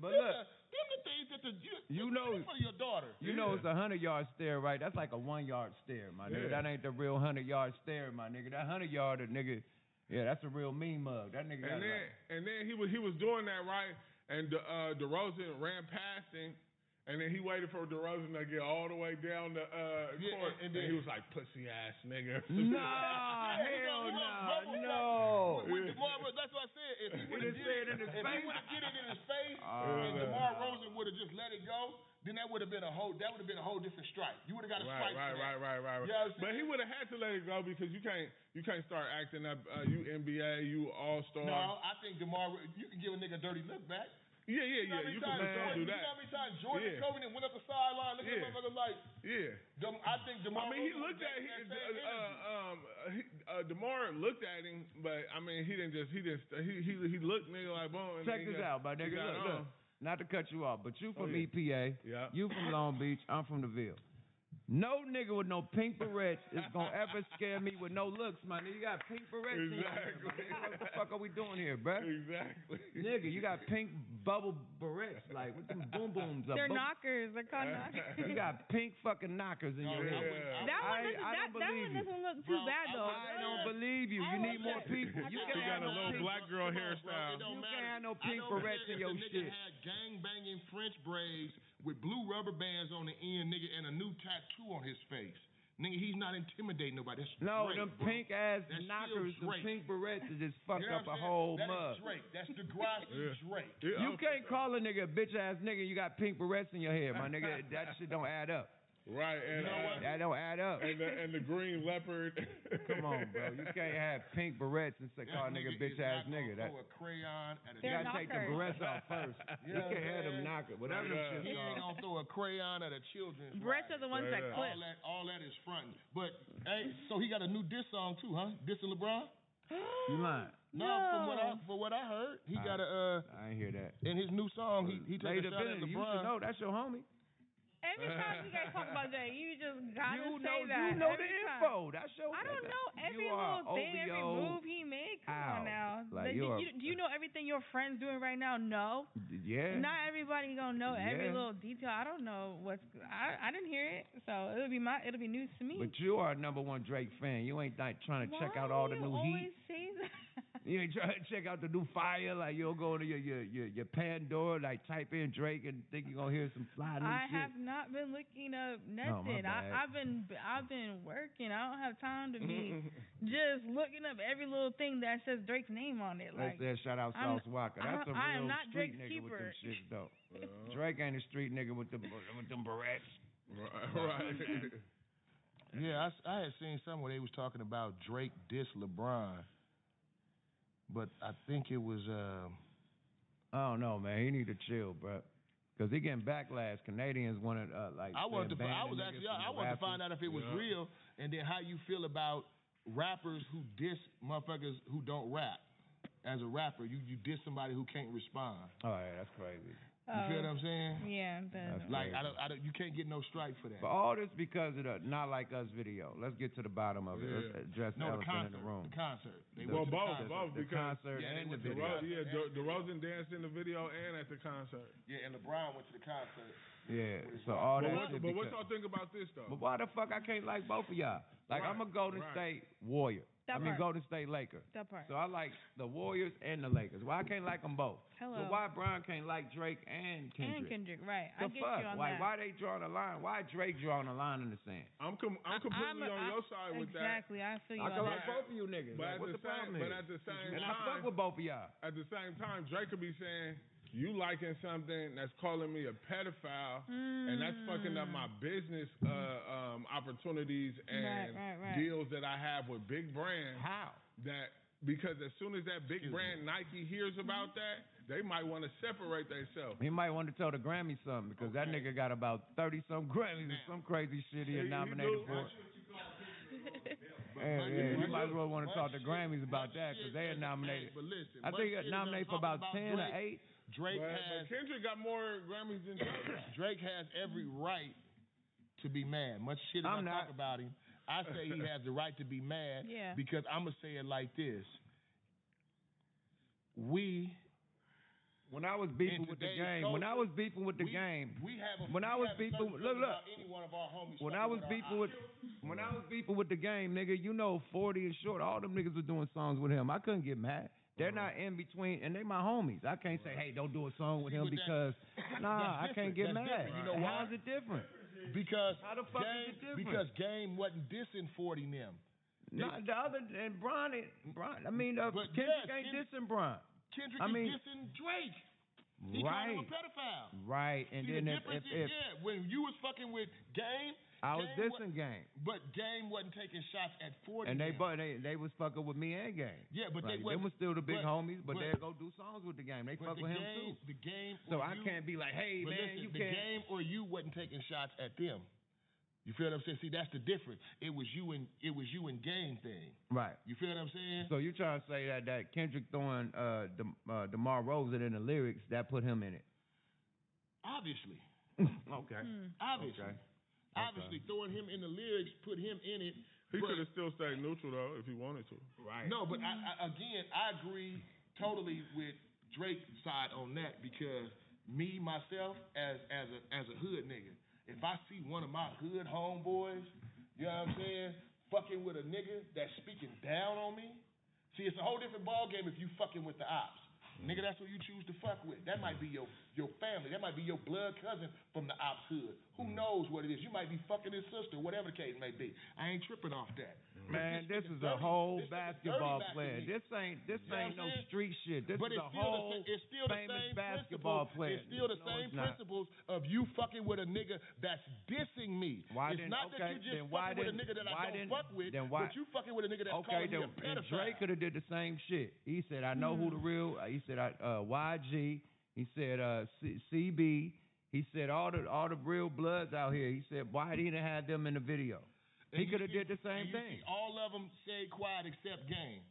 But look, them the things that you know for your daughter. You know it's a 100-yard stare, right? That's like a 1-yard stare, my nigga. That ain't the real 100-yard stare, my nigga. That 100-yarder, nigga. Yeah, that's a real mean mug. That nigga. And then he was doing that right, and DeRozan ran past him. And then he waited for DeRozan to get all the way down the court, and then he was like, "Pussy ass nigga." Nah, hell no. That's what I said. If he would have get it in his face, and DeMar Rosen would have just let it go, then that would have been a whole different strike. You would have got a strike. Right. You know what I'm but he would have had to let it go because you can't start acting up. You NBA, you All Star. No, I think DeMar, you can give a nigga a dirty look back. Yeah. You can do that. You know how many times Jordan Covenant went up the sideline looking at motherfuckers like, I think DeMar. I mean, he looked at DeMar looked at him, but I mean, he didn't. He looked nigga like boom. Check this out, my nigga. Look. Not to cut you off, but you from EPA. Yeah. You from Long Beach. I'm from the Ville. No nigga with no pink barrettes is gonna ever scare me with no looks, my nigga. You got pink barrettes in your hair, my nigga. What the fuck are we doing here, bruh? Exactly. Nigga, you got pink bubble barrettes, like with them boom booms. They're knockers. They're called knockers. You got pink fucking knockers in your hair. That one doesn't look too bad though. I don't believe you. You need more people. You got a little black girl hairstyle. You can't have no pink barrettes in your shit. Nigga had gang banging French braids with blue rubber bands on the end, nigga, and a new tattoo on his face. Nigga, he's not intimidating nobody. That's Drake, them bro. pink ass That's knockers, them Drake. pink barrettes that just fucked You know up a what I'm whole saying? mug. That is Drake. That's Degrassi Drake. You can't call a nigga a bitch ass nigga. You got pink barrettes in your hair, my nigga. That shit don't add up. Right, and that don't add up. And the green leopard. Come on, bro. You can't have pink barrettes and say call a nigga bitch ass nigga. Throw a crayon at a you gotta take the barrettes off first. You can't have them knockers. Whatever them shit He ain't gonna throw a crayon at a children's. Barrettes are the ones that clip. All that is fronting. But hey, so he got a new diss song too, huh? Dissing LeBron. You lying? No, from what I heard, he got a. I ain't hear that. In his new song, he took a shot at LeBron. You should know that's your homie. Every time you guys talk about that, you just gotta say You that. know the info. That's your. I don't know every little thing, every move he made. Come on now. Like do you know everything your friend's doing right now? No. Yeah. Not everybody gonna know every little detail. I don't know what's. I didn't hear it, so it'll be news to me. But you are a #1 Drake fan. You ain't like trying to check out all the new heat. Say that? You ain't trying to check out the new fire, like you'll go to your Pandora, like type in Drake and think you're gonna hear some fly new shit. I have not been looking up nothing. I've been working. I don't have time to be just looking up every little thing that says Drake's name on it. Like, shout out Sauce Walker. That's a real street nigga keeper. with them shit though. Drake ain't a street nigga with them barrettes. Right. Yeah, I had seen somewhere they was talking about Drake diss LeBron. But I think it was. I don't know, man. He need to chill, bro. Because he getting backlash. Canadians wanted like. I wanted to find out if it was real, and then how you feel about rappers who diss motherfuckers who don't rap. As a rapper, you diss somebody who can't respond. Oh yeah, that's crazy. You feel what I'm saying? Yeah. Like I don't, you can't get no strike for that. But all this because of the Not Like Us video. Let's get to the bottom of it. Let's address the elephant in the room. The concert. Both the because concert and the video. DeRozan danced in the video and at the concert. Yeah, and LeBron went to the concert. Yeah, so all that shit. But what y'all think about this though? But why the fuck I can't like both of y'all? Like I'm a Golden State Warrior. Golden State Laker. That part. So I like the Warriors and the Lakers. Why I can't like them both? Hello. So why Brian can't like Drake and Kendrick? And Kendrick, right? The I get fuck? you on Like that. why they drawing a line? Why Drake drawing a line in the sand? I'm completely on your side with that. Exactly, I feel you. I on can that. like both of you niggas. But Like, what's the problem but here? at the same And time, I fuck with both of y'all. At the same time, Drake could be saying, you liking something that's calling me a pedophile, and that's fucking up my business opportunities and deals that I have with big brands. How? Because as soon as that big brand Nike hears about that, they might want to separate themselves. He might want to tell the Grammy something because that nigga got about 30-some Grammys and some crazy shit he nominated for. You might as well want to talk to Grammys about that because they are nominated. But listen, I think he nominated for about 10 or 8. Drake but has Kendrick got more Grammys than Drake has every right to be mad. Much shit as I talk about him, I say he has the right to be mad because I'm gonna say it like this. When I was beefing with the game, when I was beefing with the game, when I was beefing with the game, nigga, you know 40 and Short, all them niggas were doing songs with him. I couldn't get mad. They're not in between, and they my homies. I can't say, hey, don't do a song with him because, I can't get mad. You know why? How is it different? Because how the fuck is it different? Because Game wasn't dissing 40 them. Not the other, and Brian, I mean, Kendrick ain't dissing Brian. Kendrick is dissing Drake. He called him a pedophile. Right, and See, then the difference is, when you was fucking with Game, I was dissing Game. But Game wasn't taking shots at 40. And they was fucking with me and Game. Yeah, but like, they was still the big homies, but they go do songs with the Game. They fuck with him too. The Game. So I can't be like, hey man, listen, you the can't. Game or you wasn't taking shots at them. You feel what I'm saying? See, that's the difference. It was you and Game thing. Right. You feel what I'm saying? So you trying to say that Kendrick throwing DeMar Rosen in the lyrics that put him in it? Obviously. Okay. Obviously. Okay. Obviously, throwing him in the lyrics put him in it. He could have still stayed neutral though if he wanted to. Right. No, but I agree totally with Drake's side on that because me myself as a hood nigga, if I see one of my hood homeboys, you know what I'm saying, fucking with a nigga that's speaking down on me, see, it's a whole different ball game if you fucking with the ops. Nigga, that's who you choose to fuck with. That might be your family. That might be your blood cousin from the ops hood. Who knows what it is? You might be fucking his sister, whatever the case may be. I ain't tripping off that. Man, this is a whole basketball player. This ain't no street shit. This is a whole famous basketball player. It's still the same principles of you fucking with a nigga that's dissing me. It's not that you just fucking with a nigga that I don't fuck with, but you fucking with a nigga that's calling me a pedophile. Drake could have did the same shit. He said, I know who the real. He said, YG. He said, CB. He said, all the real bloods out here. He said, why didn't he have them in the video? He could have did the same thing. All of them stayed quiet except Game.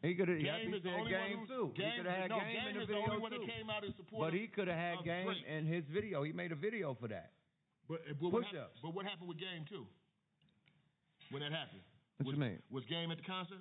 He could have. Game is the only Game one too. He could have had Game in the video too. Came out in support but he could have had Game in his video. He made a video for that. But what happened with Game too? When that happened? What you mean? Was Game at the concert?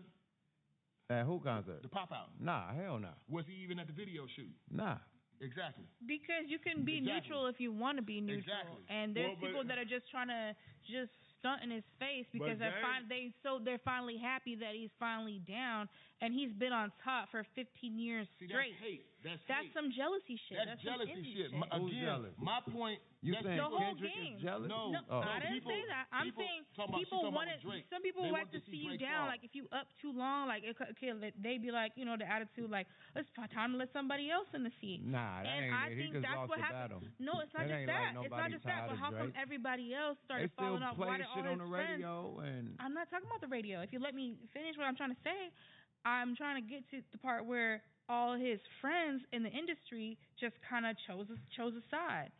At who concert? The pop out. Nah, hell no. Was he even at the video shoot? Nah. Exactly. Because you can be neutral if you want to be neutral, and there's people that are just trying to just stunt in his face because they're finally happy that he's finally down and he's been on top for 15 years straight. That's hate. That's some jealousy shit. That's jealousy shit. Again, my point. You saying the whole Kendrick game is jealous? No, I didn't say that. I'm saying people wanted. Some people like to see you down. Like if you up too long, like they be like, the attitude like it's time to let somebody else in the seat. Nah, that ain't I think that's what happened. No, it's not just that. It's not just that. But how come everybody else started falling off? Why did all his friends? I'm not talking about the radio. If you let me finish what I'm trying to say, I'm trying to get to the part where all his friends in the industry just kind of chose a side.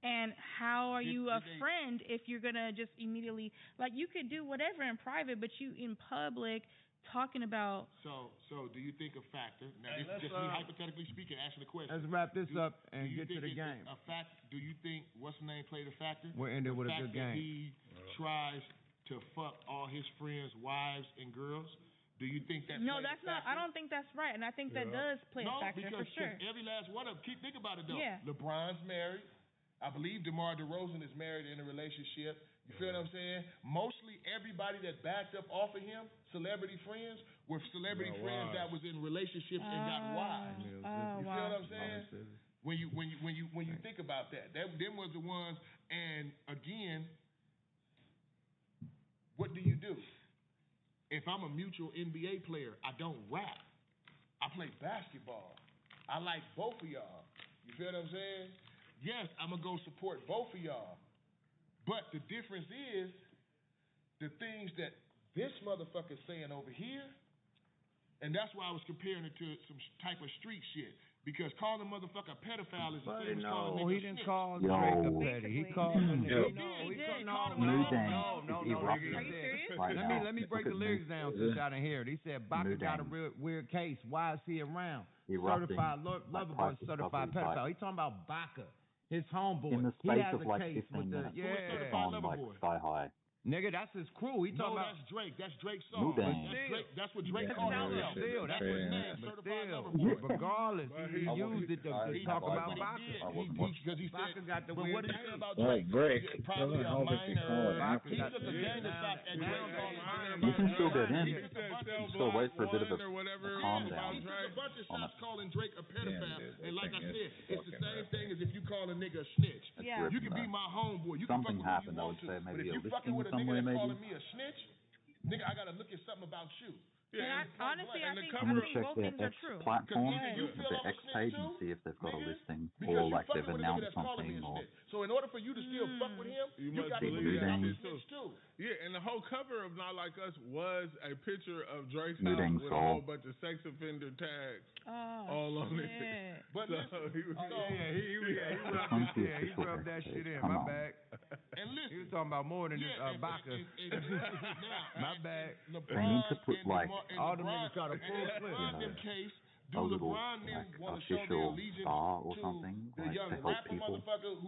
And how are you a friend if you're gonna just immediately you could do whatever in private, but you in public talking about. So do you think a factor? Now, this is just me hypothetically speaking, asking the question. Let's wrap this up and get to the it's game. A fact? Do you think what's the name played a factor? We'll end it with a good game. game. He tries to fuck all his friends' wives and girls. Do you think that? No, that's not. I don't think that's right, and I think that does play a factor for sure. Every last one of them. Think about it though. Yeah. LeBron's married. I believe DeMar DeRozan is married in a relationship. You feel what I'm saying? Mostly everybody that backed up off of him, celebrity friends, were celebrity friends that was in relationships and got wives. You feel what I'm saying? When you think about that, them was the ones. And again, what do you do? If I'm a mutual NBA player, I don't rap. I play basketball. I like both of y'all. You feel what I'm saying? Yes, I'm going to go support both of y'all. But the difference is the things that this motherfucker's saying over here, and that's why I was comparing it to some type of street shit. Because calling a motherfucker a pedophile is the same as calling a nigga he didn't call Drake a petty. He called a nigga. No. Are you serious? Let me break the lyrics down since y'all didn't hear it. He said Baca got a real weird case. Why is he around? Certified lover boy, certified pedophile. He talking about Baca, his homeboy. In the he space has of a like case 15 with the minutes, on like Sky High. Nigga, that's his crew. He talking about that's Drake. That's Drake's song. That's what Drake called himself. Still, that's his name. Regardless, he used it to talk about Baca. Because he Baca got the but weird what did he say about Well, Drake? Drake Probably doesn't a help if you call it minor. African. He took a gang to stop at You can still get in. You can still wait for a bit of a calm down. He took a bunch of shots calling Drake a pedophile. And like I said, it's the same thing as if you call a nigga a snitch. Yeah. You can be my homeboy. You can Something fuck with happened. I would say but maybe if a you fucking listing with a somewhere, nigga that's maybe. calling me a snitch, nigga, I gotta look at something about you. Yeah, honestly, I think I'm gonna check both their things are X true. platform, you feel their I'm a X snitch page, too? and see if they've got a listing Because or you like fucking they've with a nigga announced that's calling me something a or. snitch. So in order for you to still fuck with him, you got to believe that I'm a snitch too. Yeah, and the whole cover of Not Like Us was a picture of Drake's Nuding house with a whole bunch of sex offender tags all on it. But he rubbed that shit in. My bad. And listen, he was talking about more than just Baca. My bad. They need to put like all the niggas got a full clip. A little like official star or something, like to help people understand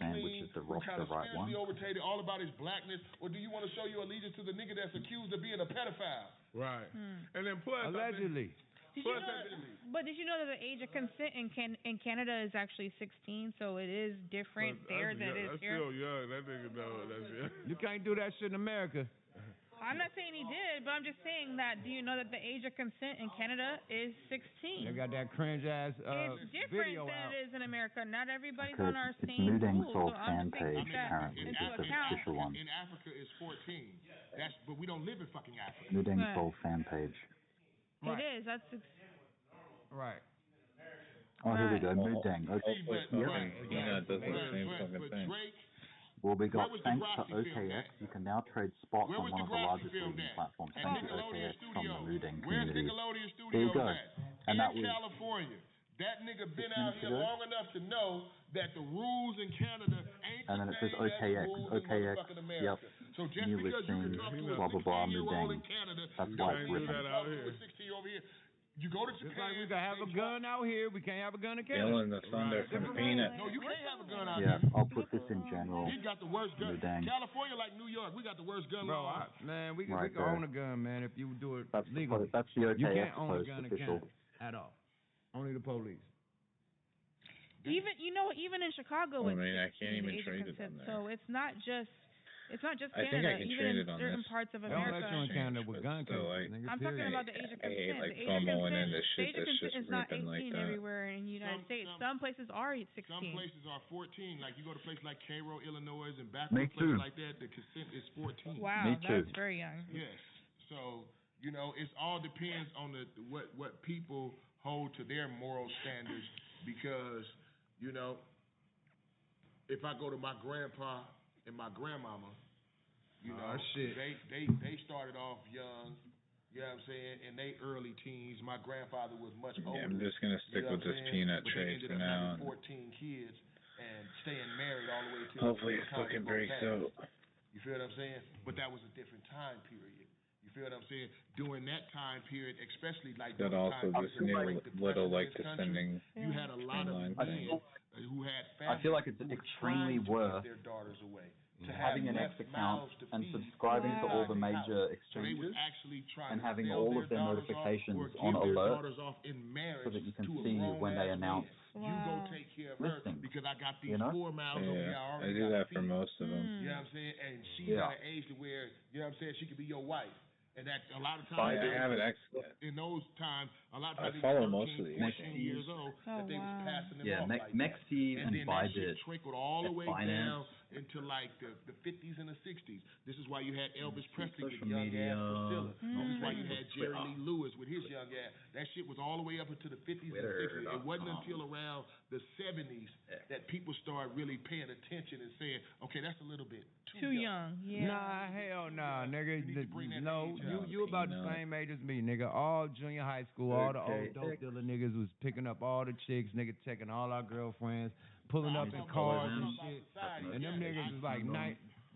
which is the right one. All about his blackness, or do you want to show your allegiance to the nigga that's accused of being a pedophile? Right. And then plus allegedly. Did you know that the age of consent in Canada is actually 16, so it is different there than it is here? That's still young. That nigga know that's young. You can't do that shit in America. I'm not saying he did, but I'm just saying that. Do you know that the age of consent in Canada is 16? They got that cringe ass it's different video than out. it is in America. Not everybody's Because on our it's same Nuding's rules, whole so I'm fan just page taking that currently into is the account. official one. In Africa, it's 14. But we don't live in fucking Africa. Nuding's whole fan page. It is. That's right. Oh, here we go. Nuding. Okay. But Drake. Well, we got thanks to OKX, you can now trade spots on one of the largest leading platforms. Thank you, OKX, from the Nuding community. There you go. And that was California. That nigga been out here long enough to know that the rules in Canada ain't and then it says OKX, yep, so just new because listing, you can talk to blah, blah, blah, a 16-year-old in Nuding. Canada, That's why it's written. to a 60-year-old over here. You go to Japan. Just like we can have a gun out here, we can't have a gun in Canada. Canada. The thunder from Peanut. No, you can't have a gun out here. here. I'll put this in general. He got the worst gun. Nuding. California, like New York, we got the worst gun law. Man, we can Right own a gun, man, if you do it that's legally. That's the OKX you can't own a gun in official. Canada at all. Only the police. Even in Chicago, I can't even trade it on there. So it's not just Canada. I think I can even trade in it on certain this. parts of They don't America. let you in Canada with gun cases. I'm talking about the age of consent. I hate like the age of FOMO consent, and this the shit age of that's consent just is not 18 ripping like that. everywhere in the United States. Some places are 16. Some places are 14. Like you go to places like Cairo, Illinois, and Me backward too. places like that, the consent is 14. Wow, Me too. that's very young. Yes. So, it all depends on what people hold to their moral standards because, if I go to my grandpa and my grandmama, they started off young, you know what I'm saying, in their early teens. My grandfather was much older. Yeah, I'm just going to stick with this peanut trade for now. 14 kids and staying married all the way to hopefully it fucking breaks out. You feel what I'm saying? But that was a different time period. You feel what I'm saying? During that time period, especially like That during also time this periods of new Great little Depression in like this country, descending you had a lot of timeline men thing. who had I families feel like it's who were extremely trying to worth give their daughters away. To having an have X less account mouths to and feed subscribing to all the inside major house. So they was exchanges actually trying and to having sell all their of their daughters off notifications or on give their alert daughters off in marriage so that you can to a see when they grown-ass announce man. You go take care of her listings. because I got these You know? 4 miles over here. I I already do got that to for feed. most of them. You know what I'm saying? And she's Yeah. at an age to where, you know what I'm saying, she could be your wife. And that a lot of I times have an X. in those times, a lot of I times follow they were most of 13, these. 14 years old that they was passing them Yeah, off like that. Mexi And and then that shit Bybit trickled all the at way finance. down into like the 50s and the 60s. This is why you had Elvis Presley with social young media, ass Priscilla. This is why you Facebook, had Jerry Twitter. Lee Lewis with his young ass. That shit was all the way up into the 50s and 60s. It wasn't until around the 70s that people started really paying attention and saying, okay, that's a little bit Too young. Yeah. Nah, hell nah, nigga. bring that No, age up. you about the same age as me, nigga. All junior high school, all the old dope dealer niggas was picking up all the chicks, nigga, taking all our girlfriends, pulling up in cars and shit. And them niggas was like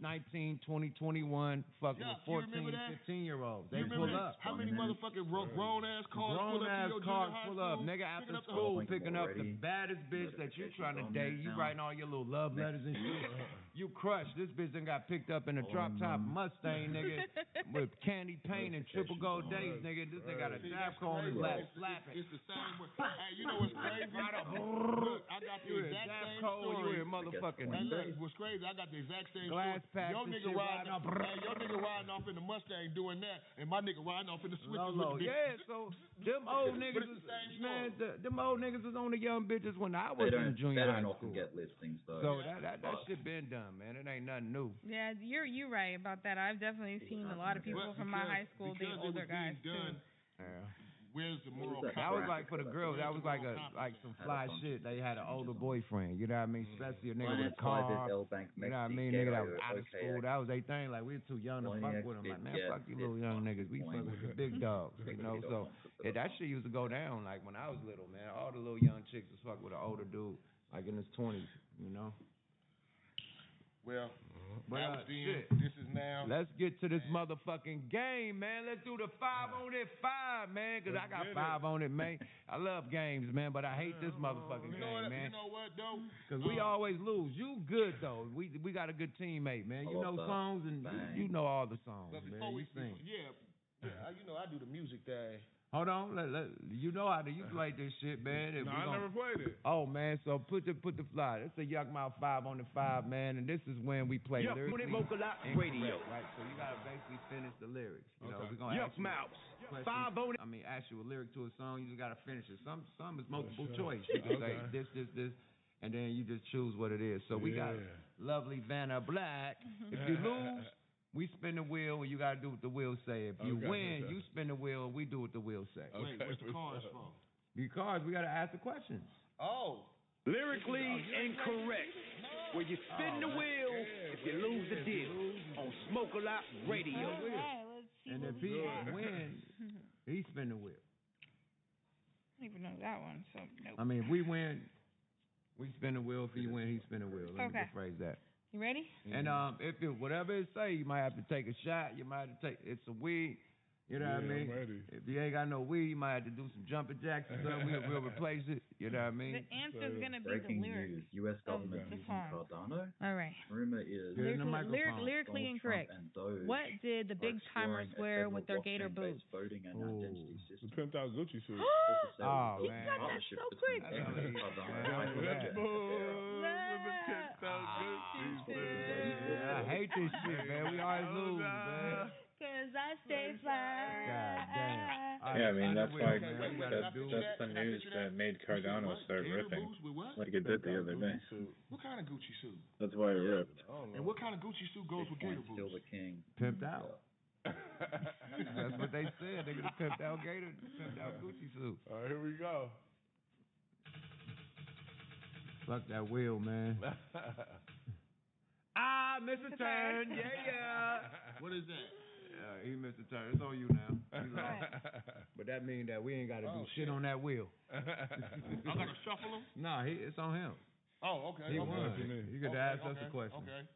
19, 20, 21, fucking with 14, 15-year-olds. They pull up. How many motherfucking grown-ass cars pull up to your junior high pull school? up, nigga, after school, picking up the baddest bitch that you trying to date. You writing all your little love letters and shit. You crushed. This bitch done got picked up in a drop-top Mustang, nigga, with candy paint and triple gold days, nigga. This nigga got a Zapco on his lap, slapping. It's the same way. Hey, you know what's crazy? Look, I got the exact same story. You a motherfucking. Hey, look, what's crazy? I got the exact same Glass story. packs Your and nigga shit riding riding off. Hey, your nigga riding off in the Mustang doing that, and my nigga riding off in the switches with the bitch. Yeah, so them old niggas, them old niggas was on the young bitches when I was in junior high school. Get listings though. So that shit been done, man. It ain't nothing new. Yeah, you're right about that. I've definitely seen a lot of people from my high school date older guys too. Yeah. Where's the moral? That was like for the girls. That was like some fly shit. They had an older boyfriend. You know what I mean? Especially a nigga with a car. You know what I mean? Nigga that was out of school. That was their thing. Like we were too young to fuck with them. Like man, fuck you little young niggas. We fuck with the big dogs. You know? So that shit used to go down. Like when I was little, man. All the little young chicks was fuck with an older dude, like in his 20s. You know? Well, but that was shit. This is now. Let's get to this motherfucking game, man. Let's do the 5 on it 5, man, because I got 5 on it, man. I love games, man, but I hate this motherfucking game, man. You know what, though? Because we always lose. You good, though. We got a good teammate, man. You know songs, and you know all the songs, But man. before we sing. you know I do the music thing. Hold on, you know how to you play this shit, man. No, I never played it. Oh man, so put the fly. It's a Yuck Mouth 5 on the 5, man, and this is when we play lyrically incorrect, radio. Right? So you gotta basically finish the lyrics. You know, Okay. we're gonna Yuck ask you Mouth. questions. 5 on it. I mean, ask you a lyric to a song. You just gotta finish it. Some is multiple choice. You can say this, and then you just choose what it is. So we got lovely Vanna Black. If you lose, we spin the wheel, and you gotta do what the wheel say. If you win, you spin the wheel, and we do what the wheel say. Wait, what's the cards from? Because we gotta ask the questions. Oh. Lyrically incorrect. Where you spin the wheel if you lose the deal on Smoke a Lot Radio. All right, let's see. And if he wins, he spin the wheel. I don't even know that one, so nope. I mean, if we win, we spin the wheel. If he win, he spin the wheel. Let me rephrase that. You ready? And if whatever it say, you might have to take a shot. You might have to take it's a weed. You know what I mean? I'm ready. If you ain't got no weed, you might have to do some jumping jacks or something. We'll replace it. You know what I mean? The answer's gonna be Breaking the lyrics. news: U.S. government of the using song. Cardano. All right. Rumor is Lyrically incorrect. What did the big timers wear with their gator boots? Voting and identity system. The pimped out Gucci suit. Oh He man! got that so quick. I hate this shit, man. We always lose, man. Cause I stay fly. God damn. Yeah, I mean that's why that's the news that made Cardano start ripping, like it did the other day. What kind of Gucci suit? That's why it ripped. And what kind of Gucci suit goes with gator boots? Still the king. Pimped out. That's what they said. They gonna pimped out gator, pimped out Gucci suit. All right, here we go. Fuck that wheel, man. Missed a turn. Yeah. What is that? He missed a turn. It's on you now. But that means that we ain't got to do shit on that wheel. I gotta shuffle him? Nah, it's on him. Oh, okay. He okay. won. You get to ask us a question. Okay.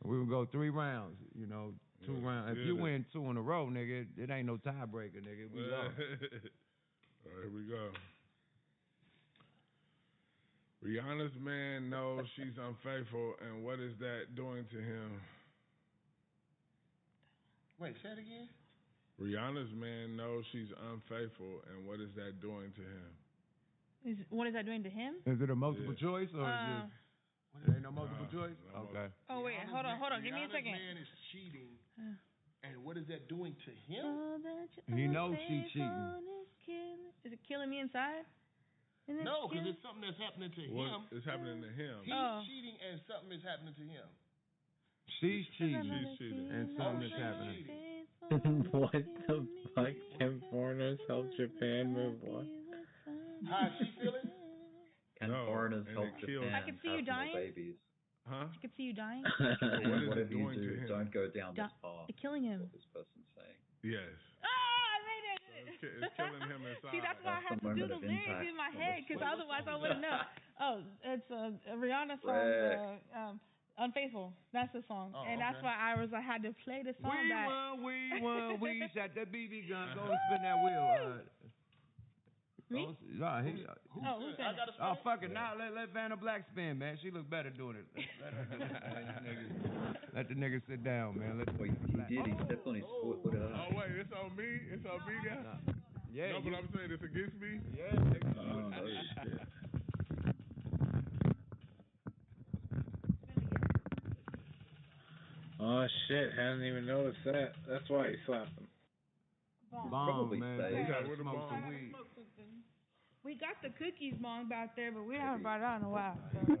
We will go 3 rounds. You know, 2 rounds. If you win 2 in a row, nigga, it ain't no tiebreaker, nigga. We go. All right, here we go. Rihanna's man knows she's unfaithful, and what is that doing to him? Wait, say it again. Rihanna's man knows she's unfaithful, and what is that doing to him? What is that doing to him? Is it a multiple choice or just? There ain't no multiple choice. Okay. Oh wait, hold on. Give me a second. Man is cheating, and what is that doing to him? He knows she's cheating. Is it killing me inside? No, because it's something that's happening to him. It's happening to him. He's cheating, and something is happening to him. She's cheating. And something is happening. What the fuck? Can foreigners help Japan move what? How is she feeling? Can foreigners help Japan I can see you have more dying. babies? Huh? I can see you dying. Whatever you do, don't go down this path. Killing him. What this person's saying. Yes. I made it. It's killing him inside. See, that's why I have to do the lyrics in my head, because otherwise I wouldn't know. Oh, it's a Rihanna song, Unfaithful. That's the song. And that's why I had to play the song back. We won. We shot that BB gun. Go and spin that wheel. Me? Who's that? Oh, fuck it. Now let Vanna Black spin, man. She look better doing it. Let the nigga sit down, man. He did. He stepped on his foot. What else? Oh, wait. It's on me? It's on me, guys? Yeah. No, but I'm saying it's against me? Yeah. Oh, shit. Oh shit! Hadn't even noticed that. That's why he slapped him. Bomb, man. We gotta smoke some weed. We got the cookies bong back there, but we haven't brought it out in a while. So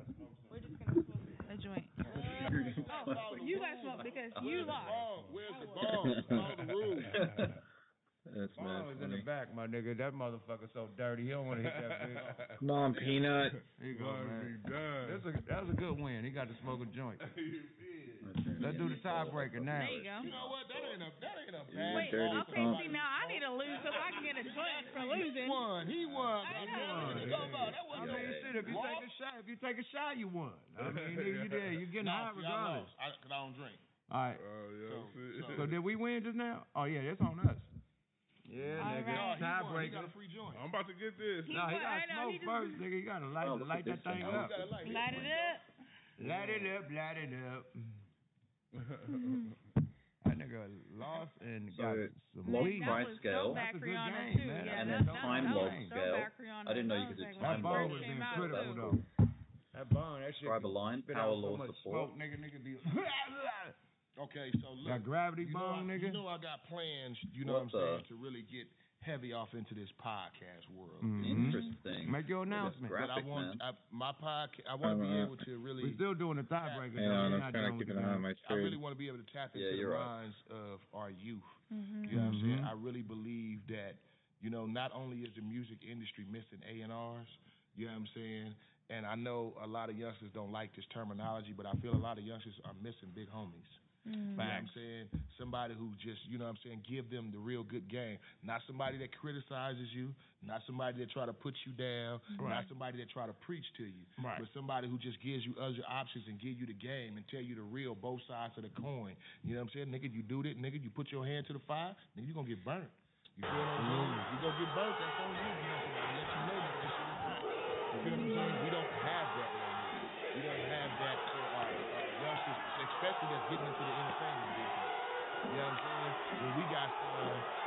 we're just gonna smoke a joint. You guys smoke because you lost. Where's the bomb? Follow the rules. That's Bomb is in the back, my nigga. That motherfucker's so dirty. He don't want to hit that bitch. Come on, Peanut. Here you go, man. That was a good win. He got to smoke a joint. Let's do the tiebreaker now. There you go. You know what? That ain't a bad. Wait, okay, see, now I need to lose so I can get a joint for losing. He won. I mean, shit, if you take a shot, you won. I mean, you're getting high regardless. Because I don't drink. All right. So did we win just now? Oh, yeah, that's on us. Yeah, nigga. Tiebreaker. He got a free joint. I'm about to get this. No, he got to smoke first, nigga. You got to light that thing up. Light it up. Light it up. That nigga lost and got some weed. Price scale. That's a good game, too. man. Yeah, And then time log scale. I didn't know you could do time That bone log. was incredible, though. That bone, that shit. Describe a line. Power law support. Smoke, nigga be. Okay, so look. Got gravity bone, nigga. You know I got plans, you know what I'm saying, to really get heavy off into this podcast world. Interesting. Make your announcement. But I want my podcast. I want to be able to really. We're still doing the tiebreaker. I'm trying to keep an eye on my I really want to be able to tap into the minds of our youth. You know what I'm saying? I really believe that, you know, not only is the music industry missing A&Rs, you know what I'm saying? And I know a lot of youngsters don't like this terminology, but I feel a lot of youngsters are missing big homies. You know what I'm saying? Somebody who just, you know what I'm saying, give them the real good game. Not somebody that criticizes you, not somebody that try to put you down, not somebody that try to preach to you, but somebody who just gives you other options and give you the game and tell you the real both sides of the coin. You know what I'm saying? Nigga, you do that, nigga, you put your hand to the fire, nigga, you gonna get burnt. You feel what I'm saying? You gonna get burnt, that's on you. You know what I'm saying? I let you know that this shit is hot. You feel what I'm saying? We don't have that right now. We don't have that for our youngsters, especially that's getting into the entertainment business. You know what I'm saying? When we got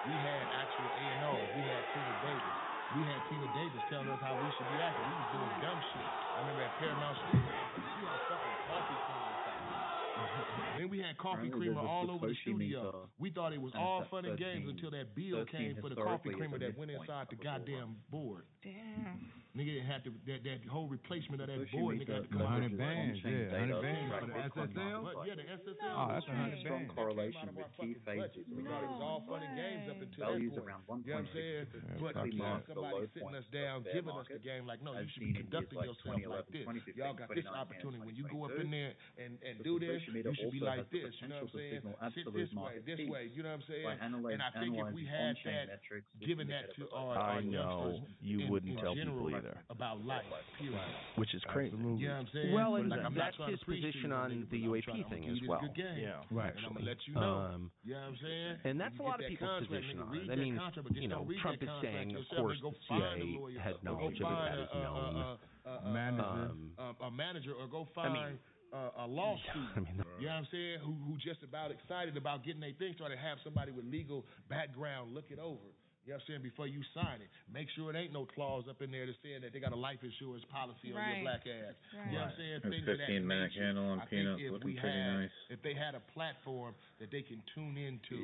we had actual A&Rs. We had Tina Davis. We had Tina Davis telling us how we should be acting. We was doing dumb shit. I remember at Paramount Studios, we had fucking coffee creamer inside. Then we had coffee creamer all over the studio. We thought it was all fun and games until that bill came for the coffee creamer that went inside the goddamn board. Damn. Nigga had to that whole replacement of that board. Nigga had to come out. 100 bands, yeah, 100 bands for the SSL. Yeah, the SSL. Oh, that's 100 strong bands. correlation with key phases. We thought it was all fun and games up until Values that point. around 1.6. You know what I'm saying? But somebody sitting us down, giving us the game like, no, you should be conducting yourself like this. Y'all got this opportunity. When you go up in there and do this, you should be like this. You know what I'm saying? Sit this way. You know what I'm saying? And I think if we had that, given that to our youngsters, you wouldn't tell people general, either. about life, period. Which is crazy. You know what I'm saying? Well, and Like, I'm not that's trying his to preach to position you, on nigga, the but I'm UAP trying to thing give as you this well. good game. Yeah, Right. And I'm gonna let you know. You know what I'm saying? And that's You a get lot of that people's contract, position nigga, on read it. I that mean, contract, but just you know, don't read Trump that is contract saying, of yourself, course, and go the find a CIA lawyer, had or go knowledge of it. find That is known. a manager, or go find a lawsuit. You know what I'm saying? Who just about excited about getting their thing started, have somebody with legal background look it over. You know what I'm saying? Before you sign it, make sure it ain't no clause up in there that's saying that they got a life insurance policy on your black ass. Right. You know what I'm saying? There's Things of that 15-minute nature. candle on I think peanuts if looking we pretty had, nice. if they had a platform that they can tune into.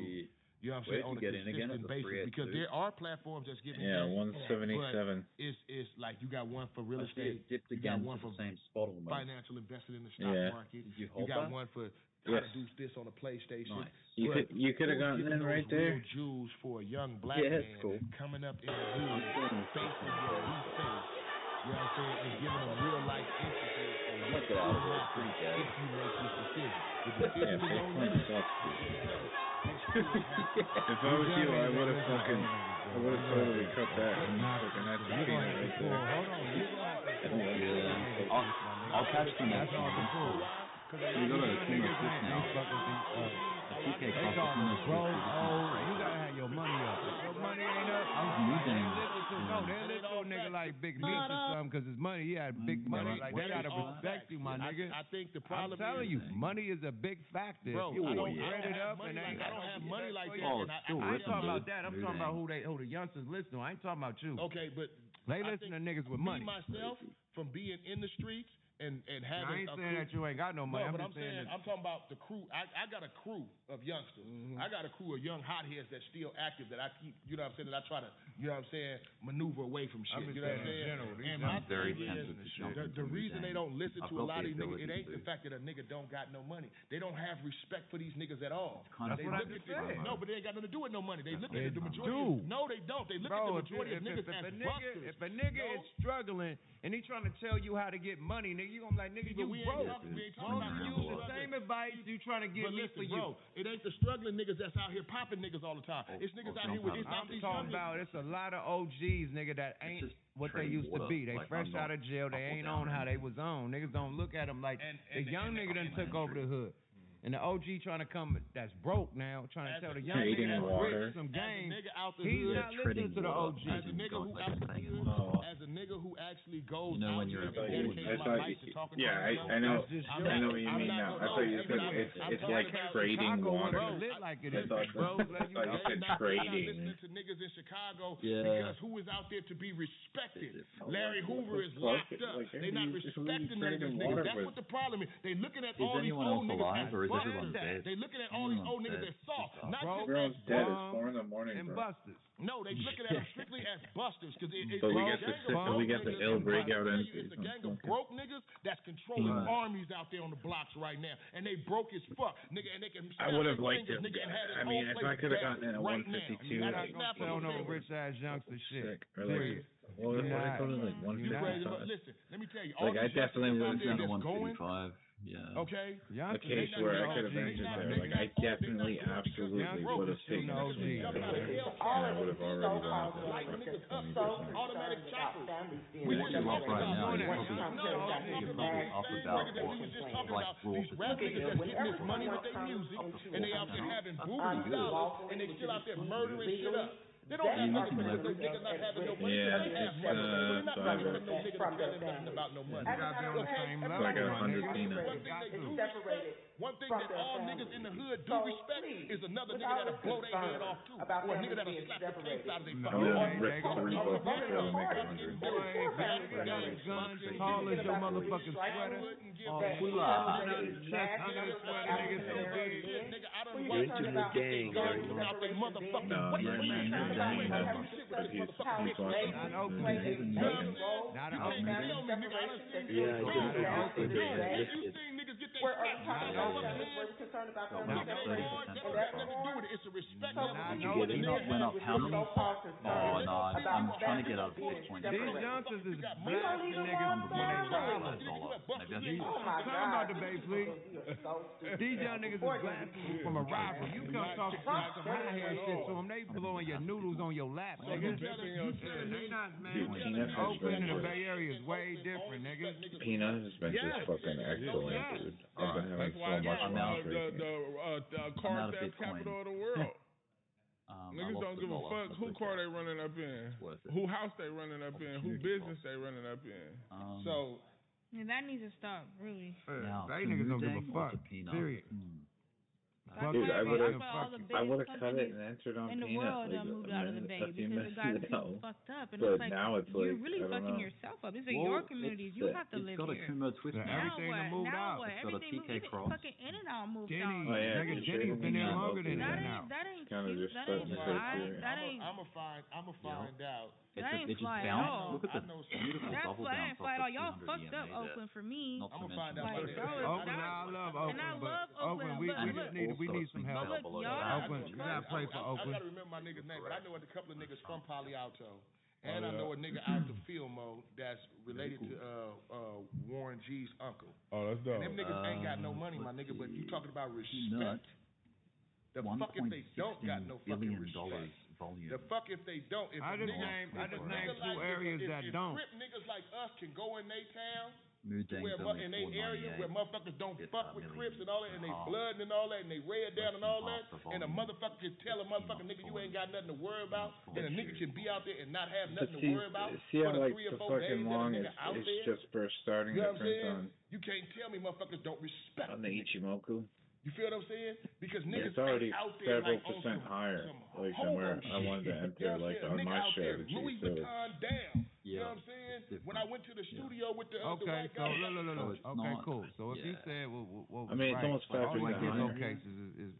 You know what I'm Where saying? did On you a get in again? consistent At the basis, because 382? there are platforms that's giving. Yeah, games, 177. But it's like you got one for real I see it estate. dipped You got again one to for the same spot almost. financial investing in the stock market. Did you You hold got that? one for how Yes. to do this on a PlayStation. Nice. You But could have who's gotten giving in right those there. real jewels for a young black Yeah, man it's cool. coming up in the hood, facing what we face. You know what I'm saying? And giving them real life instances on what could happen if you make this decision. The decision is on you. If I was you, I would have totally cut that and fucking had to peanut right there. Hold on, you gonna have to I'll catch you That's next all the time. cool. You go to the King of Fish now. They call them bros. Oh, you gotta have your money up. If your money ain't up, they'll listen to a nigga like Big Meats or something because his money. He had big money. Like they gotta respect you, my nigga. I think the problem I'm telling is, you, money is a big factor. Bro, If you I don't spread it have up and money like, I don't have money like that. Oh, and I ain't talking about that. I'm talking about who the youngsters listen to. I ain't talking about you. Okay, but they listen to niggas with money. Me myself, from being in the streets and having. I ain't saying that you ain't got no money. No, I'm but just saying I'm talking about the crew. I got a crew of youngsters. I got a crew of young hotheads that's still active that I keep. You know what I'm saying? That I try to. You know what I'm saying? Maneuver away from shit. You know what I'm saying? And my very thing tempted is, to jump the reason they don't listen I've to a got lot of the these niggas, it ability ain't the to. fact that a nigga don't got no money. They don't have respect for these niggas at all. That's They what I look just at said. no, but they ain't got nothing to do with no money. They look They at the majority. do. No, they don't. They look Bro, at the majority of niggas as busters. if a nigga is struggling and he trying to tell you how to get money, nigga, you gonna be like, nigga, But you we broke. ain't talking about Use the same advice you trying to give But me listen, for bro, you. it ain't the struggling niggas that's out here popping niggas all the time. It's niggas out here with it's not I'm these talking young about it's a lot of OGs, nigga, that ain't what they used to be. They fresh out of jail. They ain't on how they was on. Niggas don't look at them like the young nigga done took over the hood. And the OG trying to come that's broke now, trying to tell the young nigga that's rich some game. He's not listening to the OG. As a nigga who out the hood, as a nigga who actually goes out here and dedicates my life to talking to I know what you mean now. I thought you said it's like trading water. Like it I is, thought you said trading. listening to niggas in Chicago Yeah. because who is out there to be respected? Larry Hoover is locked up. They not respecting none of these niggas. That's what the problem is. They looking at all these old niggas as busters. They looking at all these old niggas as soft, not just Girl's as dead. It's 4 in the morning, and bro. busters. No, they looking at them strictly as busters because So we get the ill breakout It's a gang of broke niggas that's controlling armies out there on the blocks right now, and they broke as fuck, nigga. And they can. I would have liked it. Nigga, and had I mean, if I could have gotten in at 152, You're not gonna tell no rich ass youngster shit. or like, what if I told him like 155? Listen, let me tell you. Like I definitely would have done that's going. 155. Yeah. Okay. A case where I could have ventured there. Like I definitely, absolutely would have taken it. I would have already done it. Light niggas up, so automatic choppers. We should up right now. You're probably up about like these rap niggas that's getting this money with their music, and they out there having booty dollars, and they still out there murdering shit up. They don't have nothing for no niggas not having no money. Yeah, They have money. They're not talking to no niggas that tell them nothing about no money. You gotta be on the same level. Like 100 peanuts. One thing that all niggas in the hood do respect is another nigga that'll blow their head off too, or a nigga that'll slap the taste out of their fucking Yeah, Rick, $3 still make 100. Guns, tall as your motherfucking sweater. Pull up. Under the sweater, nigga, so big. Nigga, I done watched Into the gang, guns out they motherfucking way. man, You ain't do shit with this motherfucking bitch. Not Oakland. Not You can't tell me, nigga, I done seen Yeah, you I did. seen niggas get Where are we talking about gun? Were we concerned about gun penetration? And that's more. It's a respect. Went up how many? Oh no, I'm trying to get up to this point. These youngsters is blasting niggas when they rob us. Talk about the bay, please. These young niggas is blasting from a rival. You come talk some high hand shit to them, they blowing your noodles on your lap, nigga. They not, man. Oakland and the Bay Area is way different, nigga. Peanut has been just fucking excellent, dude. I've been having so much fun recently. The car theft capital of the world. Niggas don't give a fuck who car they running up in, who house they running up in, who business they running up in. So yeah, that needs to stop, really. They niggas don't give a fuck. Period. Dude, I would have cut it and entered on Peanut. In the world, moved out of the Bay because it got too fucked up, and but it's like now it's you're like, really fucking yourself up. These are your communities. You have to live here. It's got a Kumo twist. Everything moved out. It's got a TK cross. Fucking In and Out moved out. Denny's been there longer than that now. That ain't cute. That ain't fly. That ain't. I'ma find out. That ain't fly at all. Look at the beautiful double down. That ain't fly at all. Y'all fucked up Oakland for me. I'm gonna find out. Oakland, I love Oakland. And I love Oakland. We need some help. Oakland, you gotta pray for Oakland. I gotta remember my nigga's name, but I know a couple of niggas from Palo Alto. And I know a nigga out the Filmo that's related to Warren G's uncle. Oh, that's dope. And them niggas ain't got no money, my nigga, but you talking about respect. The fuck if they don't got no fucking respect. The fuck if they don't. If I just named two areas that don't. Crip niggas like us can go in they town, where in their area where motherfuckers don't fuck with Crips and all that, and they blood and all that, and they red down and all that, and a motherfucker can tell a motherfucker nigga you ain't got nothing to worry about, and a nigga can be out there and not have nothing to worry about. See how like the fucking long it's just for starting to print on. You can't tell me motherfuckers don't respect on the Ichimoku. You feel what I'm saying? Because niggas it's already out there several like percent higher, like than where I wanted to enter, like on my strategy. Louis Vuitton down. You know what I'm saying? When I went to the studio with the white guy. Okay, cool. So if you said what I mean, it's almost 5% higher. Cases is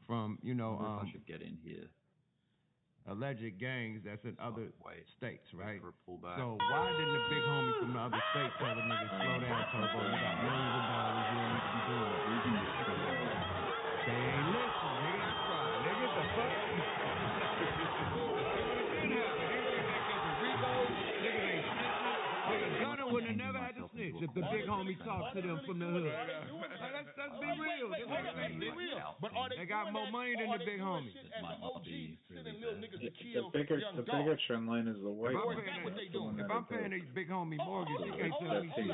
from I should get in here. Alleged gangs that's in other states, right? For a pullback. So why didn't the big homie from the other state tell the niggas slow down, Turbo? You got millions of dollars, you don't need to be doing it. They ain't listen, nigga. That's right, nigga. The fuck? Gunner would have never had to snitch if the big homie talked to them from the hood. Let's be real. But are they got more money than the big homie. The bigger trend line is the white one. If I'm paying a big homie mortgage, you can't tell me shit.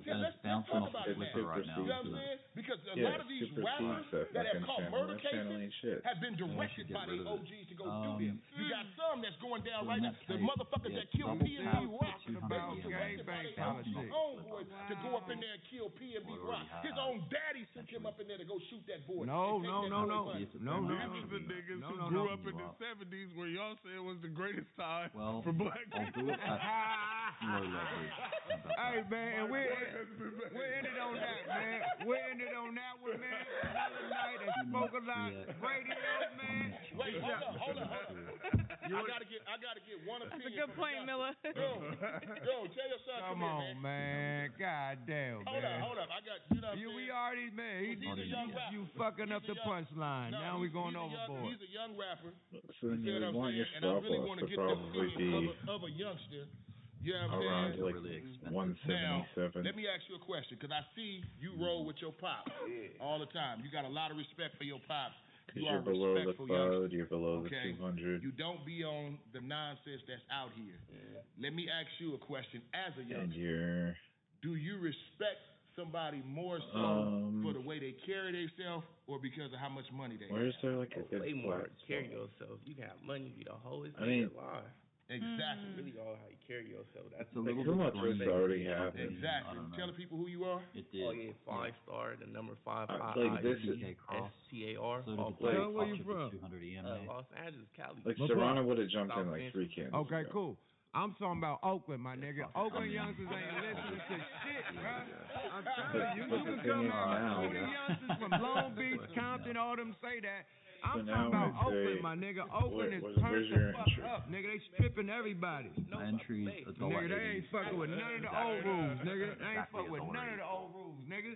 Let's talk about that right now. You know what I'm saying? Because a lot of these rappers that have caught murder cases have been directed by the OGs to go do them. You got some that's going down right now. The motherfuckers that killed P&B Rock about directed by the homeboys to go up in there and kill P&B Rock. His own daddy sent him up in there to go shoot that boy. No. These are the niggas who grew up in the 70s where y'all said was the greatest time for black people. Hey, man, we're ended on that, man. We're ended on that one, man. Another night at Smoke a Lot Radio, man. Wait, hold up. I gotta get one opinion. That's a good point, Miller. Yo, tell your son. Come on, man. God damn, man. Hold up. I got, you know what I'm saying? We already, man. You fucking up the punchline. Now we're going overboard. He's a young rapper. So then you want your and I really want to get the opinion be of a youngster. You know what I'm around saying? like 177. Now, let me ask you a question, because I see you roll with your pops all the time. You got a lot of respect for your pops. Because you're below the cloud, you're below the 200. You don't be on the nonsense that's out here. Let me ask you a question as a youngster. Do you respect somebody more so for the way they carry themselves or because of how much money they have? Where's there like a good way more carry yourself? You can have money, be the whole alive. Exactly. Really all how you carry yourself. That's a little bit already happened. Exactly. Tell the people who you are. It did. Oh yeah, 5-star, the number 5. Like this is STAR. Where you from? Los Angeles, Cali. Like Serrano would have jumped in like 3 cans. Okay, cool. I'm talking about Oakland, my nigga. Oakland youngsters ain't listening to shit, bro. I'm telling you, you can come out with the youngsters from Long Beach, Compton, all them say that. I'm talking about Oakland, my nigga. Oakland is turned the fuck up, nigga. They stripping everybody. My entry is nigga, they ain't fucking with none of the old rules, nigga. They ain't fucking with none of the old rules, nigga.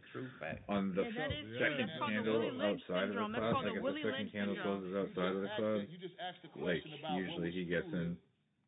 true fact. On the Yeah, that is true. second That's called the candle Willie Lynch outside of the syndrome. That's cloud, called like the if the Willie second Lynch candle syndrome. closes outside of the cloud, You just asked the like question about what usually was he gets true. in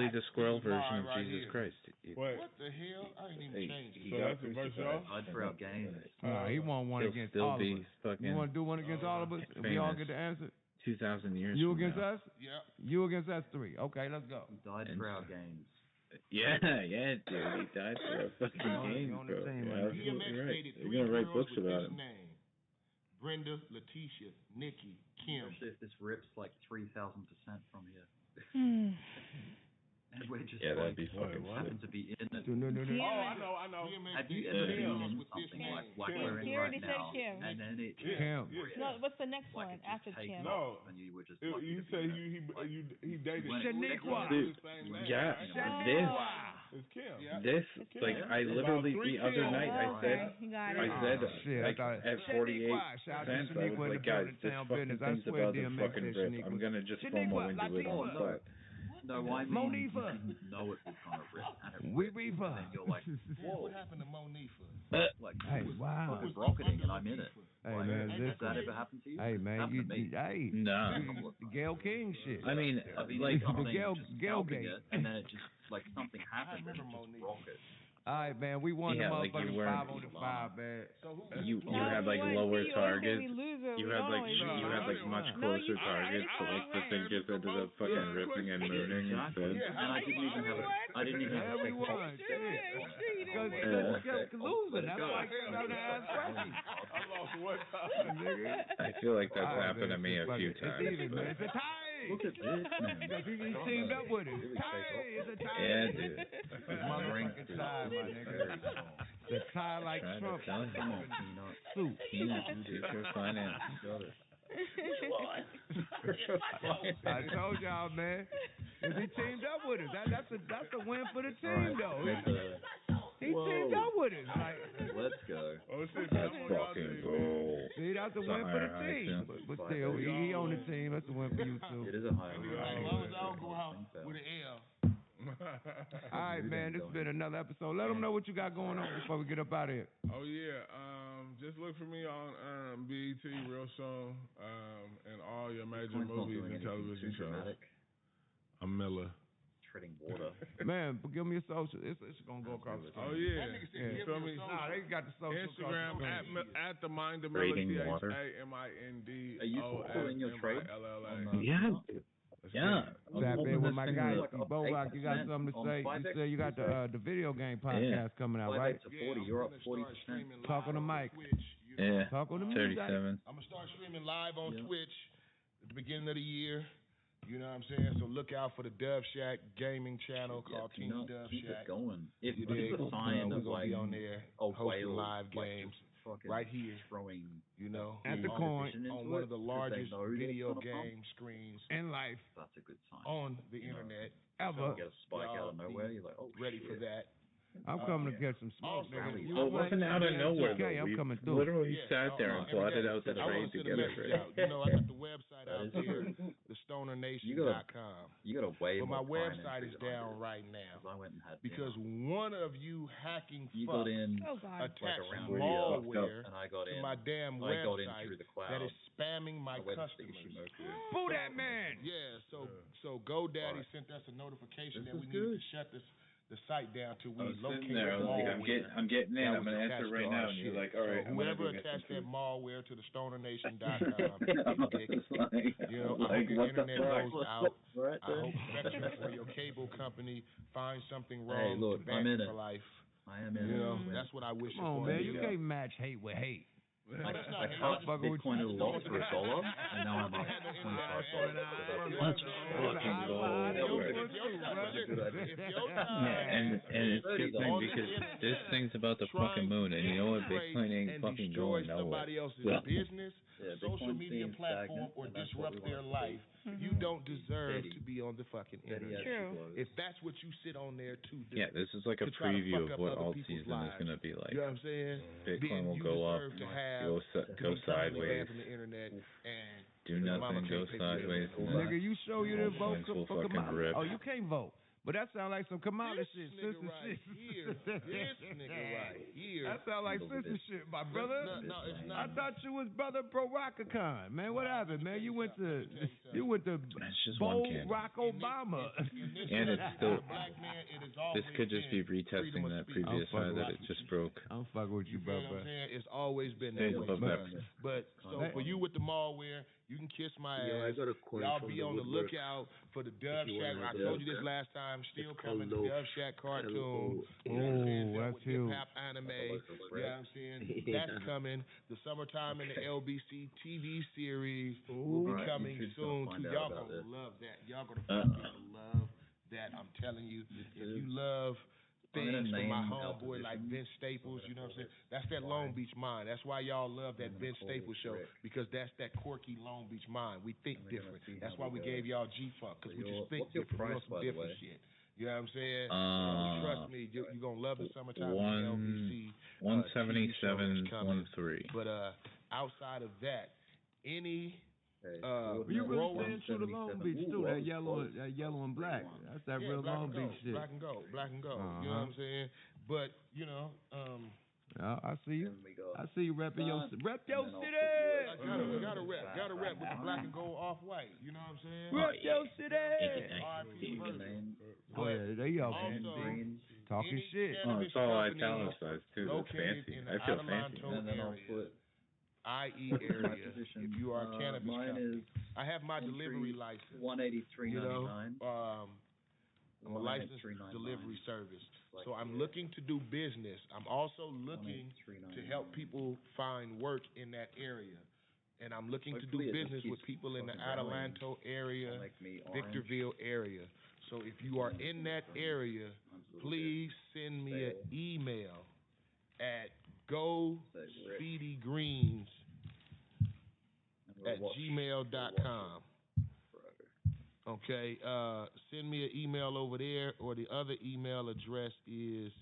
literally the squirrel version of right Jesus here. Christ. What the hell? I ain't even changed it. So that's the verse, y'all? Died for our gains. He want one He'll against still all of be us. fucking You want to do one against all of us? If we all famous. get the answer. 2,000 years. You from against now. us? Yep. You against us three. Okay, let's go. He died for our gains. Yeah, dude. He died for a fucking game, on the bro. team, Yeah, man. absolutely DMX right. dated They're 3 gonna write girls books with about this him. name. Brenda, Letitia, Nikki, Kim. Especially if this rips like 3,000% from here. And we're just that'd be fucking happen to be in it. Oh, I know. Have you ever been in something like we're in right now, and then it No, what's the next one after Kim? No, and you were just you say he dated Shaniqua. Yeah, it's Kim. This, like, I literally the other night I said at 48 cents, I was like, guys, this fucking thing's about to fucking rip. I'm gonna just FOMO into it on the side. No, I mean, Monifa. You didn't know it was gonna rip, and it We ripped, Reaper. and then you're like, whoa. What happened to Monifa? Like, Hey, wow. It's rocketing, and I'm in it. Hey, like, man, has that ever happened to you? Hey, man, the Gail King shit. I mean, like something the Gail scalping Gate. it, and then it just, like, something happened, and it just rockets. All right, man, we won the like you motherfucking weren't- 5 on the 5, man. You had like lower targets. You had like much closer targets, so like the thing just ended up fucking ripping and mooning instead. And I didn't even have a we won. Because you kept losing. That's why you got to ask questions. I lost one time. I feel like that's happened to me a few times. It's even, man. It's a tie. Look at this, man. Because he teamed up with it. Tie. It's a tie. Yeah, dude. It's motherfucking tie, my nigga. The tie like Trump. Come on, Suit. Future finance. Got it. I told y'all, man. If he teamed up with us, that's a win for the team, though. He teamed up with us. Like, let's go. Oh shit, that's fucking cool. See, that's a win for the team. But still, he on the team. That's a win for you too. It is a high. As long as I don't go out with an L. All right, man. This has been another episode. Let them know what you got going on before we get up out of here. Oh yeah, just look for me on BET real soon, and all your major movies and television shows. I'm Miller. Treading water. Man, but give me a social. It's gonna go across the screen. Oh yeah. Feel me? Nah, they got the social. Instagram at the Mind of Trading Miller. water. THAMIND. Are you following your trade? Yeah. Yeah. Tap in with my guy, Bowrock. You got something to say? You said you got the video game podcast coming out, right? To 40. You're up 40%. Talk on the mic. Yeah. Talk on the music. 37. I'm gonna start streaming live on Twitch at the beginning of the year. You know what I'm saying? So look out for the Dove Shack gaming channel called Team Dove keep Shack. It going. If you dig? We're gonna be on there hosting whale, live games right here. Throwing, at the coin on one of the largest video game screens in life. That's a good sign. On the internet. Ever. Get a spike out of nowhere. You're like, ready for that. I'm coming to get some smoke, nigga. Well, it wasn't out of nowhere, okay, though. I'm We coming through. literally sat there and plotted out the trade together. You know, I got the website out there, thestonernation.com. You got a way But my more website is down right now I went and had because one of you hacking got in attached like malware and I got to in. my damn I got in website through the cloud. that is spamming my customers. Boo that man! Yeah, so GoDaddy sent us a notification that we needed to shut the site down till we locate the malware. I'm getting in. I'm gonna answer right now. And you're like, all right. So whoever attached that malware to the StonerNation.com, you know, I hope your internet goes out. I hope Spectrum or your cable company finds something wrong. Hey, look, I'm in it. for life. I am in you it. know, that's what I wish. Come on, man. You can't match hate with hate. I cut Bitcoin a lot for $1, and now I'm up $25. Let's fucking and it's good thing because this thing's about the fucking moon, and you know what? Bitcoin ain't fucking going nowhere. Somebody else's business, social media platform, or disrupt their life. You don't deserve to be on the fucking internet. True. If that's what you sit on there to do. Yeah, this is like a preview of what alt season is going to be like. You know what I'm saying? Bitcoin will go up, go sideways, from the internet, and do nothing, go sideways. Nigga, you show you didn't vote for Kamala. Rip. Oh, you can't vote. But that sound like some Kamala shit, sister shit. This nigga right here. That sound like sister shit, my brother. No, it's not. I thought you was brother Barack Khan. Man, what happened, man? You went to bold Barack Obama. And it's still. This could just be retesting that previous high that it just broke. I'm fucking with you, brother. It's always been that way. But so for you with the malware, you can kiss my ass. Y'all be on the lookout for the Dove Shack. I told you this last time. Still coming. The Dove Shack cartoon. Oh, that's huge. Hip-hop anime. You know what I'm saying? That's coming. The Summertime in the LBC TV series will be coming soon. Too. Y'all gonna love that. Y'all gonna fucking love that I'm telling you, if you love things from my homeboy like Vince Staples, you know what I'm saying? That's that Long Beach mind. That's why y'all love that Vince Staples show, because that's that quirky Long Beach mind. We think different. That's why we gave y'all G-Funk, because we just think different. We want some different shit. You know what I'm saying? Trust me, you're going to love the summertime LBC. 177.13. But outside of that, any you really stand through the Long Beach too, that yellow and black. That's that real Long Beach shit. Black and gold. You know what I'm saying? But you know, I see you. I see you repping your city. Gotta rep with the black and gold off white. You know what I'm saying? Rep your city. Oh yeah, there you go. Talking shit. Oh, it's all italicized too. That's fancy. I feel fancy. And then I'll put IE area. If you are a cannabis company, I have my delivery license. 183.99. I'm a licensed delivery service. So I'm looking to do business. I'm also looking to help people find work in that area. And I'm looking to do business with people in the Adelanto area, Victorville area. So if you are in that area, please send me an email at gospeedygreens@gmail.com. Okay, send me an email over there, or the other email address is.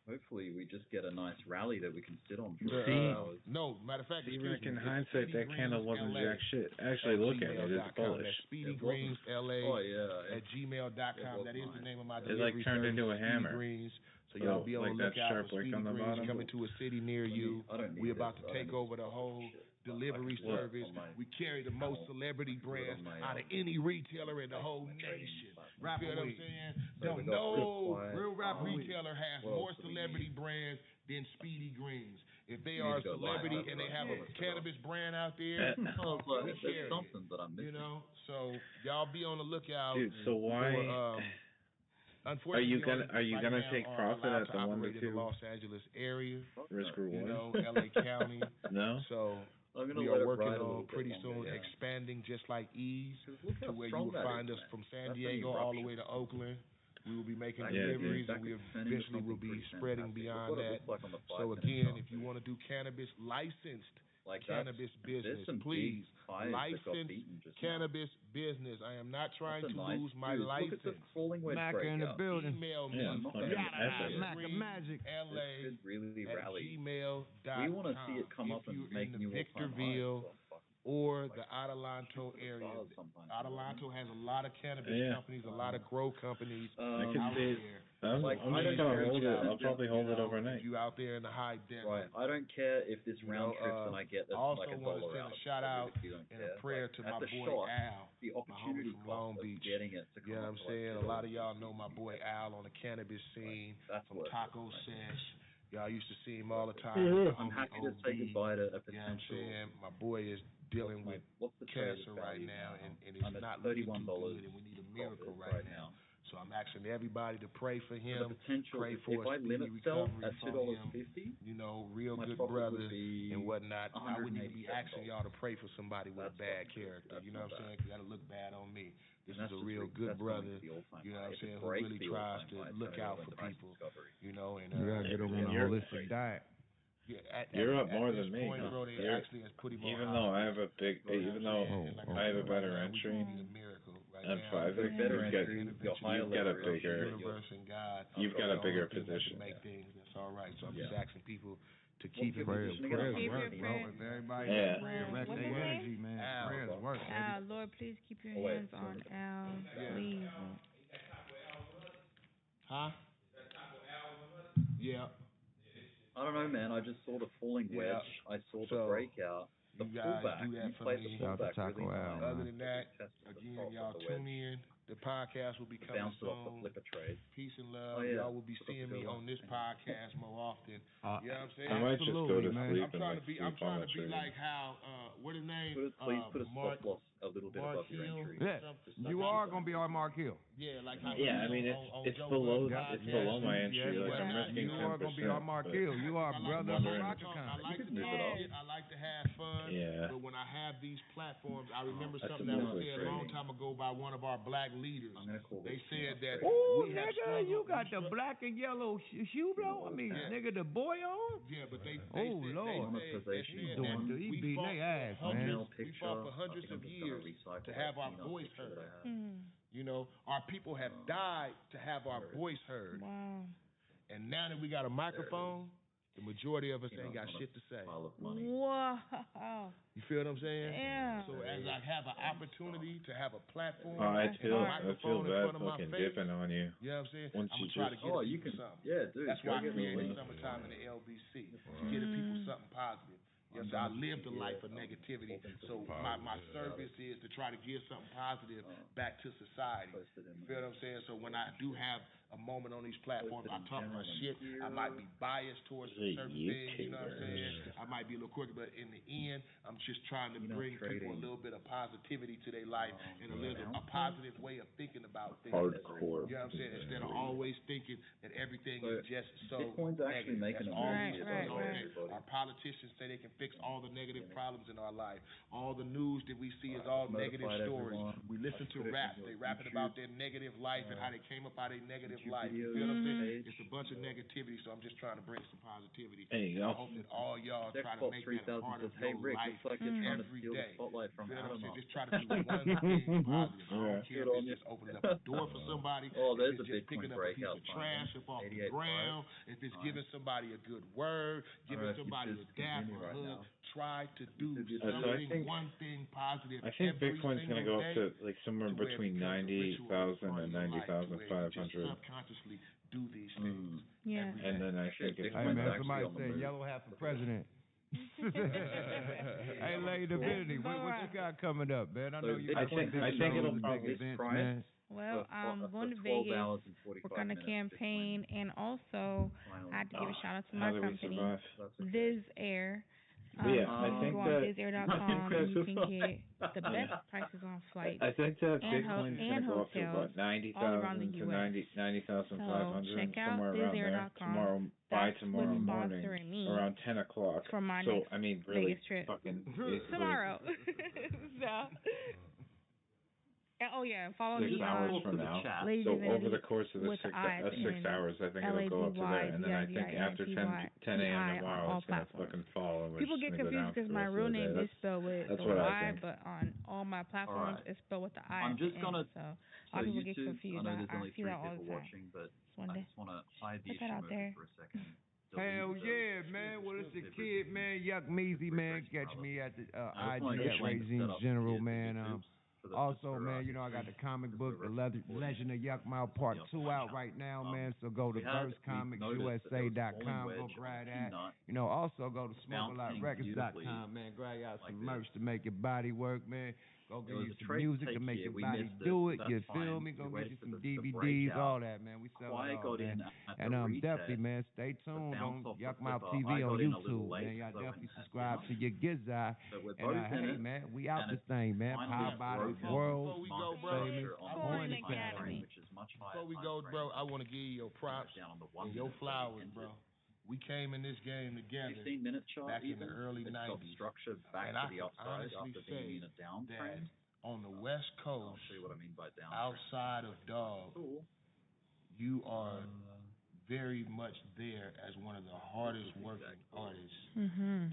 Hopefully, we just get a nice rally that we can sit on for hours. No, matter of fact, in hindsight, that candle wasn't jack shit. Actually, look at it; it's Polish. That's SpeedyGreensLA at gmail.com. That is the name of my delivery service. It's like turned into a hammer. Greens. So y'all be on the lookout for Speedy Greens coming to a city near you. We're about to take over the whole delivery service. We carry the most celebrity brands out of any retailer in the whole nation. You feel what I'm saying? Don't know real rap retailer has more celebrity brands than Speedy Greens. If they are a celebrity and they have a cannabis brand out there, there's something that I'm missing. You know, so y'all be on the lookout. Dude, so why? Are you gonna take profit at the 1 to 2? Los Angeles area, risk reward. You know, LA County. No. So we are working on pretty soon expanding just like Ease to where you will find us from San Diego all the way to Oakland. We will be making deliveries, and we eventually will be spreading beyond that. So again, if you want to do cannabis licensed. Cannabis business, please. Licensed cannabis business. I am not trying to lose my license. Macca in the building. Email me. Macca Magic. LA really rally. gmail.com. We want to see it come up and make new Victorville or the Adelanto area. Adelanto has a lot of cannabis companies, a lot of grow companies out there. I'm just gonna hold it. I'll probably hold it overnight. You out there in the high desert. Right. I don't care if this round trips and I get like $1 out. I also want to send a shout out and a prayer to my boy Al, the opportunity from Long Beach. Getting it to you know what I'm saying? A lot of y'all know my boy Al on the cannabis scene from Taco Sesh. Y'all used to see him all the time. I'm happy to say goodbye to a potential. You know what I'm saying? My boy is dealing with cancer right now, and it's not looking too good, and we need a miracle right now. So I'm asking everybody to pray for him, pray for a speedy recovery from him. You know, real good brother and whatnot. I wouldn't even be asking y'all to pray for somebody with a bad character. You know what I'm saying? Because that'll look bad on me. This is a real good brother. You know what I'm saying? Who really tries to look out for people. You know, and you gotta get him on a holistic diet. You're up more than me. Point, bro, even though I have a big, even though I have a better entry, and private, you've got a bigger, you've got a bigger position. That's all right. So I'm just asking people to keep it prayers work, bro. If everybody direct their energy, man, prayers work. Lord, please keep your hands on Al, please. Huh? Yeah. I don't know, man. I just saw the falling wedge. I saw the breakout. The pullback. You played the pullback really nice. Other than that, again, y'all tune in. The podcast will be coming soon. Off the flipper trade. Peace and love. Y'all will be seeing me on this podcast more often. You know what I'm saying? I might just go to sleep I'm trying to be like how what his name? Please put a stop loss a little bit above your entry. Yeah, you are gonna be on Mark Hill. Yeah, like how I mean it's below my entry. Like I'm risking 10%. You are gonna be on Mark Hill. You are brother Maracacon. I like to have fun. Yeah. But when I have these platforms, I remember That's something that was illegal said a long trading. time ago by one of our black leaders. They said that Oh, we have nigga, struggled. you got the black and yellow shoe though? I mean, nigga, the boy on? Yeah, but they Oh, said, Lord. they said that He we beating fought their ass, for man. we fought for hundreds of years to have our voice heard. You know, our people have died to have our voice heard. Wow. And now that we got a microphone, the majority of us ain't got shit to say. Wow. You feel what I'm saying? Yeah. So as I have an opportunity to have a platform, I feel a microphone in bad front of my fucking face, dipping on you. you know what I'm saying? Once I'm you gonna try to just- get Oh, people you can- something. yeah, dude, That's go why I get me created one. Summertime in the LBC to give the people something positive. Yes, I lived a life of negativity, so my service is to try to give something positive back to society. You feel what I'm saying? So when I do have a moment on these platforms, I talk my shit. I might be biased towards certain things, you know what I'm saying? I might be a little quirky, but in the end, I'm just trying to bring people a little bit of positivity to their life and a positive way of thinking about things. Hardcore. You know what I'm saying? Instead of always thinking that everything is just so Bitcoin's actually negative. making That's a all movie we about see. everybody. Our politicians say they can fix all the negative problems in our life. All the news that we see is all negative stories. We listen to rap. They rapping about their negative life and how they came up out of their negative life. You feel what I'm saying? It's a bunch of negativity, so I'm just trying to bring some positivity. There you I go. hope that all y'all try to make that a part of Hey, your Rick, life looks like you're trying to every steal the day. spotlight from You feel what I'm Adam. saying? Just try to do one thing positive. I don't care if it's just opening up a door for somebody, Oh, if there's it's a just picking Bitcoin up a piece breakout of trash up off the ground, if it's giving somebody a good word, giving somebody a dapper hug. Try to do something, one thing positive. I think every Bitcoin's gonna single go up day to like somewhere to where it between becomes a ritual 90,000 and 90,500. subconsciously do these things. Yeah. every And day. then I think it's Hey, man, somebody said yellow hat for president. Hey, Lady Divinity, what you got coming up, man? I know you got I think it'll big probably events, man. Well, I'm going to Vegas, work on a campaign, and also I have to give a shout out to my company, Viz Air. Yeah, I think go that on vizair.com and you can get the best prices on flights I think that and Bitcoin's gonna go up to hotels about all around the 90,000 to U.S. 90,500, So check out somewhere around there. vizair.com. Tomorrow, by That's tomorrow what's morning, sponsoring me around 10 o'clock. for my So next I mean, really, Vegas trip. fucking basically Tomorrow. So. Oh yeah, follow 6 me hours on from now. Lady So Divinity over the course of the with 6 eyes and hours, I think it'll go up to there, and then I think after 10 a.m. on tomorrow, all it's gonna platforms. fucking fall, and we're People just get gonna go confused down for because the my rest real of the day. name is spelled with That's the what I Y, think. but on all my platforms it's spelled with the I. I'm at just the gonna. end, so a So lot of people get YouTube, confused. I know there's only see 3 that all people the time. watching, but One I day. just want to hide the Put that issue out there. for a second. Hell yeah, man. Well, it's the kid, man. Yuck Measy, man. Catch me at the I just IG wanna at explain the Regime setup General, to man. YouTube Also, man, you know, I got the comic book, The Legend of Yuck Mouth Part 2 out right now, man. So go to versecomics.usa.com. Go grab that. You know, also go to smokealotrecords.com, man. Grab out some merch to make your body work, man. Go get you some music to make your body do it. You feel me? Go get you some DVDs, all that, man. We sell it all, man. And definitely, man, stay tuned on Yuck Mouth TV on YouTube, man. Y'all definitely subscribe to your Gizzai. And hey, man, we out this thing, man. Powered by the world. Before we go, bro, Famous Academy. Before we go, bro, I want to give you your props and your flowers, bro. We came in this game together back in the early 90s. And I can honestly say that on the West Coast, outside of Dog, you are very much there as one of the hardest working artists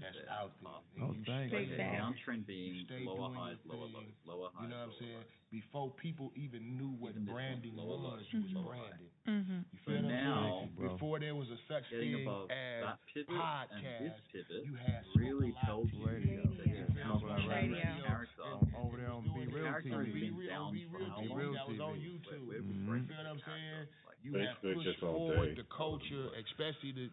that's out there. Oh, thank you. Downtrend being lower highs, lower lows, lower highs. You know what I'm saying? Before people even knew what branding was, you was branded. You feel what I'm saying? Before there was a such thing as podcast, you had really tells you radio. Character. Over there on Be Real TV. Be Real TV. That was on YouTube. You feel what I'm saying? You have pushed forward the culture, especially the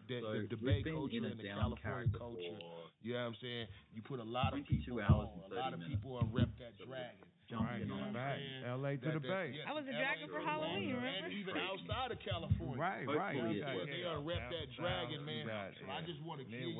debate culture and the California culture. You know what I'm saying? You put a lot of people on. A lot of people are rep that dragon. Right, you know what I'm back. saying? LA to the Bay. I was a dragon for Halloween, remember? And even outside of California. Right. They are rep that dragon, man. So I just want to give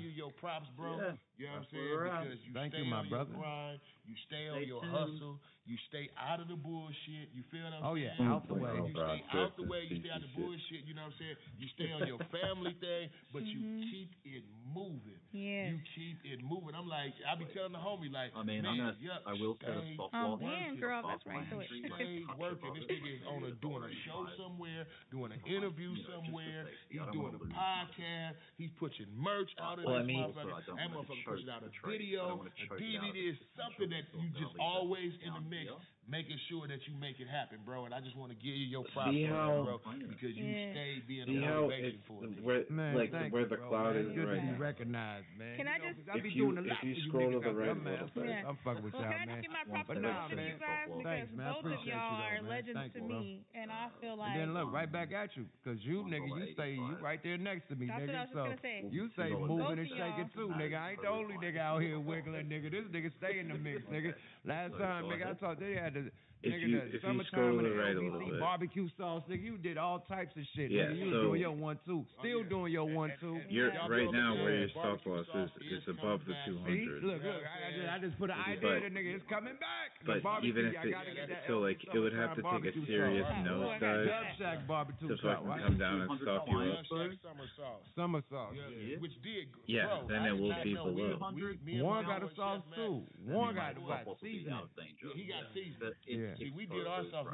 you your props, bro. You know what I'm saying? because you Thank stay you, my on brother. your grind, you stay on Stay your tuned. hustle, you stay out of the bullshit. You feel what I'm Oh, saying? yeah, out the way. You stay out the way, you stay out the bullshit, you know what I'm saying? You stay on your family thing, but you keep it moving. Yeah. You keep it moving. I'm like, I be telling the homie, like, I mean, man, I will set a stop loss. Girl, that's right. Do it. stay working. This nigga is on doing a show somewhere, doing an interview somewhere. He's doing a podcast. He's pushing merch out of this motherfucker. That motherfucker pushing out a video, a DVD. Is something that you just always in the mix, making sure that you make it happen, bro. And I just want to give you your props, bro, because you stay being a motivation for it. Where the cloud is good right to be now. recognized, man. Can I just? I be doing a lot if you for you scroll to niggas the out right there, a little man. I'm fucking with Well, y'all, can I man. just give my props But to nah, both of man. you guys because Thanks, man. I both of appreciate y'all you, are though, man. legends Thank to you, bro. me, and I feel like. And then look, right back at you, because you, nigga, you right there next to me, That's nigga. what I was just gonna say. You say Both moving of and shaking y'all. too, nigga. I ain't the only nigga out here wiggling, nigga. This nigga stay in the mix, nigga. Last time, nigga, I thought they had the If nigga you the scroll summertime to and the the right a little LBC bit. barbecue sauce, nigga. You did all types of shit, Yeah, nigga. You was so- doing your 1-2, still doing your 1-2. You're right now where your stop loss is above the 200. Look, I just put an idea to nigga. It's coming back. The But barbecue, even if I gotta get that so, like, it would have to take a barbecue serious sauce. nosedive Dub Shack barbecue to sauce, fucking right? come down and stop you up. Summer sauce. Summer sauce. Which did, Yeah, bro, then I it did will not be know below. me and One my got a boy sauce Chef too. Matt, One got my what? boy, Seasoning. he got seasoning. Yeah. See, we did our sauce.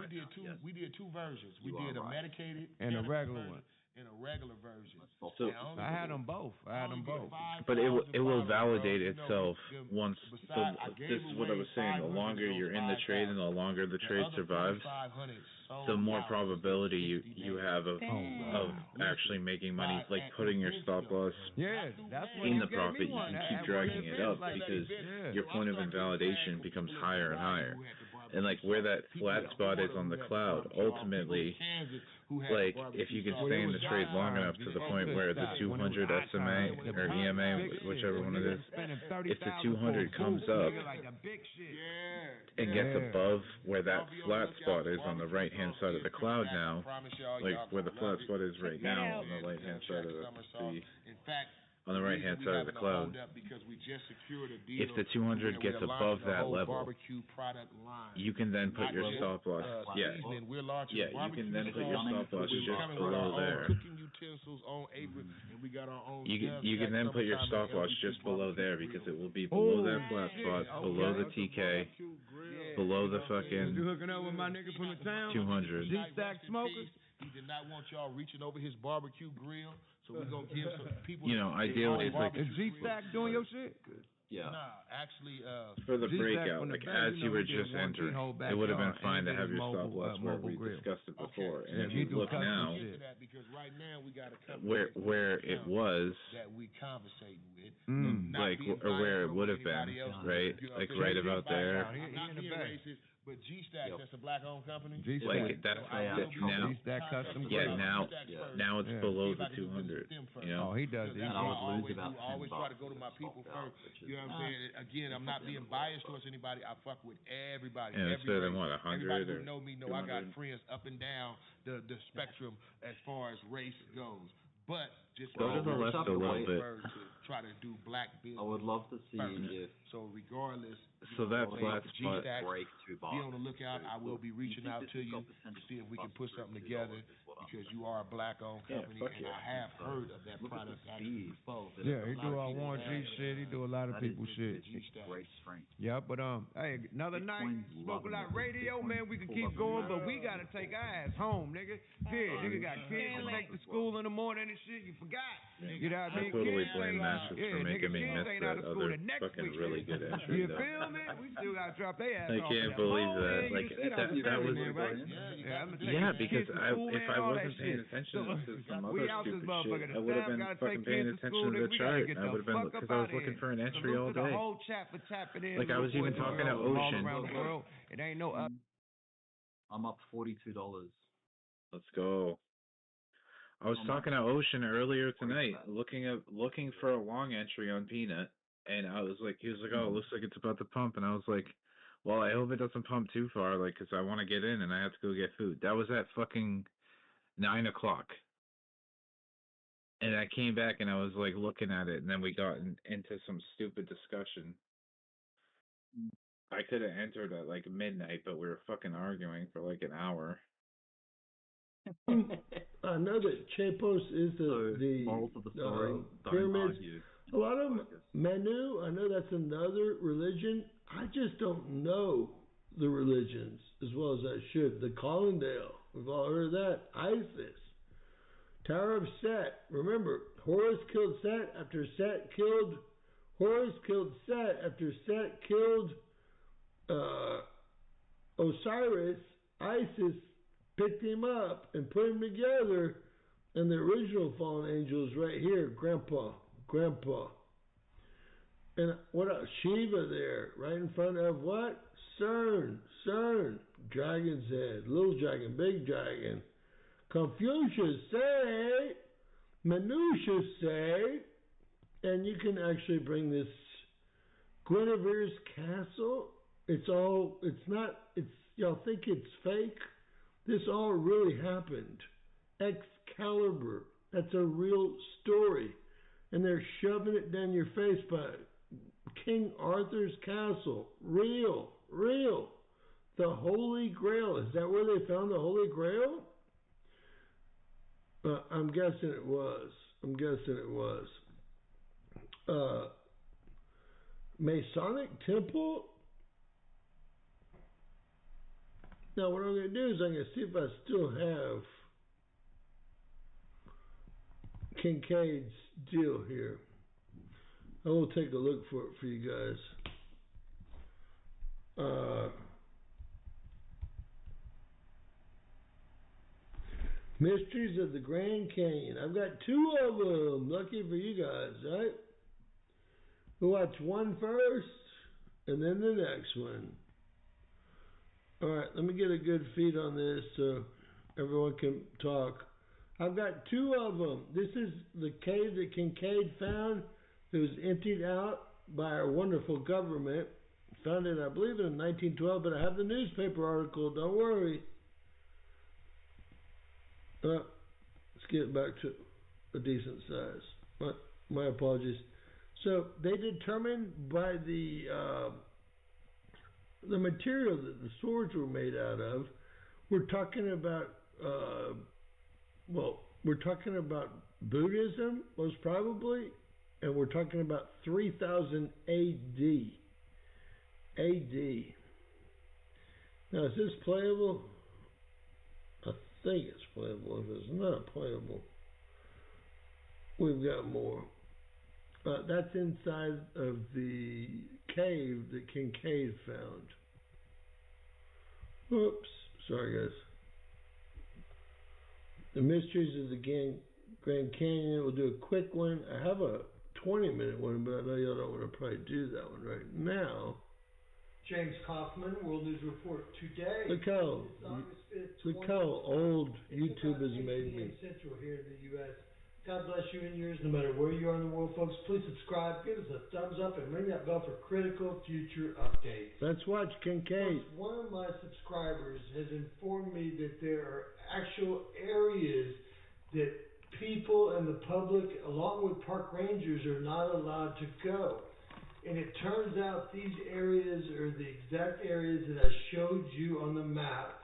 We did two versions. We did a medicated And a regular one. and a regular version. So I had them both. But it will validate itself once. This is what I was saying. The longer you're in the trade and the longer the trade survives, the more probability you have of actually making money, like putting your stop loss that's what in you the gave profit. me You one. can That keep was dragging it up like- because yeah. your point of invalidation becomes higher and higher. And like where that flat spot is on the cloud, ultimately, like if you can stay in the trade long enough to the point where the 200 SMA or EMA, whichever one it is, if the 200 comes up and gets above where that flat spot is on the right hand side of the cloud now, like where the flat spot is right now on the right hand side of the on the right hand side of the cloud, if the 200 gets above that level, you can then put your stop loss. You can then put your stop loss just below there. You can then put your stop loss just below there because it will be below that flat spot, below the TK, below the fucking You hooking up with my nigga from the town? 200. G-Stack smokers? He did not want y'all reaching over his barbecue grill, so we're gonna give some people. You know, ideally it's like Is G-Stack doing your shit? Yeah. Nah, actually, For the G-Stack breakout, from the like back, as you you know, were he did just one entering, keyhole back it would have been yard, fine to and have his your stop mobile, loss where mobile we grill. discussed it before. And Yeah, if he you do look custom now, shit. because right now we got a company where it was, that we conversating with, like where it would have been, right? Like right about there. I'm not being racist, but G-Stack, that's a black-owned company. Like that's now. G-Stack custom Yeah, grill. now it's below the 200. You know. Oh, he does. That's what I always try to go to my people first. You know what I'm saying? Again, I'm not being biased towards anybody. I fuck with everybody. Yeah, it's better than what, 100 Everybody or who know me know I got 200? friends up and down the spectrum as far as race goes. But just Go to the left a little bit. try to do black business. I would love to see first. if So regardless, So that flat spot. break to be on the lookout. I will be reaching out to you to see if we can put something together because you are a black-owned company, and I have heard of that product actually before. Yeah, he do all Warren G shit. He do a lot of people shit. great strength. Yeah, but hey, another night, Smoke a Lot Radio, man. We can keep going, but we gotta take our ass home, nigga. Yeah, nigga got kids to take to school in the morning and shit. You forgot. You know what I I mean? totally Kids blame ain't- Masters yeah, for making nigga, me kids miss ain't out that of school other the next fucking week. really good entry. You though. feel me? We still gotta drop their ass I off. can't at believe home, that. man. Like You said that was right? Yeah, I'm gonna take yeah, the because kids to school if and I all that wasn't paying shit. attention to some we other out this stupid motherfucker. shit, The I would have staff been gotta fucking take paying kids to attention school, to the nigga. We gotta chart. get I would have been the fuck because up I was out looking here. for an entry Salute all to the day. whole chat for tapping in. Like I was even talking to all Ocean. around the world. It ain't no up. I'm up $42. Let's go. I was talking to Ocean earlier tonight, looking for a long entry on Peanut, and I was like, he was like, oh, it looks like it's about to pump, and I was like, well, I hope it doesn't pump too far, like, because I want to get in and I have to go get food. That was at fucking 9 o'clock, And I came back and I was like looking at it, and then we got into some stupid discussion. I could have entered at like midnight, but we were fucking arguing for like an hour. I know that Chepos is the morals of the story, pyramids. A lot of them, Manu, I know that's another religion. I just don't know the religions as well as I should. The Colindale, we've all heard of that. Isis, Tower of Set. Remember, Horus killed Set after Set killed. Horus killed Set after Set killed Osiris. Isis picked him up and put him together, and the original fallen angel is right here, Grandpa. And what else? Shiva there, right in front of what? CERN, Dragon's Head, little dragon, big dragon. Confucius say, Minutia say, and you can actually bring this Guinevere's castle. Y'all think it's fake? This all really happened. Excalibur, that's a real story. And they're shoving it down your face by King Arthur's castle. Real. The Holy Grail, is that where they found the Holy Grail? I'm guessing it was. Masonic Temple? Now what I'm going to do is I'm going to see if I still have Kincaid's deal here. I will take a look for it for you guys. Mysteries of the Grand Canyon. I've got 2 of them. Lucky for you guys, right? We'll watch one first and then the next one. Alright, let me get a good feed on this so everyone can talk. I've got 2 of them. This is the cave that Kincaid found. It was emptied out by our wonderful government. Found it, I believe, in 1912, but I have the newspaper article. Don't worry. Let's get it back to a decent size. My apologies. So they determined by the material that the swords were made out of. We're talking about Buddhism, most probably, and we're talking about 3000 AD. Now, is this playable? I think it's playable. If it's not playable, we've got more. That's inside of the cave that Kincaid found. Oops, sorry guys. The Mysteries of the Grand Canyon. We'll do a quick one. I have a 20-minute one, but I know y'all don't want to probably do that one right now. James Kaufman, World News Report today. Look how old YouTube has made me. Central here in the U.S. God bless you and yours, no matter where you are in the world, folks. Please subscribe, give us a thumbs up, and ring that bell for critical future updates. Let's watch Kincaid. Folks, one of my subscribers has informed me that there are actual areas that people and the public, along with park rangers, are not allowed to go. And it turns out these areas are the exact areas that I showed you on the map.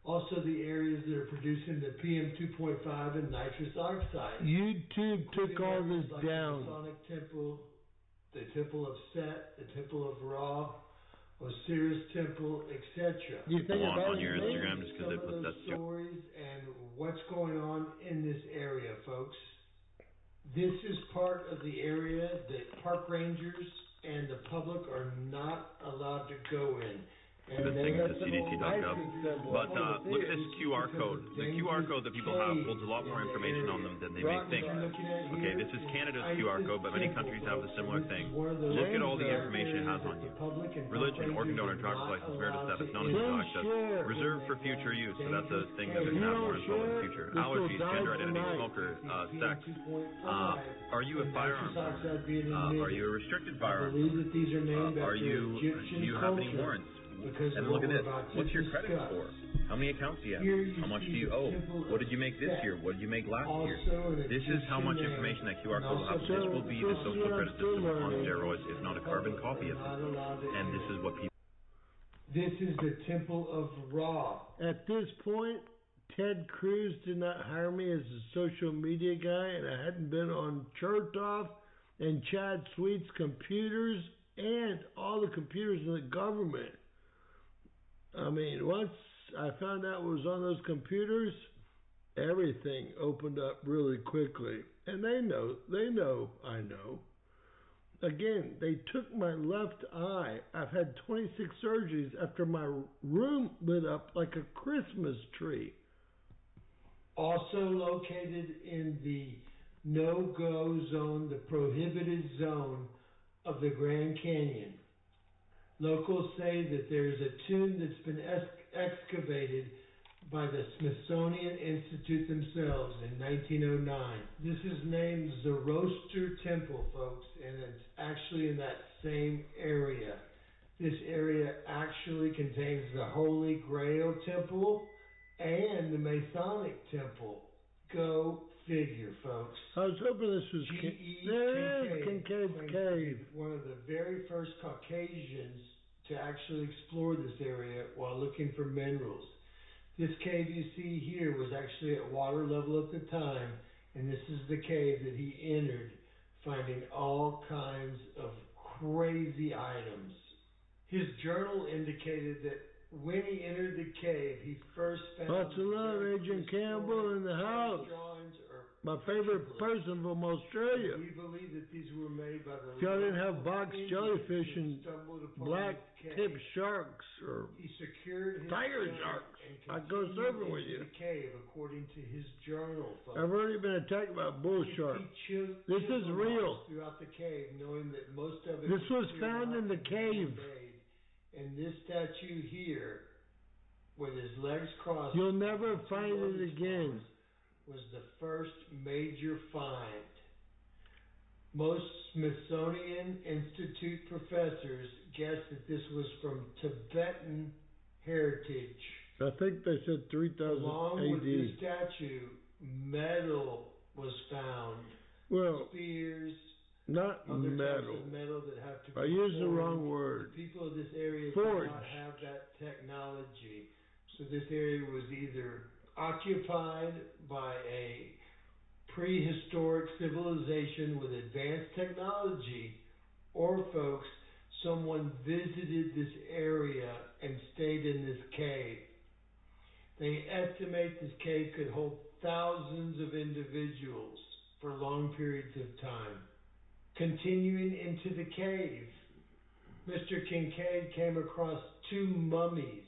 Also the areas that are producing the PM 2.5 and nitrous oxide. YouTube took all this down. The Masonic Temple, the Temple of Set, the Temple of Ra, Osiris Temple, etc. You think on your Instagram just because they put that stories and what's going on in this area, folks. This is part of the area that park rangers and the public are not allowed to go in. And this thing is CDC.gov. But look at this QR code. The QR code that people have holds a lot more information on them than they may think. Okay, this is Canada's QR code, but many countries have a similar thing. Look at all the information it has on you. Religion, organ donor, driver's license, marital status, non-essential access, reserved for future use. So that's a thing that can have more info in the future. Allergies, gender identity, smoker, sex. Are you a firearms owner? Are you a restricted firearms owner? Do you have any warrants? because And of look what at we're this. about to What's your discuss. credit score? How many accounts do you have? Here you How much do see you the owe? temple What did you make this effect. year? What did you make last year? Also an This is how much Egyptian information that QR and code will have. also This will be the social credit system on learning. steroids, if not a carbon copy of it. And this is what people. This is the temple of Ra. At this point, Ted Cruz did not hire me as a social media guy, and I hadn't been on Chertoff and Chad Sweet's computers and all the computers in the government. I mean, once I found out what was on those computers, everything opened up really quickly. And they know I know. Again, they took my left eye. I've had 26 surgeries after my room lit up like a Christmas tree. Also located in the no-go zone, the prohibited zone of the Grand Canyon. Locals say that there's a tomb that's been excavated by the Smithsonian Institute themselves in 1909. This is named Zoroaster Temple, folks, and it's actually in that same area. This area actually contains the Holy Grail Temple and the Masonic Temple. Go figure, folks. I was hoping this was Kincaid's Cave. One of the very first Caucasians to actually explore this area while looking for minerals. This cave you see here was actually at water level at the time, and this is the cave that he entered, finding all kinds of crazy items. His journal indicated that when he entered the cave, he first found lots of love, Agent Campbell in the house. My favorite person from Australia. We believe that these were made by the. If y'all didn't have box jellyfish and black tip sharks or tiger sharks, I'd go surfing with you. The cave, according to his journal. Folks. I've already been attacked by a bull shark. This is real. Throughout the cave, knowing that most of it. This was found in the cave. And this statue here, with his legs crossed. You'll never find it again. Was the first major find. Most Smithsonian Institute professors guess that this was from Tibetan heritage. I think they said 3000 Along AD. With this statue, metal was found. Well, spears, not other metal. Types of metal that have to be I used the wrong word. The people of this area did not have that technology. So this area was either occupied by a prehistoric civilization with advanced technology, or folks, someone visited this area and stayed in this cave. They estimate this cave could hold thousands of individuals for long periods of time. Continuing into the cave, Mr. Kincaid came across 2 mummies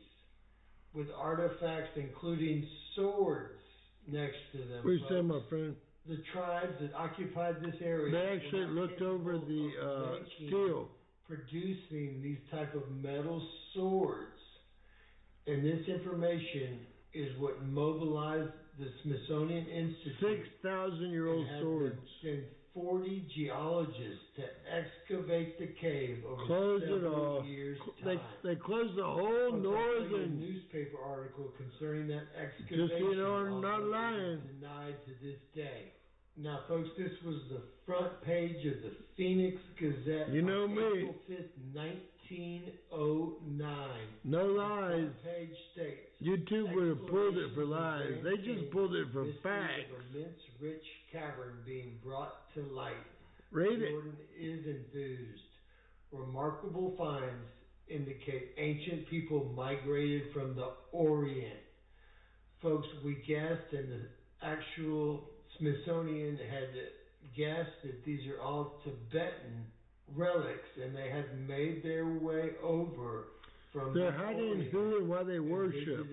with artifacts including swords next to them. What you say, my friend? The tribes that occupied this area. They actually looked over the steel. Producing these type of metal swords. And this information is what mobilized the Smithsonian Institute. 6,000-year-old swords. Sent 40 geologists to excavate the cave over several years' time. They closed the whole northern newspaper article concerning that excavation. Just so you know, I'm not lying. Denied to this day. Now, folks, this was the front page of the Phoenix Gazette. You know me. April 5th, 1909. No lies. The page states. YouTube would have pulled it for lies. They just pulled it for facts. Of immense rich cavern being brought to light. Read it. Jordan is enthused. Remarkable finds indicate ancient people migrated from the Orient. Folks, we guessed, and the actual Smithsonian had guessed that these are all Tibetan relics, and they had made their way over from They're hiding who and why they worship.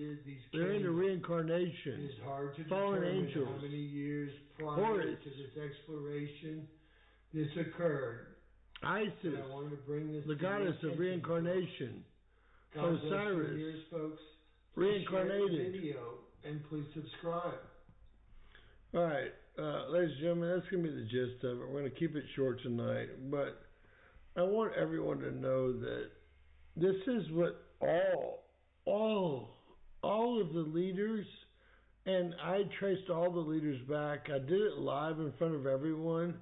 They're into reincarnation. It is hard to fallen angels. How many years prior to this exploration this occurred. Isis, I wanted to bring this the goddess of reincarnation. Osiris, years, folks. Reincarnated. Share the video and please subscribe. All right, ladies and gentlemen, that's going to be the gist of it. We're going to keep it short tonight, but I want everyone to know that this is what all of the leaders, and I traced all the leaders back. I did it live in front of everyone.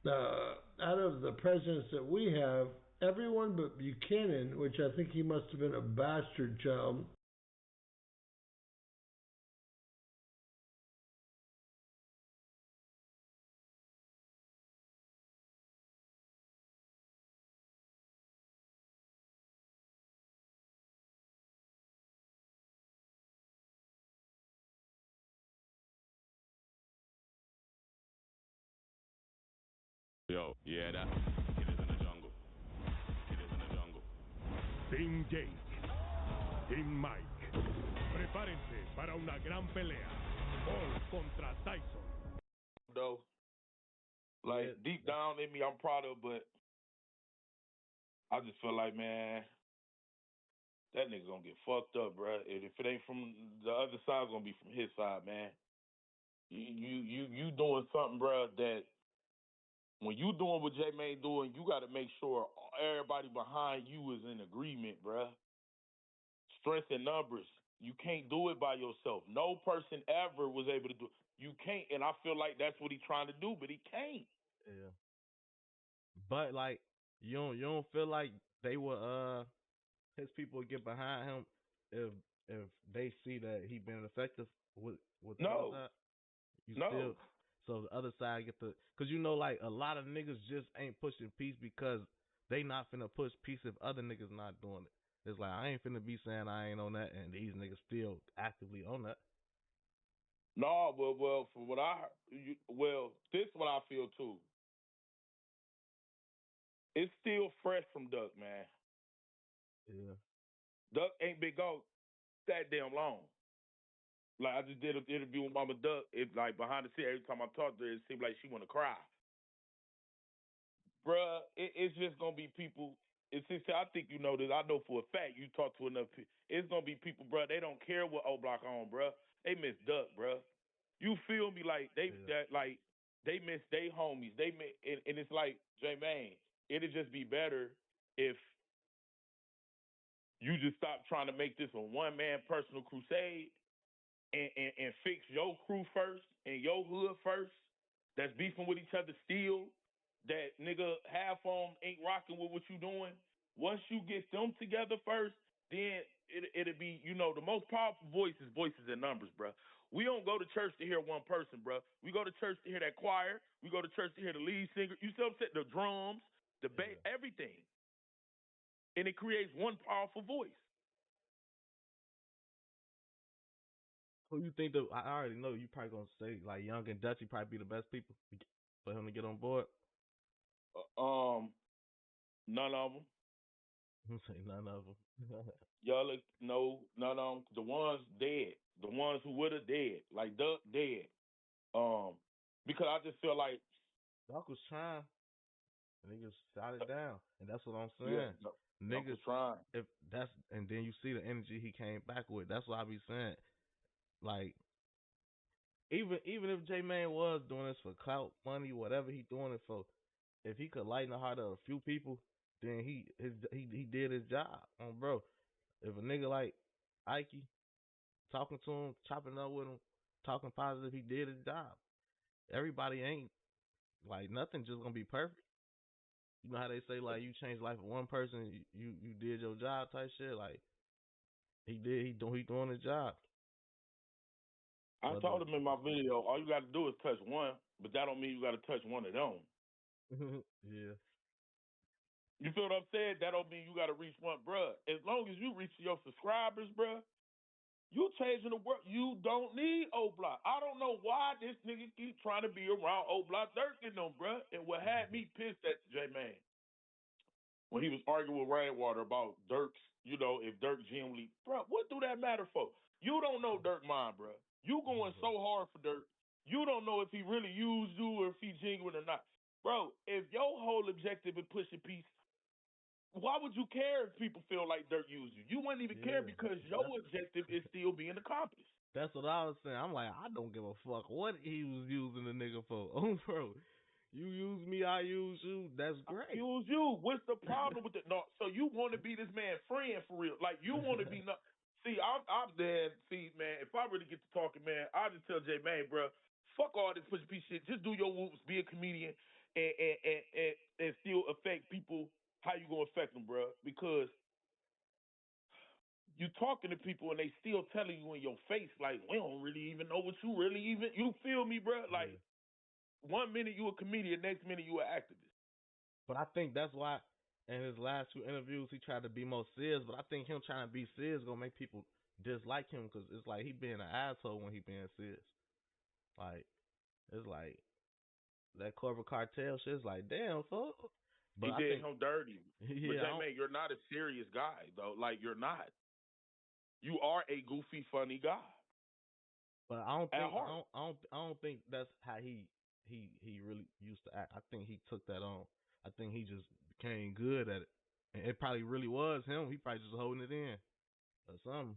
Out of the presidents that we have, everyone but Buchanan, which I think he must have been a bastard child. Yo, yeah, that Kid is in the jungle. Kid is in the jungle. Team Jake, Team Mike, prepárense para una gran pelea. Paul contra Tyson. Though, like deep down in me, I'm proud of, but I just feel like, man, that nigga gonna get fucked up, bro. And if it ain't from the other side, it's gonna be from his side, man. You doing something, bro, that when you doing what J-Mane doing, you got to make sure everybody behind you is in agreement, bruh. Strength in numbers. You can't do it by yourself. No person ever was able to do it. You can't, and I feel like that's what he's trying to do, but he can't. Yeah. But like, you don't feel like they will his people would get behind him if they see that he been effective with the other side? Still, so the other side get the, because like a lot of niggas just ain't pushing peace because they not finna push peace if other niggas not doing it. It's like I ain't finna be saying I ain't on that and these niggas still actively on that. No, well, for what this is what I feel too. It's still fresh from Duck, man. Yeah. Duck ain't been gone that damn long. Like I just did an interview with Mama Duck. It's like behind the scenes, every time I talk to her, it seems like she want to cry. Bruh, it's just gonna be people. I think you know this. I know for a fact you talk to enough people. It's gonna be people, bruh. They don't care what O Block on, bruh. They miss Duck, bruh. You feel me? Like they miss they homies. They miss, and it's like J-Mane. It'd just be better if you just stop trying to make this a one-man personal crusade and fix your crew first and your hood first that's beefing with each other still, that nigga half on ain't rocking with what you doing. Once you get them together first, then it'll be, the most powerful voices in numbers, bro. We don't go to church to hear one person, bro. We go to church to hear that choir. We go to church to hear the lead singer. You see what I'm saying? The drums, the bass, everything. And it creates one powerful voice. Who you think I already know you probably gonna say like Young and Dutchy probably be the best people for him to get on board. None of them. Say none of them. Y'all no, none of them. The ones dead. The ones who would have dead. Like Duck dead. Because I just feel like Duck was trying. Niggas shot it down, and that's what I'm saying. Yeah, niggas trying. If that's, and then you see the energy he came back with. That's what I be saying. Like, even if J-Mane was doing this for clout, money, whatever he doing it for, if he could lighten the heart of a few people, then he did his job. Bro, if a nigga like Ike talking to him, chopping up with him, talking positive, he did his job. Everybody ain't like nothing just gonna be perfect. You know how they say like you change the life of one person, you did your job type shit. Like he doing his job. I told him in my video, all you got to do is touch one, but that don't mean you got to touch one of them. Yeah. You feel what I'm saying? That don't mean you got to reach one, bruh. As long as you reach your subscribers, bruh, you changing the world. You don't need O Block. I don't know why this nigga keep trying to be around O Block Dirk and them, bruh. And what had me pissed at J-Mane when he was arguing with Rainwater about Dirk's, if Dirk genuinely, bruh, what do that matter for? You don't know Dirk mind, bruh. You going so hard for Dirk. You don't know if he really used you or if he genuine or not. Bro, if your whole objective is pushing peace, why would you care if people feel like Dirk used you? You wouldn't even care because your objective is still being accomplished. That's what I was saying. I'm like, I don't give a fuck what he was using the nigga for. Oh, bro. You use me, I use you. That's great. Use you. What's the problem with it? No, so you want to be this man friend for real? Like you want to be? See, I'm dead. See, man, if I really get to talking, man, I just tell J Man, bro, fuck all this push piece shit. Just do your whoops, be a comedian, and still affect people. How you gonna affect them, bro? Because you talking to people and they still telling you in your face like we don't really even know what you really even. You feel me, bro? Like 1 minute you a comedian, next minute you an activist. But I think that's why in his last two interviews he tried to be more serious. But I think him trying to be serious gonna make people dislike him because it's like he being an asshole when he being serious. Like it's like that corporate cartel shit. It's like damn, fuck. But He did him dirty. Yeah, but J-Man, you're not a serious guy though. Like you're not. You are a goofy, funny guy. But I don't think that's how he really used to act. I think he took that on. I think he just became good at it. And it probably really was him. He probably just holding it in or something.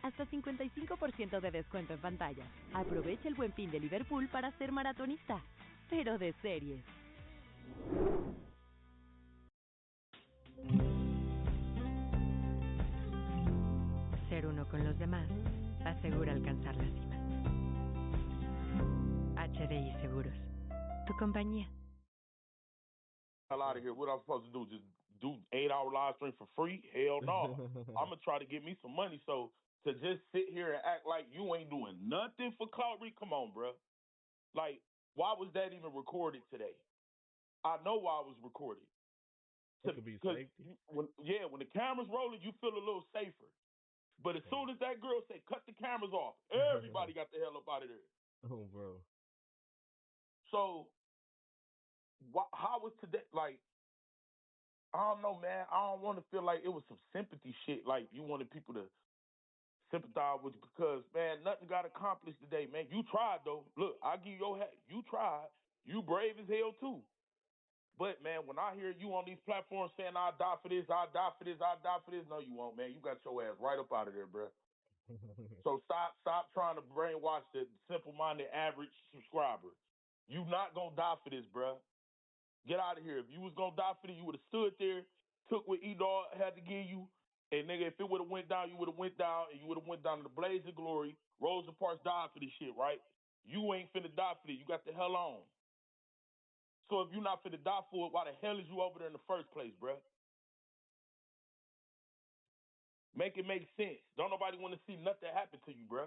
Hasta 55% de descuento en pantallas. Aprovecha el Buen Fin de Liverpool para ser maratonista, pero de series. Ser uno con los demás asegura alcanzar la cima. HDI Seguros, tu compañía. Hell out of here. What I'm supposed to do? Just do 8-hour live stream for free? Hell no. I'm gonna try to get me some money. So to just sit here and act like you ain't doing nothing for clout, come on, bro. Like, why was that even recorded today? I know why it was recorded. It could be safety. When the camera's rolling, you feel a little safer. But as soon as that girl say, cut the cameras off, everybody got the hell up out of there. Oh, bro. So, how was today? Like, I don't know, man. I don't want to feel like it was some sympathy shit. Like, you wanted people to sympathize with you because, man, nothing got accomplished today, man. You tried, though. Look, I give you your hat. You tried. You brave as hell, too. But, man, when I hear you on these platforms saying, I'll die for this, I'll die for this, I'll die for this, no, you won't, man. You got your ass right up out of there, bro. So stop trying to brainwash the simple-minded average subscriber. You not going to die for this, bro. Get out of here. If you was going to die for this, you would have stood there, took what E-Dog had to give you, and, nigga, if it would have went down, you would have went down, and you would have went down to the blaze of glory. Rosa Parks died for this shit, right? You ain't finna die for this. You got the hell on. So if you're not finna die for it, why the hell is you over there in the first place, bruh? Make it make sense. Don't nobody want to see nothing happen to you, bruh.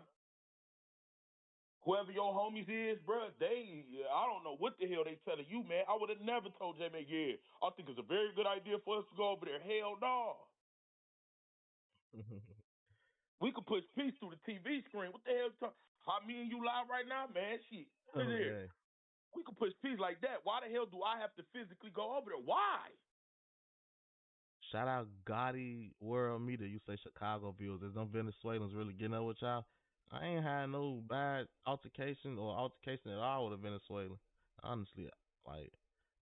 Whoever your homies is, bruh, I don't know what the hell they telling you, man. I would have never told J-Man, yeah, I think it's a very good idea for us to go over there. Hell no. We could push peace through the TV screen. What the hell? How me and you live right now, man? Shit. Here. We could push peace like that. Why the hell do I have to physically go over there? Why? Shout out Gotti World Media. You say Chicago viewers. Is them Venezuelans really getting up with y'all? I ain't had no bad altercation at all with a Venezuelan. Honestly, like,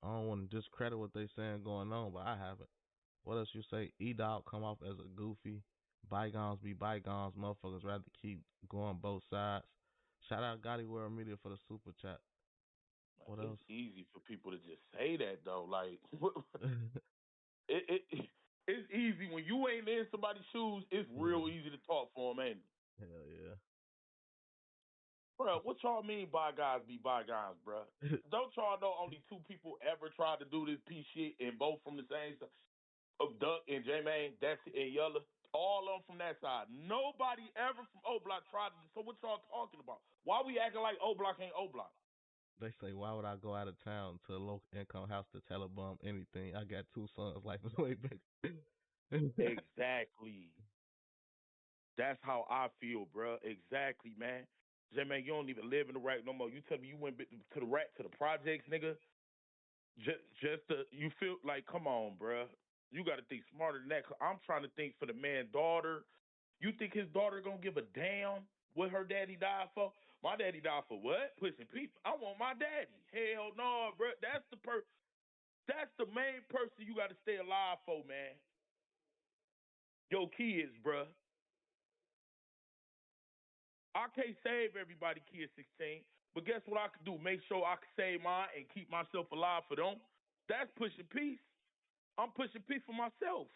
I don't want to discredit what they saying going on, but I haven't. What else you say? E-Dog come off as a goofy. Bygones be bygones. Motherfuckers rather keep going both sides. Shout out Gotti World Media for the super chat. What else? It's easy for people to just say that, though. Like, it's easy. When you ain't in somebody's shoes, it's real easy to talk for them, ain't it? Hell yeah. Bro, what y'all mean bygones be bygones, bro? Don't y'all know only two people ever tried to do this piece shit and both from the same side? Duck and J-Man, that's it, and Yella. All of them from that side. Nobody ever from O-Block tried to. So what y'all talking about? Why we acting like O-Block ain't O-Block? They say, why would I go out of town to a local income house to telebomb anything? I got two sons like this way back. Exactly. That's how I feel, bro. Exactly, man. J-Man, you don't even live in the rack no more. You tell me you went to the rack, to the projects, nigga. You feel like, come on, bro. You got to think smarter than that. I'm trying to think for the man's daughter. You think his daughter going to give a damn what her daddy died for? My daddy died for what? Pushing people. I want my daddy. Hell no, bro. That's the main person you got to stay alive for, man. Your kids, bro. I can't save everybody, kid 16, But guess what I can do? Make sure I can save mine and keep myself alive for them. That's pushing peace. I'm pushing peace for myself.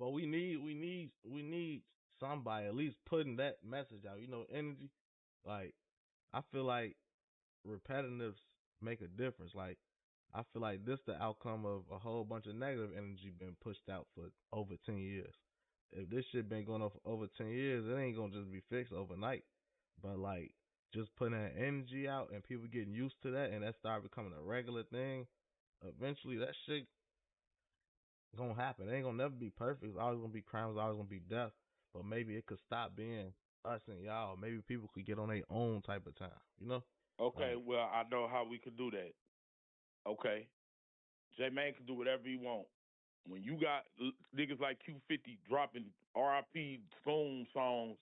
But we need somebody at least putting that message out. You know, energy. Like I feel like repetitives make a difference. Like I feel like this the outcome of a whole bunch of negative energy been pushed out for over 10 years. If this shit been going on for over 10 years, it ain't gonna just be fixed overnight. But like just putting that energy out and people getting used to that and that start becoming a regular thing, eventually that shit gonna happen. It ain't gonna never be perfect. It's always gonna be crime. It's always gonna be death. But maybe it could stop being us and y'all. Maybe people could get on their own type of time. You know? Okay, well, I know how we could do that. Okay. J-Man can do whatever he want. When you got niggas like Q50 dropping RIP Spoon songs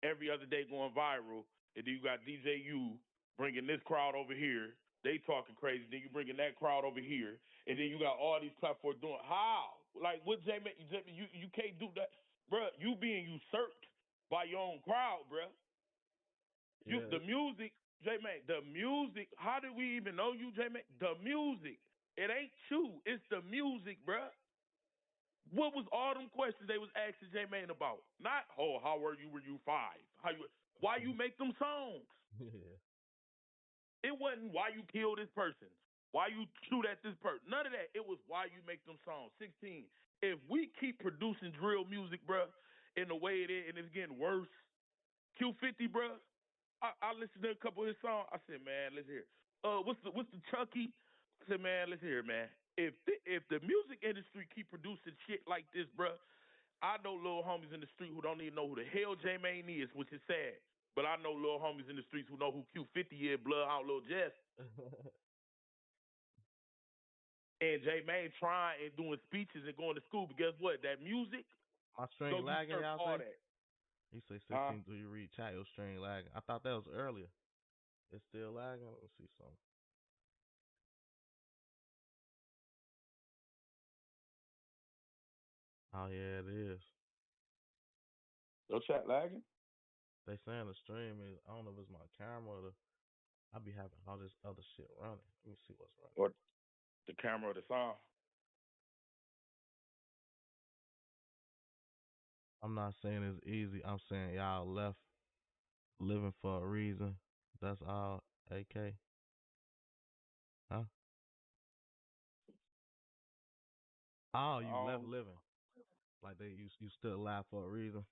every other day going viral, and then you got DJ U bringing this crowd over here, they talking crazy, then you bringing that crowd over here, and then you got all these platforms doing, how? Like, what J-Man, you can't do that. Bruh, you being usurped by your own crowd, bruh. The music, J-Man, the music, how did we even know you, J-Man? The music. It ain't you. It's the music, bruh. What was all them questions they was asking J-Man about? Not, oh, how were you? Were you 5? Why you make them songs? Yeah. It wasn't why you kill this person. Why you shoot at this person. None of that. It was why you make them songs. 16. If we keep producing drill music, bruh, in the way it is, and it's getting worse, Q50, bruh, I listened to a couple of his songs. I said, man, let's hear. What's the Chucky? I said, man, let's hear it, man. If the music industry keep producing shit like this, bruh, I know little homies in the street who don't even know who the hell J-Mane is, which is sad. But I know little homies in the streets who know who Q50 is, Bloodhound Lil Jess. And J-Mane trying and doing speeches and going to school. But guess what? That music, my string lagging, y'all all say? that. You say 16 do you read chat, your string lagging. I thought that was earlier. It's still lagging? Let me see something. Oh, yeah, it is. Your chat lagging? They saying the stream is, I don't know if it's my camera or I be having all this other shit running. Let me see what's running. Or the camera or the sound. I'm not saying it's easy. I'm saying y'all left living for a reason. That's all. AK. Huh? Oh, you left living. Like you still alive for a reason.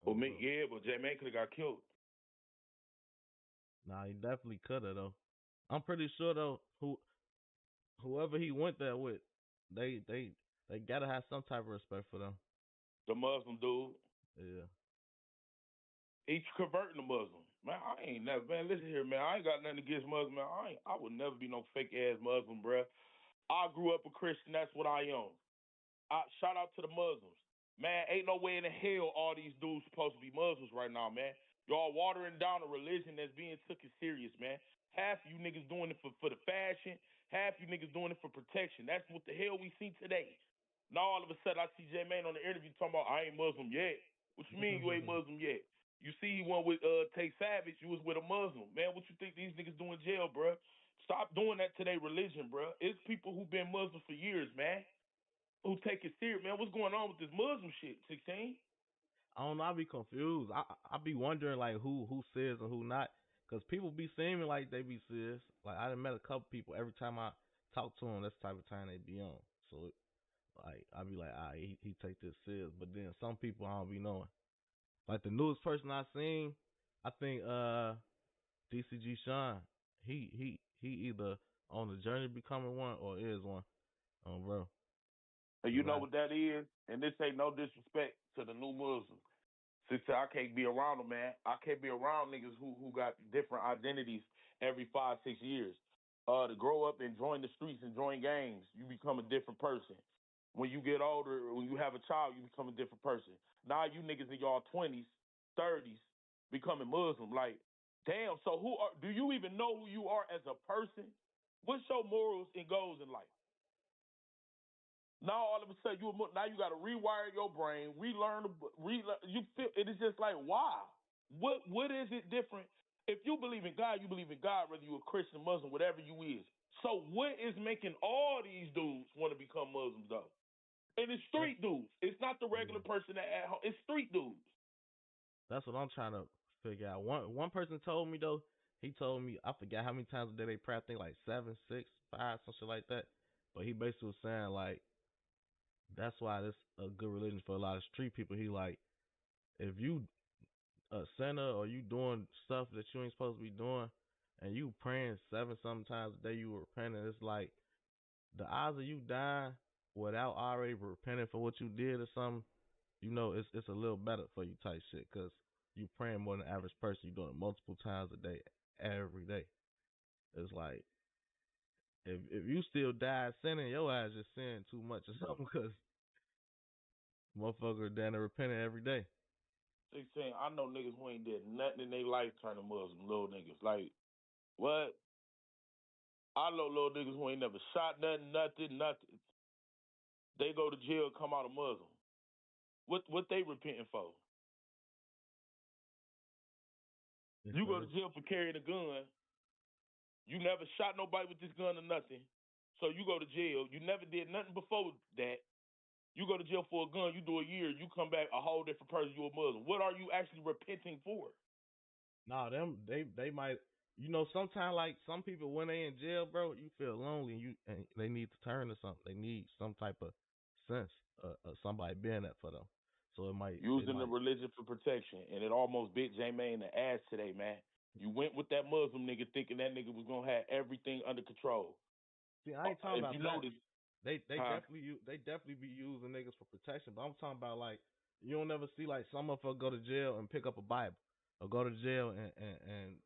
Well, me, yeah, but J-Mane could have got killed. Nah, he definitely could have though. I'm pretty sure though, whoever he went there with, they gotta have some type of respect for them. The Muslim dude. Yeah. He's converting to Muslim. Man, I ain't never, man, listen here, man. I ain't got nothing against Muslim, man. I would never be no fake ass Muslim, bruh. I grew up a Christian, that's what I am. Shout out to the Muslims. Man, ain't no way in the hell all these dudes supposed to be Muslims right now, man. Y'all watering down a religion that's being taken serious, man. Half of you niggas doing it for the fashion. Half you niggas doing it for protection. That's what the hell we see today. Now all of a sudden I see J-Mane on the interview talking about I ain't Muslim yet. What you mean you ain't Muslim yet? You see one with Tay Savage, you was with a Muslim. Man, what you think these niggas do in jail, bruh? Stop doing that to their religion, bruh. It's people who been Muslim for years, man. Who take it serious, man. What's going on with this Muslim shit, 16? I don't know, I be confused. I be wondering like who serious and who not. Cause people be seeming like they be serious. Like I done met a couple people, every time I talk to them, that's the type of time they be on. So like I be like, he take this serious. But then some people I don't be knowing. Like the newest person I seen, I think DCG Sean. He either on the journey to becoming one or is one. Bro. And you know what that is? And this ain't no disrespect to the new Muslims. Sister, I can't be around them, man. I can't be around niggas who got different identities every 5-6 years. To grow up and join the streets and join gangs, you become a different person. When you get older, when you have a child, you become a different person. Now you niggas in y'all 20s, 30s, becoming Muslim. Like, damn, so do you even know who you are as a person? What's your morals and goals in life? Now all of a sudden you got to rewire your brain, relearn. You feel it is just like, wow. What is it different If you believe in God, you believe in God, whether you're a Christian, Muslim, whatever you is. So what is making all these dudes want to become Muslims, though? And it's street dudes. It's not the regular person that at home. It's street dudes. That's what I'm trying to figure out. One person told me, though, he told me, I forgot how many times a day they pray, I think like 7, 6, 5, something like that. But he basically was saying, like, that's why this a good religion for a lot of street people. He like, if you a sinner or you doing stuff that you ain't supposed to be doing, and you praying 7 sometimes a day, you repenting, it's like the odds of you dying without already repenting for what you did or something, you know, it's a little better for you type shit, because you praying more than the average person. You doing it multiple times a day, every day. It's like, if you still die sinning, your ass just sinning too much or something, because motherfucker down there repenting every day. 16, I know niggas who ain't did nothing in their life turning Muslim, little niggas. Like, what? I know little niggas who ain't never shot nothing. They go to jail, come out a Muslim. What they repenting for? You go to jail for carrying a gun. You never shot nobody with this gun or nothing. So you go to jail. You never did nothing before that. You go to jail for a gun. You do a year. You come back a whole different person. You a Muslim. What are you actually repenting for? Nah, they might, you know, sometimes like some people when they in jail, bro, you feel lonely and they need to turn to something. They need some type of sense of somebody being that for them. So it might Using the religion for protection, and it almost bit J-Man in the ass today, man. You went with that Muslim nigga thinking that nigga was gonna have everything under control. See, I ain't talking about you that. Notice, they definitely be using niggas for protection, but I'm talking about like you don't ever see like some motherfucker go to jail and pick up a Bible or go to jail and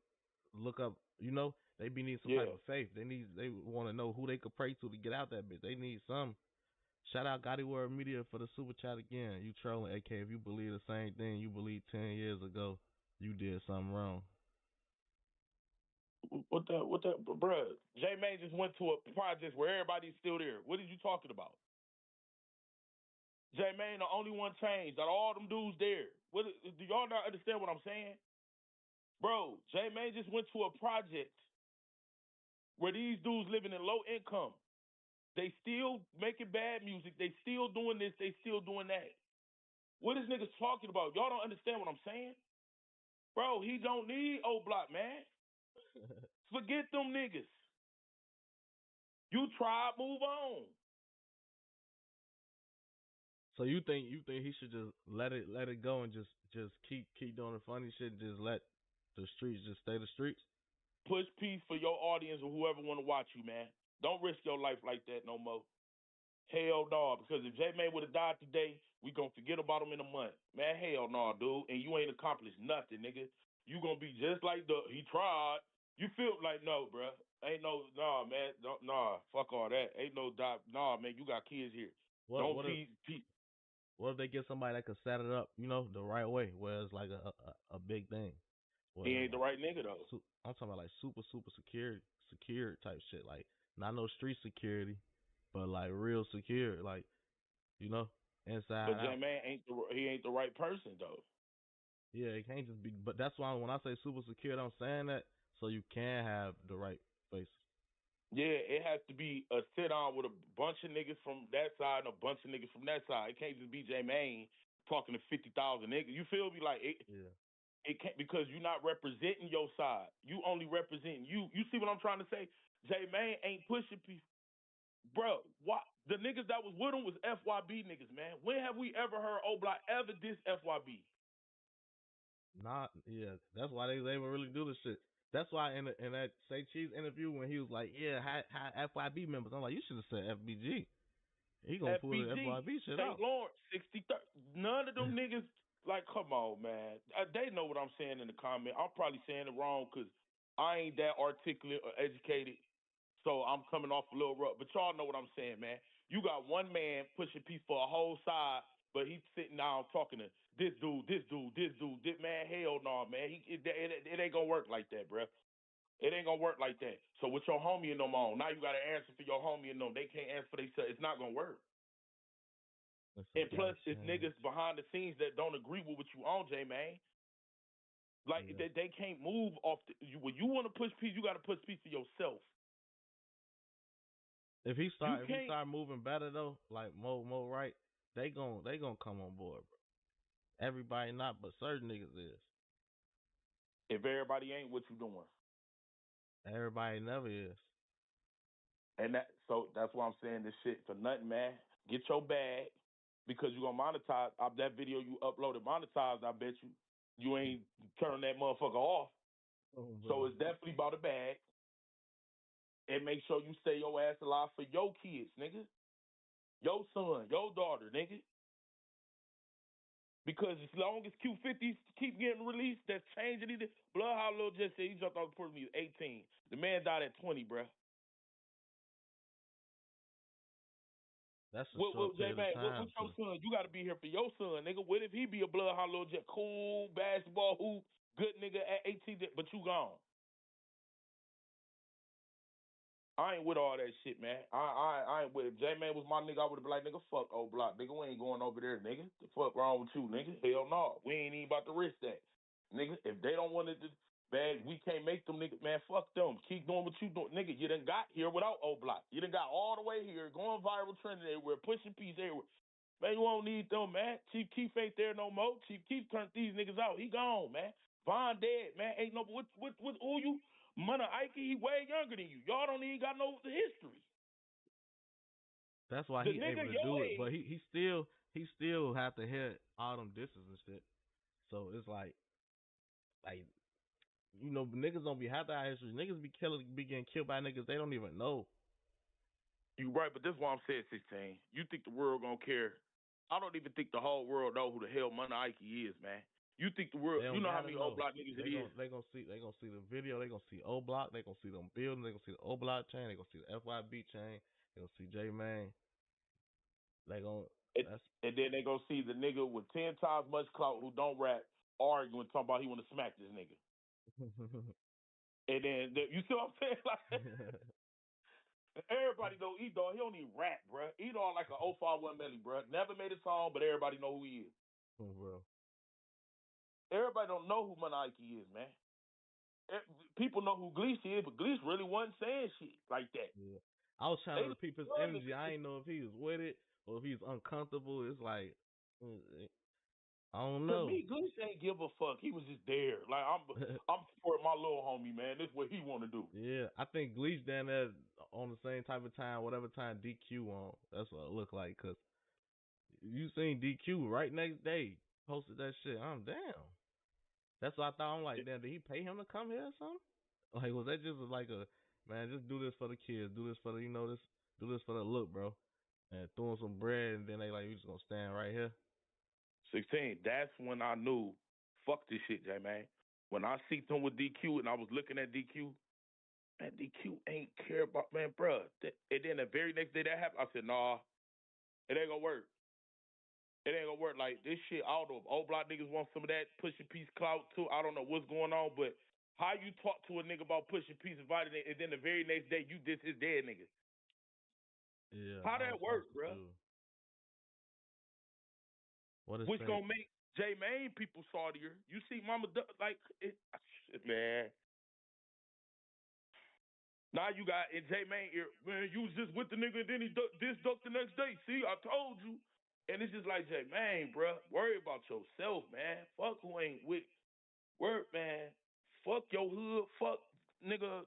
look up, you know, they be needing some type of faith. They want to know who they could pray to get out that bitch. They need some. Shout out Gotti Word Media for the super chat again. You trolling, AK. If you believe the same thing you believed 10 years ago, you did something wrong. What that, bruh? J-Man just went to a project where everybody's still there. What are you talking about? J-Man, the only one changed. Out of all them dudes there. Do y'all not understand what I'm saying? Bro, J-Man just went to a project where these dudes living in low income. They still making bad music. They still doing this. They still doing that. What is niggas talking about? Y'all don't understand what I'm saying? Bro, he don't need O Block, man. Forget them niggas. You tried, move on. So you think he should just let it go and just keep doing the funny shit and just let the streets just stay the streets? Push peace for your audience or whoever want to watch you, man. Don't risk your life like that no more. Hell no, because if J-Man would have died today, we gonna forget about him in a month. Man, hell no, dude. And you ain't accomplished nothing, nigga. You gonna be just like he tried. You feel like, no, bruh. Ain't man. Fuck all that. Ain't no dot. Nah, man, you got kids here. What if they get somebody that could set it up, you know, the right way, where it's like a big thing? He ain't the right nigga, though. I'm talking about like super secure type shit. Like, not no street security, but like real secure, like, you know, inside But out. J-Man ain't the right person, though. Yeah, it can't just be. But that's why when I say super secure, I'm saying that so you can have the right face. Yeah, it has to be a sit-down with a bunch of niggas from that side and a bunch of niggas from that side. It can't just be J-Man talking to 50,000 niggas. You feel me? Like, it can't, because you're not representing your side. You only representing you. You see what I'm trying to say? J-Man ain't pushing people. Bro, why? The niggas that was with him was FYB niggas, man. When have we ever heard O-Block ever diss FYB? Yeah, that's why they even really do this shit. That's why in that Say Cheese interview when he was like, yeah, hi FYB members, I'm like, you should have said FBG. He gonna pull the FYB shit out. St. Lawrence, 63rd. None of them niggas, like, come on, man. They know what I'm saying in the comment. I'm probably saying it wrong because I ain't that articulate or educated, so I'm coming off a little rough. But y'all know what I'm saying, man. You got one man pushing peace for a whole side, but he's sitting down talking to this dude. Man, hell no, man. It ain't gonna work like that, bruh. It ain't gonna work like that. So with your homie and them on, now you gotta answer for your homie and them. They can't answer for themselves. It's not gonna work. And plus, it's niggas behind the scenes that don't agree with what you on, J-Man. Like they can't move off. When you want to push peace, you got to push peace for yourself. If he start moving better though, like more right, they gonna come on board, bro. Everybody not, but certain niggas is. If everybody ain't, what you doing? Everybody never is. And that's why I'm saying this shit for nothing, man. Get your bag because you're gonna monetize. That video you uploaded monetized. I bet you ain't turn that motherfucker off. So it's definitely about a bag. And make sure you stay your ass alive for your kids, nigga. Your son, your daughter, nigga. Because as long as Q50s keep getting released, that's changing either. Blood Hollow just said he jumped off the porch when he was 18. The man died at 20, bruh. That's a what short period of time. What's your son? You got to be here for your son, nigga. What if he be a Blood Hollow jet, cool basketball hoop, good nigga at 18, but you gone? I ain't with all that shit, man. I ain't with it. J-Man was my nigga. I would have been like, nigga, fuck old block, nigga. We ain't going over there, nigga. The fuck wrong with you, nigga? Hell no. We ain't even about to risk that. Nigga, if they don't want it to bag, we can't make them, nigga. Man, fuck them. Keep doing what you doing. Nigga, you done got here without old block. You done got all the way here, going viral, trending everywhere, pushing peace everywhere. Man, you won't need them, man. Chief Keef ain't there no more. Chief Keef turned these niggas out. He gone, man. Von dead, man. Ain't no, what who you? Mana Ike, he way younger than you. Y'all don't even got no history. That's why he able to do it, but he still have to hit all them disses and shit. So it's like you know, niggas don't be have that history. Niggas be getting killed by niggas they don't even know. You right, but this is why I'm saying 16. You think the world gonna care? I don't even think the whole world know who the hell Mana Ike is, man. You think the world? You know how many O Block niggas it is? They gonna see the video. They gonna see O Block. They gonna see them buildings. They gonna see the O Block chain. They gonna see the FYB chain. They gonna see J Man. They gonna and then they gonna see the nigga with 10 times much clout who don't rap arguing talking about he want to smack this nigga. And then you see what I'm saying? Like everybody know E-Dog. He don't even rap, bro. E-Dog like a 051 Melly, bro. Never made a song, but everybody know who he is. Bro. Everybody don't know who Mana Ike is, man. People know who Gleesh is, but Gleesh really wasn't saying shit like that. Yeah. I was trying to repeat his energy. I ain't know if he was with it or if he was uncomfortable. It's like, I don't know. To me, Gleesh ain't give a fuck. He was just there. Like, I'm supporting my little homie, man. This is what he want to do. Yeah, I think Gleesh down there on the same type of time, whatever time DQ on. That's what it look like, because you seen DQ right next day. Posted that shit. I'm down. That's what I thought. I'm like, damn, did he pay him to come here or something? Like, was that just like a, man, just do this for the kids. Do this for the, do this for the look, bro. And threw him some bread, and then they like, we just going to stand right here. 16, that's when I knew, fuck this shit, J-Man. When I see them with DQ and I was looking at DQ, man, DQ ain't care about, man, bruh. And then the very next day that happened, I said, nah, it ain't gonna work. It ain't gonna work. Like, this shit, I don't know if old block niggas want some of that pushing peace clout too. I don't know what's going on, but how you talk to a nigga about pushing peace and fighting it, and then the very next day you diss his dead nigga? Yeah. How that work, bro? Which gonna make J-Main people saltier. You see Mama, like, man. Now you got in J-Main ear, man, you was just with the nigga and then he ducked the next day. See, I told you. And it's just like, J-Main, bro, worry about yourself, man. Fuck who ain't with work, man. Fuck your hood. Fuck, nigga,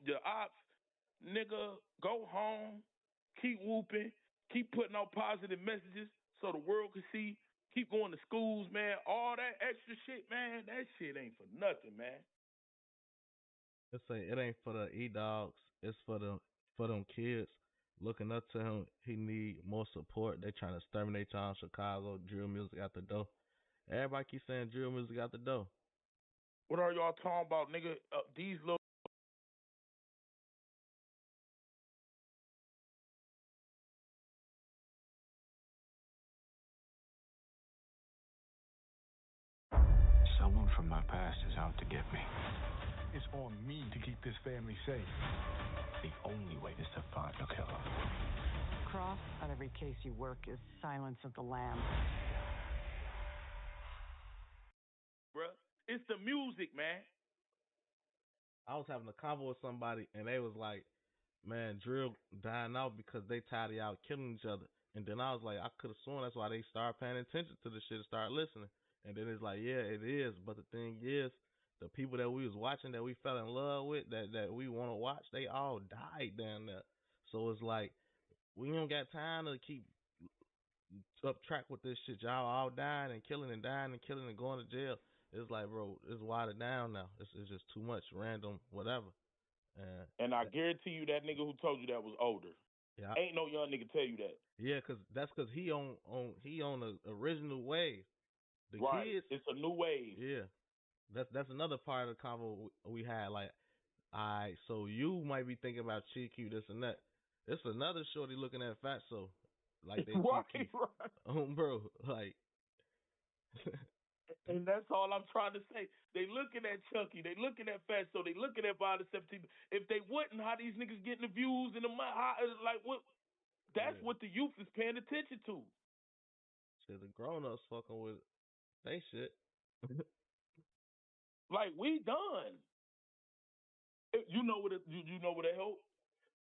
your ops. Nigga, go home. Keep whooping. Keep putting out positive messages so the world can see. Keep going to schools, man. All that extra shit, man, that shit ain't for nothing, man. Let's say it ain't for the E-Dogs. It's for them kids looking up to him. He need more support. They trying to exterminate y'all in Chicago. Drill music out the door. Everybody keep saying drill music out the door. What are y'all talking about, nigga? These little... Someone from my past is out to get me. It's on me to keep this family safe. The only way is to find the killer. Cross on every case you work is Silence of the Lambs. Bruh, It's the music, man. I was having a convo with somebody, and they was like, "Man, drill dying out because they tired of y'all killing each other." And then I was like, I could have sworn that's why they started paying attention to the shit and start listening. And then it's like, yeah, it is. But the thing is, the people that we was watching, that we fell in love with, that we want to watch, they all died down there. So it's like, we don't got time to keep up track with this shit. Y'all all dying and killing and dying and killing and going to jail. It's like, bro, it's watered down now. It's just too much random whatever. And I guarantee you that nigga who told you that was older. Yeah. Ain't no young nigga tell you that. Yeah, that's cause he on the original wave. The right. kids, it's a new wave. Yeah, that's another part of the convo we had. Like, alright, so you might be thinking about GQ, this and that. It's another shorty looking at Fatso like they GQ. Right. Bro, like. And that's all I'm trying to say. They looking at Chucky. They looking at Fatso. They looking at Violent 17. If they wouldn't, how these niggas getting the views and the like what? That's what the youth is paying attention to. Shit, the grown-ups fucking with they shit. Like, we done. You know what? You know what it helped?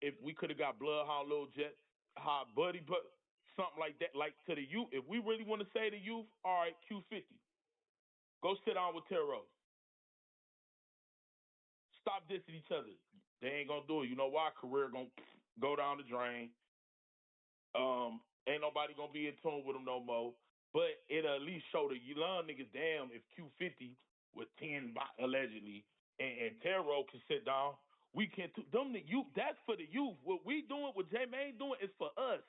If we could have got Bloodhound, Lil Jet, Hot Buddy, but something like that, like to the youth. If we really want to say to youth, all right, Q50, go sit down with Terro. Stop dissing each other. They ain't gonna do it. You know why? Career gonna go down the drain. Ain't nobody gonna be in tune with them no more. But it'll at least show the young niggas, damn, if Q50 with 10 allegedly and Terro can sit down, we can too. Them the youth. That's for the youth. What we doing, what J Main doing, is for us.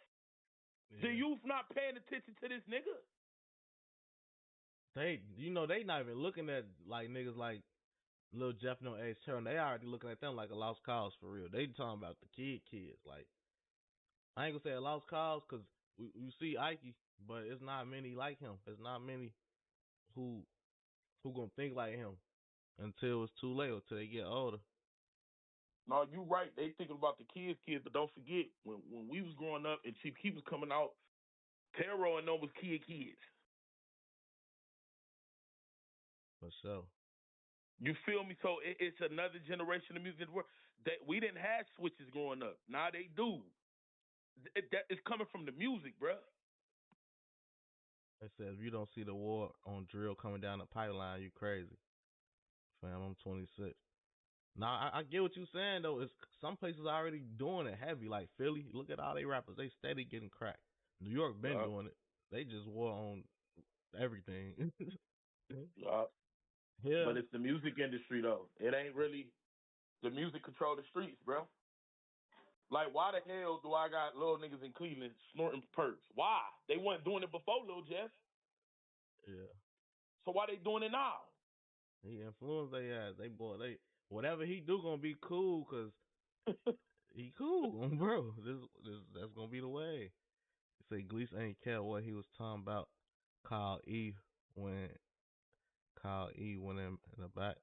Yeah. The youth not paying attention to this nigga. They not even looking at like niggas like Lil Jeff, no Age Terror. They already looking at them like a lost cause for real. They talking about the kids. Like, I ain't gonna say a lost cause because you see Ike, but it's not many like him. There's not many who gonna think like him until it's too late or until they get older. No, you right. They thinking about the kids, but don't forget when we was growing up and Chief Keef was coming out, Terro and them was kids. For sure. You feel me? So it's another generation of music that we didn't have switches growing up. Now they do. That is coming from the music, bruh. They said if you don't see the war on drill coming down the pipeline, you crazy. Fam, I'm 26. Now I get what you're saying though. It's some places already doing it heavy, like Philly. Look at all they rappers; they steady getting cracked. New York been doing it. They just war on everything. Yeah. But it's the music industry though. It ain't really the music control the streets, bro. Like, why the hell do I got little niggas in Cleveland snorting perks? Why? They weren't doing it before, Lil Jeff. Yeah. So why they doing it now? He influenced they ass. They whatever he do gonna be cool because he cool, bro. That's gonna be the way. He say Gleason ain't care what he was talking about. Kyle E went in the back.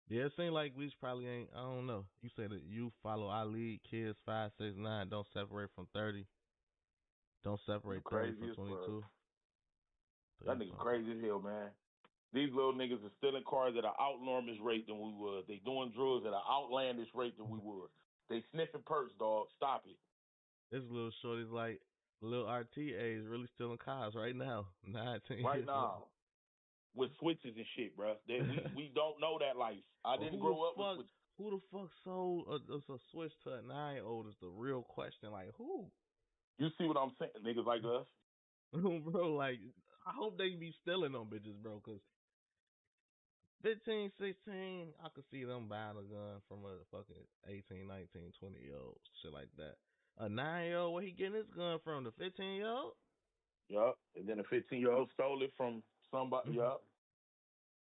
Yeah, it seems like Gleason probably ain't. I don't know. You say that you follow I lead kids 5, 6, 9. Don't separate from 30. Don't separate 30 from 22. That nigga crazy as hell, man. These little niggas are stealing cars at an outnormous rate than we would. They doing drugs at an outlandish rate than we would. They sniffing perks, dog. Stop it. This little shorty's like little RTA is really stealing cars right now. 19 right now. With switches and shit, bro. We don't know that life. I didn't grow up with switches. Who the fuck sold a switch to a 9-year-old is the real question. Like, who? You see what I'm saying? Niggas like us. Bro, like, I hope they be stealing them bitches, bro, because 15, 16, I could see them buying a gun from a fucking 18, 19, 20-year-old, shit like that. A 9-year-old, where he getting his gun from? The 15-year-old? Yup. And then a 15-year-old stole it from somebody. Yup.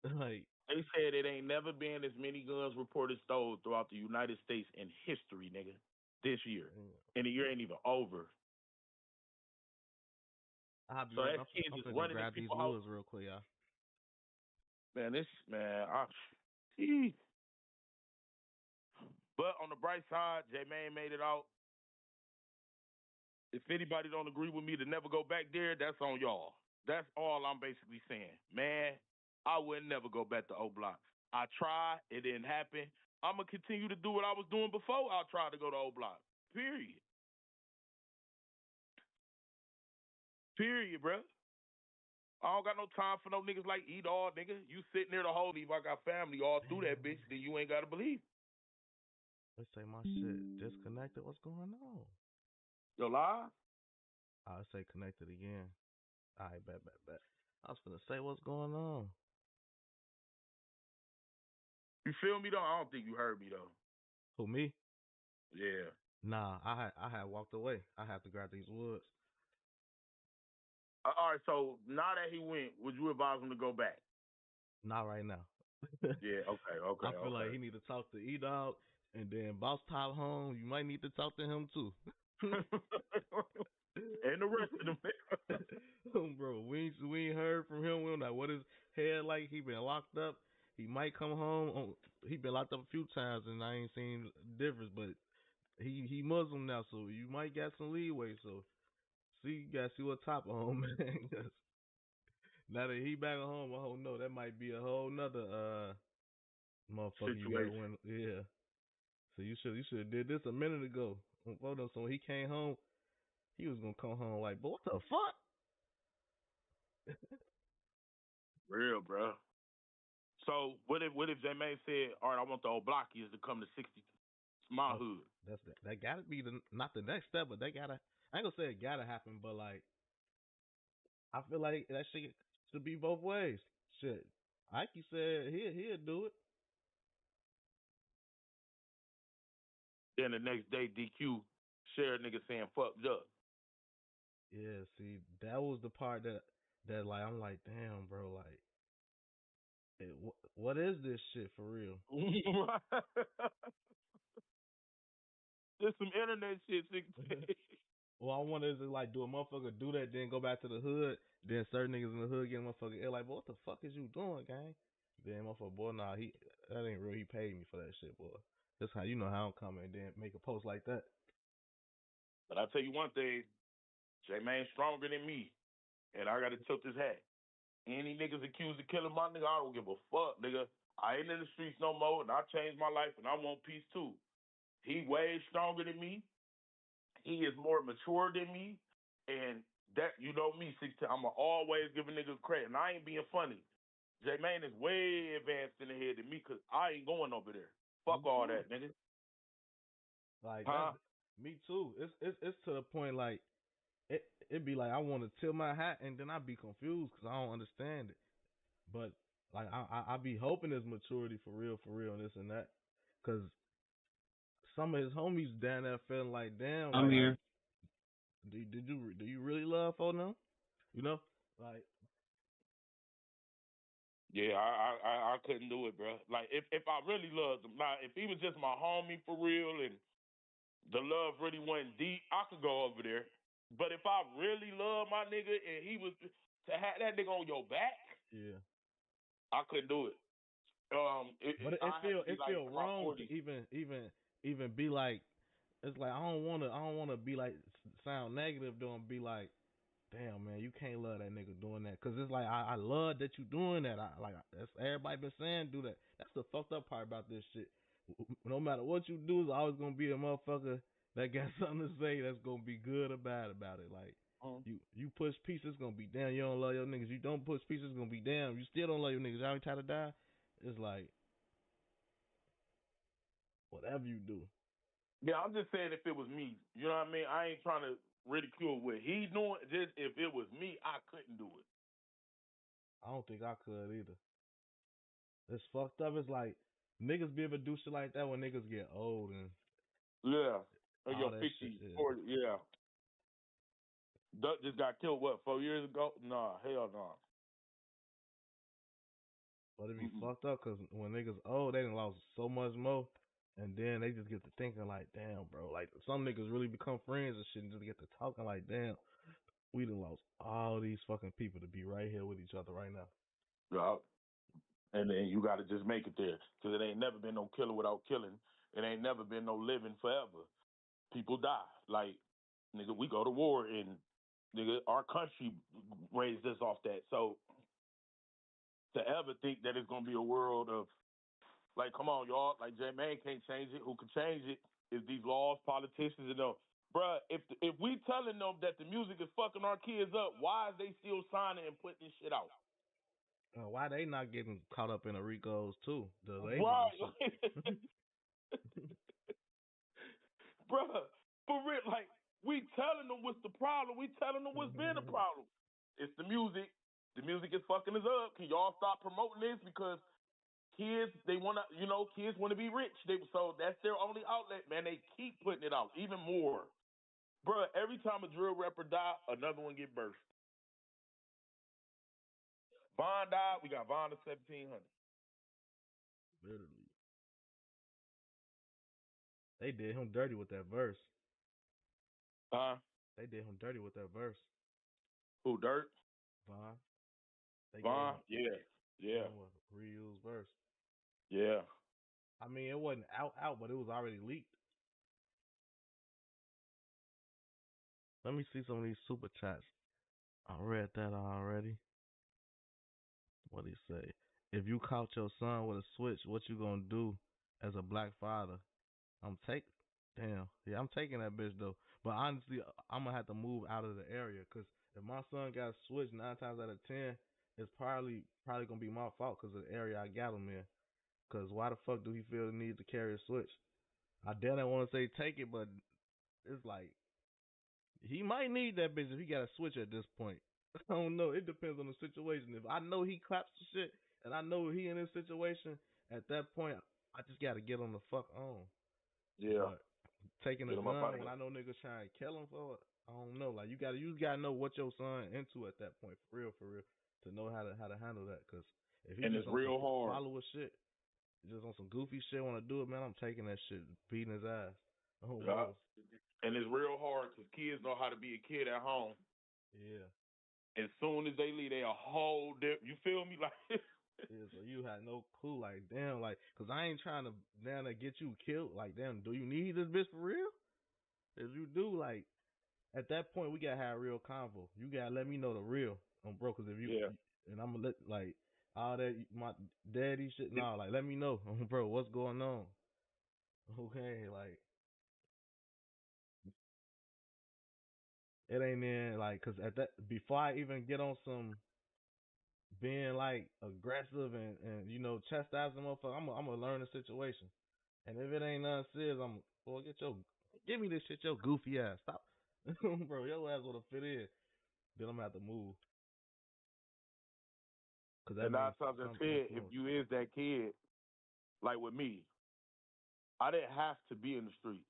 Like, they said it ain't never been as many guns reported stolen throughout the United States in history, nigga, this year. And the year ain't even over. So that kid just running grab these woods real quick, y'all. Man, but on the bright side, J-Man made it out. If anybody don't agree with me to never go back there, that's on y'all. That's all I'm basically saying. Man, I would never go back to O Block. I tried, it didn't happen. I'm going to continue to do what I was doing before I tried to go to O Block. Period. Period, bro. I don't got no time for no niggas like E-Dog, nigga. You sitting there the whole leave. I got family all through that bitch, then you ain't got to believe. Let's say my shit disconnected. What's going on? Yo, live? I'll say connected again. All right, bet. I was gonna say what's going on. You feel me, though? I don't think you heard me, though. Who, me? Yeah. Nah, I had walked away. I have to grab these woods. All right, so now that he went, would you advise him to go back? Not right now. Yeah, okay. I feel like he need to talk to E-Dog, and then Boss Top Home, you might need to talk to him too. And the rest of them. Bro, we ain't heard from him. We don't know what his head like. He been locked up. He might come home. He been locked up a few times, and I ain't seen difference. But he Muslim now, so you might get some leeway. So you gotta see what Top of home, man. Now that he back at home, I don't know. That might be a whole nother motherfucker you gotta win. Yeah. So you should have did this a minute ago. So when he came home, he was gonna come home like, but what the fuck? Real, bro. So what if J-Main said, all right, I want the old blockies to come to 60? It's my hood. That gotta be not the next step, but I ain't gonna say it gotta happen, but like I feel like that shit should be both ways. Shit. Ike said he'll do it. Then the next day, DQ shared nigga saying fucked up. Yeah, see, that was the part that like I'm like, damn, bro, like, what is this shit for real? There's some internet shit, 16. Well, I wonder is it like, do a motherfucker do that, then go back to the hood, then certain niggas in the hood get a motherfucker like, but what the fuck is you doing, gang? Then motherfucker, boy, nah, that ain't real. He paid me for that shit, boy. That's how you know how I'm coming and then make a post like that. But I tell you one thing, J-Main stronger than me, and I gotta tilt his hat. Any niggas accused of killing my nigga, I don't give a fuck, nigga. I ain't in the streets no more, and I changed my life, and I want peace too. He way stronger than me. He is more mature than me, and that, you know me, 16. I'ma always give a nigga credit, and I ain't being funny. J-Main is way advanced in the head than me, cause I ain't going over there. Fuck all that, nigga. Like, me too. It's to the point like it be like I want to tilt my hat and then I be confused because I don't understand it. But like I be hoping there's maturity for real and this and that. Cause some of his homies down there feeling like, damn, I'm like, here. Do you really love for them? You know, like. Yeah, I couldn't do it, bro. Like if I really loved him, like if he was just my homie for real and the love really went deep, I could go over there. But if I really love my nigga and he was to have that nigga on your back, yeah, I couldn't do it. But it feel wrong to even be like, it's like I don't wanna be like sound negative though and be like, damn man, you can't love that nigga doing that, cause it's like I love that you doing that. That's everybody been saying do that. That's the fucked up part about this shit. No matter what you do, there's always gonna be a motherfucker that got something to say that's gonna be good or bad about it. Like you push peace, it's gonna be damn. You don't love your niggas. You don't push peace, it's gonna be damn. You still don't love your niggas. Y'all ain't try to die. It's like whatever you do. Yeah, I'm just saying if it was me, you know what I mean? I ain't trying to ridicule what he doing. Just if it was me, I couldn't do it. I don't think I could either. It's fucked up. It's like niggas be able to do shit like that when niggas get old and Yo, 50, 40, yeah. Duck just got killed, what, 4 years ago? Nah, hell no. But it be fucked up because when niggas old, they done lost so much more. And then they just get to thinking like, damn, bro. Like, some niggas really become friends and shit and just get to talking like, damn, we done lost all these fucking people to be right here with each other right now. Yeah. And then you got to just make it there. Because it ain't never been no killer without killing. It ain't never been no living forever. People die. Like, nigga, we go to war and Nigga, our country raised us off that. So to ever think that it's gonna be a world of like, come on, y'all, like J Man can't change it. Who can change it is these laws, politicians, and them. Bruh, if we telling them that the music is fucking our kids up, why is they still signing and putting this shit out? Why they not getting caught up in the Ricos too? The labels Right. and shit. Bruh, for real, like, we telling them what's the problem. We telling them what's been the problem. It's the music. The music is fucking us up. Can y'all stop promoting this? Because kids, they want to, kids want to be rich. So that's their only outlet, man. They keep putting it out, even more. Bruh, every time a drill rapper die, another one get burst. Von died, we got Von to 1700. Literally. They did him dirty with that verse. Huh? They did him dirty with that verse. Who, Dirt? Von. Von? Yeah. A reused verse. Yeah. I mean, it wasn't out, but it was already leaked. Let me see some of these super chats. I read that already. What he say? If you caught your son with a switch, what you gonna do as a black father? I'm taking that bitch though. But honestly, I'm gonna have to move out of the area because if my son got switched 9 times out of 10, it's probably gonna be my fault because of the area I got him in. Because why the fuck do he feel the need to carry a switch? I don't want to say take it, but it's like he might need that bitch if he got a switch at this point. I don't know. It depends on the situation. If I know he claps the shit and I know he in this situation, at that point I just gotta get him the fuck on. Yeah. But taking a gun when I know niggas trying to kill him for it, I don't know. Like you gotta know what your son into at that point, for real, to know how to handle that. Because if he just it's real hard. Follower shit, just on some goofy shit, want to do it, man, I'm taking that shit, beating his ass. Oh, yeah. And it's real hard because kids know how to be a kid at home. Yeah. As soon as they leave, they a whole different. You feel me? Like. Yeah, so you had no clue, like damn, like, cause I ain't trying to damn to get you killed. Like damn, do you need this bitch for real? If you do, like, at that point we gotta have a real convo. You gotta let me know the real, bro. Cause if you and I'm gonna let like all that my daddy shit, nah, like let me know, bro, what's going on? Okay, like it ain't in like, cause at that before I even get on some being like aggressive and chastising the motherfucker, I'm gonna learn the situation. And if it ain't nothing serious, give me this shit, your goofy ass. Stop. Bro, your ass wanna fit in. Then I'm gonna have to move. Cause that and 9 times out of 10, if you is that kid, like with me, I didn't have to be in the streets.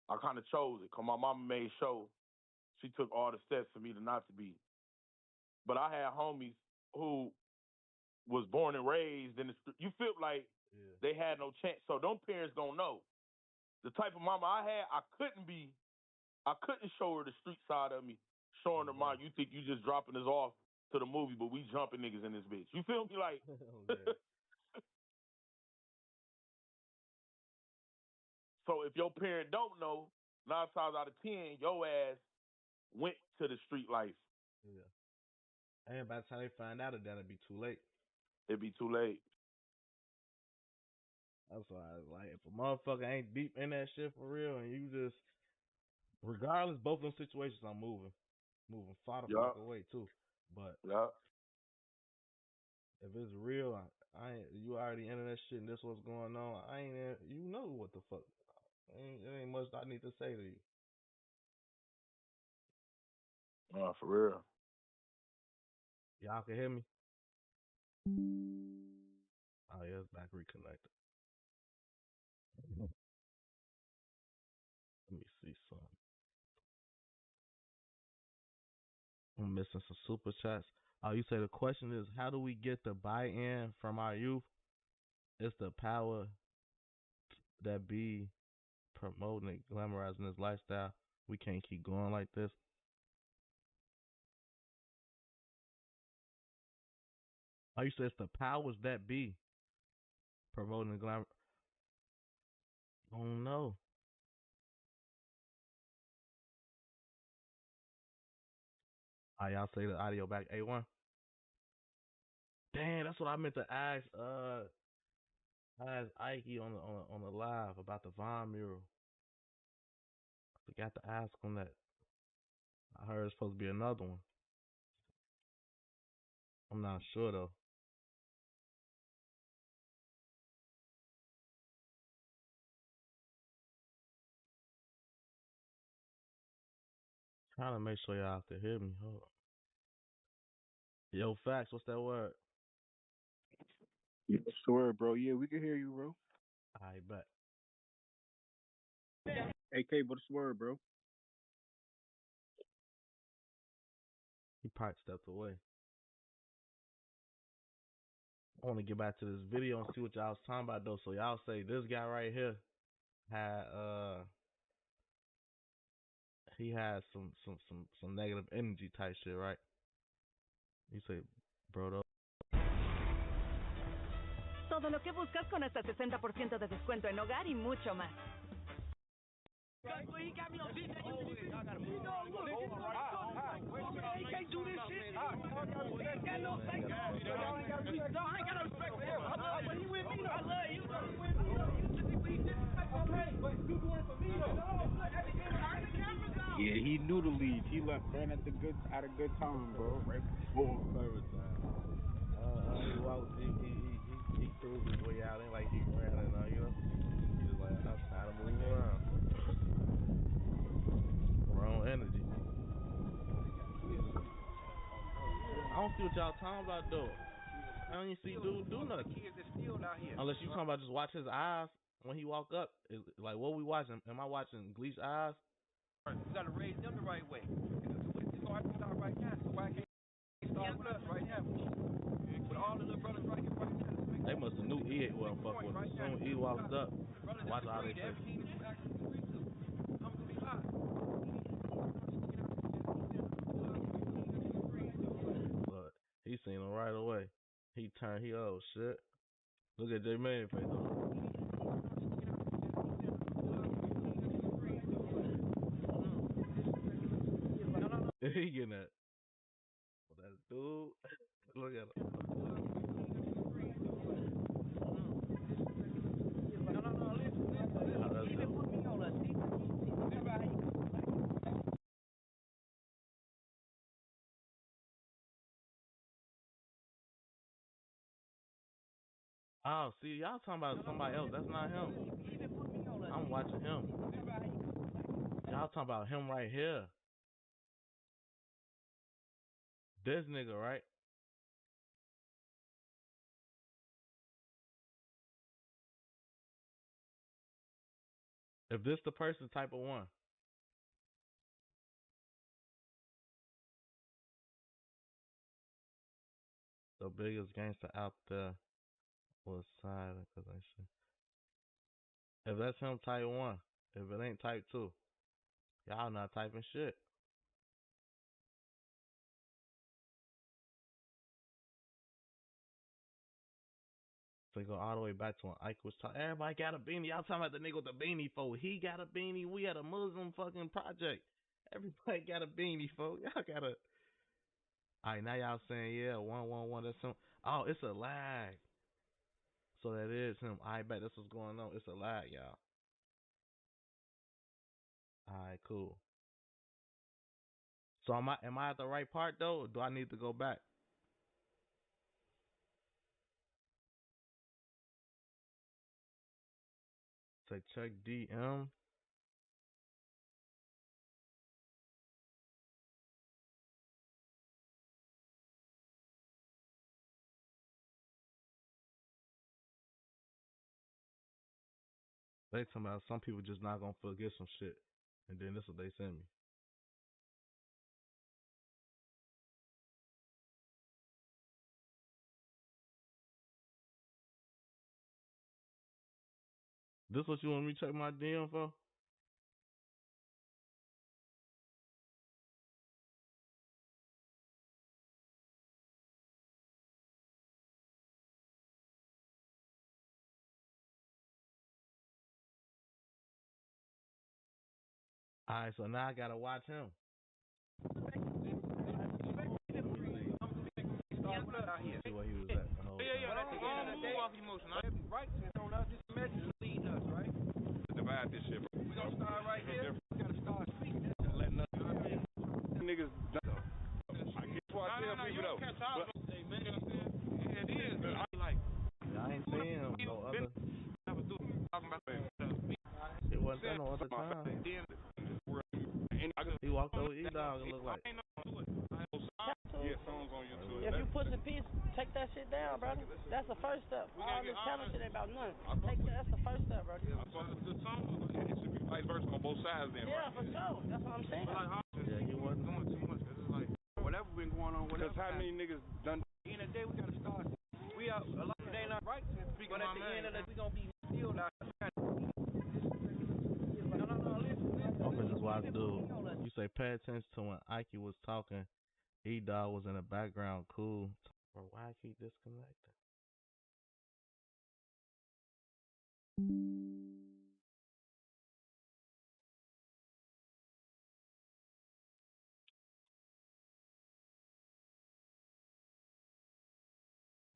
I kind of chose it. Cause my mama made sure she took all the steps for me to not to be. But I had homies who was born and raised in the street. You feel like they had no chance. So them parents don't know. The type of mama I had, I couldn't show her the street side of me, showing her, Ma, you think you just dropping us off to the movie, but we jumping niggas in this bitch. You feel me? Like, so if your parent don't know, 9 times out of 10, your ass went to the street life. Yeah. And by the time they find out, then it'd be too late. It'd be too late. That's why I was like, if a motherfucker ain't deep in that shit for real, and you just, regardless, both of them situations, I'm moving far the fuck away too. But if it's real, I ain't, you already into that shit, and this what's going on. I ain't in, you know what the fuck. There ain't much I need to say to you. For real. Y'all can hear me? Oh yeah, it's back reconnected. Let me see something. I'm missing some super chats. Oh, you say the question is, how do we get the buy-in from our youth? It's the power that be promoting it, glamorizing this lifestyle. We can't keep going like this. Oh, you say it's the powers that be promoting the glamour. I don't know. Y'all say the audio back A1. Damn, that's what I meant to ask. I asked Ike on the live about the Vaughn mural. I forgot to ask him that. I heard it's supposed to be another one. I'm not sure though. Trying to make sure y'all can hear me. Hold on. Yo, Facts, what's that word? Yeah, what's the word, bro? Yeah, we can hear you, bro. I bet. AK, what's the word, bro? He probably stepped away. I want to get back to this video and see what y'all was talking about though. So y'all say this guy right here had he had some negative energy type shit, right? You say, bro, though. Todo lo que buscas con hasta 60% de descuento en hogar y mucho más. Yeah, he knew to leave. He left right at a good time, bro. Right before service time. He cruised his way out. Ain't like he ran it, you know. He was like, I'm trying to move around. Wrong energy. I don't see what y'all talking about though. I don't even see dude do nothing. Unless you talking about just watch his eyes when he walk up. Like what we watching? Am I watching Glee's eyes? You gotta raise them the right way. It's hard to start right now. So why can't you start with us right now? With all the little brothers right here, right now. They must have knew E wasn't fucking with him. As soon as E walked up, watch all they say. Look, he seen him right away. He turned. Oh shit. Look at J Man face though. He getting that. That dude. Look at him. Oh, see, y'all talking about somebody else. That's not him. I'm watching him. Y'all talking about him right here. This nigga, right? If this the person, type of one. The biggest gangster out there was silent because I should. If that's him, type 1. If it ain't, type 2. Y'all not typing shit. So go all the way back to when Ike was talking. Everybody got a beanie. Y'all talking about the nigga with the beanie, folks. He got a beanie. We had a Muslim fucking project. Everybody got a beanie, folks. Y'all got a. All right, now y'all saying, yeah, 111, that's him. Oh, it's a lag. So that is him. I bet that's what's going on. It's a lag, y'all. All right, cool. So am I at the right part though, or do I need to go back? Say check DM. They talking about some people just not gonna forget some shit, and then this is what they send me. This what you want me to check my DM for? All right, so now I gotta watch him. See where he was at the whole time. I don't move off emotion. Right on us, this message leading us, right? Divide this shit. We gonna start right here. We gotta start speaking. Letting us niggas. I get what I tell people though. Hey man, you know what I'm saying? It is. Like, I ain't seen him no other. It wasn't there no other time. He walked over E-Dog and looked like. If you push a piece, take that shit down, brother. That's the first step. All this talent shit ain't about nothing. That's the first step, brother. It should be vice versa on both sides then, yeah, right? for sure. That's what I'm saying. Yeah, he wasn't doing too much. It's like whatever been going on. Because how many niggas done? At the end of the day, we gotta start. We are a lot of they not right. But at the end of the day, we gonna be still not. I'm finna just watch dude. You say pay attention to when Ike was talking. E-Dog was in the background, cool. Bro, why I keep disconnecting?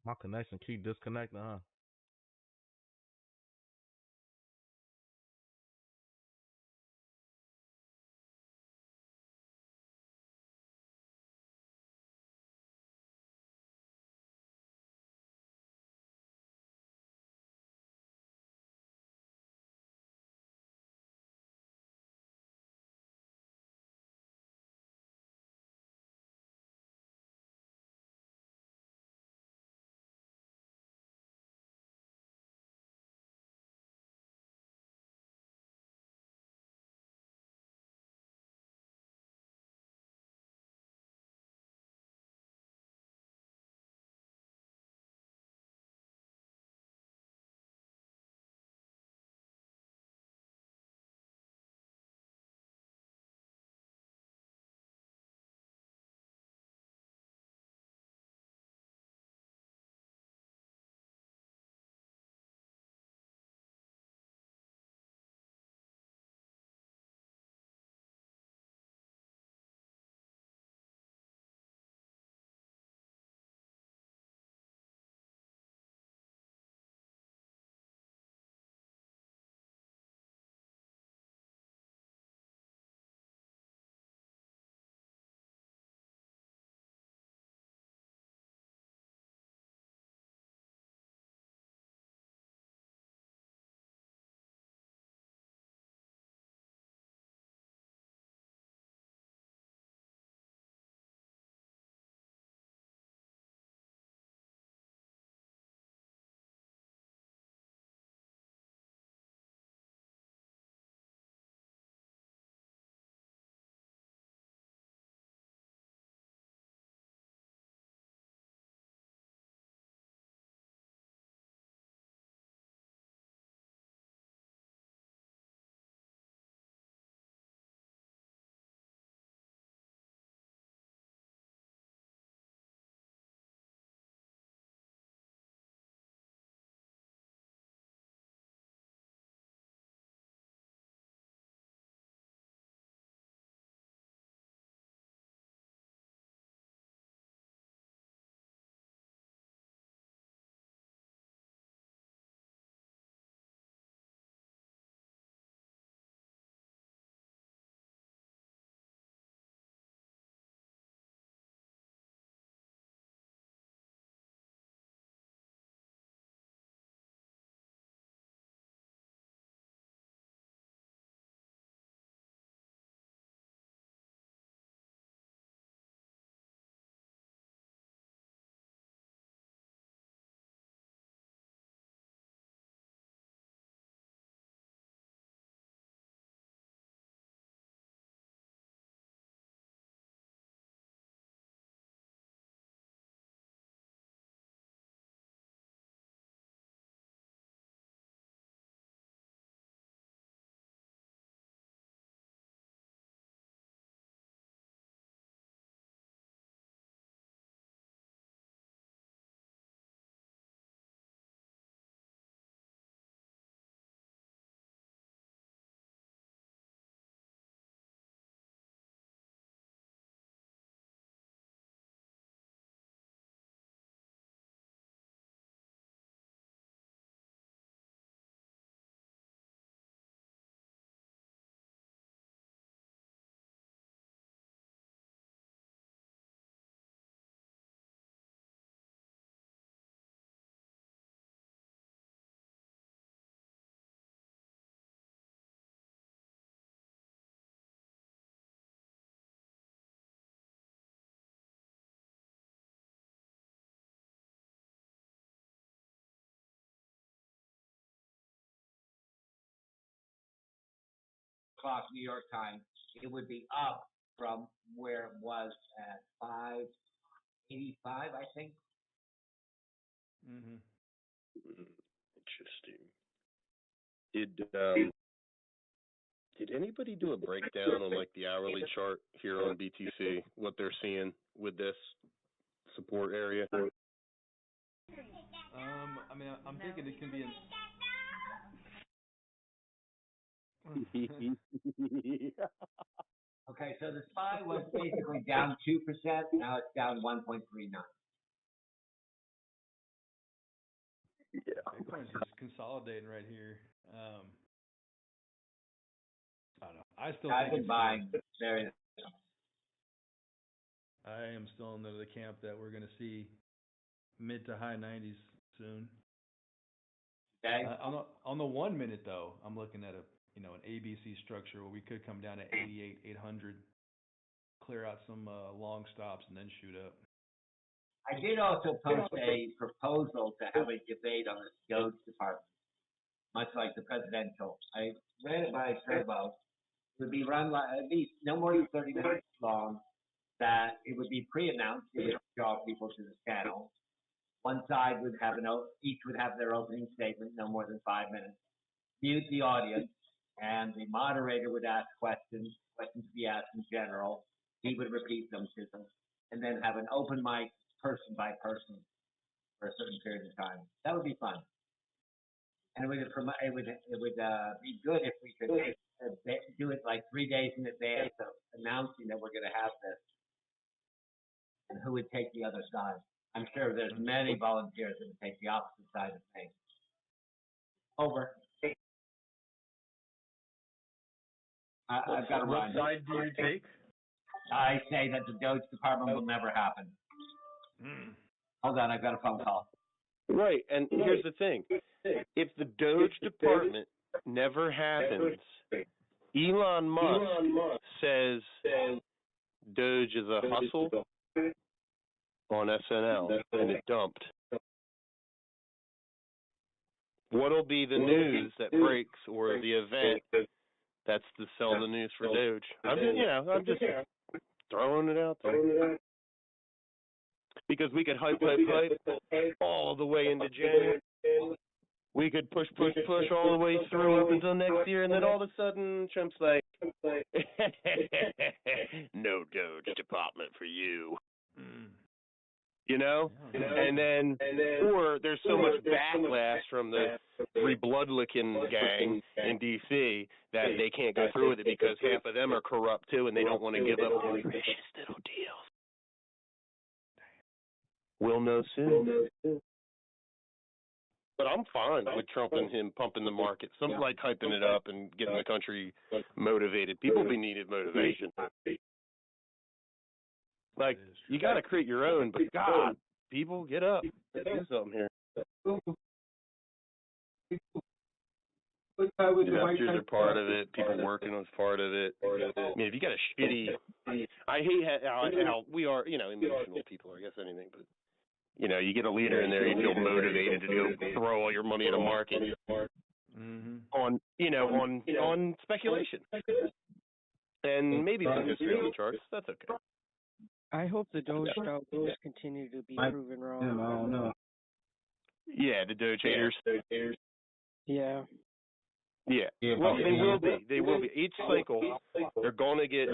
My connection keep disconnecting, huh? o'clock New York time, it would be up from where it was at 585, I think. Mm-hmm. Interesting. Did anybody do a breakdown on like the hourly chart here on BTC, what they're seeing with this support area? I mean, I'm thinking it can be Okay, so the SPY was basically down 2%. Now it's down 1.39. Yeah. Bitcoin's just consolidating right here. I don't know. I still I've think been buying very. I am still in the camp that we're going to see mid to high 90s soon. Okay. On the 1 minute though, I'm looking at an ABC structure where we could come down to 88,800, clear out some long stops, and then shoot up. I did also post a proposal to have a debate on the Doge department, much like the presidential. I ran it by Turbo. It would be run like at least no more than 30 minutes long. That it would be pre-announced. It would draw people to the channel. One side would have each would have their opening statement, no more than 5 minutes. Mute the audience, and the moderator would ask questions to be asked in general. He would repeat them to them, and then have an open mic, person by person, for a certain period of time. That would be fun, and it would be good if we could do it like 3 days in advance of announcing that we're going to have this, and who would take the other side. I'm sure there's many volunteers that would take the opposite side of things. Over. I've got to run. What side do you take? I say that the Doge department will never happen. Hold on, I've got a phone call. Right, and here's the thing. If the Doge department never happens, Elon Musk says Doge is a hustle on SNL, and it dumped. What'll be the news that breaks or the event that's to sell the news for Doge? I'm just throwing it out there. Because we could hype all the way into January. We could push all the way through up until next year, and then all of a sudden, Trump's like, no Doge department for you. And then, or there's so much backlash from the three blood-licking gang in D.C. that they can't go through with it because half of them are corrupt too, and they don't want to give up their precious little deals. We'll know soon. But I'm fine with Trump and him pumping the market. Some like hyping it up and getting the country motivated. People be needed motivation. Like, you got to create your own, but God, people, get up. Do something here. Investors are part of it. People working on part of it. I mean, if you got a shitty... I hate how we are, emotional people, I guess anything, but, you get a leader in there, you feel motivated to go throw all your money in a market on speculation. And maybe some history on the charts. That's okay. I hope the Doge dogs continue to be proven wrong. No. Yeah, the Doge haters. Yeah. Yeah. Well, they will be. They will be. Each cycle, they're gonna get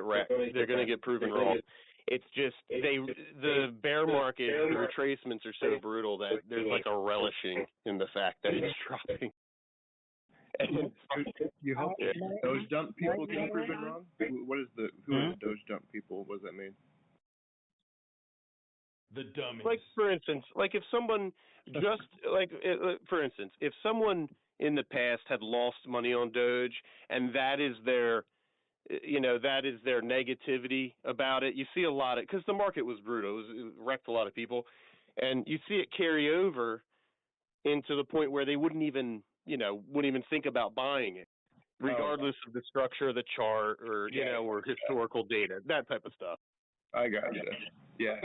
wrecked. They're gonna get proven wrong. It's just the bear market retracements are so brutal that there's like a relishing in the fact that it's dropping. You hope Doge dump people get proven wrong? Who are the Doge dump people? What does that mean? The dummies. Like, for instance, if someone for instance, if someone in the past had lost money on Doge and that is their negativity about it, you see a lot of, because the market was brutal, it wrecked a lot of people, and you see it carry over into the point where they wouldn't even think about buying it, regardless of the structure of the chart or or historical data, that type of stuff. I got you. Yeah.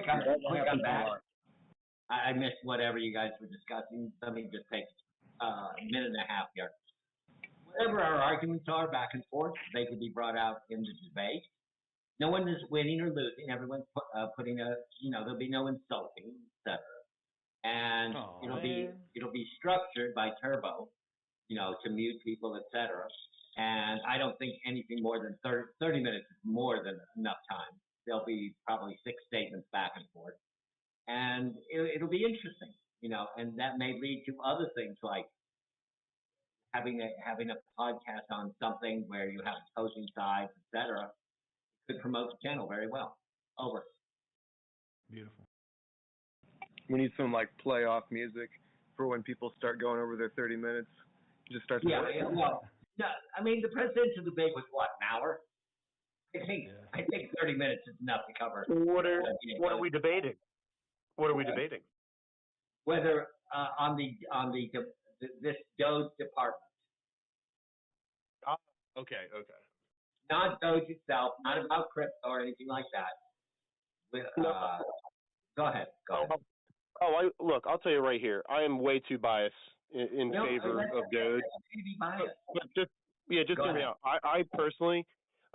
I missed whatever you guys were discussing. Let me just take a minute and a half here. whatever our arguments are back and forth, they could be brought out in the debate. No one is winning or losing. Everyone's putting a, there'll be no insulting, etc. And it'll be structured by Turbo, to mute people, etc. And I don't think anything more than 30 minutes is more than enough time. There'll be probably 6 statements back and forth, and it'll be interesting, and that may lead to other things like having a podcast on something where you have opposing sides, etc. Could promote the channel very well. Over. Beautiful. We need some like playoff music for when people start going over their 30 minutes. Just start. Yeah. Well, no. I mean, the presidential debate was what, an hour? I think 30 minutes is enough to cover. What are we debating? What are we debating? Whether on this Doge department. Okay. Not Doge itself, not about crypto or anything like that. Go ahead. Look, I'll tell you right here. I am way too biased in favor of Doge. But just hear me out. I personally,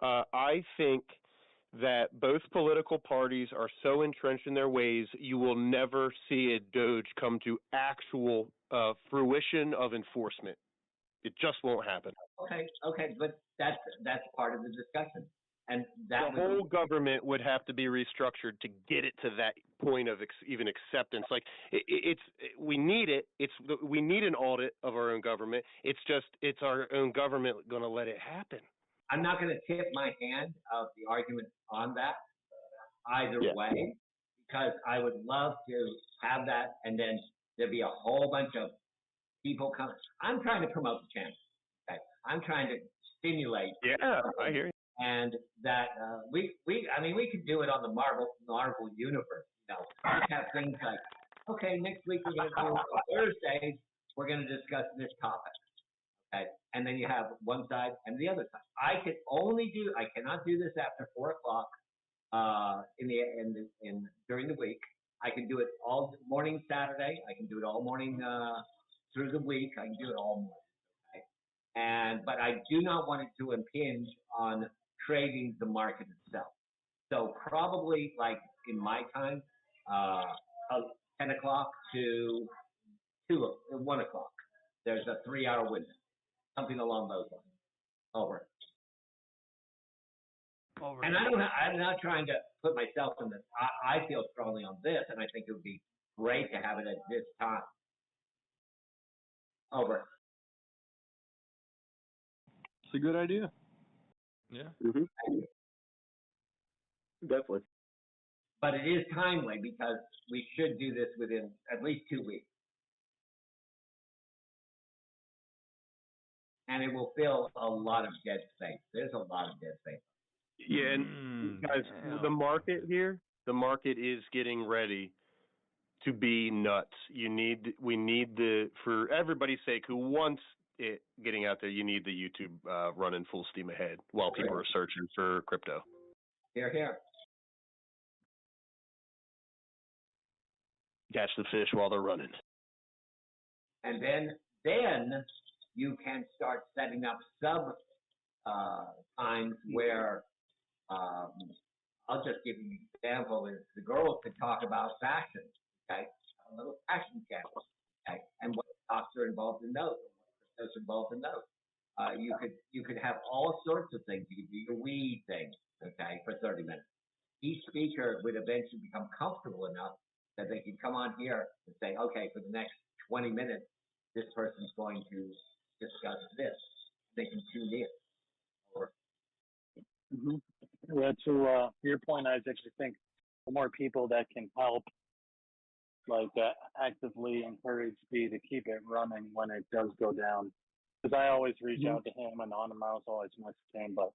I think that both political parties are so entrenched in their ways, you will never see a Doge come to actual fruition of enforcement. It just won't happen. Okay, but that's part of the discussion, and that the whole government would have to be restructured to get it to that point of even acceptance. Like we need it. We need an audit of our own government. It's our own government going to let it happen. I'm not going to tip my hand of the argument on that either way, because I would love to have that, and then there'd be a whole bunch of people come. I'm trying to promote the channel. Okay? I'm trying to stimulate. Yeah, I hear you. And that we could do it on the Marvel universe. We have things like, okay, next week we're going to do Thursdays. We're going to discuss this topic. Okay, and then you have one side and the other side. I cannot do this after 4:00 during the week. I can do it all morning Saturday. I can do it all morning through the week. I can do it all morning. Okay? But I do not want it to impinge on trading the market itself. So probably like in my time, 10 o'clock to 1 o'clock. There's a 3-hour window, something along those lines. Over. And I'm not trying to put myself in this. I feel strongly on this, and I think it would be great to have it at this time. Over. It's a good idea. Yeah. Mm-hmm. Definitely. But it is timely because we should do this within at least 2 weeks. And it will fill a lot of dead space. There's a lot of dead space. Yeah, and guys, the market is getting ready to be nuts. We need for everybody's sake who wants it getting out there, you need the YouTube running full steam ahead while people are searching for crypto. Here. Catch the fish while they're running. And then you can start setting up sub times where I'll just give you an example is the girls could talk about fashion, okay? A little fashion channel, okay? And what stocks are involved in those, and what cryptos are involved in those. You could have all sorts of things. You could do your weed thing, okay, for 30 minutes. Each speaker would eventually become comfortable enough that they can come on here and say, okay, for the next 20 minutes, this person's going to discuss this. They can tune in. Mm-hmm. Yeah, to your point, Isaac, I think the more people that can help, actively encourage B to keep it running when it does go down. Because I always reach out to him, Anonymous always wants to him, but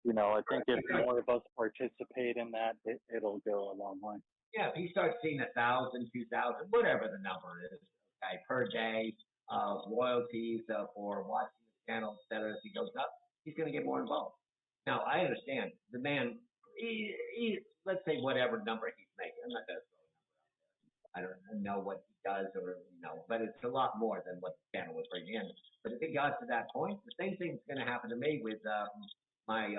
I think if more of us participate in that, it'll go a long way. Yeah, if he starts seeing 1,000, 2,000, whatever the number is, okay, per day of royalties for watching the channel, et cetera, as he goes up, he's going to get more involved. Now, I understand the man, he let's say whatever number he's making. I'm not going to throw a number out there. I don't know what he does, or but it's a lot more than what the channel would bring in. But if it got to that point, the same thing's going to happen to me with my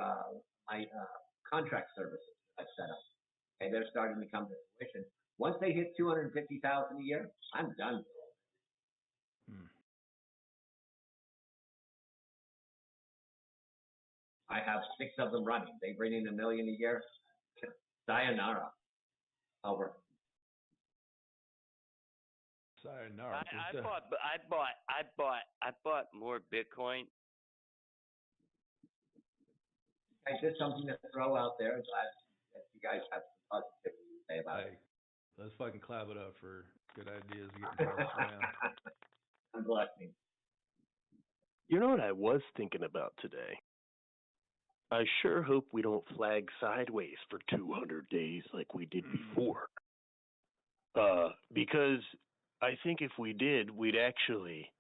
contract services I set up. Okay, they're starting to come to fruition. Once they hit 250,000 a year, I'm done. I have 6 of them running. They bring in $1 million a year. Sayonara. Over. Sayonara. I bought more Bitcoin. It's just something to throw out there. Glad that you guys have some positivity to say about it. Let's fucking clap it up for good ideas getting passed around. I'm blessing. You know what I was thinking about today? I sure hope we don't flag sideways for 200 days like we did before. Because I think if we did, we'd actually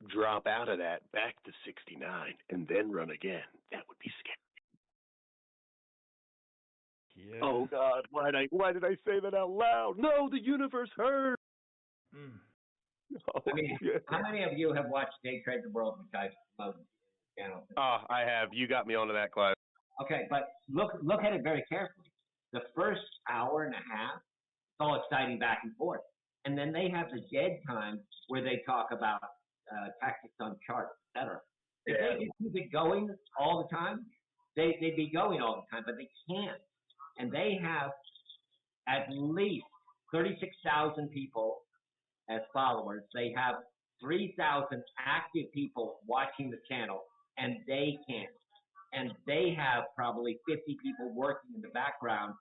drop out of that back to 69 and then run again. That would be scary. Yeah. Oh God, why did I say that out loud? No, the universe heard. Oh, how many of you have watched Day Trade the World, which I've promoted the channel? I have. You got me onto that, Clive. Okay, but look at it very carefully. The first hour and a half, it's all exciting back and forth. And then they have the dead time where they talk about tactics on charts, etc. If they could keep it going all the time, they'd be going all the time, but they can't. And they have at least 36,000 people as followers. They have 3,000 active people watching the channel, and they can't. And they have probably 50 people working in the background,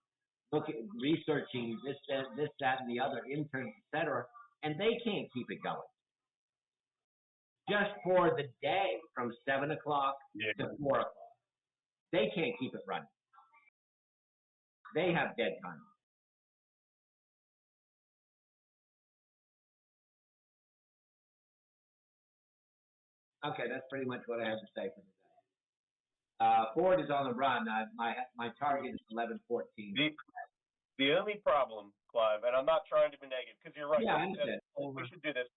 researching this, that, and the other, interns, etc. And they can't keep it going. Just for the day from 7 o'clock to 4 o'clock, they can't keep it running. They have dead time. Okay, that's pretty much what I have to say for today. Ford is on the run. My target is 11.14. The only problem, Clive, and I'm not trying to be negative, because you're right. Yeah, I understand. We should do this.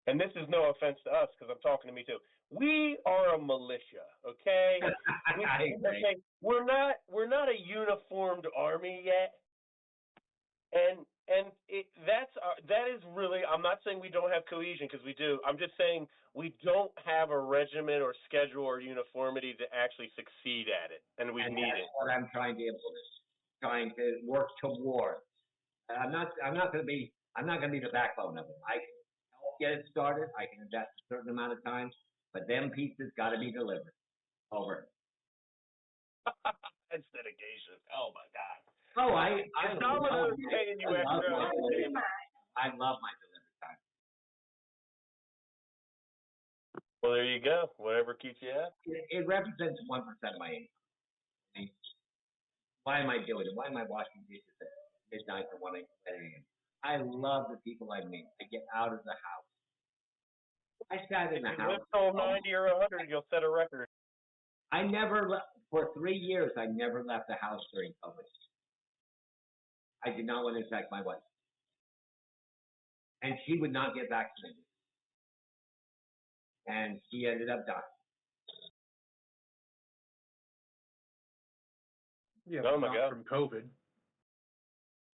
And this is no offense to us, because I'm talking to me too. We are a militia, okay? We're not a uniformed army yet, and that is really. I'm not saying we don't have cohesion, because we do. I'm just saying we don't have a regiment or schedule or uniformity to actually succeed at it, and we need it. That's what I'm trying to implement. Trying to work toward. I'm not going to be the backbone of it. I can help get it started. I can invest a certain amount of time, but them pieces got to be delivered. Over. That's dedication. Oh my God. Oh, I love my delivery time. Well, there you go. Whatever keeps you happy. It represents 1% of my income. Why am I doing it? Why am I washing dishes at midnight or 1 a.m.? I love the people I meet. I get out of the house. I sat in the house. If you live till 90 or 100, you'll set a record. I never left. For 3 years, I never left the house during COVID. I did not want to infect my wife. And she would not get vaccinated. And she ended up dying. Yeah, oh my God. From COVID. It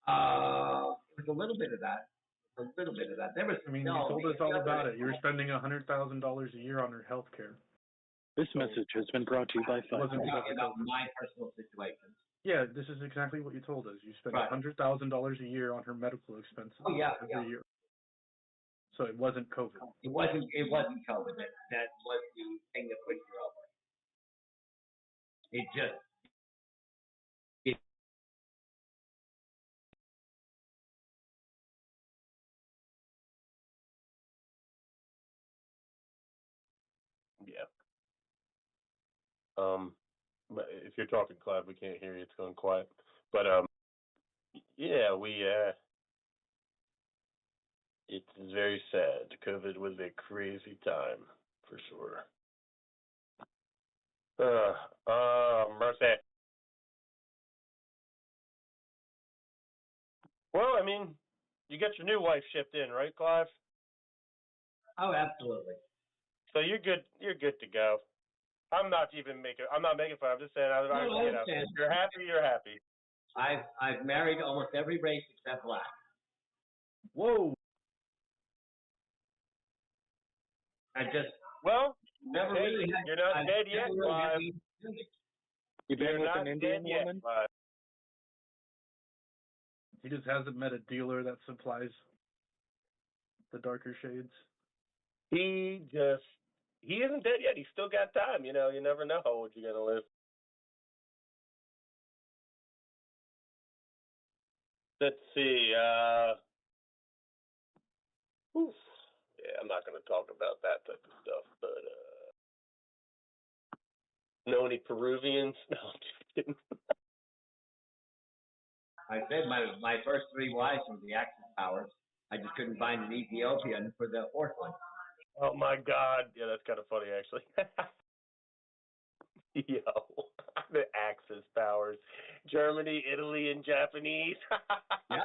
was a little bit of that. There was. You told us all about it. You were spending $100,000 a year on her health care. This message has been brought to you by Fiverr. About my personal situation. Yeah, this is exactly what you told us. You spent $100,000 a year on her medical expenses every year. So it wasn't COVID. It wasn't COVID. That was the thing that pushed her over. It just. Yeah. But if you're talking, Clive, we can't hear you. It's going quiet. But yeah, it's very sad. COVID was a crazy time for sure. Mercy. Well, I mean, You got your new wife shipped in, right, Clive? Oh, absolutely. So you're good. You're good to go. I'm not making fun. I'm just saying. If you're happy, you're happy. I've married almost every race except black. Whoa. I just never really you're not dead yet, Clive. You've been You're with not an Indian dead yet, woman? Clive. He just hasn't met a dealer that supplies the darker shades. He isn't dead yet. He's still got time. You never know how old you're gonna live. Let's see. Yeah, I'm not gonna talk about that type of stuff. But know any Peruvians? No, I'm just kidding. I said my first 3 wives were the Axis powers. I just couldn't find an Ethiopian for the 4th one. Oh my God! Yeah, that's kind of funny actually. Yo, the Axis powers: Germany, Italy, and Japanese. Yeah.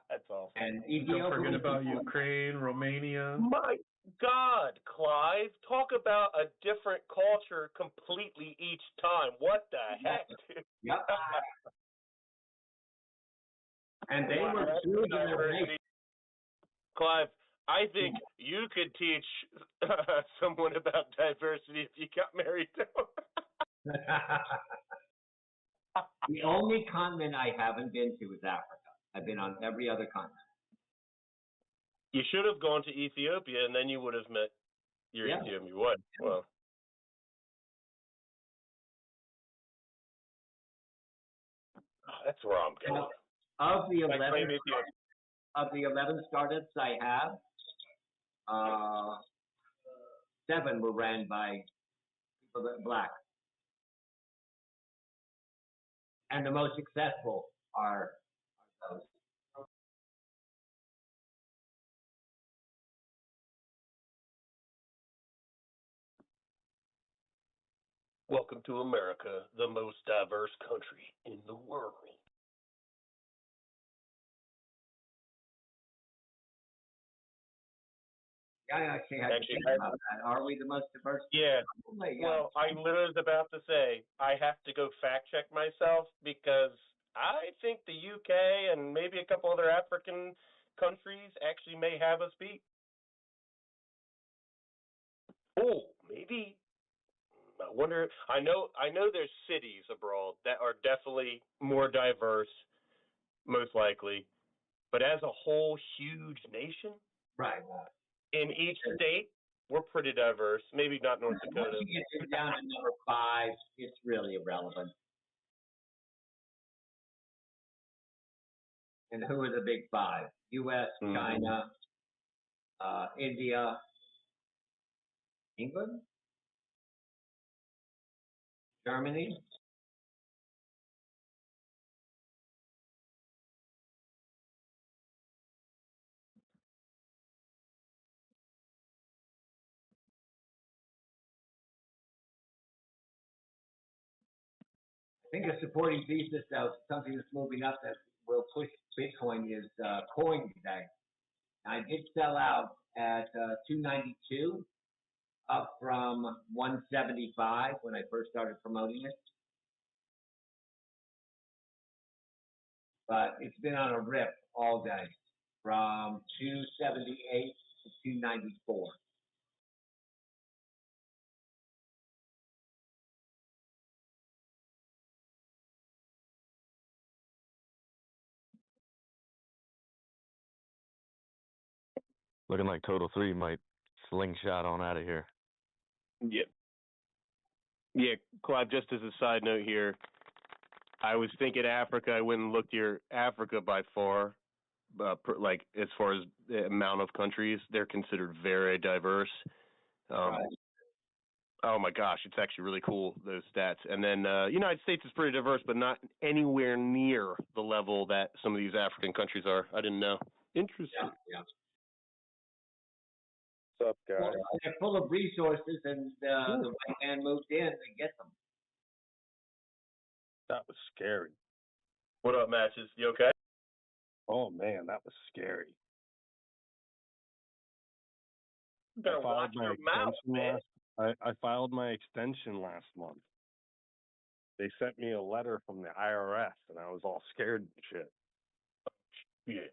That's awesome. And Don't forget about Ukraine, Romania. My God, Clive, talk about a different culture completely each time. What the heck? Yep. And they were true to their race. Clive, I think you could teach someone about diversity if you got married to him. The only continent I haven't been to is Africa. I've been on every other continent. You should have gone to Ethiopia, and then you would have met your Ethiopian wife. Well, that's where I'm going. Of the 11 startups I have, 7 were ran by people that are black, and the most successful are those. Welcome to America, the most diverse country in the world. I actually had to think about that. Are we the most diverse? Yeah. Probably, yeah. Well, I literally was about to say I have to go fact check myself because I think the UK and maybe a couple other African countries actually may have us beat. Oh, maybe. I wonder. I know there's cities abroad that are definitely more diverse, most likely, but as a whole huge nation, right? In each state, we're pretty diverse. Maybe not North Dakota. Once you get down to number 5, it's really irrelevant. And who are the big 5? U.S., China, India, England, Germany. I think a supporting thesis of something that's moving up that will push Bitcoin is coin today. I did sell out at 292, up from 175 when I first started promoting it. But it's been on a rip all day, from 278 to 294. Looking like Total 3 might slingshot on out of here. Yeah. Yeah, Clive, just as a side note here, I was thinking Africa. I went and looked here. Africa by far, like as far as the amount of countries, they're considered very diverse. Right. Oh my gosh, it's actually really cool, those stats. And then United States is pretty diverse, but not anywhere near the level that some of these African countries are. I didn't know. Interesting. Yeah. What's up, guys? Well, they're full of resources, and the white man moved in to get them. That was scary. What up, Matches? You okay? Oh man, that was scary. You better watch your mouth, man. I filed my extension last month. They sent me a letter from the IRS, and I was all scared and shit. Yeah.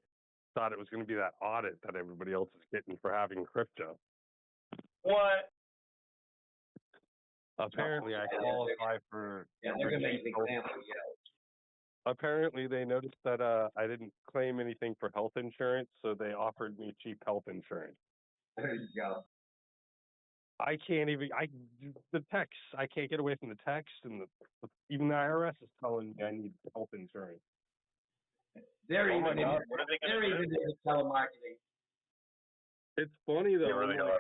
Thought it was going to be that audit that everybody else is getting for having crypto. What? Apparently, I qualify for. Yeah, they're going to make an example. Yeah. Apparently, they noticed that I didn't claim anything for health insurance, so they offered me cheap health insurance. There you go. I can't even. The text. I can't get away from the text, and even the IRS is telling me I need health insurance. They're even into telemarketing. It's funny though.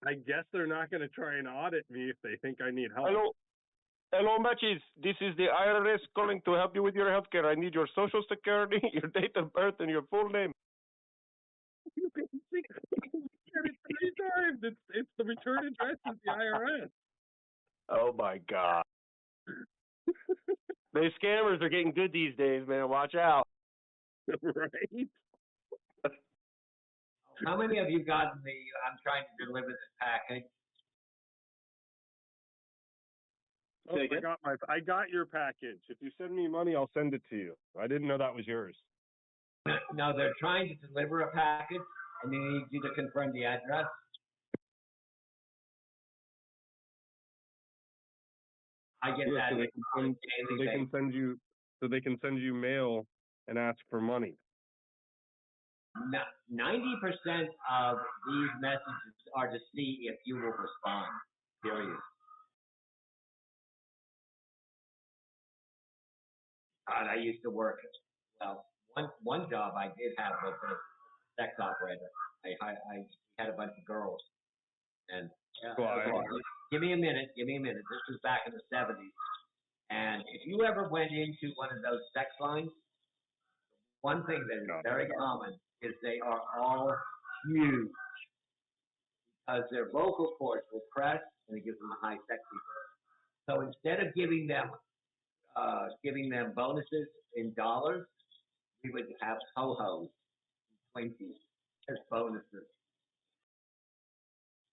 I guess they're not going to try and audit me if they think I need help. Hello, Machis. This is the IRS calling to help you with your healthcare. I need your social security, your date of birth, and your full name. You've been sick 3 times. It's the return address of the IRS. Oh my God. These scammers are getting good these days, man. Watch out. Right? How many of you gotten I'm trying to deliver this package? Oh, I got your package. If you send me money, I'll send it to you. I didn't know that was yours. No, they're trying to deliver a package, and they need you to confirm the address. I get that. So they can send you mail and ask for money. 90% of these messages are to see if you will respond. Period. God, I used to work. Well, one job I did have was a sex operator. I had a bunch of girls, and give me a minute. This was back in the 70s, and if you ever went into one of those sex lines, one thing that is very common is they are all huge because their vocal cords will press and it gives them a high sexy voice. So instead of giving them bonuses in dollars, we would have ho-hos, Twinkies as bonuses.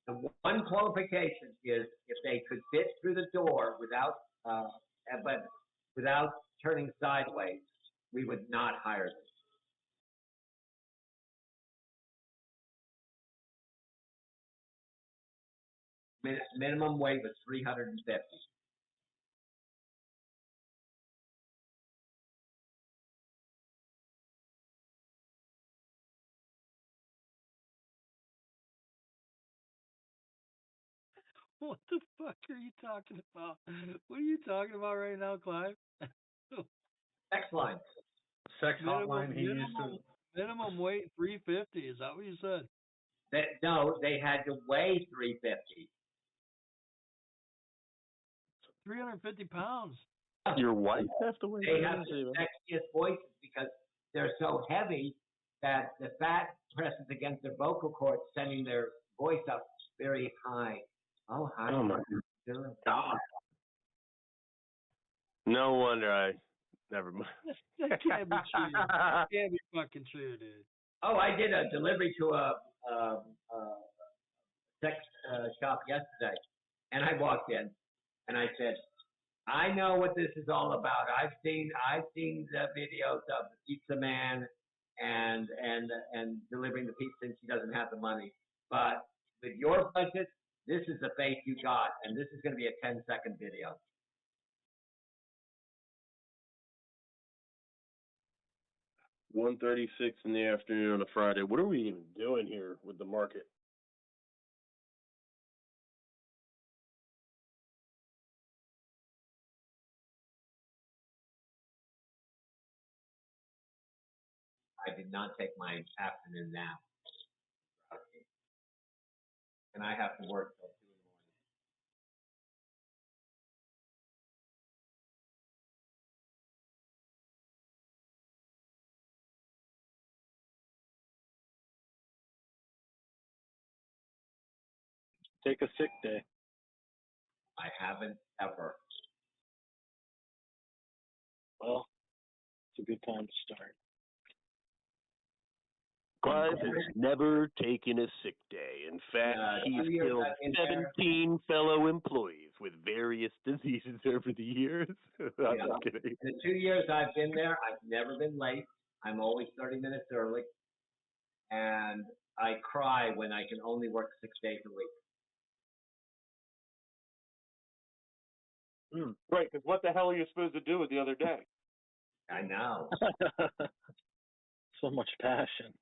The one qualification is if they could fit through the door without turning sideways, we would not hire them. Minimum weight was 350. What the fuck are you talking about? What are you talking about right now, Clive? Sex line. Sex hotline. Minimum weight 350. Is that what you said? No, they had to weigh 350. 350 pounds. Your wife has to weigh. They have the sexiest voices because they're so heavy that the fat presses against their vocal cords, sending their voice up very high. Oh, hi. Oh my God. No wonder never mind. That can't be true. That can't be fucking true, dude. Oh, I did a delivery to a sex shop yesterday, and I walked in, and I said, I know what this is all about. I've seen the videos of the pizza man and delivering the pizza, and she doesn't have the money. But with your budget, this is the face you got, and this is going to be a 10-second video. $1:36 in the afternoon on a Friday. What are we even doing here with the market? I did not take my afternoon nap. And I have to work till 2 in the morning. Take a sick day. I haven't ever. Well, it's a good time to start. Clive has never taken a sick day. In fact, he's killed 17 fellow employees with various diseases over the years. I'm just kidding. In the 2 years I've been there, I've never been late. I'm always 30 minutes early. And I cry when I can only work 6 days a week. Right, because what the hell are you supposed to do with the other day? I know. So much passion.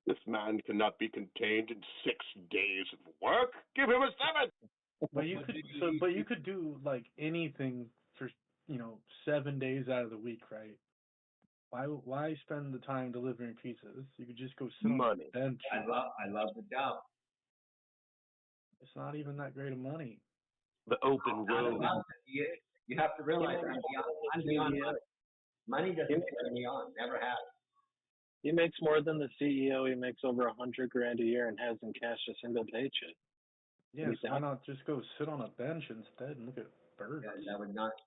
This man cannot be contained in 6 days of work. Give him a 7. But you could do like anything for 7 days out of the week, right? Why spend the time delivering pizzas? You could just go sit on the bench. I love the job. It's not even that great of money. The open road. You have to realize I'm beyond money. Money doesn't turn me on. Never has. He makes more than the CEO. He makes over $100,000 a year and hasn't cashed a single paycheck. Yeah, so why not just go sit on a bench instead and look at birds? Yeah,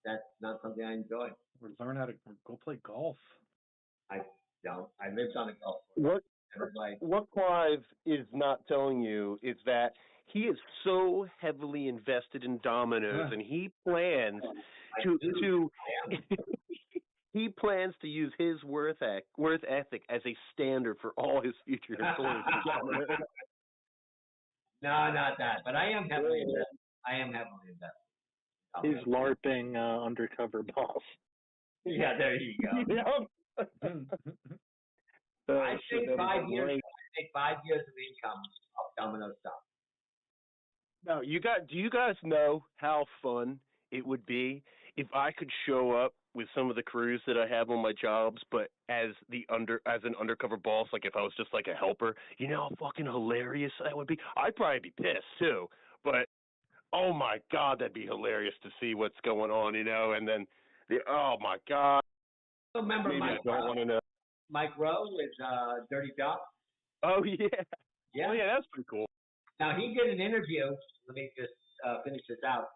that's not something I enjoy. Or learn how to go play golf. I don't. I lived on a golf course. What Clive is not telling you is that he is so heavily invested in dominoes, and he plans he plans to use his worth ethic as a standard for all his future employees. No, not that. But I am heavily invested. He's LARPing undercover boss. Yeah, there you go. I think 5 years. I think 5 years of income off domino stuff. Now, do you guys know how fun it would be if I could show up with some of the crews that I have on my jobs, but as an undercover boss, like if I was just like a helper? You know how fucking hilarious that would be? I'd probably be pissed too, but oh my god, that'd be hilarious to see what's going on, and then oh my god. Remember Maybe Mike I don't want to know. Mike Rowe with Dirty Job? Oh yeah. Yeah. Oh yeah, that's pretty cool. Now he did an interview. Let me just finish this out.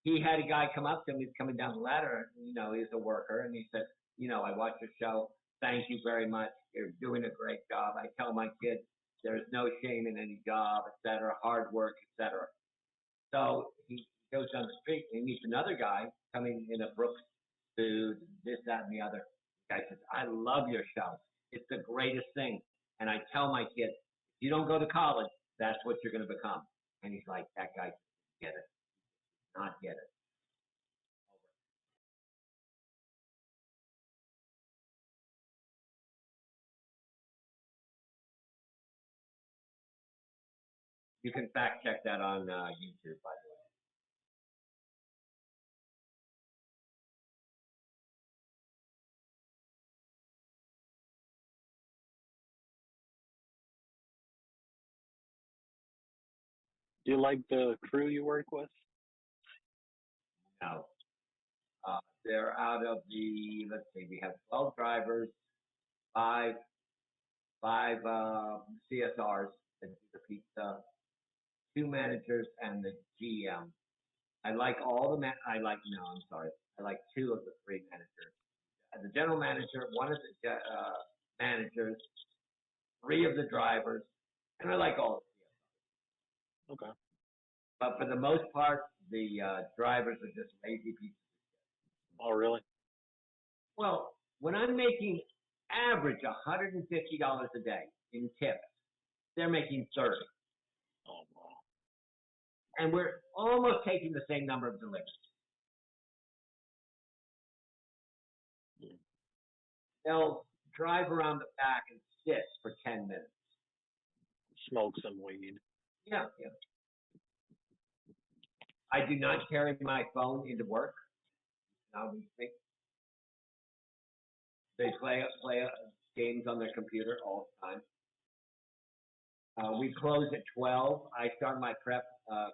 He had a guy come up to him. He's coming down the ladder. He's a worker, and he said, I watched your show. Thank you very much. You're doing a great job. I tell my kids there's no shame in any job, etc. Hard work, etc. So he goes down the street and he meets another guy coming in a Brooks suit, this, that, and the other. The guy says, I love your show. It's the greatest thing. And I tell my kids, if you don't go to college, that's what you're going to become. And he's like, that guy doesn't get it. Not get it. You can fact check that on YouTube, by the way. Do you like the crew you work with? No. They're out of the, let's see, we have 12 drivers, five CSRs that do the pizza, 2 managers, and the GM. I like 2 of the 3 managers. The general manager, 1 of the managers, 3 of the drivers, and I like all of the CSRs. Okay. But for the most part, the drivers are just lazy pieces. Oh, really? Well, when I'm making average $150 a day in tips, they're making 30. Oh, wow. And we're almost taking the same number of deliveries. They'll drive around the back and sit for 10 minutes. Smoke some weed. Yeah. I do not carry my phone into work. Obviously. They play games on their computer all the time. We close at 12. I start my prep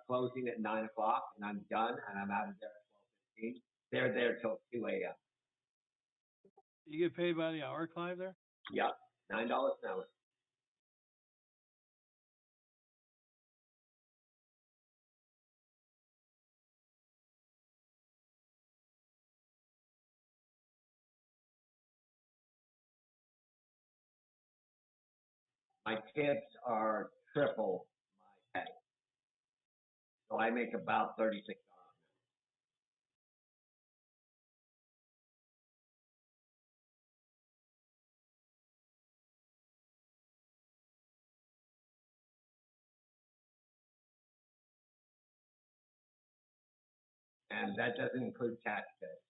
closing at 9 o'clock, and I'm done, and I'm out of there at 12:15. They're there till 2 a.m. You get paid by the hour, Clive, there? Yeah, $9 an hour. My tips are triple my pay. So I make about $36. And that doesn't include taxes,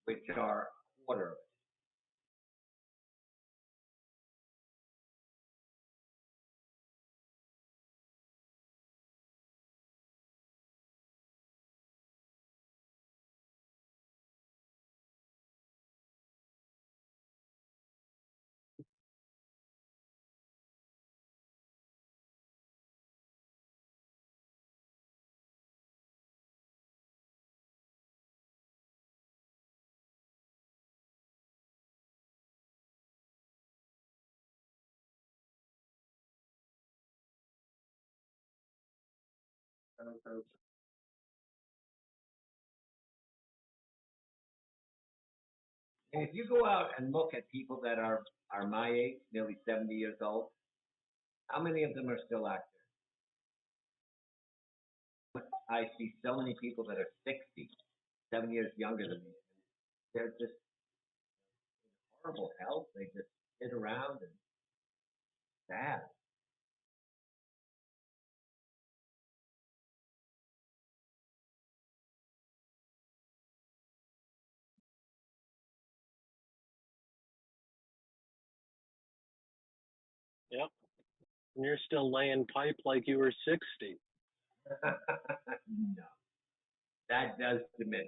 which are a quarter of it. And if you go out and look at people that are my age, nearly 70 years old, how many of them are still active? I see so many people that are 60, 7 years younger than me. They're just in horrible health. They just sit around and sad. Yep. And you're still laying pipe like you were 60. No, that does diminish.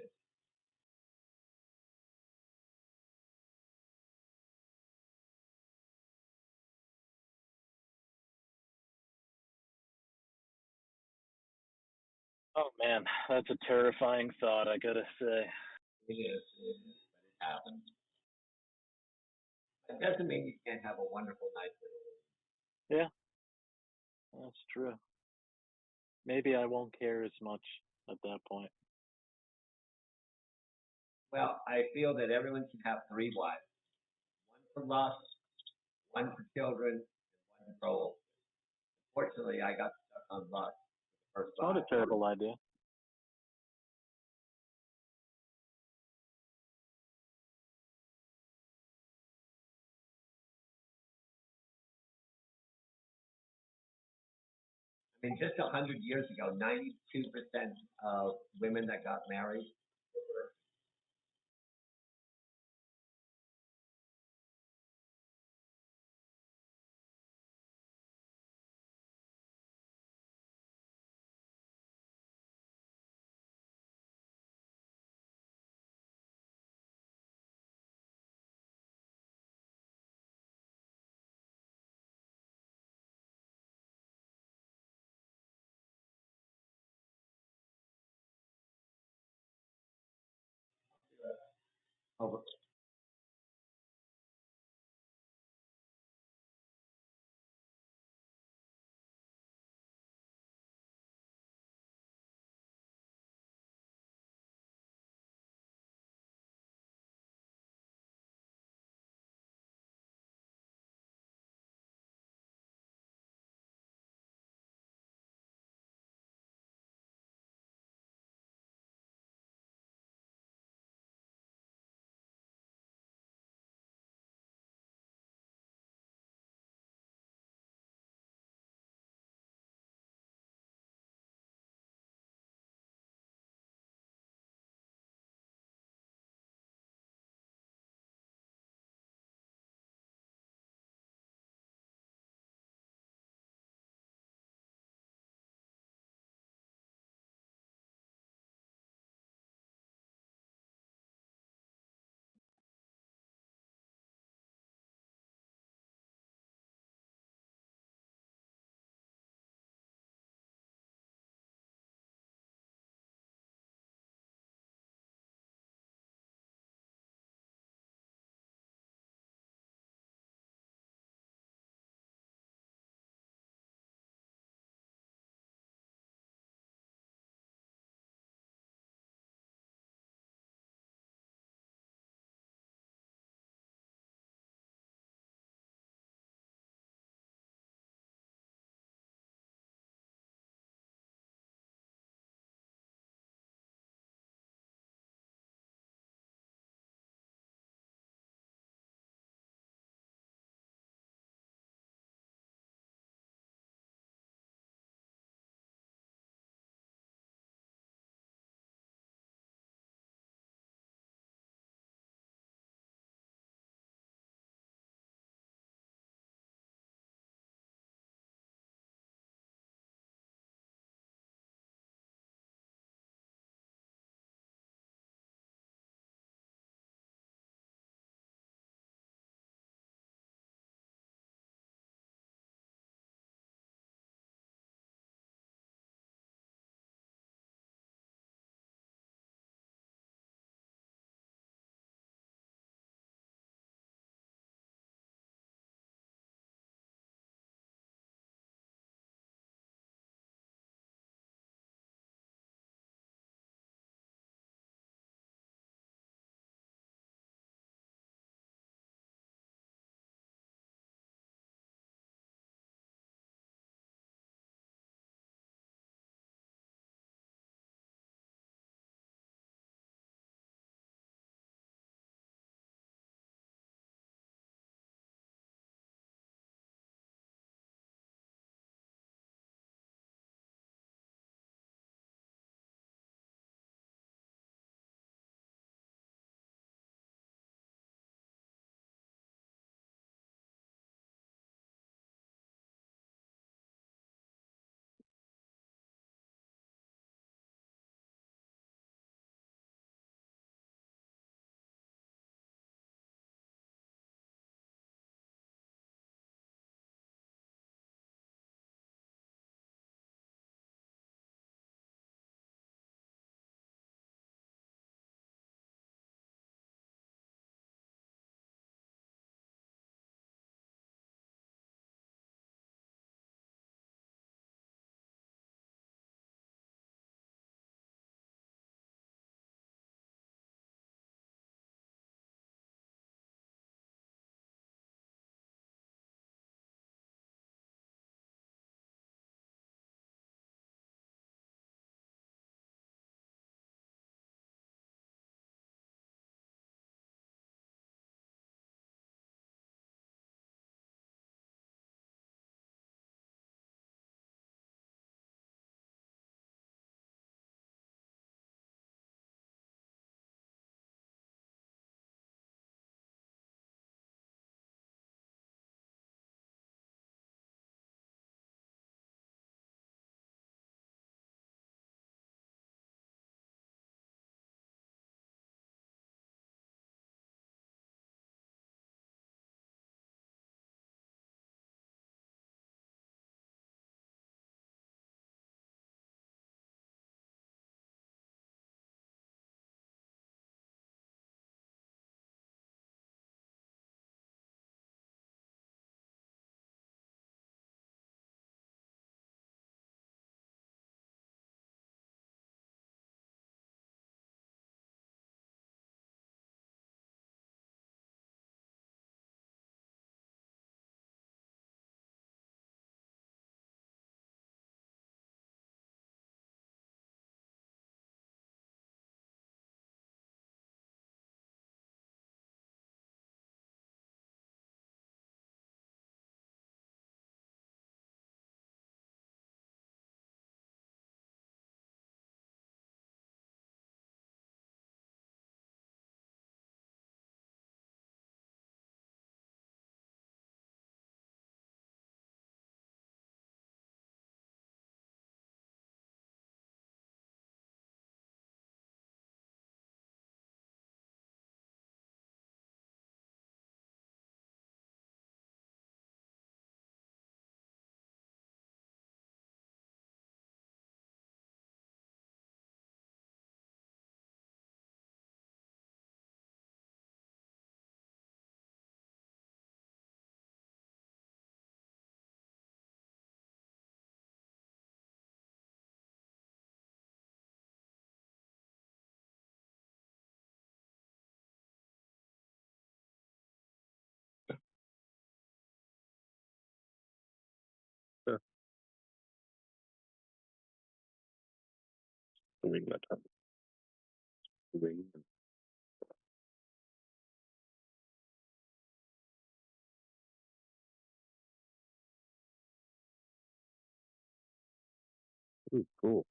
Oh man, that's a terrifying thought, I gotta say. It is, but it happens. It doesn't mean you can't have a wonderful night with it. Yeah, that's true. Maybe I won't care as much at that point. Well, I feel that everyone should have 3 wives. One for lust, one for children, and one for gold. Fortunately, I got stuck on lust for the first Not a terrible idea. I mean, just 100 years ago, 92% of women that got married were over Doing that time. Doing. Ooh, cool.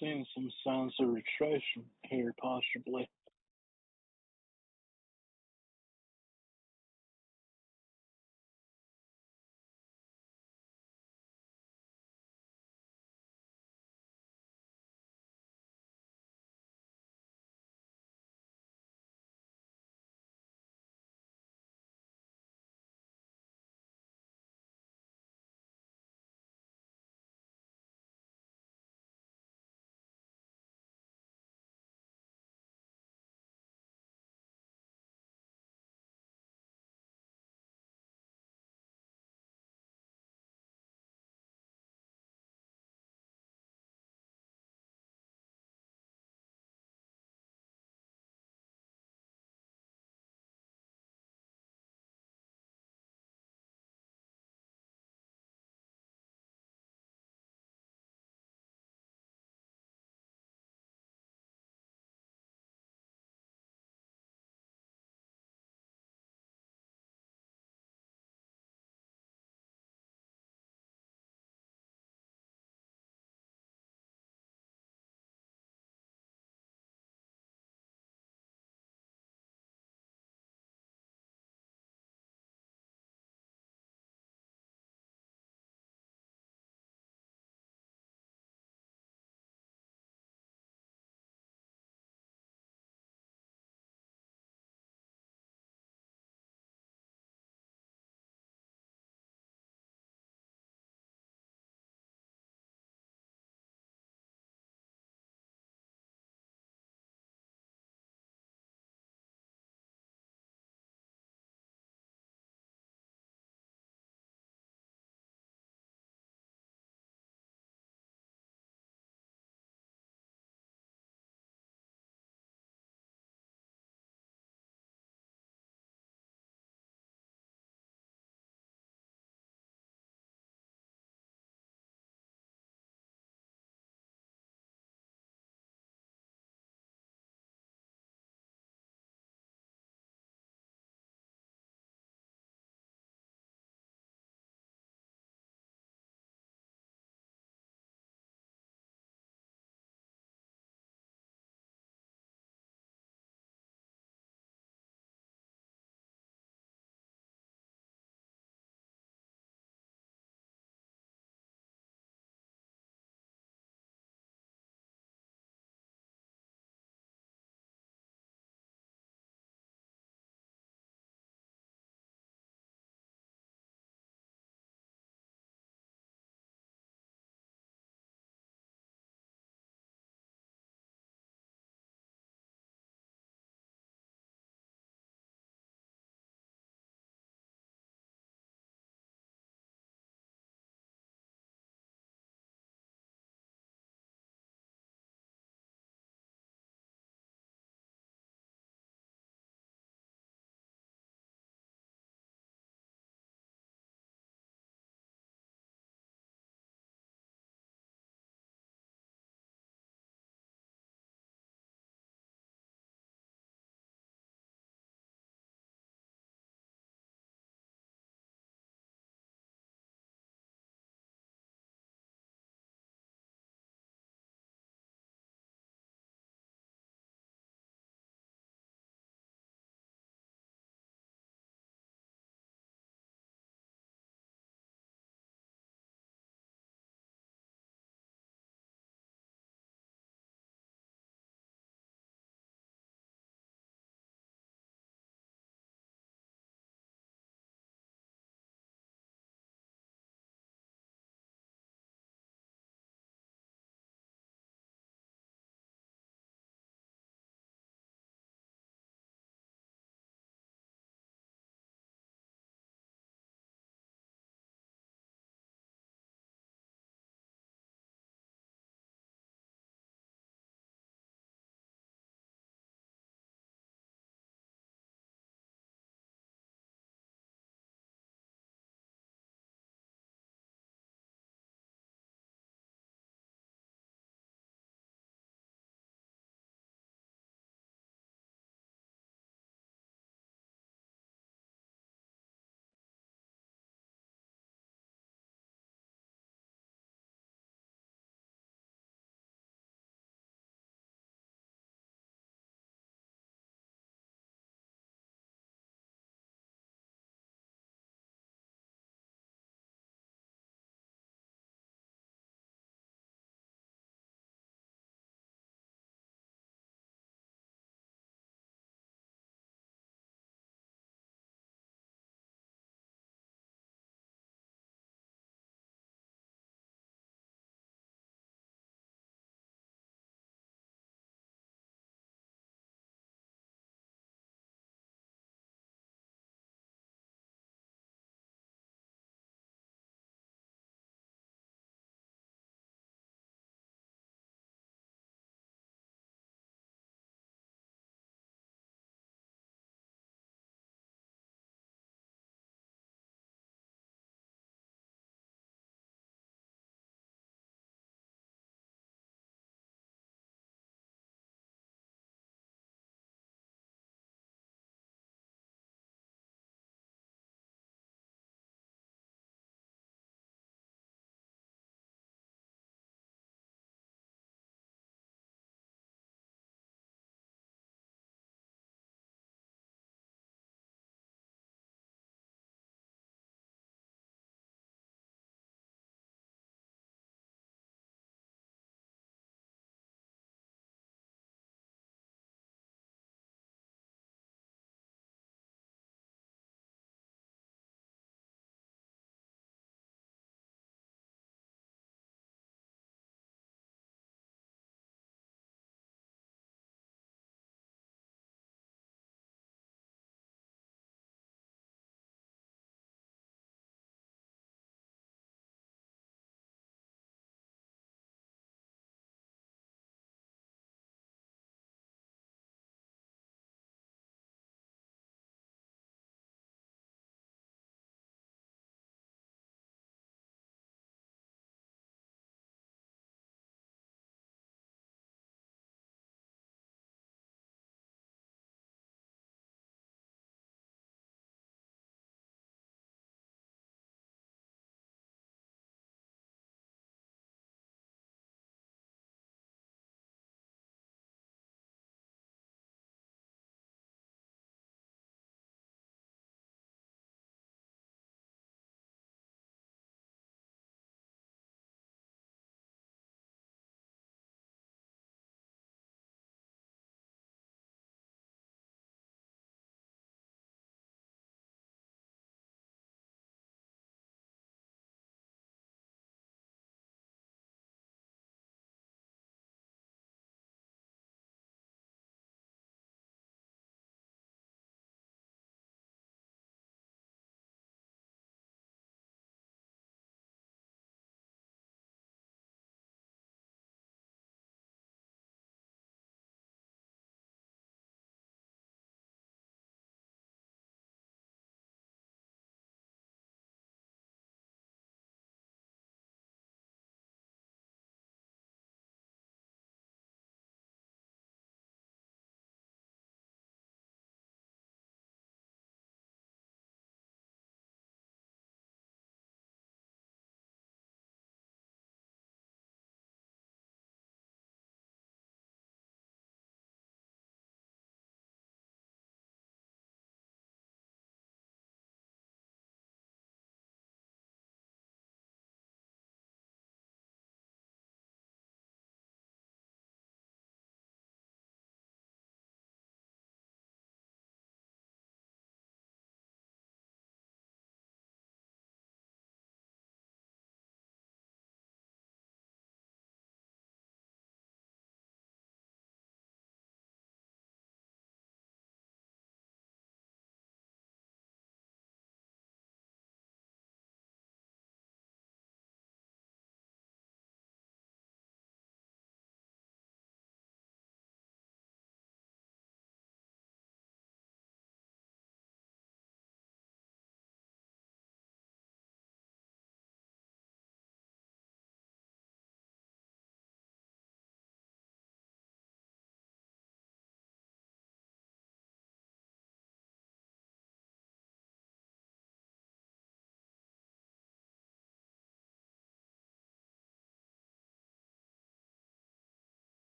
seeing some signs of retraction here, possibly.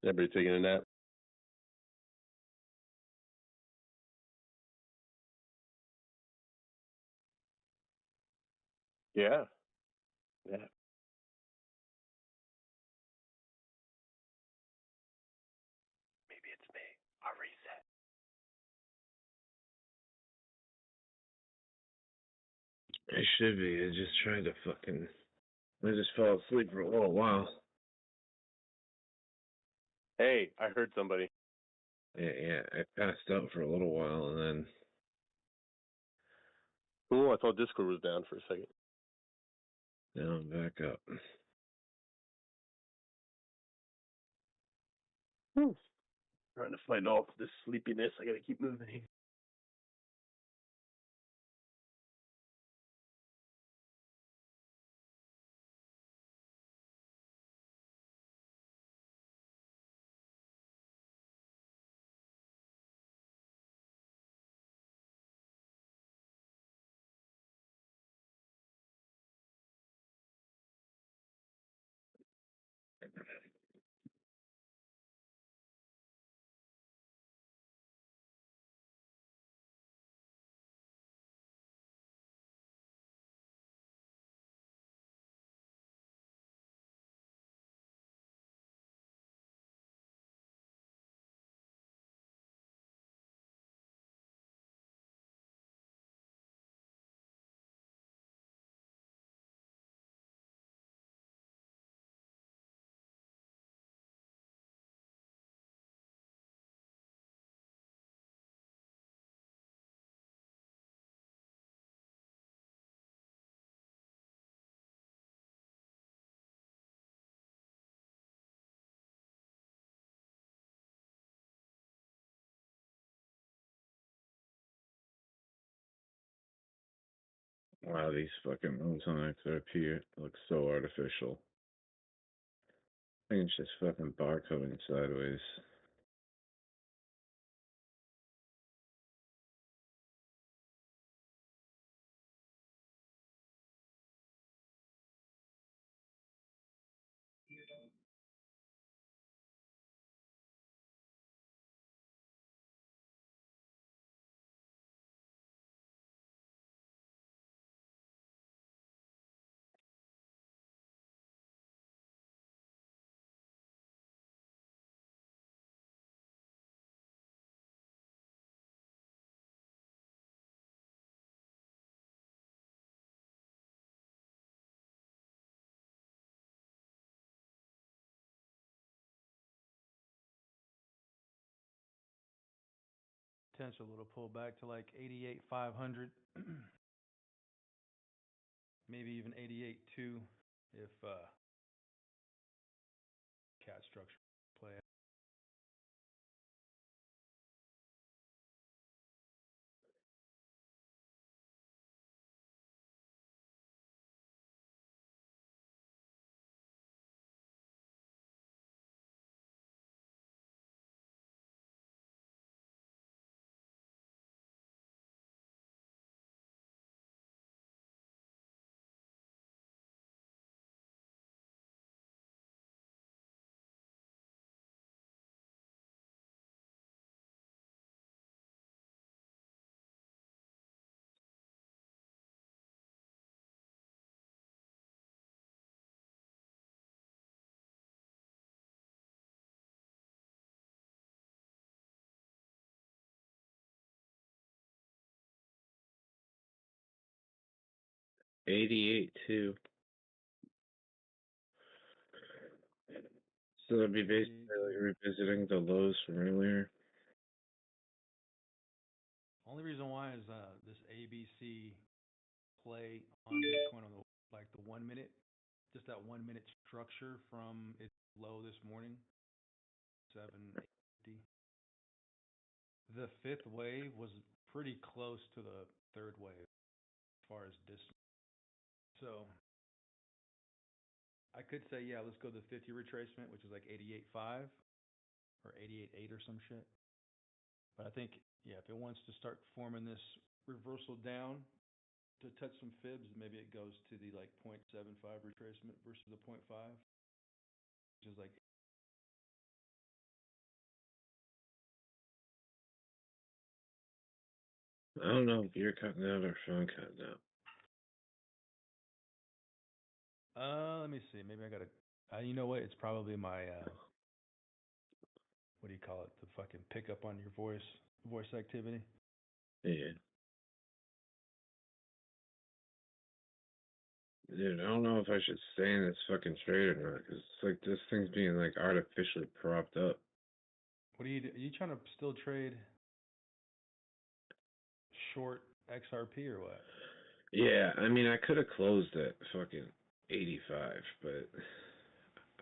Everybody taking a nap? Yeah. Yeah. Maybe it's me. I'll reset. I should be. I just tried to fucking. I just fell asleep for a little while. Hey, I heard somebody. Yeah, I passed out for a little while and then. Cool. I thought Discord was down for a second. Now I'm back up. Trying to fight off this sleepiness. I gotta keep moving. Wow, these fucking moves on XRP look so artificial. I think it's just fucking barcoding sideways. Potential little pullback to like 88,500, maybe even 88.2 if cat structure play out. $88.2. So that'd be basically like revisiting the lows from earlier. Only reason why is this ABC play on Bitcoin on the 1 minute, just that 1 minute structure from its low this morning, 780. The fifth wave was pretty close to the third wave as far as distance. So I could say, yeah, let's go to the 50 retracement, which is like 88.5 or 88.8 or some shit. But I think, yeah, if it wants to start forming this reversal down to touch some fibs, maybe it goes to the like 0.75 retracement versus the 0.5, which is like I don't know if you're cutting out or if I'm cutting out. Let me see. Maybe I gotta. You know what? It's probably my. What do you call it? The fucking pickup on your voice activity. Yeah. Dude, I don't know if I should stay in this fucking trade or not, because it's like this thing's being like artificially propped up. What are you trying to still trade short XRP or what? Yeah, I mean, I could have closed at fucking 85, but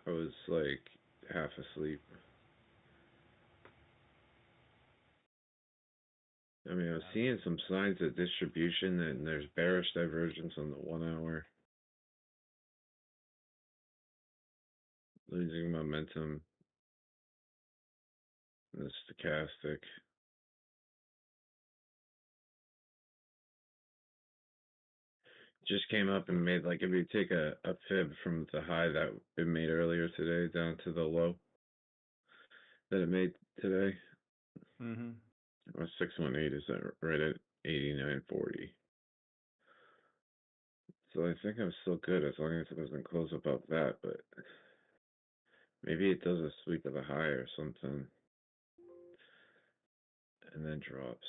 I was like half asleep. I mean, I was seeing some signs of distribution, and there's bearish divergence on the 1 hour. Losing momentum. The stochastic. Just came up and made, like, if you take a fib from the high that it made earlier today down to the low that it made today. Mm-hmm. Or 618 is that right at 89.40. So I think I'm still good as long as it doesn't close above that, but maybe it does a sweep of the high or something and then drops.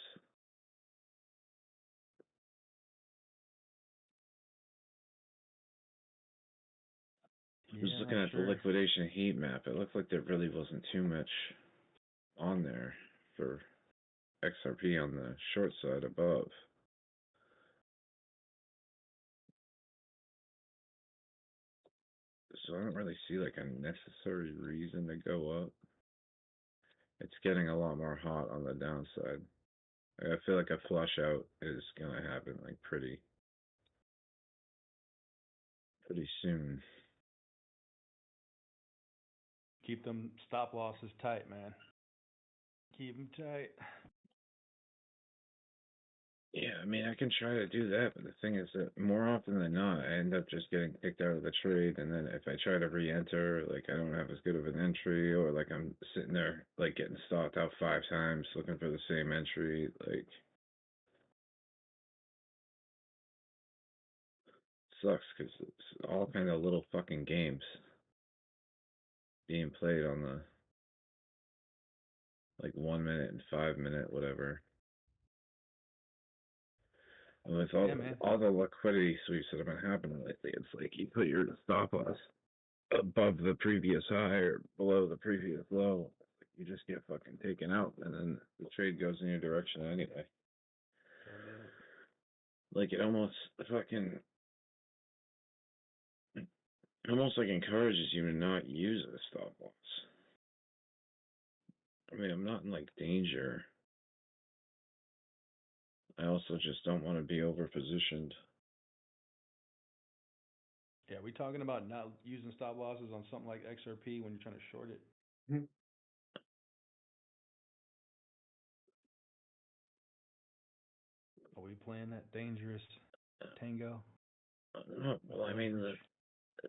I'm just looking at the liquidation heat map. It looked like there really wasn't too much on there for XRP on the short side above. So I don't really see like a necessary reason to go up. It's getting a lot more hot on the downside. I feel like a flush out is gonna happen like pretty soon. Keep them stop losses tight, man. Keep them tight. Yeah, I mean, I can try to do that, but the thing is that more often than not, I end up just getting kicked out of the trade, and then if I try to re-enter, like, I don't have as good of an entry, or, like, I'm sitting there, like, getting stopped out 5 times looking for the same entry, like, sucks, because it's all kind of little fucking games being played on the, like, 1 minute and 5 minute, whatever. And with all the liquidity sweeps that have been happening lately, it's like you put your stop loss above the previous high or below the previous low, you just get fucking taken out, and then the trade goes in your direction anyway. Like it almost fucking, almost like encourages you to not use a stop loss. I mean, I'm not in like danger. I also just don't want to be over positioned. Yeah, we talking about not using stop losses on something like XRP when you're trying to short it. Mm-hmm. Are we playing that dangerous tango? Well, I mean,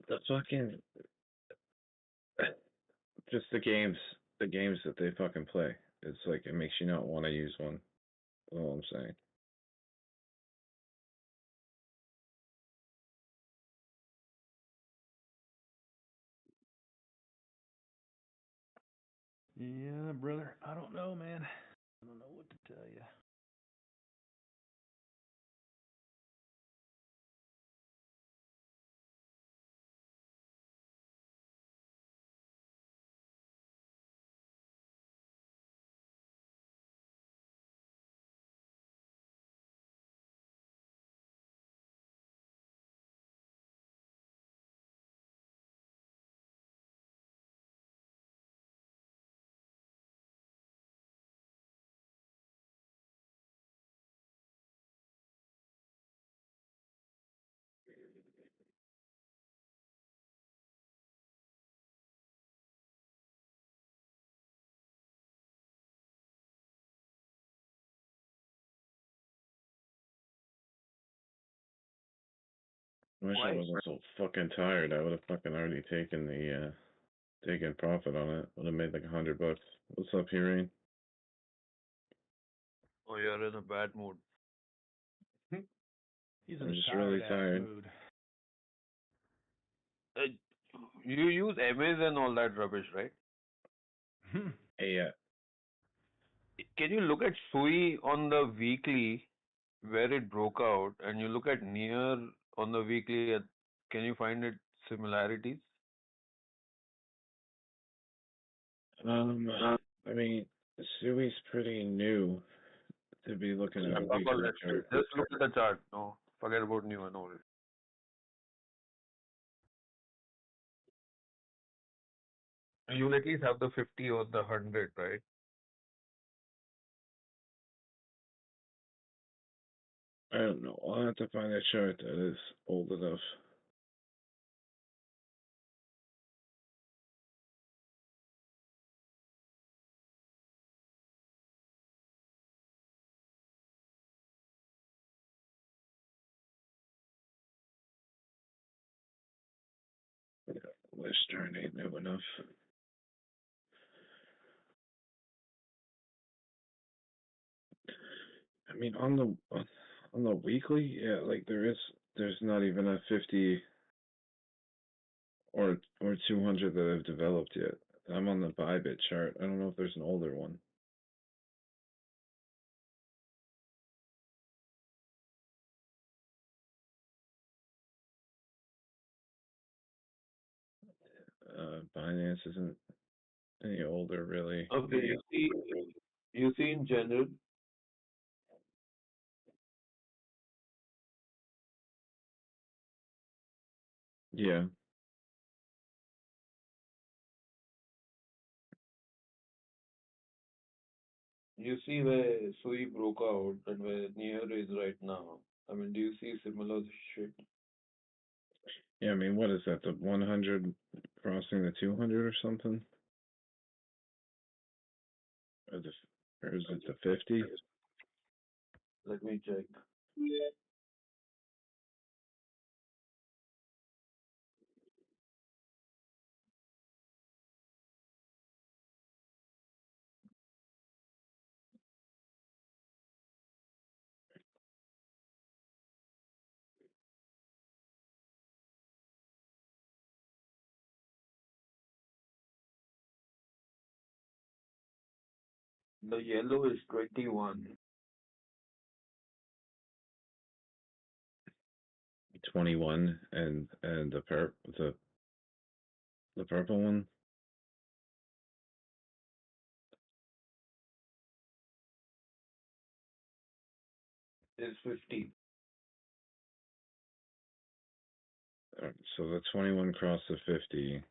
the fucking, just the games that they fucking play. It's like, it makes you not want to use one. That's all I'm saying. Yeah, brother. I don't know, man. I don't know what to tell you. I wish I wasn't so fucking tired. I would have fucking already taken the taken profit on it. Would have made like $100. What's up, Hireen? Oh, you're in a bad mood. He's I'm in a just really tired-ass tired. mood. You use Amaze and all that rubbish, right? Yeah. Can you look at Sui on the weekly where it broke out, and you look at Near on the weekly? Can you find it similarities? I mean, Sui's pretty new to be looking at a weekly chart. Just look at the chart. No, forget about new and old. You'll at least have the 50 or the 100, right? I don't know. I'll have to find a chart that is old enough. This chart ain't new enough. I mean, on the weekly, yeah, like there's not even a 50 or 200 that I've developed yet. I'm on the Bybit chart. I don't know if there's an older one. Binance isn't any older, really. Okay, you see in general, Yeah. you see where Sui broke out and where Near is right now. I mean, do you see similar shit? Yeah, I mean, what is that? The 100 crossing the 200 or something? Or is it the 50? Let me check. The yellow is 21. 21 and the purple one. Is 50. So the 21 crossed the 50,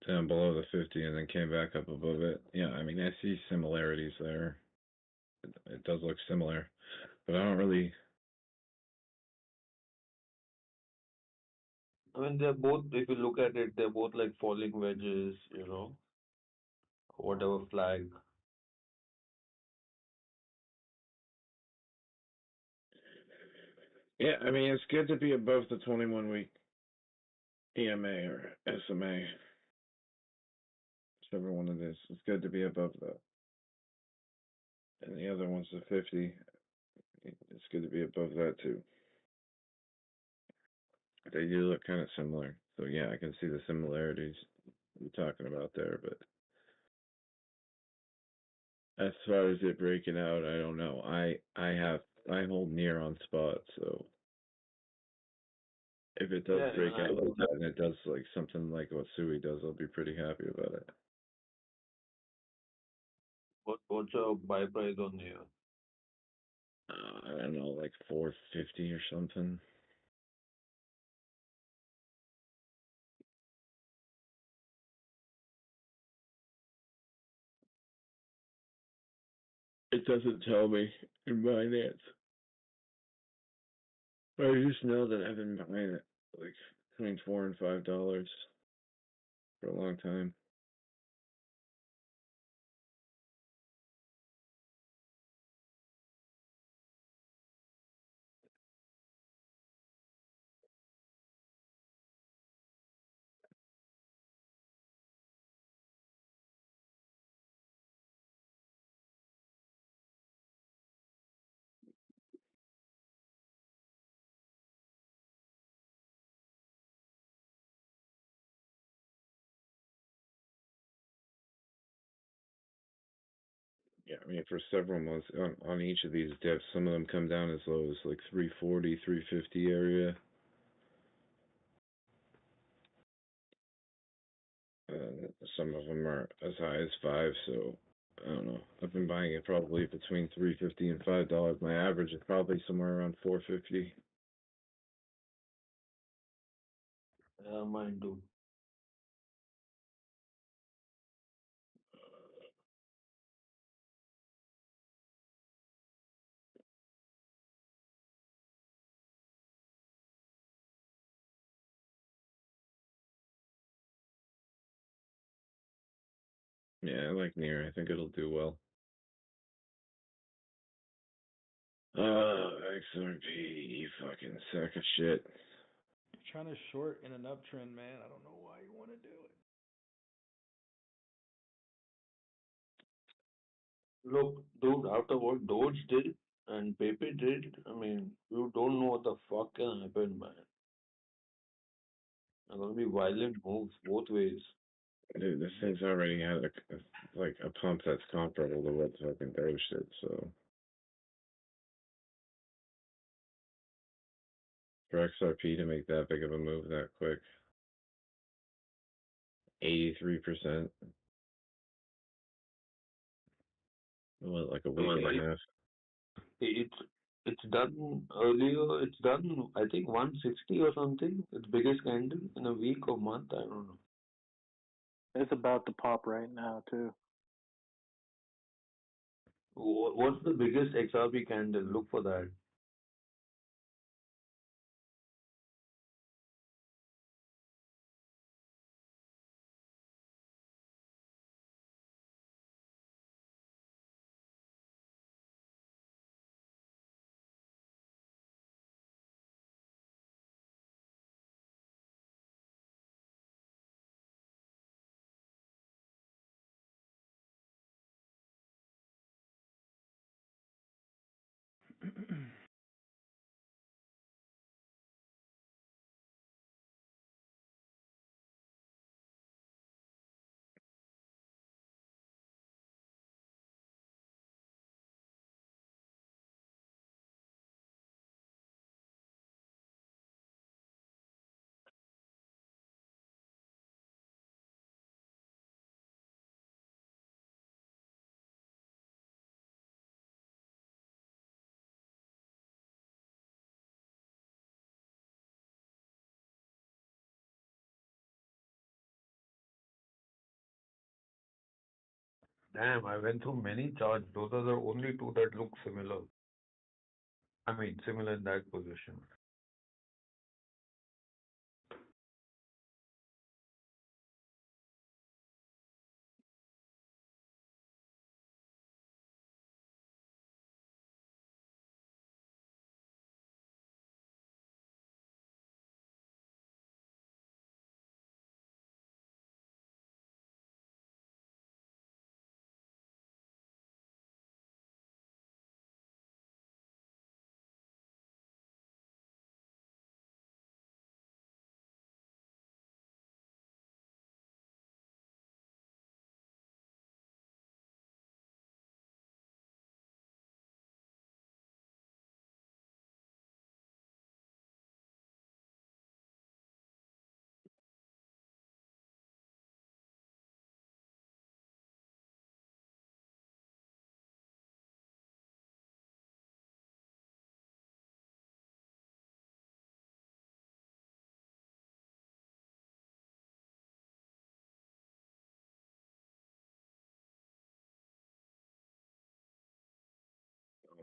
down below the 50, and then came back up above it. Yeah, I mean, I see similarities there. It does look similar, but I don't really. I mean, they're both, if you look at it, they're both like falling wedges, whatever flag. Yeah, I mean, it's good to be above the 21-week EMA or SMA, whichever one it is. It's good to be above that. And the other one's the 50. It's good to be above that too. They do look kind of similar. So yeah, I can see the similarities you're talking about there, but as far as it breaking out, I don't know. I hold Near on spot, so if it does break out like that and it does like something like what Sui does, I'll be pretty happy about it. What's your buy price on here? I don't know, like 450 or something. It doesn't tell me in Binance. I just know that I've been buying it like between $4 and $5 for a long time. Yeah, I mean, for several months on each of these dips, some of them come down as low as like 340, 350 area. Some of them are as high as 5, so I don't know. I've been buying it probably between $3.50 and $5. My average is probably somewhere around $4.50. Mine too. Yeah, I like Near. I think it'll do well. XRP, you fucking sack of shit. You're trying to short in an uptrend, man. I don't know why you want to do it. Look, dude, after what Doge did and Pepe did, I mean, you don't know what the fuck can happen, man. There are gonna be violent moves both ways. Dude, this thing's already had a pump that's comparable to what fucking Doge did, so. For XRP to make that big of a move that quick. 83%. What, like a week and a half? It's done earlier. It's done, I think, 160 or something. Its biggest candle in a week or month. I don't know. It's about to pop right now too. What's the biggest XRP candle? Look for that. Damn, I went through many charts. Those are the only two that look similar. I mean, similar in that position.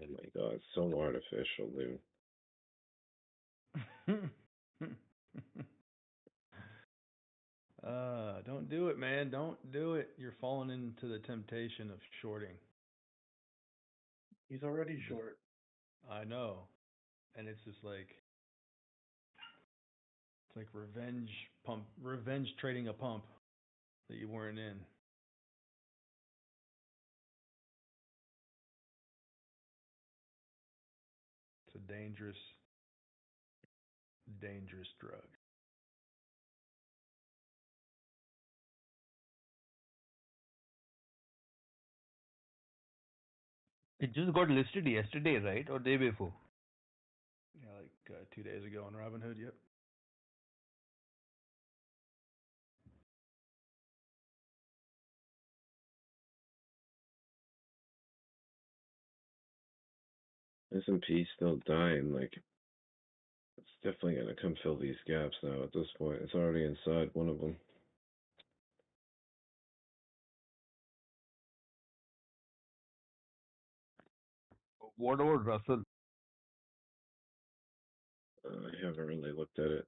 Oh my god, it's so artificial, dude. Don't do it, man. Don't do it. You're falling into the temptation of shorting. He's already short. I know. And it's just like revenge trading a pump that you weren't in. It's a dangerous, dangerous drug. It just got listed yesterday, right, or day before? Yeah, like 2 days ago on Robinhood. Yep. S&P still dying. Like, it's definitely gonna come fill these gaps now. At this point, it's already inside one of them. What about Russell? I haven't really looked at it.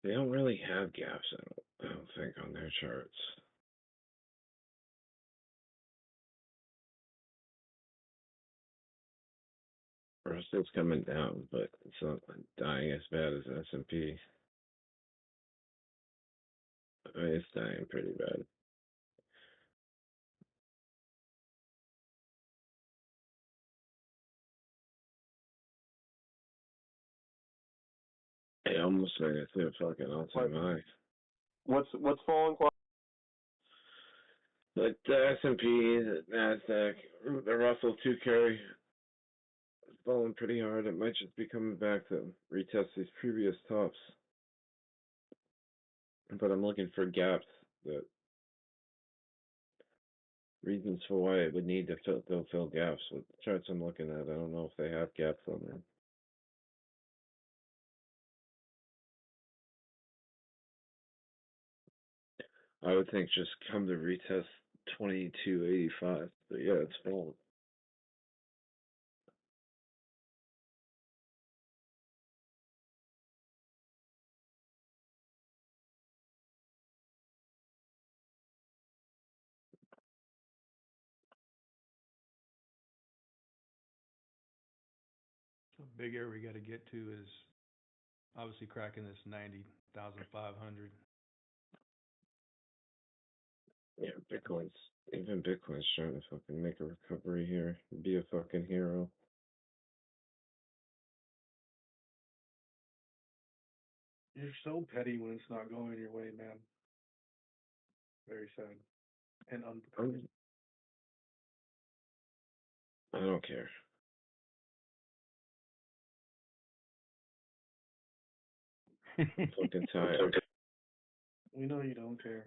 They don't really have gaps, I don't think, on their charts. Russell's coming down, but it's not dying as bad as S&P. I mean, it's dying pretty bad. It almost made it to a fucking all-time high. What's falling? Like the S&P, the Nasdaq, the Russell 2K is falling pretty hard. It might just be coming back to retest these previous tops. But I'm looking for gaps, that reasons for why it would need to fill gaps. With the charts I'm looking at, I don't know if they have gaps on there. I would think just come to retest 2285, but yeah, it's falling. So big area we got to get to is obviously cracking this 90,500. Yeah, even Bitcoin's trying to fucking make a recovery here, be a fucking hero. You're so petty when it's not going your way, man. Very sad. And unbecoming. I don't care. I'm fucking tired. We know you don't care.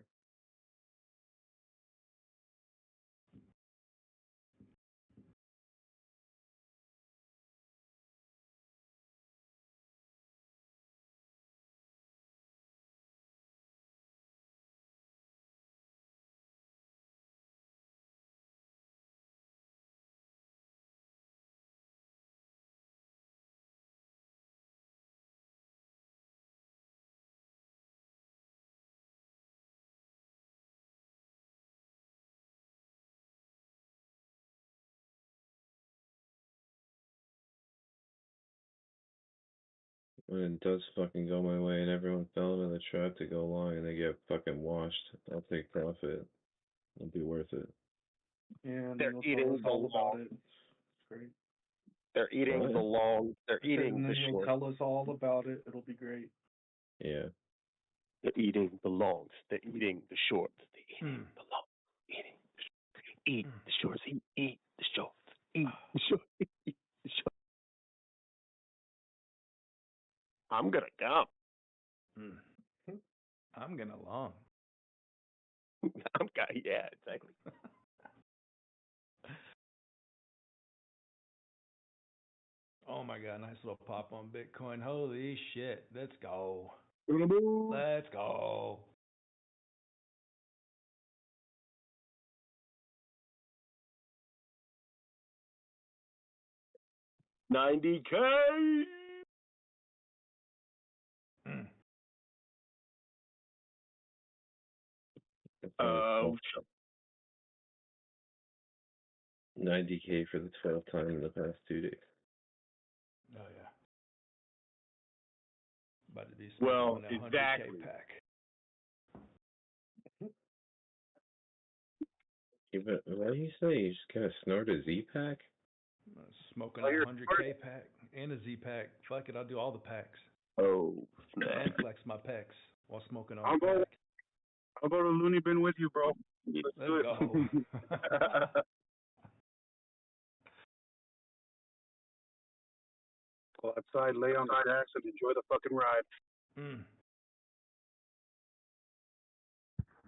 When it does fucking go my way and everyone fell into the trap to go long and they get fucking washed, I'll take profit. It'll be worth it. Yeah, and They're they'll eating tell us all the about long. it. It's great. They're eating What? the long. They're And eating then the you'll short. tell us all about it. It'll be great. Yeah. They're eating the longs. They're eating the shorts. They're eating the longs. Eat the shorts. Eat the shorts. Eat the shorts. Eat the shorts. I'm gonna go. I'm gonna long. Yeah, exactly. Oh my god, nice little pop on Bitcoin. Holy shit. Let's go. Let's Let's go. $90K. Oh, 90K for the 12th time in the past 2 days. Oh yeah. About to be well, on that exactly. 100K pack. Yeah, but what did you say? You just gotta snort a Z-Pack? Smoking a 100K pack and a Z pack. Fuck it, I'll do all the packs. Oh, And flex my pecs while smoking on I'll the go. pack. I'll go to Looney Bin with you, bro. Let's do it. Go. Go outside, lay on the grass, and enjoy the fucking ride.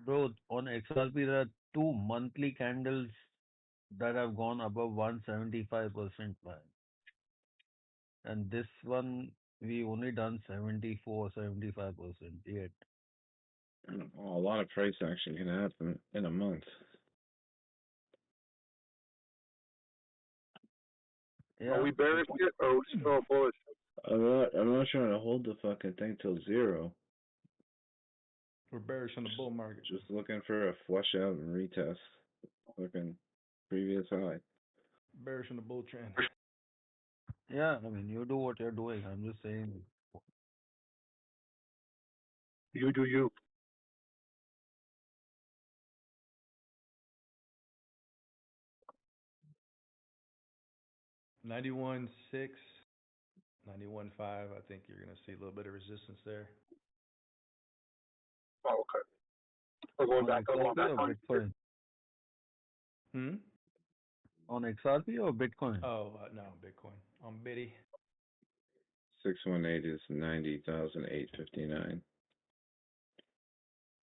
Bro, on XRP there are 2 monthly candles that have gone above 175% man. And this one we only done 74-75% yet. A lot of price action can happen in a month. Yeah. Are we bearish yet, or are we still bullish? I'm not trying to hold the fucking thing till zero. We're bearish on the bull market. Just looking for a flush out and retest. Looking previous high. Bearish on the bull trend. Yeah, I mean, you do what you're doing. I'm just saying. You do you. $91.6, $91.5. I think you're gonna see a little bit of resistance there. Oh, okay. We're going back on Bitcoin. Hmm? On XRP or Bitcoin? Oh no, Bitcoin. On Biddy. 618 is 90,859.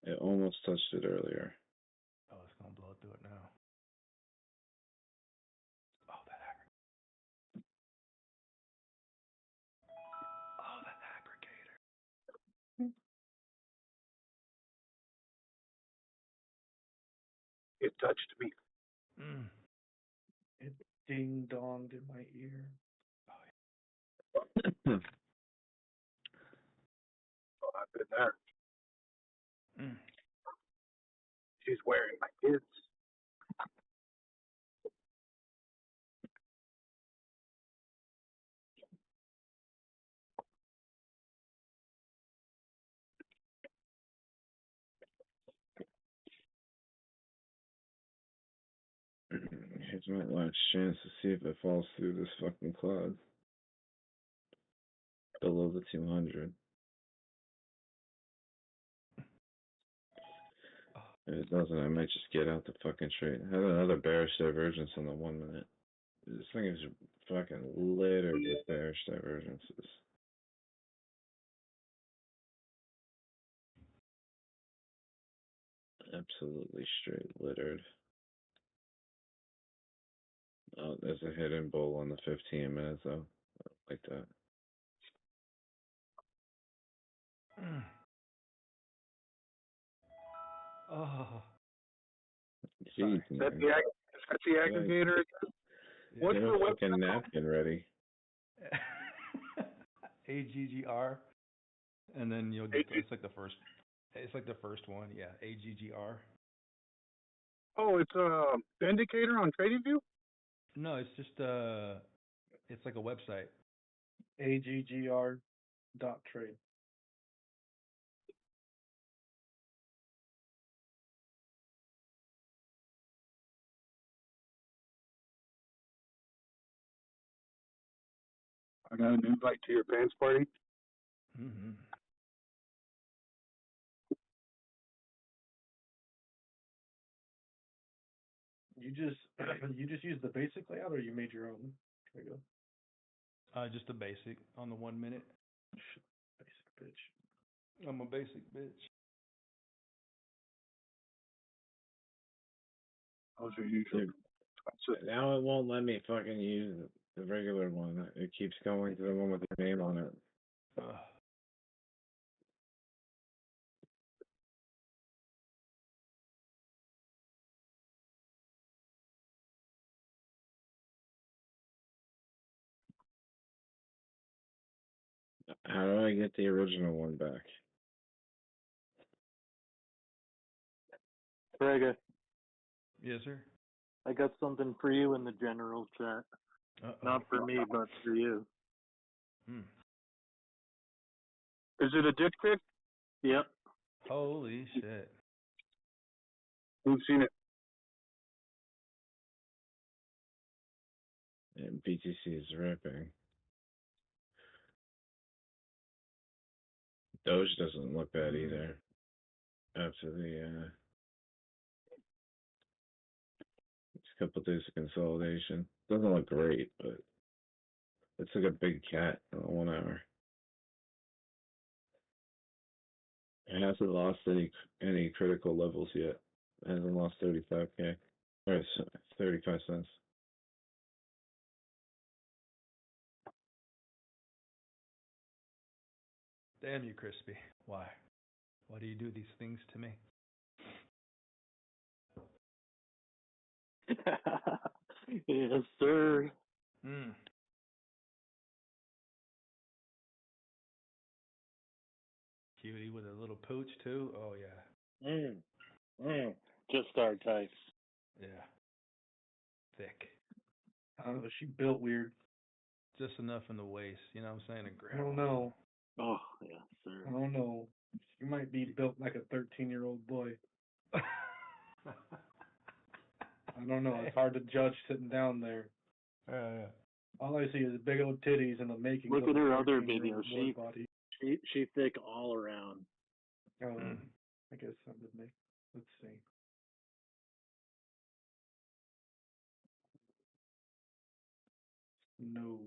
It almost touched it earlier. Oh, it's gonna blow through it now. Oh, that aggregator. Oh, that aggregator. It touched me. It ding donged in my ear. Oh, I've been there. She's wearing my kids. Here's my last chance to see if it falls through this fucking cloud. Below the 200. If it doesn't, I might just get out the fucking trade. I had another bearish divergence on the 1 minute. This thing is fucking littered with bearish divergences. Absolutely straight littered. Oh, there's a hidden bull on the 15 minutes though. I don't like that. Oh. Jeez, That's man. the aggregator. Yeah, what's the fucking napkin ready? AGGR, and then you'll get it's like the first. It's like the first one, yeah. AGGR. Oh, it's the indicator on TradingView. No, it's just it's like a website. AGGR.trade. I got an invite to your pants party. Mm-hmm. You just used the basic layout, or you made your own? There you go. Just a basic on the 1 minute. Basic bitch. I'm a basic bitch. How's your usual? Now it won't let me fucking use the regular one. It keeps going to the one with your name on it. How do I get the original one back? Greg, Yes, sir. I got something for you in the general chat. Not for me, but for you. Is it a dick pic? Yep. Holy shit. Who's seen it? BTC is ripping. Doge doesn't look bad either. After the it's a couple days of consolidation. Doesn't look great, but it's like a big cat on 1 hour. It hasn't lost any critical levels yet. It hasn't lost 35K. Or 35 cents. Damn you, Crispy. Why? Why do you do these things to me? Yes, sir. Cutie with a little pooch too. Oh yeah. Just our type. Yeah. Thick. She built weird. Just enough in the waist, you know what I'm saying? I don't know. Oh, yes, sir. I don't know. She might be built like a 13-year-old boy. I don't know. It's hard to judge sitting down there. Yeah. All I see is big old titties and the making. Look of at her a other 13-year-old video. boy body. She thick all around. I guess that would make. Let's see. No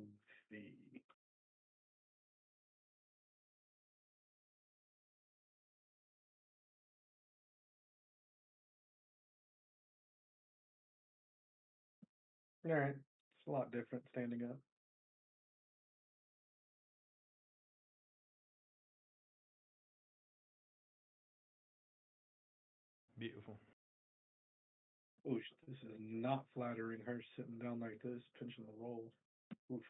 fee. All right. It's a lot different standing up. Beautiful. Ooh, this is not flattering. Her sitting down like this, pinching the roll. Oof.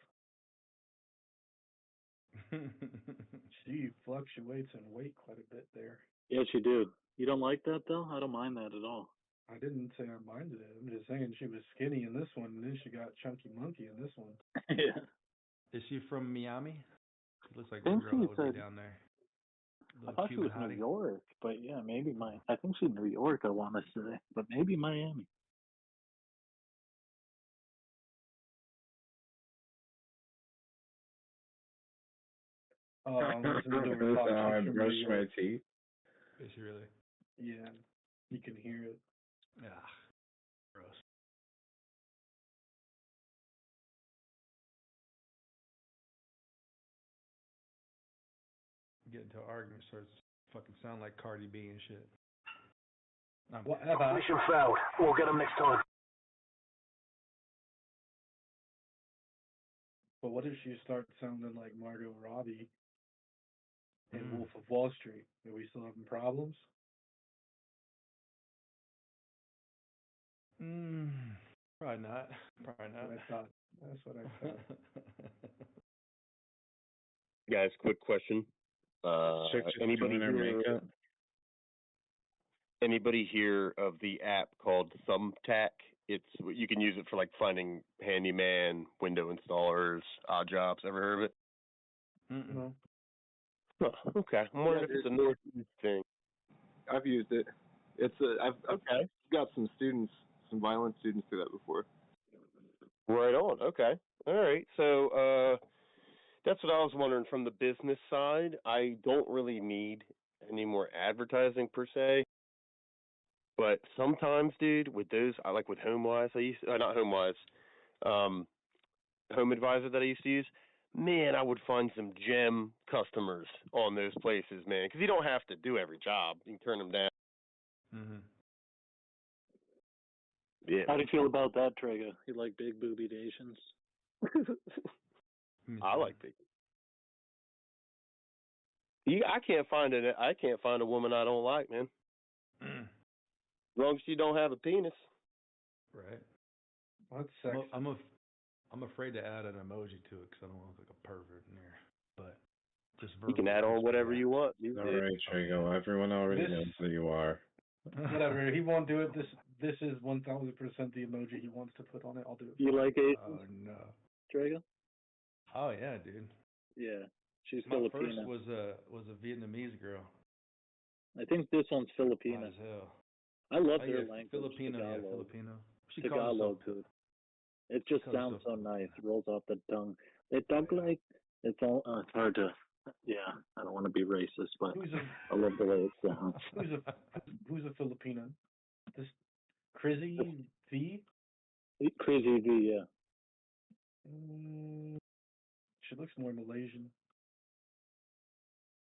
She fluctuates in weight quite a bit there. Yes, you do. You don't like that, though? I don't mind that at all. I didn't say I minded it. I'm just saying she was skinny in this one, and then she got chunky monkey in this one. Yeah. Is she from Miami? She looks like I a think girl she that would said- be down there. I thought she was New York, but yeah, maybe I think she's New York, I want to say, but maybe Miami. I'm listening to her That's talk. how I She's from brush New my York. teeth. Is she really? Yeah, you can hear it. Yeah. Gross. Get into an argument, starts fucking sound like Cardi B and shit. Whatever. Mission failed. We'll get them next time. But what if she starts sounding like Margot Robbie in Wolf of Wall Street? Are we still having problems? Probably not. Probably not. That's what I thought. Guys, quick question. Anybody hear of the app called Thumbtack? You can use it for like finding handyman, window installers, odd jobs. Ever heard of it? No. Huh, okay. I'm wondering if it's a Northeast thing. I've used it. I've got some violent students do that before. Right on. Okay. All right. So that's what I was wondering from the business side. I don't really need any more advertising per se. But sometimes, dude, with those, I like with HomeWise, not HomeWise, Home Advisor that I used to use, man, I would find some gem customers on those places, man, because you don't have to do every job. You can turn them down. Yeah. How do you feel about that, Trega? You like big booby Asians? I like big. I can't find a woman I don't like, man. As long as you don't have a penis. Right. That's sexy. I'm afraid to add an emoji to it because I don't want to look like a pervert in there. But just you can add on whatever you want. All right, Trigo. Everyone already knows who you are. Whatever. He won't do it. This is 1000% the emoji he wants to put on it. I'll do it. You like it? Oh no. Trega? Oh yeah, dude. Yeah. She's My Filipina. first was a Vietnamese girl. I think this one's Filipina. Hot as hell. I love Oh, their yeah, language. Filipino, Tagalog. yeah, Filipino. She calls Tagalog herself too. It just Because sounds of so nice. It rolls off the tongue. It dug like it's all. It's hard to. Yeah, I don't want to be racist, but I love the way it sounds. Who's a Filipino? This Crazy V? Crazy V, yeah. She looks more Malaysian.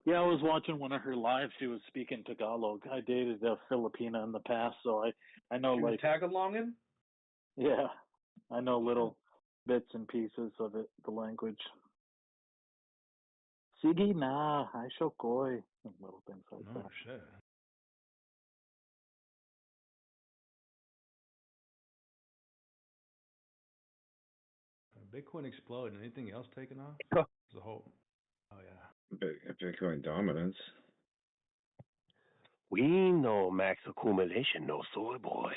Yeah, I was watching one of her lives. She was speaking Tagalog. I dated a Filipina in the past, so I know She was tag-alonging? Yeah, I know little bits and pieces of it, the language. Sige na, I shokoy, and little things like that. Oh shit. Bitcoin exploded. Anything else taken off? As a whole. Oh yeah. Bitcoin dominance. We know max accumulation, no soy boy.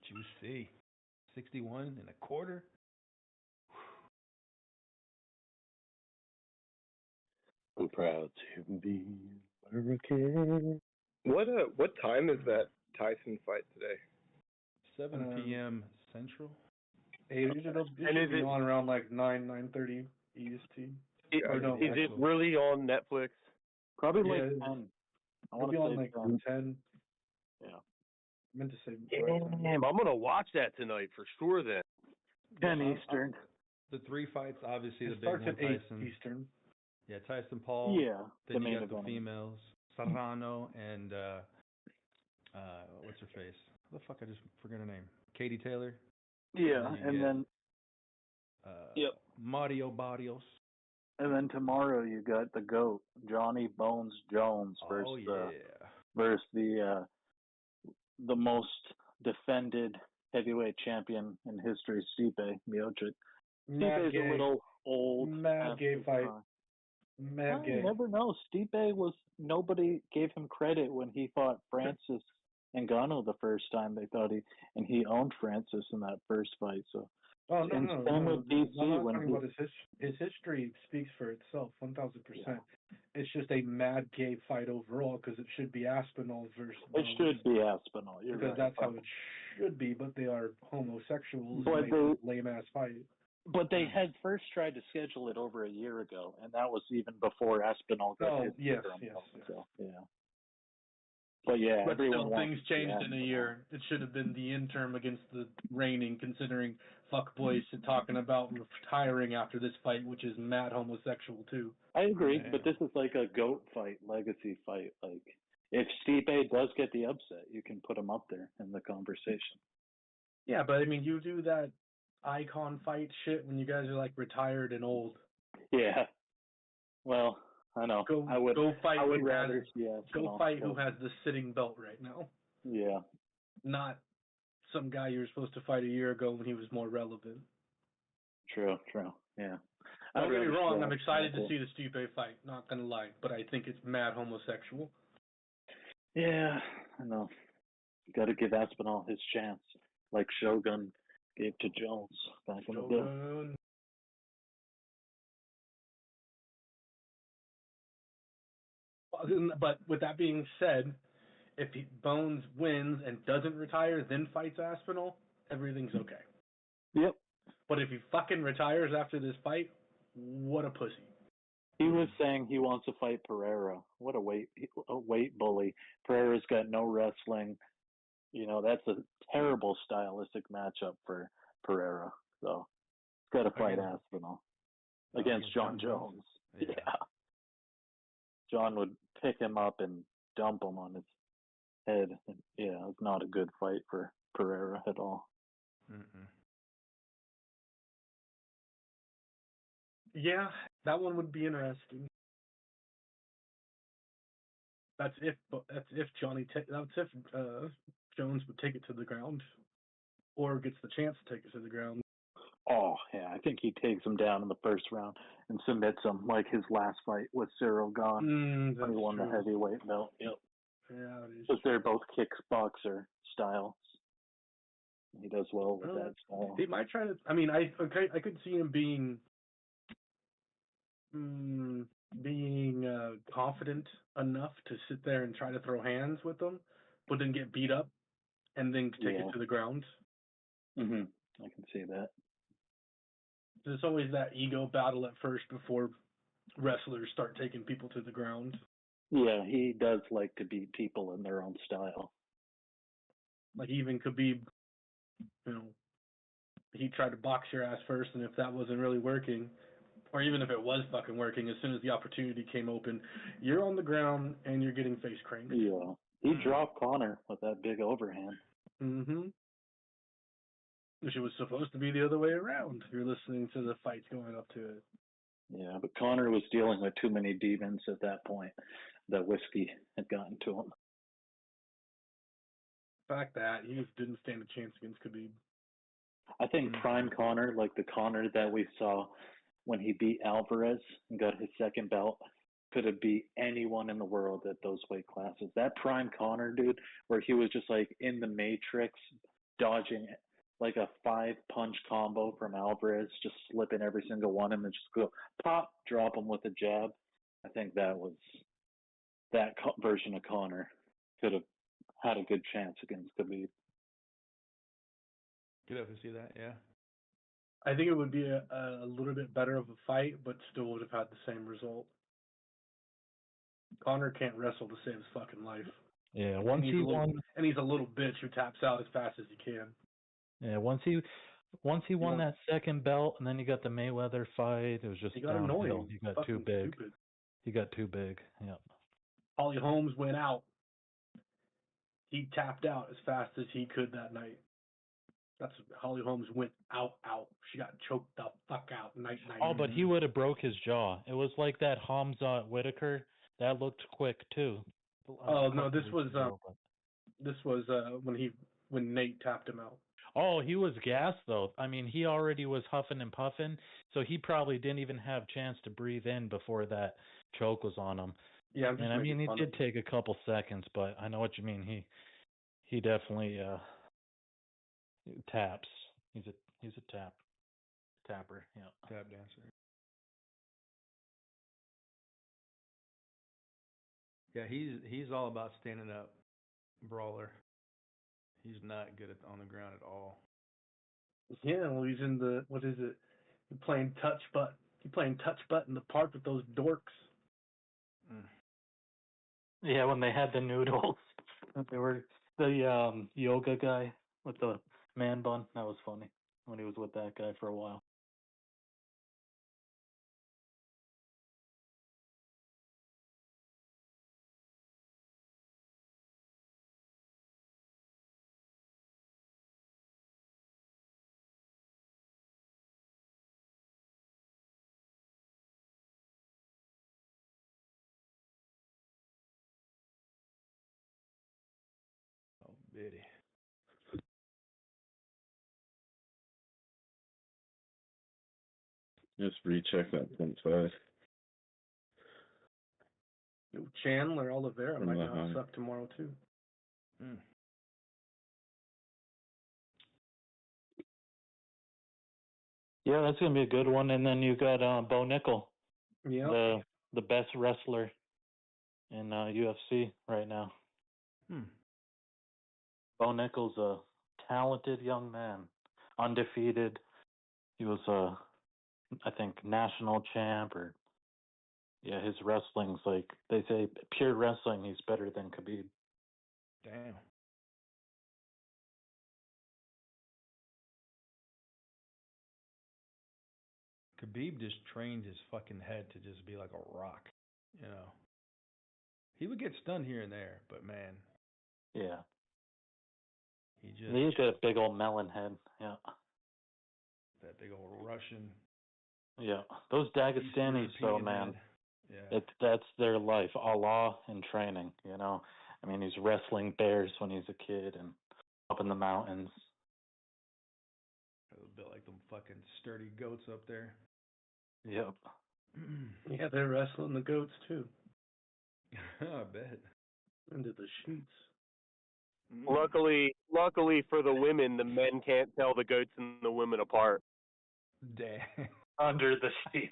Juicy. 61.25. I'm proud to be American. What time is that Tyson fight today? 7 p.m. Central. It should be on around like 9:30 EST. Is it really on Netflix? Probably like 10. It'll be on like 10. Yeah. I meant to say. Damn, I'm gonna watch that tonight for sure. Then 10 Eastern. The three fights, obviously, the big starts one, at 8 Tyson. Eastern. Yeah, Tyson Paul. Yeah, Then the you main got the event. females, Serrano and what's her face? What the fuck? I just forgot her name. Katie Taylor. Yeah, and then Mario Barrios. And then tomorrow you got the GOAT, Johnny Bones Jones versus the most defended heavyweight champion in history, Stipe Miocic. Stipe's a little old. Mad gay fight. Mad gay. You never know. Stipe nobody gave him credit when he fought Francis Ngannou the first time. They thought he owned Francis in that first fight. So. Oh no! With DC, I'm not talking about his history speaks for itself, 1,000%. It's just a mad gay fight overall because it should be Aspinall versus. It should be Aspinall. You're because right. That's how it should be, but they are homosexuals. But and they lame ass fight. But they had first tried to schedule it over a year ago, and that was even before Aspinall got his So, yeah. But yeah, but everyone still, things changed in a year. It should have been the interim against the reigning, considering fuckboys talking about retiring after this fight, which is mad homosexual too. I agree, but this is like a GOAT fight, legacy fight. Like, if Stipe does get the upset, you can put him up there in the conversation. Yeah, but I mean, you do that icon fight shit when you guys are like retired and old. Yeah. Well, I know. Go fight. I would rather go fight who has the sitting belt right now. Yeah. Not some guy you were supposed to fight a year ago when he was more relevant. True. Yeah. Don't get me wrong. I'm excited to see the Stipe fight. Not gonna lie, but I think it's mad homosexual. Yeah, I know. You got to give Aspinall his chance, like Shogun gave to Jones back in the day. But with that being said, if Bones wins and doesn't retire, then fights Aspinall, everything's okay. Yep. But if he fucking retires after this fight, what a pussy. He was saying he wants to fight Pereira. What a weight bully. Pereira's got no wrestling. You know, that's a terrible stylistic matchup for Pereira. So he's got to fight Aspinall against John Jones. Yeah. John would pick him up and dump him on his head. And, yeah, it's not a good fight for Pereira at all. Mm-mm. Yeah, that one would be interesting. That's if Jones would take it to the ground, or gets the chance to take it to the ground. Oh yeah, I think he takes him down in the first round and submits him like his last fight with Cyril Gane when he won the heavyweight belt. Yep. Yeah, because they're both kickboxer styles. He does well with that style. He might try to. I mean, I could see him being confident enough to sit there and try to throw hands with them, but then get beat up and then take it to the ground. Mhm. I can see that. There's always that ego battle at first before wrestlers start taking people to the ground. Yeah, he does like to beat people in their own style. Like even Khabib, he tried to box your ass first, and if that wasn't really working, or even if it was fucking working, as soon as the opportunity came open, you're on the ground and you're getting face cranked. Yeah, he dropped Connor with that big overhand. Mm-hmm. Which it was supposed to be the other way around. You're listening to the fights going up to it. Yeah, but Connor was dealing with too many demons at that point. The whiskey had gotten to him. Fact that he just didn't stand a chance against Khabib. I think prime Connor, like the Connor that we saw when he beat Alvarez and got his second belt, could have beat anyone in the world at those weight classes. That prime Connor, dude, where he was just like in the matrix, dodging like a 5-punch combo from Alvarez, just slipping every single one and then just go pop, drop him with a jab. I think that version of Connor could have had a good chance against Khabib. Could definitely see that, yeah. I think it would be a little bit better of a fight, but still would have had the same result. Connor can't wrestle to save his fucking life. Yeah, once he won, and he's a little bitch who taps out as fast as he can. Yeah, once he won that second belt, and then you got the Mayweather fight, it was just downhill. Annoying. He got too big. Stupid. He got too big. Yeah. Holly Holmes went out. He tapped out as fast as he could that night. That's Holly Holmes went out. She got choked the fuck out night. Oh, but he would have broke his jaw. It was like that Hamza Whitaker. That looked quick too. Oh no, this was when Nate tapped him out. Oh, he was gassed though. I mean, he already was huffing and puffing, so he probably didn't even have a chance to breathe in before that choke was on him. Yeah, and I mean, it did take a couple seconds, but I know what you mean. He definitely taps. He's a tapper. Yeah, tap dancer. Yeah, he's all about standing up, brawler. He's not good on the ground at all. Yeah, well, he's in the what is it? He's playing touch butt in the park with those dorks. Yeah, when they had the noodles, they were the yoga guy with the man bun. That was funny when he was with that guy for a while. Oh, bitty. Just recheck that 0.5. Chandler Oliveira From might the not high. suck tomorrow too. Yeah, that's gonna be a good one. And then you got Bo Nickel, yeah, the best wrestler in UFC right now. Bo Nickel's a talented young man, undefeated. He was I think national champ or yeah, his wrestling's like they say pure wrestling. He's better than Khabib. Damn. Khabib just trained his fucking head to just be like a rock, you know. He would get stunned here and there, but man. Yeah. He's got a big old melon head. Yeah. That big old Russian. Yeah. Those Dagestanis, though, man. Yeah. That's their life. Allah in training, you know. I mean, he's wrestling bears when he's a kid and up in the mountains. A bit like them fucking sturdy goats up there. Yep. Yeah, they're wrestling the goats too. I bet. Into the sheets. Luckily for the women, the men can't tell the goats and the women apart. Damn. Under the sheets.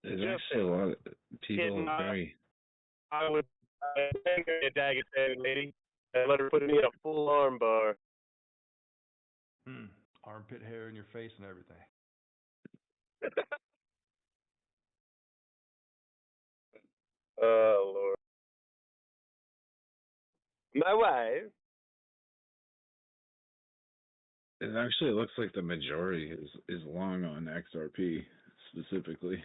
There's just actually a lot of people hitting. very. I would take a Dagestan lady and let her put me in a full arm bar. Armpit hair in your face and everything. Oh Lord. My wife. It actually looks like the majority is long on XRP specifically.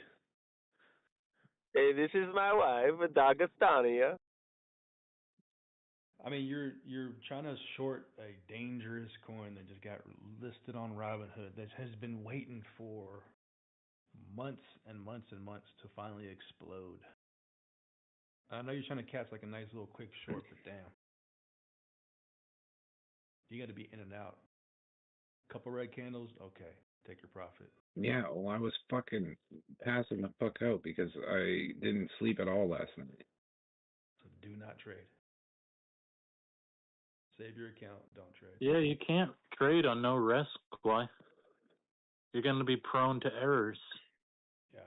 Hey, this is my wife, Dagestania. I mean, you're trying to short a dangerous coin that just got listed on Robinhood that has been waiting for months and months and months to finally explode. I know you're trying to catch like a nice little quick short, but damn, you got to be in and out. Couple red candles, okay, take your profit. Yeah, well, I was fucking passing the fuck out because I didn't sleep at all last night. So do not trade. Save your account, don't trade. Yeah, you can't trade on no risk. Why? You're going to be prone to errors. Yeah.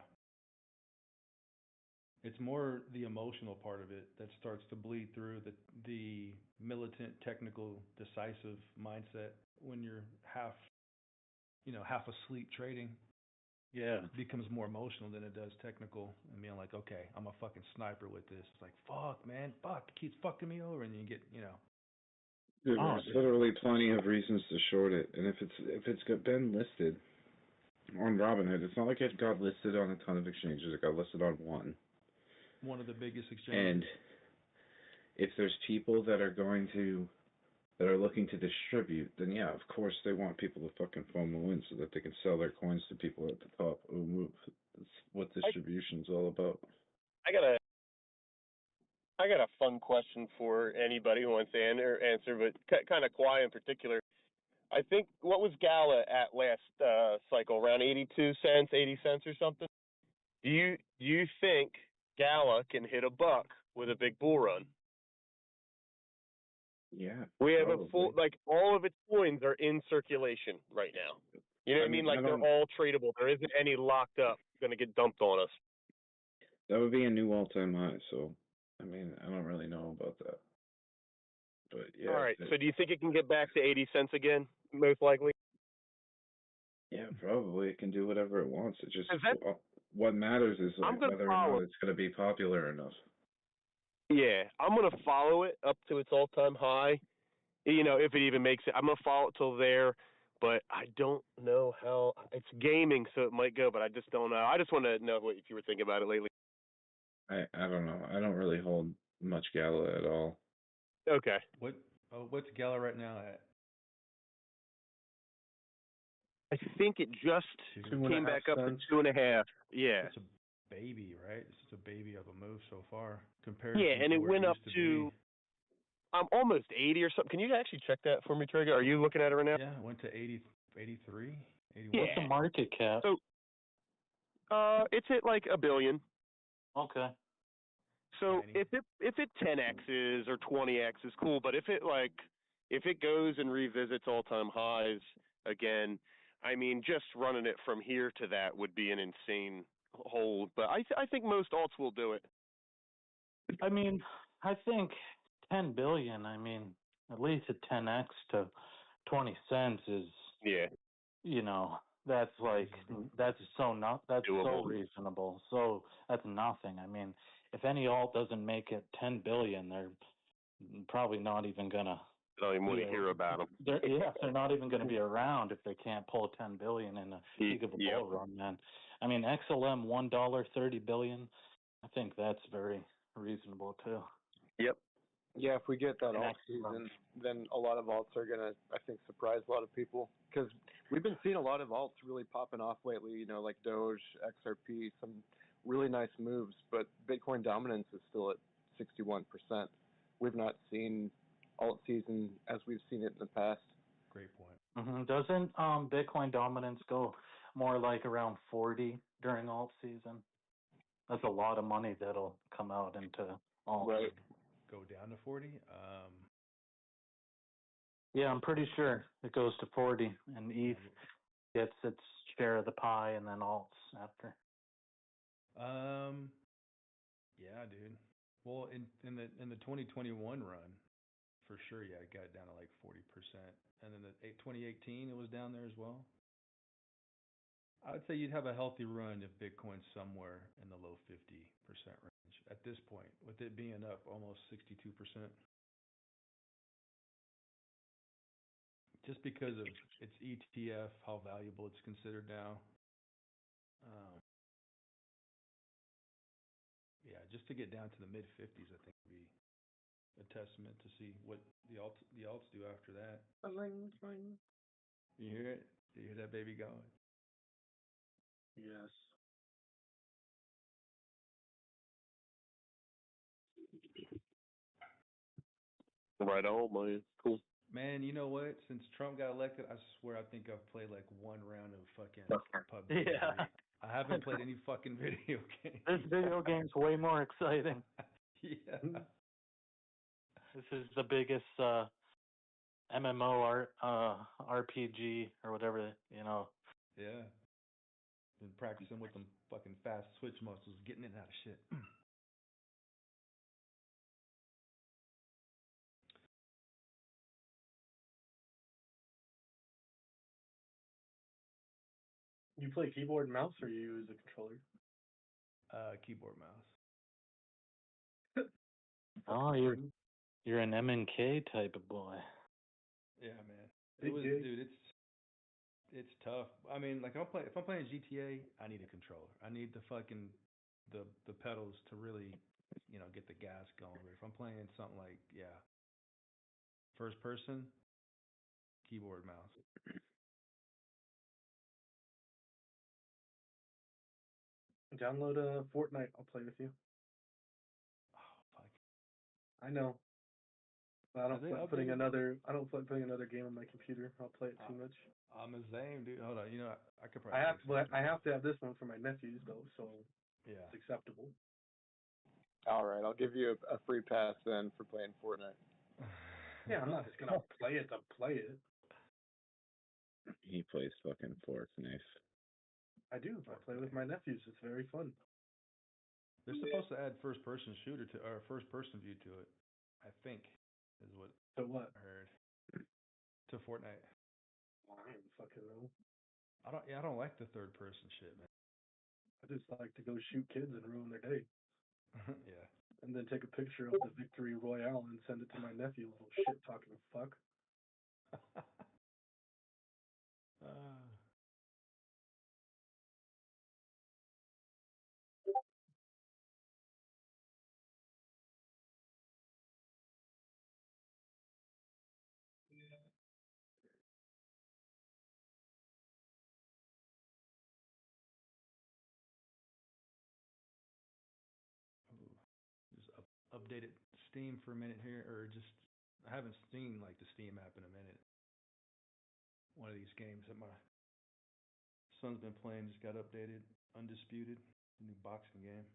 It's more the emotional part of it that starts to bleed through the militant, technical, decisive mindset when you're half asleep trading. Yeah. It becomes more emotional than it does technical. And being like, okay, I'm a fucking sniper with this. It's like, fuck, man, it keeps fucking me over, and you get, Dude, there's literally plenty of reasons to short it, and if it's been listed on Robinhood, it's not like it got listed on a ton of exchanges. It got listed on one. One of the biggest exchanges. And if there's people that are looking to distribute, then yeah, of course they want people to fucking FOMO in so that they can sell their coins to people at the top. That's what distribution's all about. I got a fun question for anybody who wants to answer, but kind of Kwai in particular. I think, what was Gala at last cycle? Around 82 cents, 80 cents or something? Do you think Gala can hit a buck with a big bull run? Yeah. We have a full, all of its coins are in circulation right now. You know what I mean? Like, they're all tradable. There isn't any locked up going to get dumped on us. That would be a new all-time high, so, I mean, I don't really know about that. But, yeah. All right, so do you think it can get back to 80 cents again, most likely? Yeah, probably. It can do whatever it wants. It just, what matters is whether or not it's going to be popular enough. Yeah, I'm going to follow it up to its all-time high. You know, if it even makes it. I'm going to follow it till there, but I don't know how. It's gaming, so it might go, but I just don't know. I just want to know if you were thinking about it lately. I don't know. I don't really hold much Gala at all. Okay. What's Gala right now at? I think it just came back up to 2.5. Yeah. It's a baby, right? It's just a baby of a move so far compared. Yeah, and it went up to almost 80 or something. Can you actually check that for me, Trigger? Are you looking at it right now? Yeah, it went to 80, 83, 81. What's the market cap? So, it's at like $1 billion. Okay. So if it 10x's or 20x is cool, but if it goes and revisits all-time highs again, I mean, just running it from here to that would be an insane hold. But I think most alts will do it. I mean, I think 10 billion. I mean, at least a 10x to 20 cents is. Yeah. You know, that's so reasonable. So that's nothing. I mean, if any alt doesn't make it 10 billion, they're probably not even gonna. Don't even want to hear about them. They're not even going to be around if they can't pull 10 billion in a peak of a bull run, man. I mean, XLM $1.30 billion. I think that's very reasonable too. Yep. Yeah, if we get that alt season, then a lot of alts are gonna, I think, surprise a lot of people because we've been seeing a lot of alts really popping off lately. You know, like Doge, XRP, some really nice moves, but Bitcoin dominance is still at 61%. We've not seen alt season as we've seen it in the past. Great point. Doesn't Bitcoin dominance go more like around 40 during alt season? That's a lot of money that'll come out into alt. Right. Go down to 40? Yeah, I'm pretty sure it goes to 40, and ETH gets its share of the pie, and then alts after. Yeah, dude. Well, in the 2021 run, for sure, yeah, it got down to like 40%, and then the 2018 it was down there as well. I would say you'd have a healthy run if Bitcoin's somewhere in the low 50% range at this point, with it being up almost 62%. Just because of its ETF, how valuable it's considered now. Yeah, just to get down to the mid 50s, I think would be a testament to see what the alts do after that. You hear it? You hear that baby going? Yes. Right on, man. Cool. Man, you know what? Since Trump got elected, I swear I think I've played like one round of fucking PUBG. Yeah. I haven't played any fucking video games. This video game's way more exciting. Yeah. This is the biggest MMO RPG or whatever, you know. Yeah. Been practicing with them fucking fast switch muscles, getting in and out of shit. You play keyboard and mouse, or you use a controller? Keyboard mouse. Oh, you're an M&K type of boy. Yeah, man. Dude, it's tough. I mean, like if I'm playing GTA, I need a controller. I need the fucking the pedals to really, you know, get the gas going. But if I'm playing something like first person, keyboard mouse. Download Fortnite. I'll play with you. Oh fuck. I know. I don't like putting another. I don't like putting another game on my computer. I'll play it too much. I'm the same, dude. Hold on. You know, I could probably. I have to have this one for my nephews though, so yeah, it's acceptable. All right, I'll give you a free pass then for playing Fortnite. Yeah, I'm not just gonna play it to play it. He plays fucking Fortnite. I do. I play with my nephews. It's very fun. They're supposed to add first-person shooter to or first-person view to it. I think is what. To what? I heard. To Fortnite. I don't fucking know. I don't like the third-person shit, man. I just like to go shoot kids and ruin their day. Yeah. And then take a picture of the victory royale and send it to my nephew, little shit talking fuck. Just updated Steam for a minute here, or just I haven't seen like the Steam app in a minute. One of these games that my son's been playing just got updated. Undisputed, new boxing game.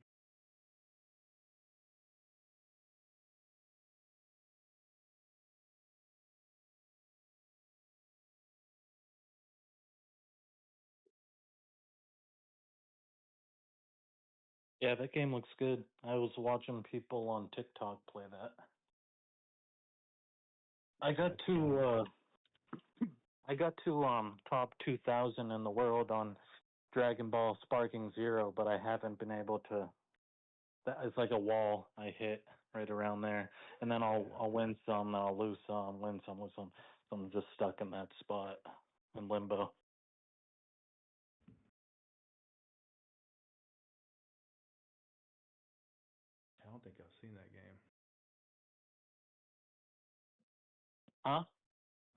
Yeah, that game looks good. I was watching people on TikTok play that. I got to top 2000 in the world on Dragon Ball Sparking Zero, but I haven't been able to. It's like a wall I hit right around there, and then I'll win some, then I'll lose some, win some, lose some. So I'm just stuck in that spot in limbo. I don't think I've seen that game. Huh?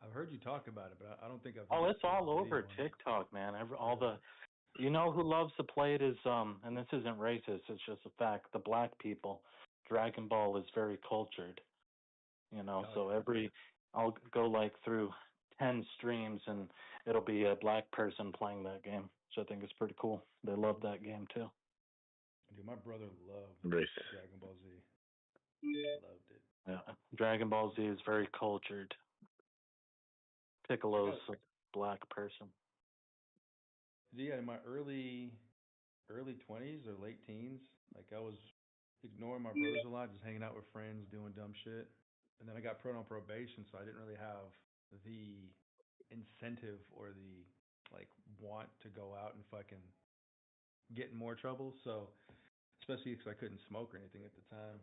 I've heard you talk about it, but I don't think I've. Oh, it's all over TikTok, man. All the, you know who loves to play it is and this isn't racist. It's just a fact. The black people, Dragon Ball is very cultured. You know, so I'll go like through 10 streams and it'll be a black person playing that game. So I think it's pretty cool. They love that game too. Dude, my brother loved Dragon Ball Z. Loved it. Yeah, Dragon Ball Z is very cultured. Piccolo's a black person. Yeah, in my early early 20s or late teens. Like I was ignoring my bros a lot, just hanging out with friends, doing dumb shit. And then I got put on probation, so I didn't really have the incentive or the like want to go out and fucking get in more trouble. So especially because I couldn't smoke or anything at the time.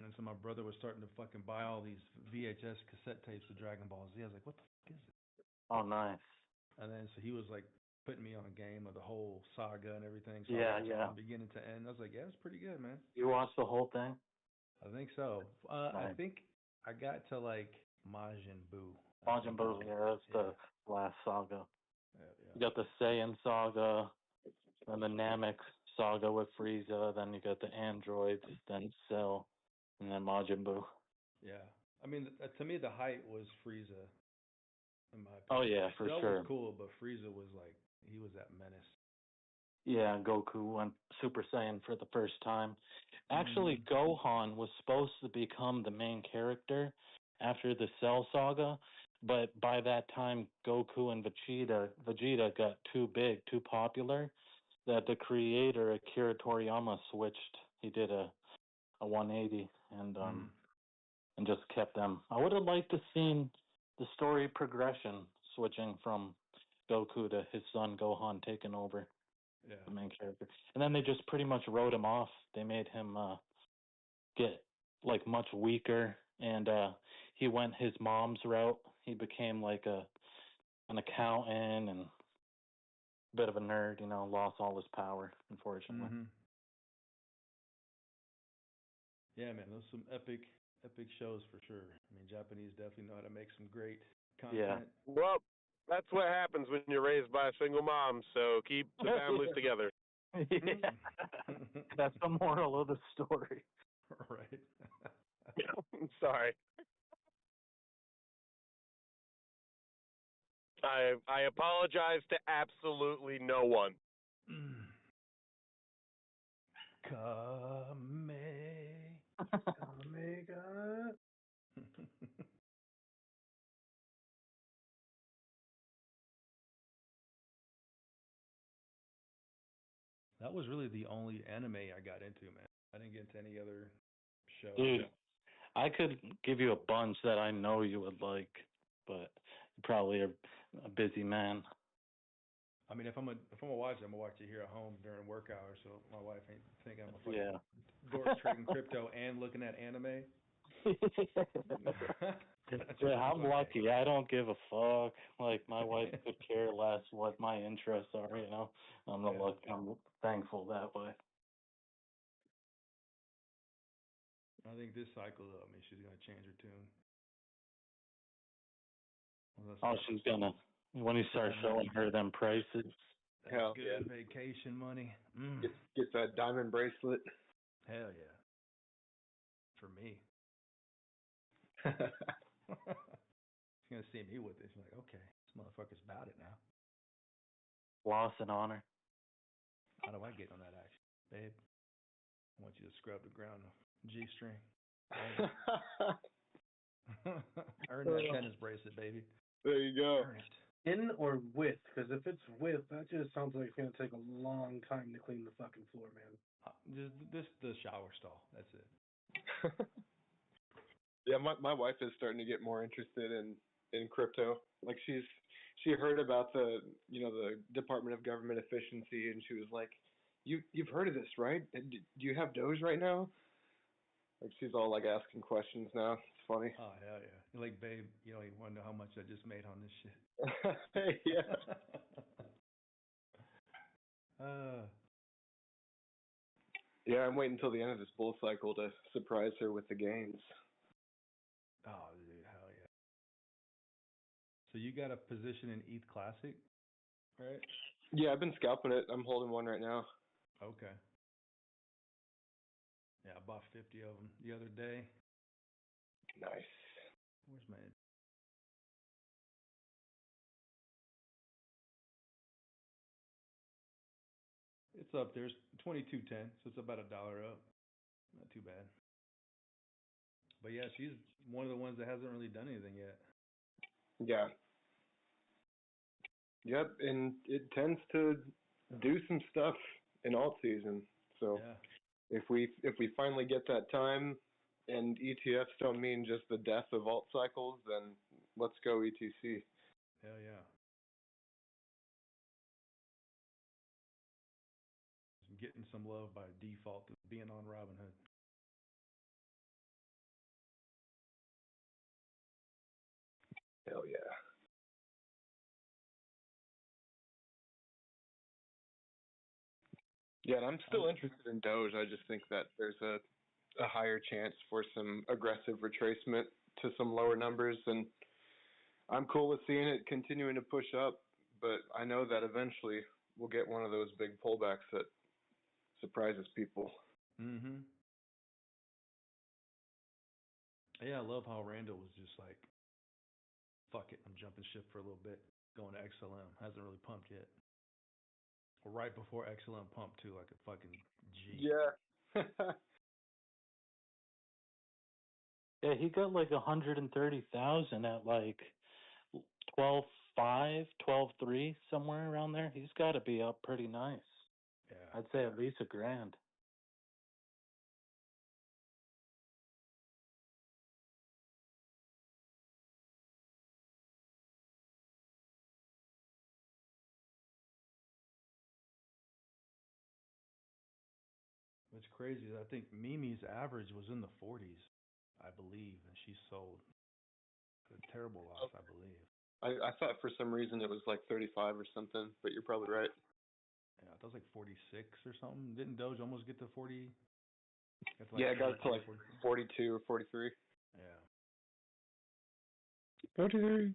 And so my brother was starting to fucking buy all these VHS cassette tapes of Dragon Ball Z. I was like, what the fuck is it? Oh, nice. And then so he was like putting me on a game of the whole saga and everything. So Yeah, I yeah. from beginning to end. I was like, yeah, it's pretty good, man. You watched the whole thing? I think so. I Nice. think I got to like Majin Buu. Majin Buu, yeah, that's the last saga. Yeah. You got the Saiyan saga, then the Namek saga with Frieza, then you got the androids, then Cell, and then Majin Buu. Yeah. I mean, to me, the height was Frieza. In my opinion. Oh yeah, for Cell sure. was cool, but Frieza was like, he was that menace. Yeah, Goku went Super Saiyan for the first time. Actually, Gohan was supposed to become the main character after the Cell saga, but by that time, Goku and Vegeta got too big, too popular, that the creator Akira Toriyama switched. He did a 180 and just kept them. I would have liked to seen the story progression switching from Goku to his son Gohan taking over the main character. And then they just pretty much wrote him off. They made him get like much weaker, and he went his mom's route. He became like an accountant and a bit of a nerd, lost all his power, unfortunately. Yeah, man, those some epic shows for sure. I mean, Japanese definitely know how to make some great content. Yeah. Well, that's what happens when you're raised by a single mom. So keep the families together. Yeah. That's the moral of the story. Right. I'm sorry. I apologize to absolutely no one. Omega. That was really the only anime I got into, man. I didn't get into any other shows. Dude, I could give you a bunch that I know you would like, but you probably are a busy man. I mean, if I'm gonna watch it, I'm gonna watch it here at home during work hours, so my wife ain't thinking I'm a fucking dork trading crypto and looking at anime. Yeah, I'm lucky. I don't give a fuck. Like, my wife could care less what my interests are, I'm thankful that way. I think this cycle, though, I mean, she's gonna change her tune. Oh, she's gonna, when you start showing her them prices. That's good vacation money. Get that diamond bracelet. Hell yeah. For me. She's gonna see me with it. She's like, okay, this motherfucker's about it now. Loss and honor. How do I get on that action, babe? I want you to scrub the ground G-string. Earn that tennis bracelet, baby. There you go. Earn it. In or with? Because if it's with, that just sounds like it's gonna take a long time to clean the fucking floor, man. Just the shower stall. That's it. Yeah, my wife is starting to get more interested in crypto. Like she heard about the Department of Government Efficiency, and she was like, "You've heard of this, right? Do you have Doge right now?" Like, she's all like asking questions now. It's funny. Oh hell yeah! You're like, babe, you don't even want to know how much I just made on this shit. Yeah. Yeah, I'm waiting until the end of this bull cycle to surprise her with the gains. Oh, dude, hell yeah. So you got a position in ETH Classic, right? Yeah, I've been scalping it. I'm holding one right now. Okay. Yeah, I bought 50 of them the other day. Nice. Where's my... It's up there. It's 22.10, so it's about $1 up. Not too bad. But yeah, she's one of the ones that hasn't really done anything yet. Yeah. Yep, and it tends to do some stuff in alt season. So if we finally get that time, and ETFs don't mean just the death of alt cycles, then let's go ETC. Hell yeah. Getting some love by default, being on Robinhood. Hell yeah. Yeah, and I'm still interested in Doge. I just think that there's a higher chance for some aggressive retracement to some lower numbers, and I'm cool with seeing it continuing to push up, but I know that eventually we'll get one of those big pullbacks that surprises people. Mm-hmm. Yeah, I love how Randall was just like, fuck it, I'm jumping ship for a little bit, going to XLM. Hasn't really pumped yet. Right before XLM pumped too, like a fucking G. Yeah. Yeah, he got like 130,000 at like 12.5, 12.3, somewhere around there. He's got to be up pretty nice. Yeah. I'd say at least $1,000. What's crazy is I think Mimi's average was in the 40s, I believe, and she sold a terrible loss, I believe. I thought for some reason it was like 35 or something, but you're probably right. Yeah, that was like 46 or something. Didn't Doge almost get to 40? Yeah, it got to like 42 or 43. Yeah. 43.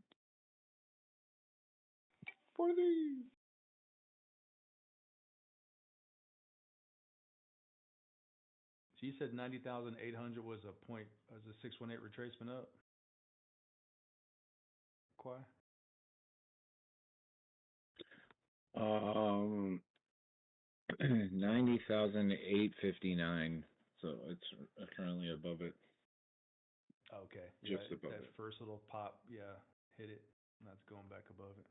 43. She said 90,800 was a 618 retracement up. Why? 90,859. So it's currently above it. Okay. Just yeah, above that it. first little pop, hit it. That's going back above it.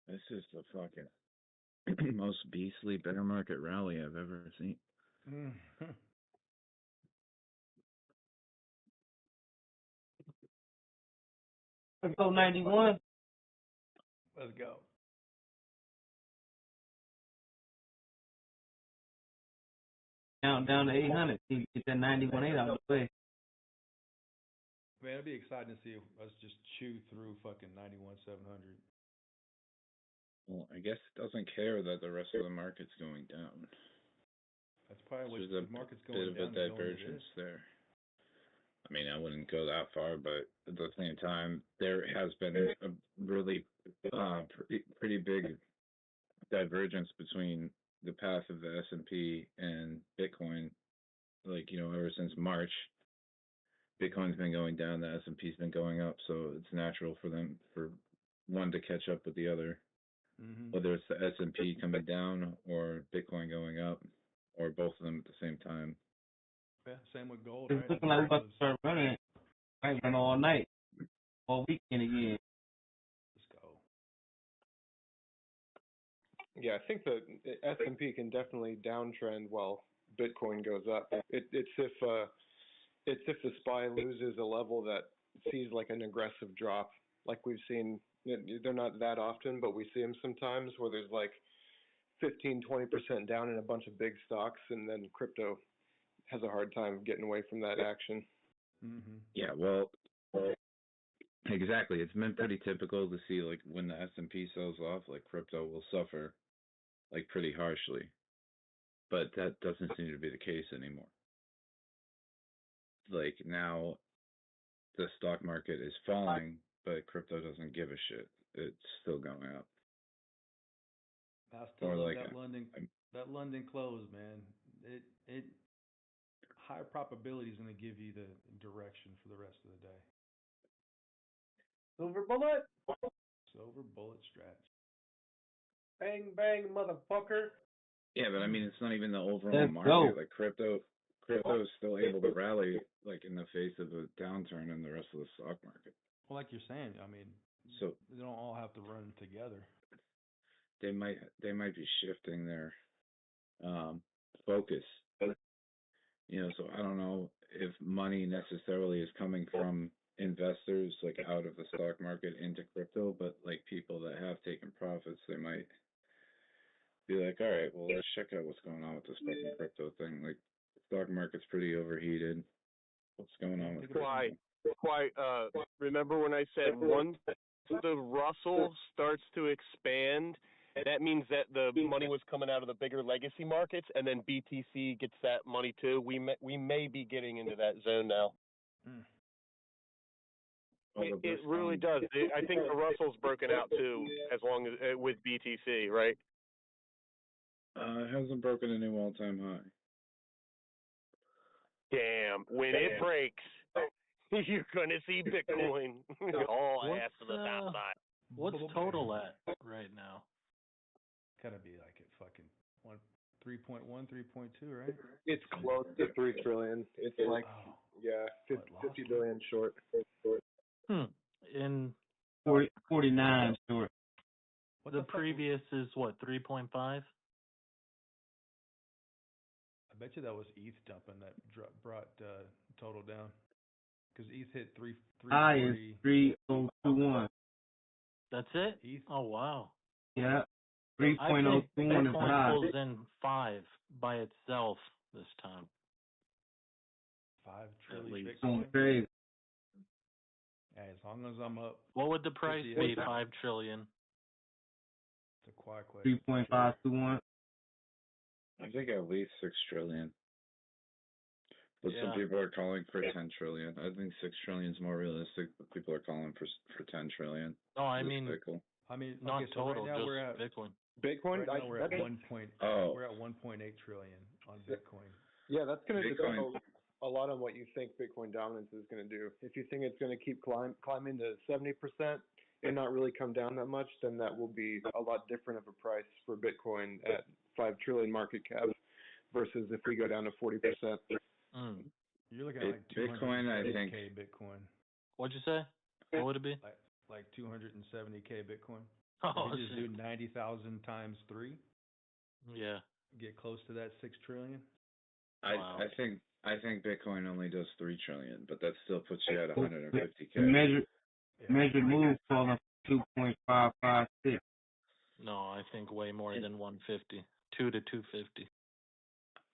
This is the fucking most beastly bear market rally I've ever seen. Let's go 91. Let's go. Down to 800. Get that 91.8 out of the way. Man, it'd be exciting to see us just chew through fucking 91,700. Well, I guess it doesn't care that the rest of the market's going down. That's probably what There's the market's a going bit of down. a divergence there. I mean, I wouldn't go that far, but at the same time, there has been a really pretty big divergence between the path of the S&P and Bitcoin. Like, ever since March, Bitcoin's been going down, the S&P's been going up, so it's natural for one to catch up with the other. Mm-hmm. Whether it's the S&P coming down or Bitcoin going up, or both of them at the same time. Yeah, same with gold, It's right? looking like we're about to start running. Might run all night, all weekend again. Let's go. Yeah, I think the S&P can definitely downtrend while Bitcoin goes up. It's if the SPY loses a level that sees like an aggressive drop, like we've seen. They're not that often, but we see them sometimes where there's like 15-20% down in a bunch of big stocks, and then crypto has a hard time getting away from that action. Mm-hmm. Yeah, well, exactly. It's been pretty typical to see like when the S&P sells off, like crypto will suffer like pretty harshly. But that doesn't seem to be the case anymore. Like now the stock market is falling, but crypto doesn't give a shit. It's still going up. I still Or love like that London close, man. It high probability is going to give you the direction for the rest of the day. Silver bullet. Silver bullet strategy. Bang bang, motherfucker. Yeah, but I mean, it's not even the overall Let's market. go. Like crypto is still able to rally like in the face of a downturn in the rest of the stock market. Well, like you're saying, I mean, So they don't all have to run together. they might be shifting their focus. So I don't know if money necessarily is coming from investors like out of the stock market into crypto, but like people that have taken profits, they might be like, all right, well, let's check out what's going on with this fucking crypto thing. Like, the stock market's pretty overheated. What's going on with crypto? Remember when I said once the Russell starts to expand, that means that the money was coming out of the bigger legacy markets, and then BTC gets that money too. We may be getting into that zone now. It really does. I think the Russell's broken out too, as long as with BTC, right? It hasn't broken a new all-time high. Damn, when it breaks, you're gonna see Bitcoin all ass to the top side. What's total at right now? Gotta be like at fucking 3.1, 3.2, right? It's close to 3 trillion. It's like 50 billion short. In 49 short. The previous is what, 3.5? I bet you that was ETH dumping that brought total down. Because ETH hit 340. High is 3021. That's it? ETH? Oh, wow. Yeah. I think 3.01 is Bitcoin high. pulls in 5 by itself this time. 5 At trillion least. Bitcoin? Crazy. Hey, as long as I'm up. What would the price be? 5 trillion. It's a quiet question. 3.521. I think at least 6 trillion. But some people are calling for 10 trillion. I think 6 trillion is more realistic, but people are calling for 10 trillion. No, I mean, not okay, so total, right now just we're at Bitcoin. Bitcoin? Right now we're at that's- 1.8 trillion on Bitcoin. Yeah, that's going to Bitcoin. depend a lot on what you think Bitcoin dominance is going to do. If you think it's going to keep climbing to 70% and not really come down that much, then that will be a lot different of a price for Bitcoin at 5 trillion market cap versus if we go down to 40%. You're looking at like Bitcoin, I think. Bitcoin. What'd you say? What would it be? Like 270K Bitcoin. Oh, if you just do 90,000 times 3. Yeah. Get close to that 6 trillion. Wow. I think Bitcoin only does 3 trillion, but that still puts you at 150K. Measured move falling 2.556. No, I think way more than 150. 2 to 250.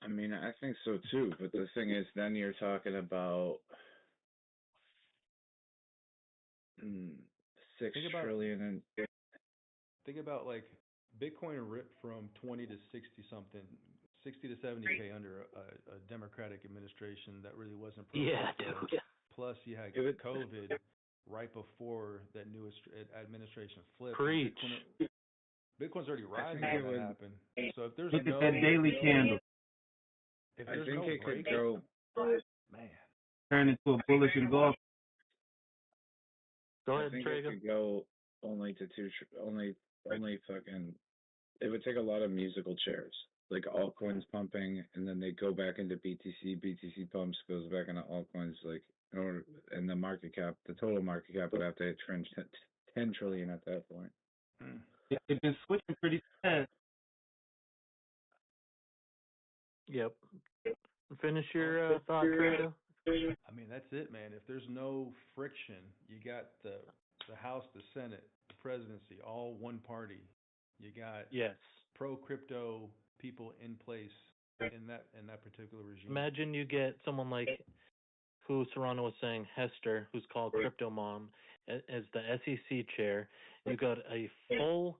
I mean, I think so too, but the thing is, then you're talking about 6 trillion and. Think about like Bitcoin ripped from 20 to 60 something, 60 to 70K under a Democratic administration that really wasn't pro-crypto. Yeah. Plus you had COVID right before that new administration flipped. Preach. Bitcoin's already rising when that happened. So if there's Look at that daily candle. If I there's think no it break, could go. Man. Turn into a bullish engulf. Go ahead, I think Traeger. it could go only to only fucking. It would take a lot of musical chairs, like altcoins pumping, and then they go back into BTC. BTC pumps, goes back into altcoins, like in order, and the market cap, the total market cap would have to hit 10 trillion at that point. They've been switching pretty fast. Yep. Finish your thought, Krypto. I mean, that's it, man. If there's no friction, you got the House, the Senate, the presidency, all one party. You got pro-crypto people in place in that particular regime. Imagine you get someone like who Serrano was saying, Hester, who's called Crypto Mom, as the SEC chair. You got a full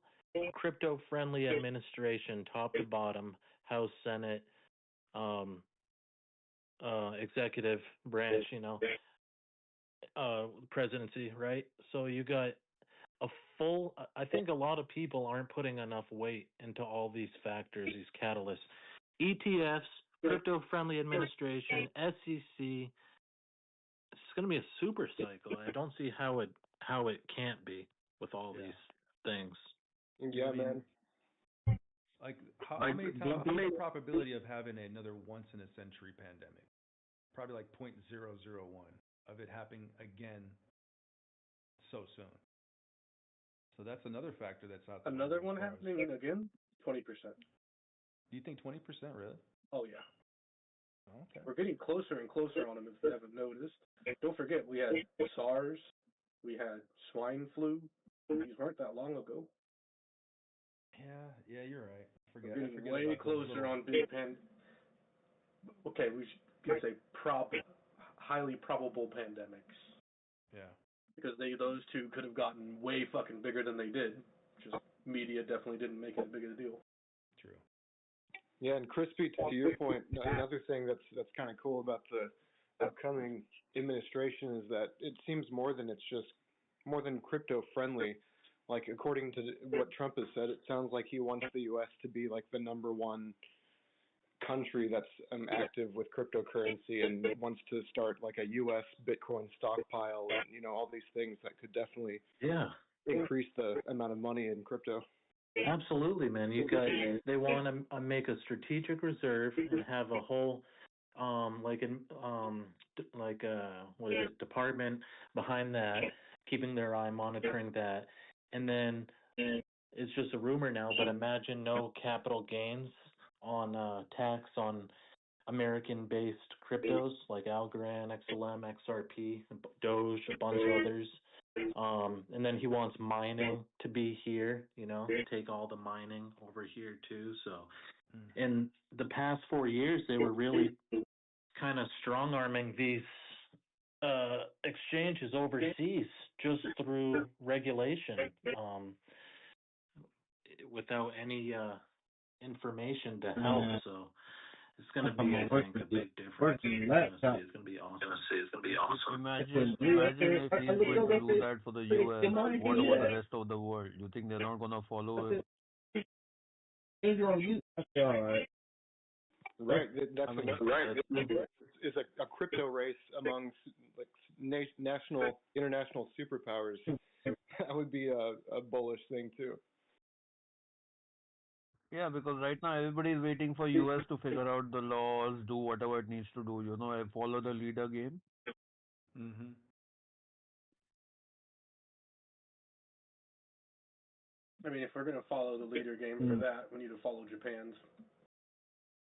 crypto-friendly administration, top to bottom, House, Senate, executive branch, presidency, right? So you got a full. I think a lot of people aren't putting enough weight into all these factors, these catalysts. ETFs, crypto-friendly administration, SEC. It's going to be a super cycle. I don't see how it can't be with all these things. Yeah, man. Like, how many times? What's the probability of having another once in a century pandemic? Probably like 0.001 of it happening again so soon. So that's another factor that's out there. Another one happening again? 20%. Do you think 20% really? Oh yeah. Okay. We're getting closer and closer on them if you haven't noticed. Don't forget, we had SARS, we had swine flu. These weren't that long ago. Yeah, you're right. We're getting way closer on big Okay, we should say highly probable pandemics. Yeah. Because those two could have gotten way fucking bigger than they did. Just media definitely didn't make it as big of a deal. True. Yeah, and Crispy, to your point, another thing that's kind of cool about the upcoming administration is that it seems more than crypto friendly. Like, according to what Trump has said, it sounds like he wants the U.S. to be like the #1 country that's active with cryptocurrency and wants to start like a U.S. Bitcoin stockpile and all these things that could definitely increase the amount of money in crypto. Absolutely, man. They want to make a strategic reserve and have a whole what is it, department behind that, keeping their eye monitoring that. And then it's just a rumor now, but imagine no capital gains on tax on American-based cryptos like Algorand, XLM, XRP, Doge, a bunch of others. And then he wants mining to be here, take all the mining over here too. So in the past 4 years, they were really kind of strong-arming these exchanges overseas just through regulation, without any information to help. So it's going to be, I think, a big difference. It's going to be awesome. Imagine if he's going to do that for the US. What about the rest of the world? You think they're not going to follow it? Right. That's it's a crypto race among like international superpowers. That would be a bullish thing too. Yeah, because right now everybody is waiting for US to figure out the laws, do whatever it needs to do. Follow the leader game. Mm-hmm. I mean, if we're gonna follow the leader game for that, we need to follow Japan's.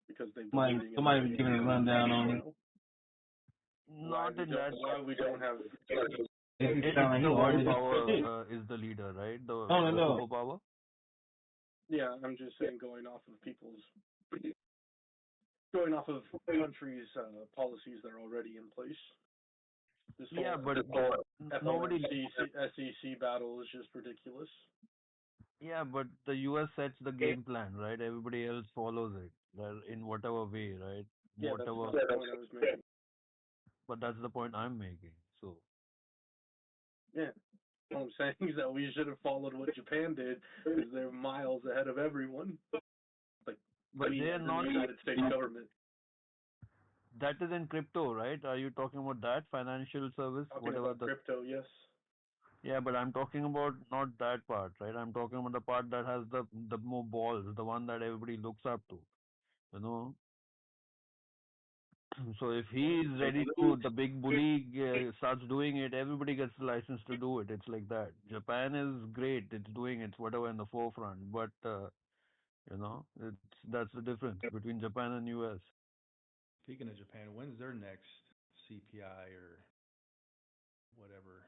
Because they've been somebody was giving a rundown on it. Not in that. Why we don't have. It's the world power is the leader, right? The superpower. Yeah, I'm just saying, going off of countries' policies that are already in place. This whole nobody. SEC battle is just ridiculous. Yeah, but the US sets the game plan, right? Everybody else follows it, in whatever way, right? Yeah, that's the point I was making. But that's the point I'm making. So. Yeah. What I'm saying is that we should have followed what Japan did, because they're miles ahead of everyone. But they're not the United States government. That is in crypto, right? Are you talking about that financial service? Crypto, yes. Yeah, but I'm talking about not that part, right? I'm talking about the part that has the more balls, the one that everybody looks up to, So if he is ready to, the big bully starts doing it, everybody gets the license to do it. It's like that. Japan is great. It's doing it, whatever, in the forefront. But, that's the difference between Japan and US. Speaking of Japan, when's their next CPI or whatever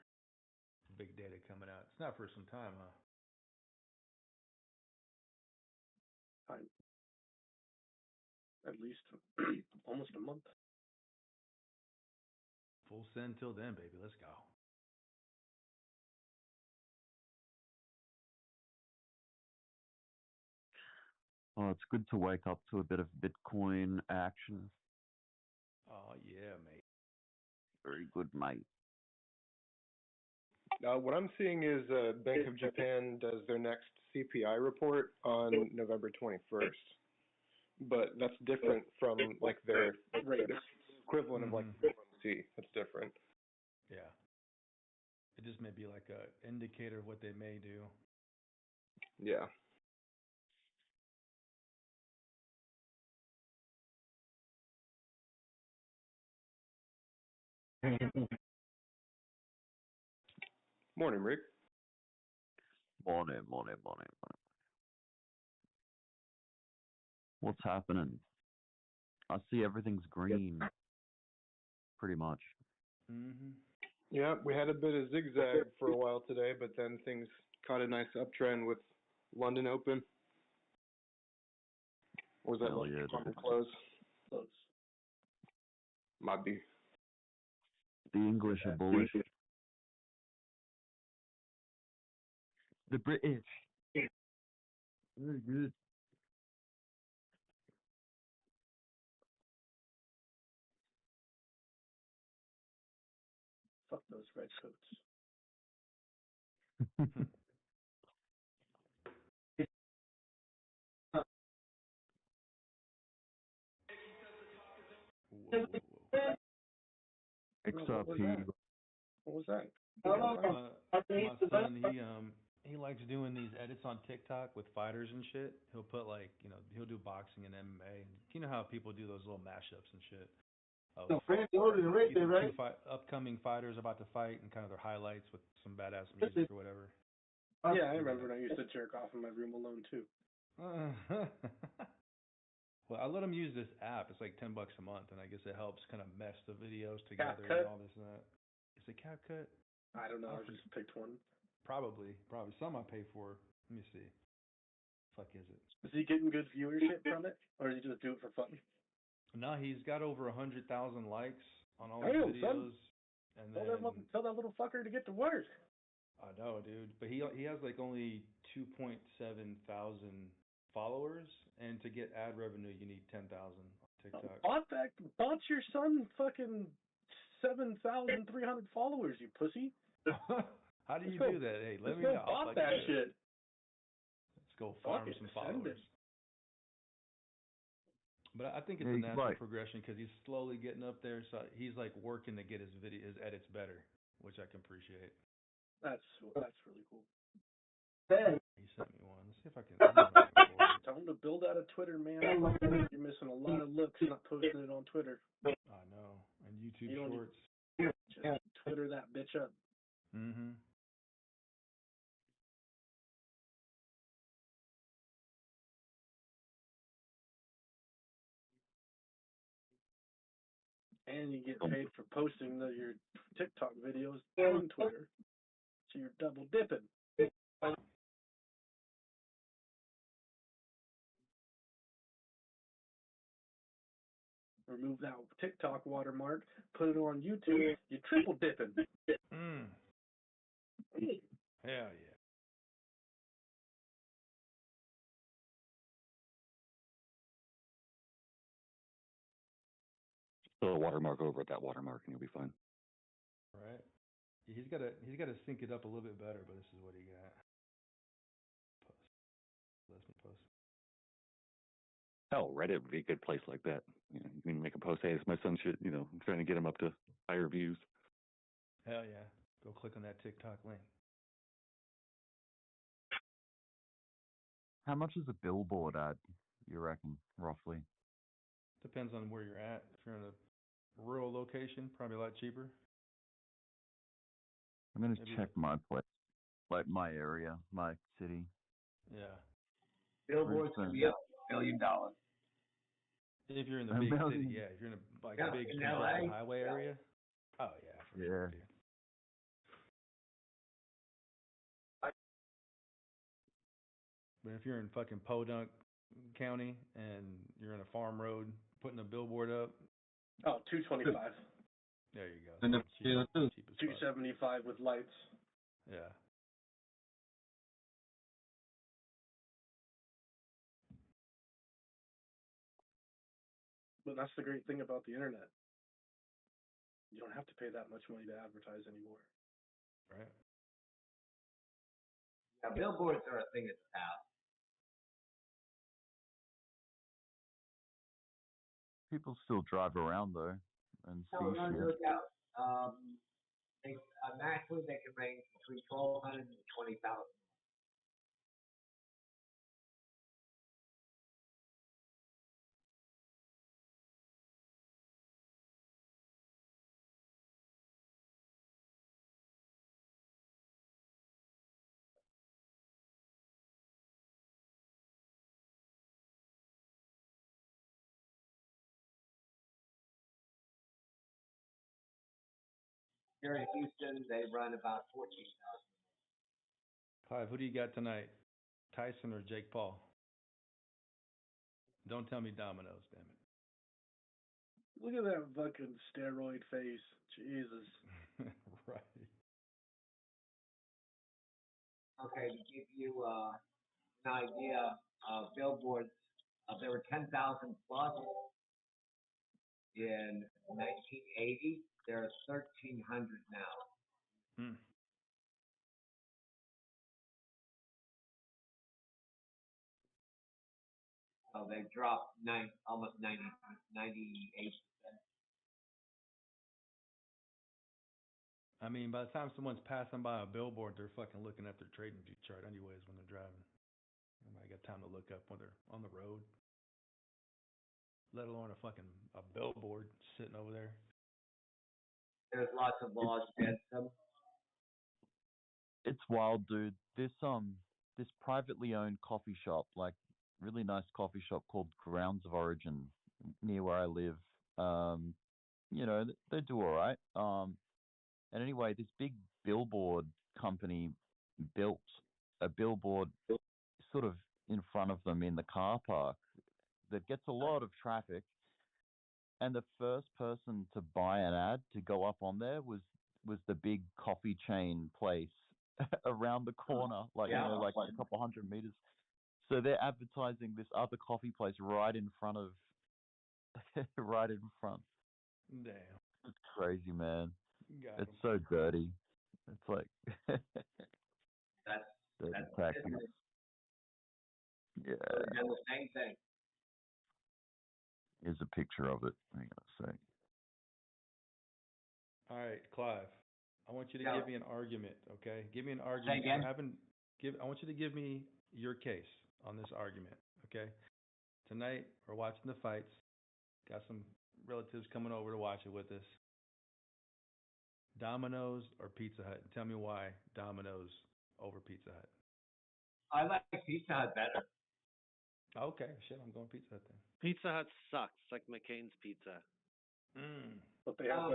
big data coming out? It's not for some time, huh? At least almost a month. Full send till then, baby. Let's go. Oh, it's good to wake up to a bit of Bitcoin action. Oh, yeah, mate. Very good, mate. What I'm seeing is Bank of Japan does their next CPI report on November 21st. But that's different from like their equivalent of like C. That's different. Yeah. It just may be like a indicator of what they may do. Yeah. Morning, Rick. Morning. What's happening? I see everything's green, pretty much. Yeah, we had a bit of zigzag for a while today, but then things caught a nice uptrend with London Open. Or was that London close? Close. Might be. The English are bullish. The British. Very good. Fuck those redcoats. XRP. What was that? My son, he likes doing these edits on TikTok with fighters and shit. He'll put he'll do boxing and MMA. You know how people do those little mashups and shit. Upcoming fighters about to fight and kind of their highlights with some badass music or whatever. Yeah, I remember when I used to jerk off in my room alone too. Well, I let him use this app. It's like $10 a month, and I guess it helps kind of mesh the videos together CapCut? and all this and that. Is it CapCut? I don't know. I just picked one. Probably. Some I pay for. Let me see. Fuck is it? Is he getting good viewership from it, or does he just do it for fun? No, he's got over 100,000 likes on all his videos. Son. And tell that little fucker to get to work. I know, dude. But he has like only 2.7 thousand followers, and to get ad revenue, you need 10,000 on TikTok. Bought your son fucking 7,300 followers, you pussy. How do you do that? Hey, let me know. Bought that shit. Let's go farm some followers. But I think it's a natural progression because he's slowly getting up there. So he's like working to get his edits better, which I can appreciate. That's really cool. He sent me one. Let's see if I can. Tell him to build out a Twitter, man. You're missing a lot of looks not posting it on Twitter. I know. And YouTube Shorts. Just Twitter that bitch up. Mm-hmm. And you get paid for posting your TikTok videos on Twitter. So you're double dipping. Remove that TikTok watermark, put it on YouTube, you're triple dipping. Hell yeah. Throw a watermark over at that watermark and you'll be fine. Right. Yeah, he's got to sync it up a little bit better, but this is what he got. Let me post. Hell, Reddit would be a good place like that. You can make a post, hey, it's my son shit, I'm trying to get him up to higher views. Hell yeah. Go click on that TikTok link. How much is a billboard ad, you reckon, roughly? Depends on where you're at. If you're in a rural location, probably a lot cheaper. I'm going to check my place, like my area, my city. Yeah. Billboards can be up $1 million. If you're in the big city, yeah. If you're in a big commercial highway area, oh yeah, for sure, dude. But if you're in fucking Podunk County and you're in a farm road putting a billboard up, $225. There you go. And $275 with lights. Yeah. But that's the great thing about the internet. You don't have to pay that much money to advertise anymore. Right. Yeah, billboards are a thing of the past. People still drive around though and see No shit. doubt. Maximum they can range between 1,200 and 20,000. Here in Houston, they run about 14,000. Clive, who do you got tonight? Tyson or Jake Paul? Don't tell me Domino's, damn it. Look at that fucking steroid face. Jesus. Right. Okay, to give you an idea, billboards, there were 10,000 plus in 1980. There are 1,300 now. Hmm. So they've dropped almost 98%. I mean, by the time someone's passing by a billboard, they're fucking looking at their trading view chart anyways when they're driving. Nobody got time to look up when they're on the road. Let alone a billboard sitting over there. There's lots of laws against them. It's wild, dude. This privately owned coffee shop, like really nice coffee shop called Grounds of Origin, near where I live. They do all right. And anyway, this big billboard company built a billboard sort of in front of them in the car park that gets a lot of traffic. And the first person to buy an ad to go up on there was the big coffee chain place around the corner, like a couple hundred meters. So they're advertising this other coffee place right in front of, right in front. Damn. It's crazy, man. Got it's 'em. so dirty. It's like that's tactics. Yeah. They've done the same thing. Here's a picture of it. Hang on a sec. All right, Clive. I want you to give me an argument, okay? Give me an Say argument. again? I want you to give me your case on this argument, okay? Tonight we're watching the fights. Got some relatives coming over to watch it with us. Domino's or Pizza Hut? Tell me why Domino's over Pizza Hut. I like Pizza Hut better. Okay, shit, I'm going Pizza Hut then. Pizza Hut sucks, like McCain's Pizza. But they have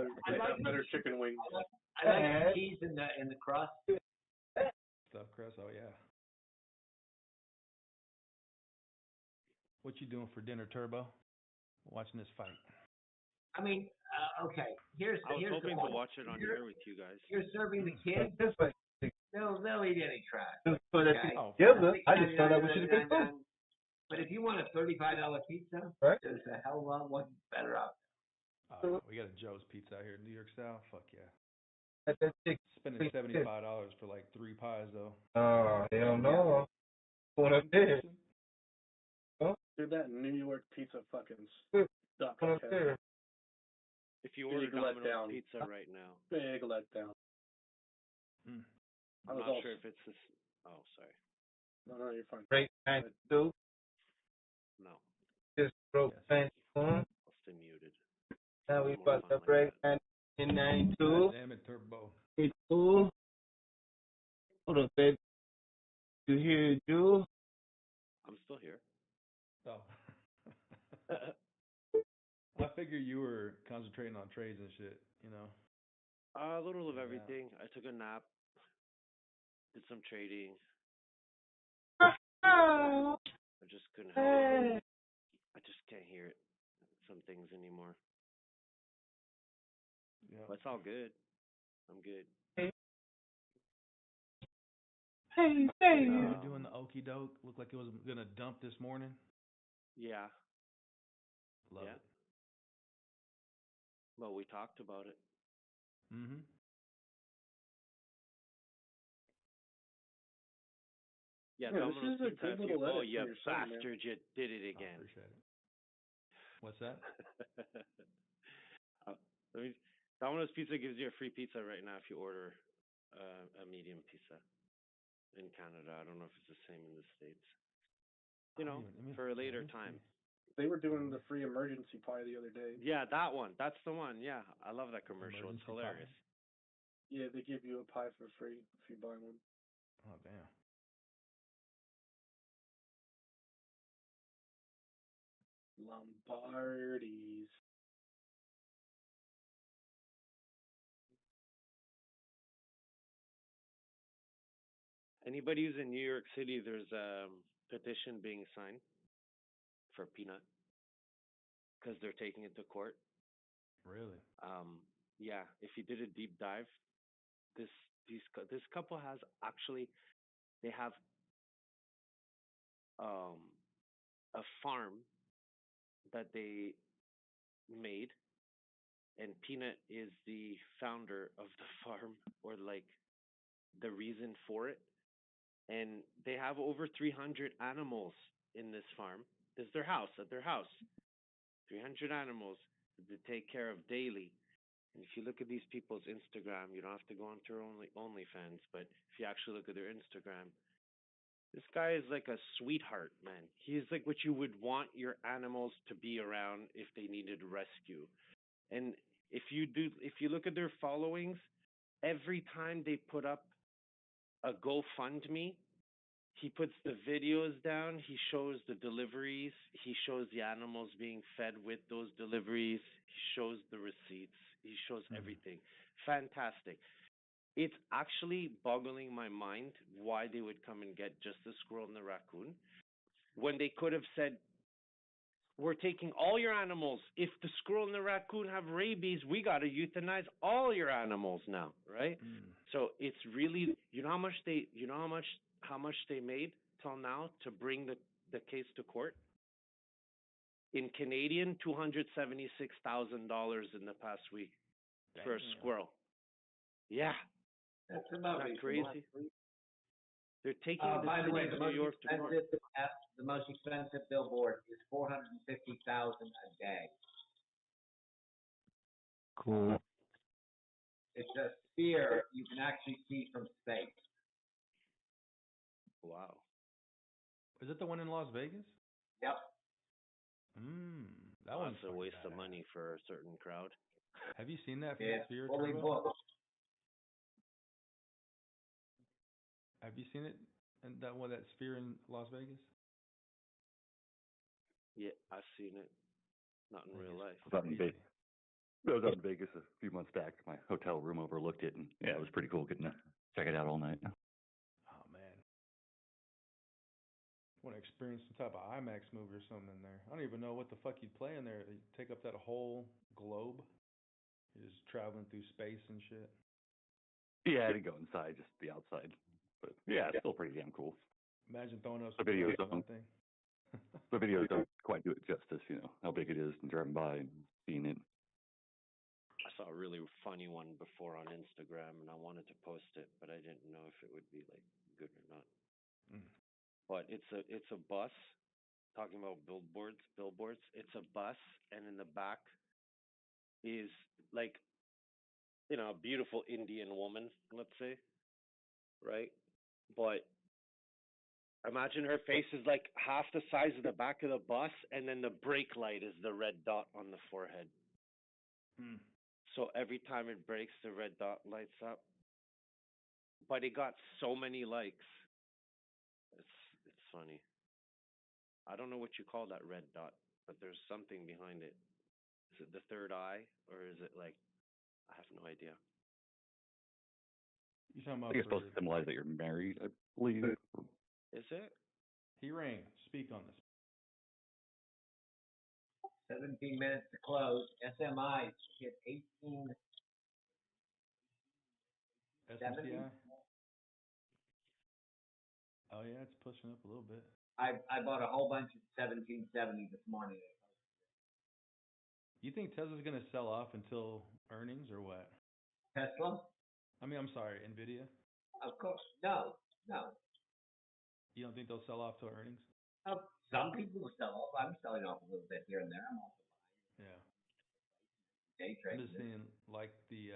better chicken wings. I like the cheese in the crust. Stuffed crust, oh yeah. What you doing for dinner, Turbo? Watching this fight. I mean, okay. I was hoping to watch it on here with you guys. You're serving the kids. They'll eat any trash. Okay? I just thought that we should have been fun. But if you want a $35 pizza, there's a hell of a lot one better out there. We got a Joe's Pizza out here in New York style. Fuck yeah. Spending $75 for like 3 pies though. Oh, hell no. What up there? Dude, that New York pizza fucking sucks. If you order Domino's Pizza right now. Big letdown. I'm not sure if it's this. Oh, sorry. No, you're fine. Break 92. No. Just broke 91. I'll stay muted. Now we about to break 92. Damn it, Turbo. It's cool. Hold up, babe. You hear it, Drew? I'm still here. Oh. I figure you were concentrating on trades and shit, you know. A little of everything. I took a nap. Did some trading. I just couldn't help it. I just can't hear it. Some things anymore. Yeah. But it's all good. I'm good. You doing the okie doke? Looked like it was gonna dump this morning. Yeah. Love it. Well, we talked about it. Mm-hmm. Yeah, this is a good little edit. Oh, you for your son, man. bastard! You did it again. I appreciate it. What's that? Domino's Pizza gives you a free pizza right now if you order a medium pizza in Canada. I don't know if it's the same in the States. You know, for a later time. They were doing the free emergency pie the other day. Yeah, that one. That's the one. Yeah, I love that commercial. It's hilarious. Yeah, they give you a pie for free if you buy one. Oh, damn. Lombardies. Anybody who's in New York City, there's a petition being signed for Peanut because they're taking it to court. Really? Yeah, if you did a deep dive, this couple has actually they have a farm that they made, and Peanut is the founder of the farm, or like the reason for it. And they have over 300 animals in this farm. This is their house, at their house. 300 animals that they take care of daily. And if you look at these people's Instagram, you don't have to go onto their OnlyFans, but if you actually look at their Instagram, this guy is like a sweetheart, man. He's like what you would want your animals to be around if they needed rescue. And if you look at their followings, every time they put up a GoFundMe, he puts the videos down, he shows the deliveries, he shows the animals being fed with those deliveries, he shows the receipts, he shows everything. Fantastic. It's actually boggling my mind why they would come and get just the squirrel and the raccoon when they could have said, we're taking all your animals. If the squirrel and the raccoon have rabies, we got to euthanize all your animals now, right? So it's really, how much they made till now to bring the case to court? In Canadian, $276,000 in the past week for a squirrel. Yeah. That's about Isn't that crazy? They're taking by the way, city of New York to court. The most expensive billboard is $450,000 a day. Cool. It's a sphere you can actually see from space. Wow. Is it the one in Las Vegas? Yep. That one's a waste of money for a certain crowd. Have you seen that It's sphere? fully Turbo? booked. Have you seen it? And that sphere in Las Vegas? Yeah, I've seen it. Not in real life. I was out in Vegas a few months back. My hotel room overlooked it, and yeah, it was pretty cool getting to check it out all night. Oh man, I want to experience some type of IMAX movie or something in there. I don't even know what the fuck you'd play in there. You take up that whole globe. You're just traveling through space and shit. Yeah, I didn't go inside, just the outside. But yeah, it's still pretty damn cool. Imagine throwing us The videos don't. thing. The videos don't quite do it justice, how big it is and driving by and seeing it. I saw a really funny one before on Instagram, and I wanted to post it, but I didn't know if it would be like good or not. But it's a bus. Talking about billboards. It's a bus, and in the back is like, a beautiful Indian woman, let's say, right? But imagine her face is like half the size of the back of the bus, and then the brake light is the red dot on the forehead. So every time it breaks, the red dot lights up. But it got so many likes. It's funny. I don't know what you call that red dot, but there's something behind it. Is it the third eye, or is it like, I have no idea. You talking about? I think it's supposed to symbolize that you're married, I believe. Is it? He rang. Speak on this. 17 minutes to close. SMI hit 18. SMCI? Oh yeah, it's pushing up a little bit. I bought a whole bunch of 1770 this morning. You think Tesla's gonna sell off until earnings or what? Tesla? I'm sorry, Nvidia? Of course. No. You don't think they'll sell off till earnings? Some people will sell off. I'm selling off a little bit here and there. I'm also buying. Yeah. Day I'm trading. just seeing like the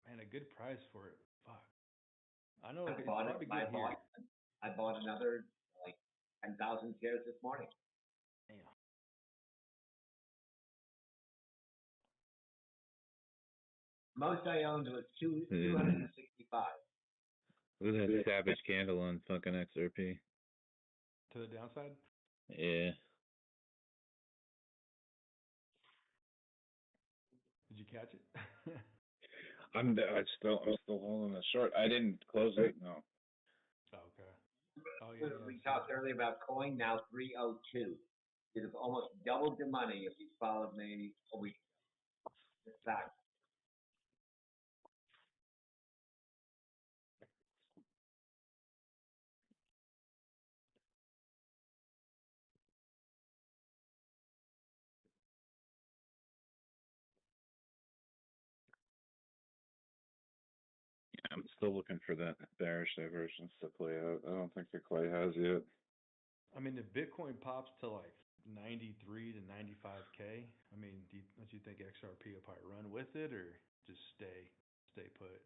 a good price for it. Fuck. I know it's probably good here. I bought another like 10,000 shares this morning. Damn. Most I owned was 265. Look at that savage candle on fucking XRP. To the downside? Yeah. Did you catch it? I'm still holding the short. I didn't close it. No. Oh yeah, We talked earlier about coin, now 302. You'd have almost doubled your money if you followed me a week ago. Just fact. I'm still looking for that bearish divergence to play out. I don't think it quite has yet. I mean, if Bitcoin pops to like 93 to 95K, I mean, don't you think XRP will probably run with it or just stay put?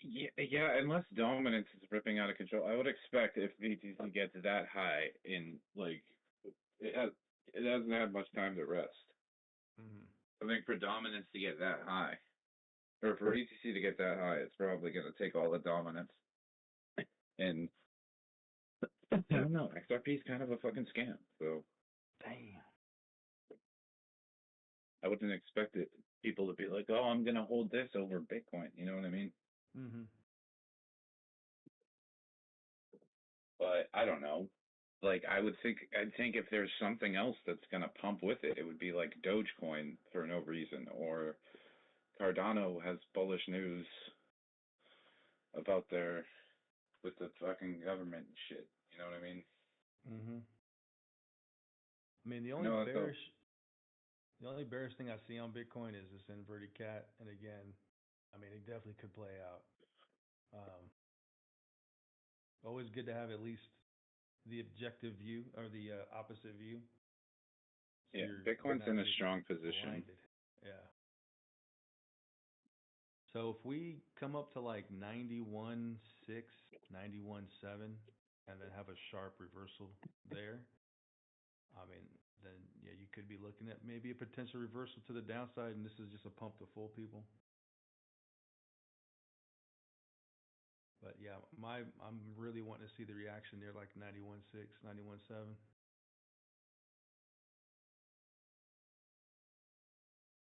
Yeah, unless dominance is ripping out of control, I would expect if BTC gets that high in like it hasn't had much time to rest. Mm-hmm. I think for dominance to get that high, or for BTC to get that high, it's probably going to take all the dominance. And I don't know, XRP is kind of a fucking scam. So damn, I wouldn't expect people to be like, "Oh, I'm going to hold this over Bitcoin." You know what I mean? Mm-hmm. But I don't know. Like I'd think if there's something else that's gonna pump with it, it would be like Dogecoin for no reason, or Cardano has bullish news about their with the fucking government and shit. You know what I mean? Mm-hmm. I mean, the only bearish thing I see on Bitcoin is this inverted cat, and again, I mean, it definitely could play out. Always good to have at least the objective view or the opposite view. So yeah, Bitcoin's in a strong position. Blinded. Yeah. So if we come up to like 91.6, 91.7, and then have a sharp reversal there, I mean, then yeah, you could be looking at maybe a potential reversal to the downside, and this is just a pump to fool people. But yeah, I'm really wanting to see the reaction there, like 91.6, 91.7.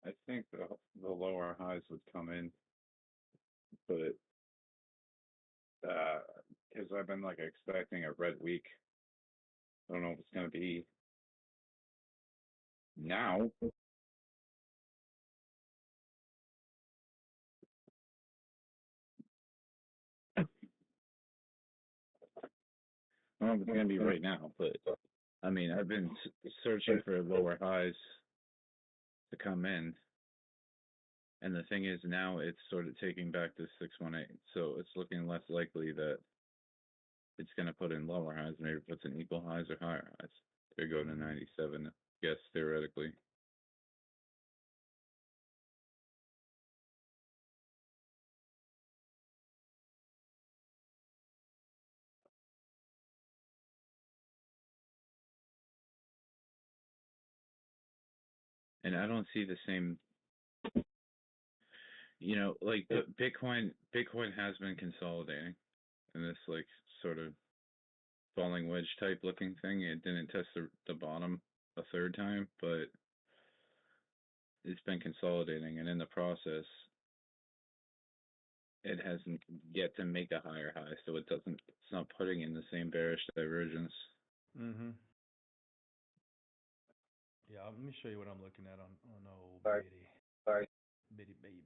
I think the lower highs would come in, but because I've been like expecting a red week. I don't know if it's gonna be now. I don't know if it's gonna be right now, but I mean, I've been searching for lower highs to come in, and the thing is now it's sort of taking back this 618, so it's looking less likely that it's gonna put in lower highs. Maybe it puts in equal highs or higher highs. It could go to 97, I guess theoretically. And I don't see the same, like the Bitcoin has been consolidating in this like sort of falling wedge type looking thing. It didn't test the bottom a third time, but it's been consolidating, and in the process it hasn't yet to make a higher high, so it's not putting in the same bearish divergence. Mm-hmm. Yeah, let me show you what I'm looking at on old bitty baby.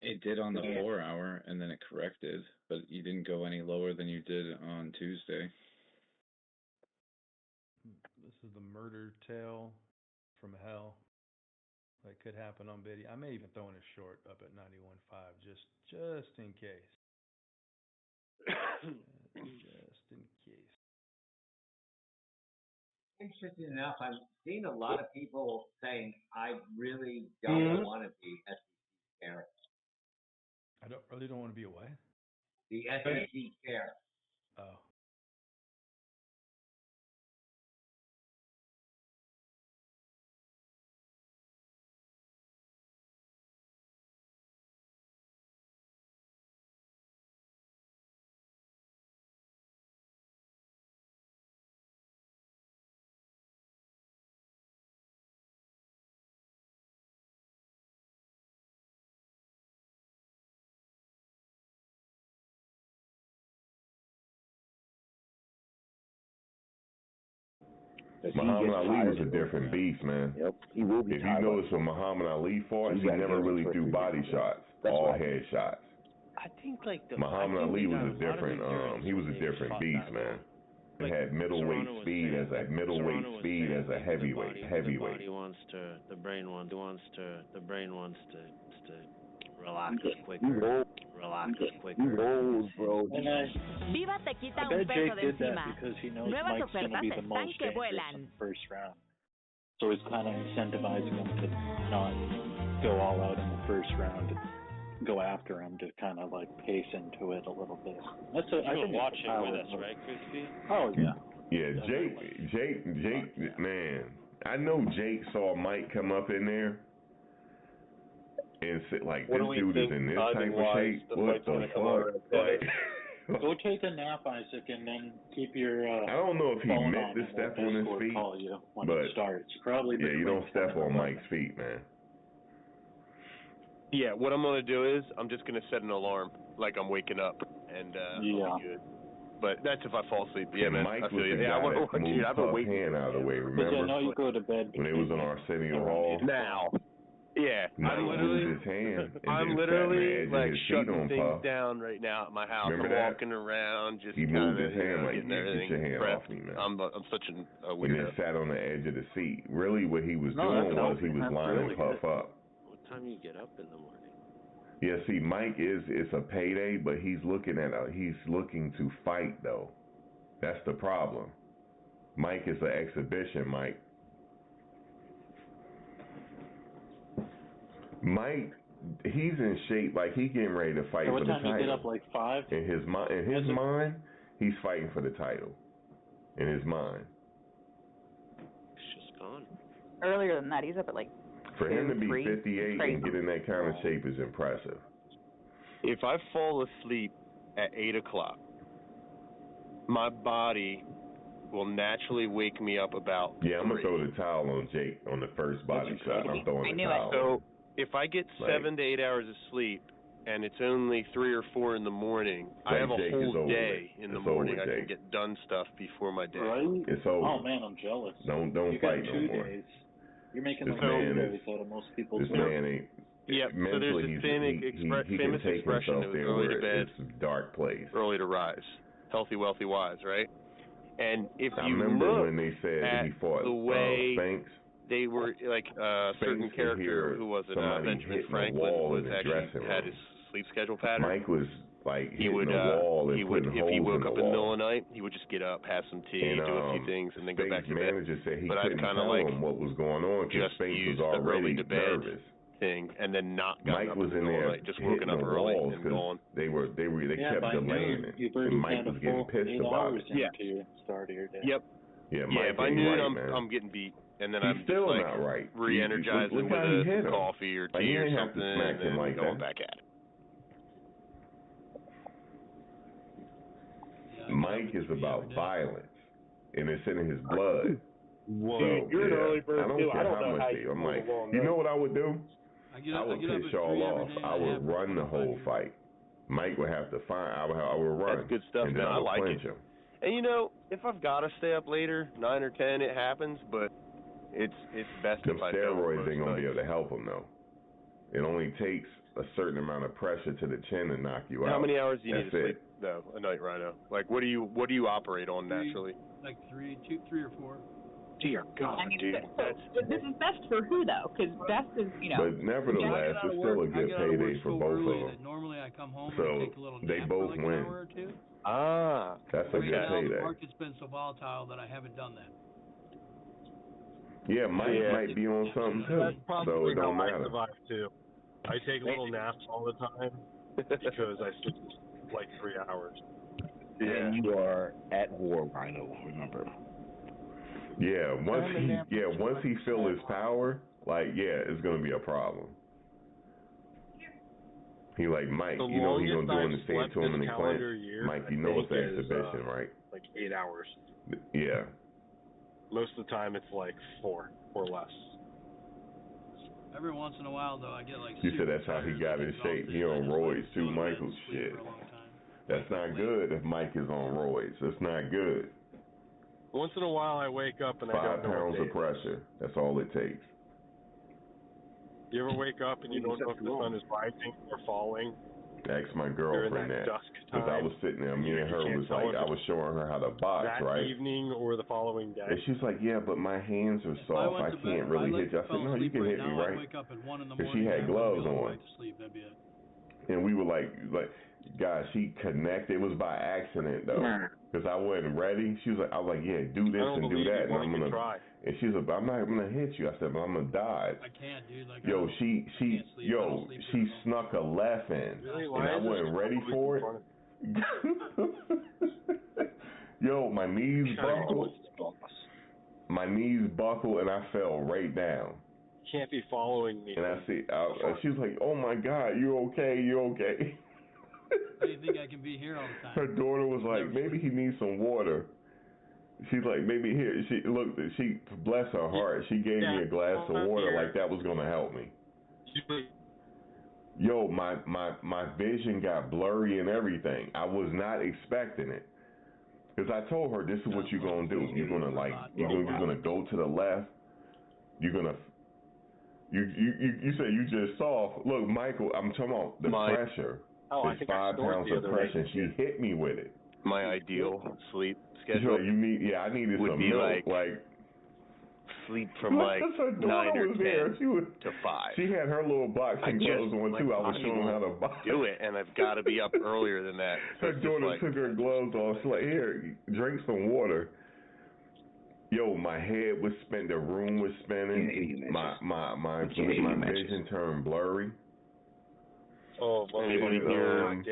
It did on the 4 hour, and then it corrected, but you didn't go any lower than you did on Tuesday. This is the murder tale from hell. That could happen on Biddy. I may even throw in a short up at 91.5 just in case. Just in case. Interesting enough, I've seen a lot of people saying, I really don't want to be SEC chair. I really don't want to be a what? The SEC chair. Oh. Muhammad Ali was a different beast, man. Yep, he will be If you tired. notice when Muhammad Ali fought, he never really threw body shots, all head shots. I think like the Muhammad Ali was a different he was a different beast, man. He had middleweight speed as a heavyweight. The body wants to, the brain wants to relax quicker. Relax quicker. Viva te quita un peso de encima. Because he knows Nuevas Mike's going to ofertas be the están most que dangerous vuelan. in the first round. So he's kind of incentivizing him to not go all out in the first round and go after him to kind of like pace into it a little bit. You've been watching with us, right, Crispy? Oh, yeah. Yeah, Jake, man. I know Jake saw Mike come up in there and said, like, this dude is in this type of shape. What the fuck? Like, go take a nap, Isaac, and then keep your. I don't know if he meant to step on his feet, call you when but it starts. Probably yeah, you don't step on Mike's feet, man. Yeah, what I'm gonna do is I'm just gonna set an alarm, like I'm waking up, and I'll be good. But that's if I fall asleep. Yeah, man. Mike I feel was you. the Yeah, guy that dude, moved I've been Puff waiting. hand out of the way, remember? I know you go to bed When it was in Arsenio Hall. Now. Yeah, Mike I'm literally, moved his hand and I'm then literally sat on the edge of like his seat shutting on things Puff. down right now at my house. Remember I'm that? walking around, just He kind moved of his hand like, getting get everything your hand prepped. off me, man. I'm such a And weirdo. then sat on the edge of the seat. Really, what he was doing was he was lining Puff up. What time you get up in the morning? Yeah, see, Mike it's a payday, but he's looking to fight though. That's the problem. Mike is an exhibition, Mike. Mike, he's in shape, like he getting ready to fight So for what the time title. you get up, like 5? In his mind, he's fighting for the title. In his mind. It's just gone. Earlier than that, he's up at like For him to 2, be 3. 58 Crazy. and get in that kind of shape is impressive. If I fall asleep at 8 o'clock, my body will naturally wake me up about Yeah, I'm 3. gonna throw the towel on Jake on the first body shot. I'm throwing the towel. So if I get 7 to 8 hours of sleep and it's only 3 or 4 in the morning, I have a Jake, whole it's over day with. in the It's morning. over, I can Jake. get done stuff before my day. Right? It's over. Oh man, I'm jealous. Don't you fight got no 2 more. days. You're making This like man 2 is- days out of most people's This man ain't. Yep. So there's Mentally, a he famous can take expression himself that was there early where to bed, it's a dark place. early to rise, healthy, wealthy, wise, right? And if I you remember look when they said at he fought the way Spanx. they were like a certain Sphinx to character, hear who was it? somebody Benjamin hitting the Franklin wall was in the actually dressing had room. his sleep schedule pattern. Mike was like He hitting would, the wall and he would, putting if he holes woke in up the in the middle wall. of the night, he would just get up, have some tea, And do a few things, and then go back Spank's to bed. manager said he But I've couldn't kind tell of like him what was going on because just Sphinx was used the early already to bed nervous. thing, and then not gotten Mike up was in the in middle of the there night, just hitting woken up the early walls and because going. they kept by delaying noon, it, you and already Mike had a was getting full pissed 8 about hours it. into your start of your day. Yep. Yeah, Yeah, Mike if I ain't knew right, I'm man. getting beat, and then He's I'm just still like not right. re-energizing Look with how he hit a him. coffee or Like, tea he or didn't have something, to smack and him then like going that. back at it. Mike is about violence, and it's in his blood. Whoa. So, You're an yeah, early bird I don't too. care I don't how know much how they. you I'm pull like, the long you know night. what I would do? I get I up would at piss y'all 3 every off. day and I a would half run the for whole 5 years. fight. Mike would have to find. I would run. That's good stuff, and then man. I I would like clinch it. him. And you know, if I've got to stay up later, 9 or 10, it happens. But it's best Them if I steroids don't. ain't gonna be able to help him though. It only takes a certain amount of pressure to the chin to knock you out. How many hours do you need That's to it. sleep though a night, Rhino? Like, what do you operate on naturally? Like 3 or 4. Dear God, I mean, dude. so this is best for who though? Because best is, But nevertheless, it's still a good payday for both of them. Normally I come home So and take a little they nap both for like win. an hour or 2. Ah, That's a Right good now the payday. market's been so volatile that I haven't done that. Yeah, Mike might be on something too, That's so probably it don't how I matter. survive too. I take little naps all the time because I sleep like 3 hours. And you are at war, Rhino, remember. Yeah, once he feel his power, like it's gonna be a problem. He like Mike, The you know he gonna longest do in I've the slept stand to him this in the calendar clinch. year, Mike, you I know it's think, an is, exhibition, right? like 8 hours. Yeah. Most of the time it's like 4 or less. Every once in a while though I get like You said that's how he got in shape. He on roids too, Michael. Shit. That's not good if Mike is on roids. That's not good. Once in a while, I wake up and I 5 don't know pounds what of day pressure. That's all it takes. You ever wake up and you don't know if the sun is rising or falling? Ask my During girlfriend that. dusk Because I time, was sitting there, me and her can't was tell like, if I was showing her how to box, that right? evening or the following day. And she's like, yeah, but my hands are soft. I can't really hit you. I said, no, you can hit me, right? Because she had gloves on. And we were like, guys, she connected. It was by accident, though. Because I wasn't ready. She was like, I was like, yeah, do this and do that. And I'm going to try. And she's like, I'm not going to hit you. I said, but I'm going to dodge. I can't, dude. Like, yo, she snuck a left in. Really? And I wasn't ready for it. Yo, my knees buckled. My knees buckled and I fell right down. You can't be following me. And I see, she was like, oh my God, you okay? You okay? How do you think I can be here all the time? Her daughter was like, maybe he needs some water. She's like, maybe here. She bless her heart. She gave me a glass of water like that was gonna help me. Yo, my vision got blurry and everything. I was not expecting it. Because I told her, this is what you're gonna do. You're gonna you're gonna go to the left. You're gonna. You said you just soft. Look, Michael, I'm talking about the pressure. It's 5 pounds of pressure. And she hit me with it. My ideal sleep schedule. You need, I needed would some be milk, like sleep from like 9 or 10 to 5. She had her little boxing clothes on too. I was showing her how to box. Do it, and I've got to be up earlier than that. Her daughter took her gloves off. She's like, here, drink some water. Yo, my head was spinning. The room was spinning. My vision turned blurry. Oh, well, and,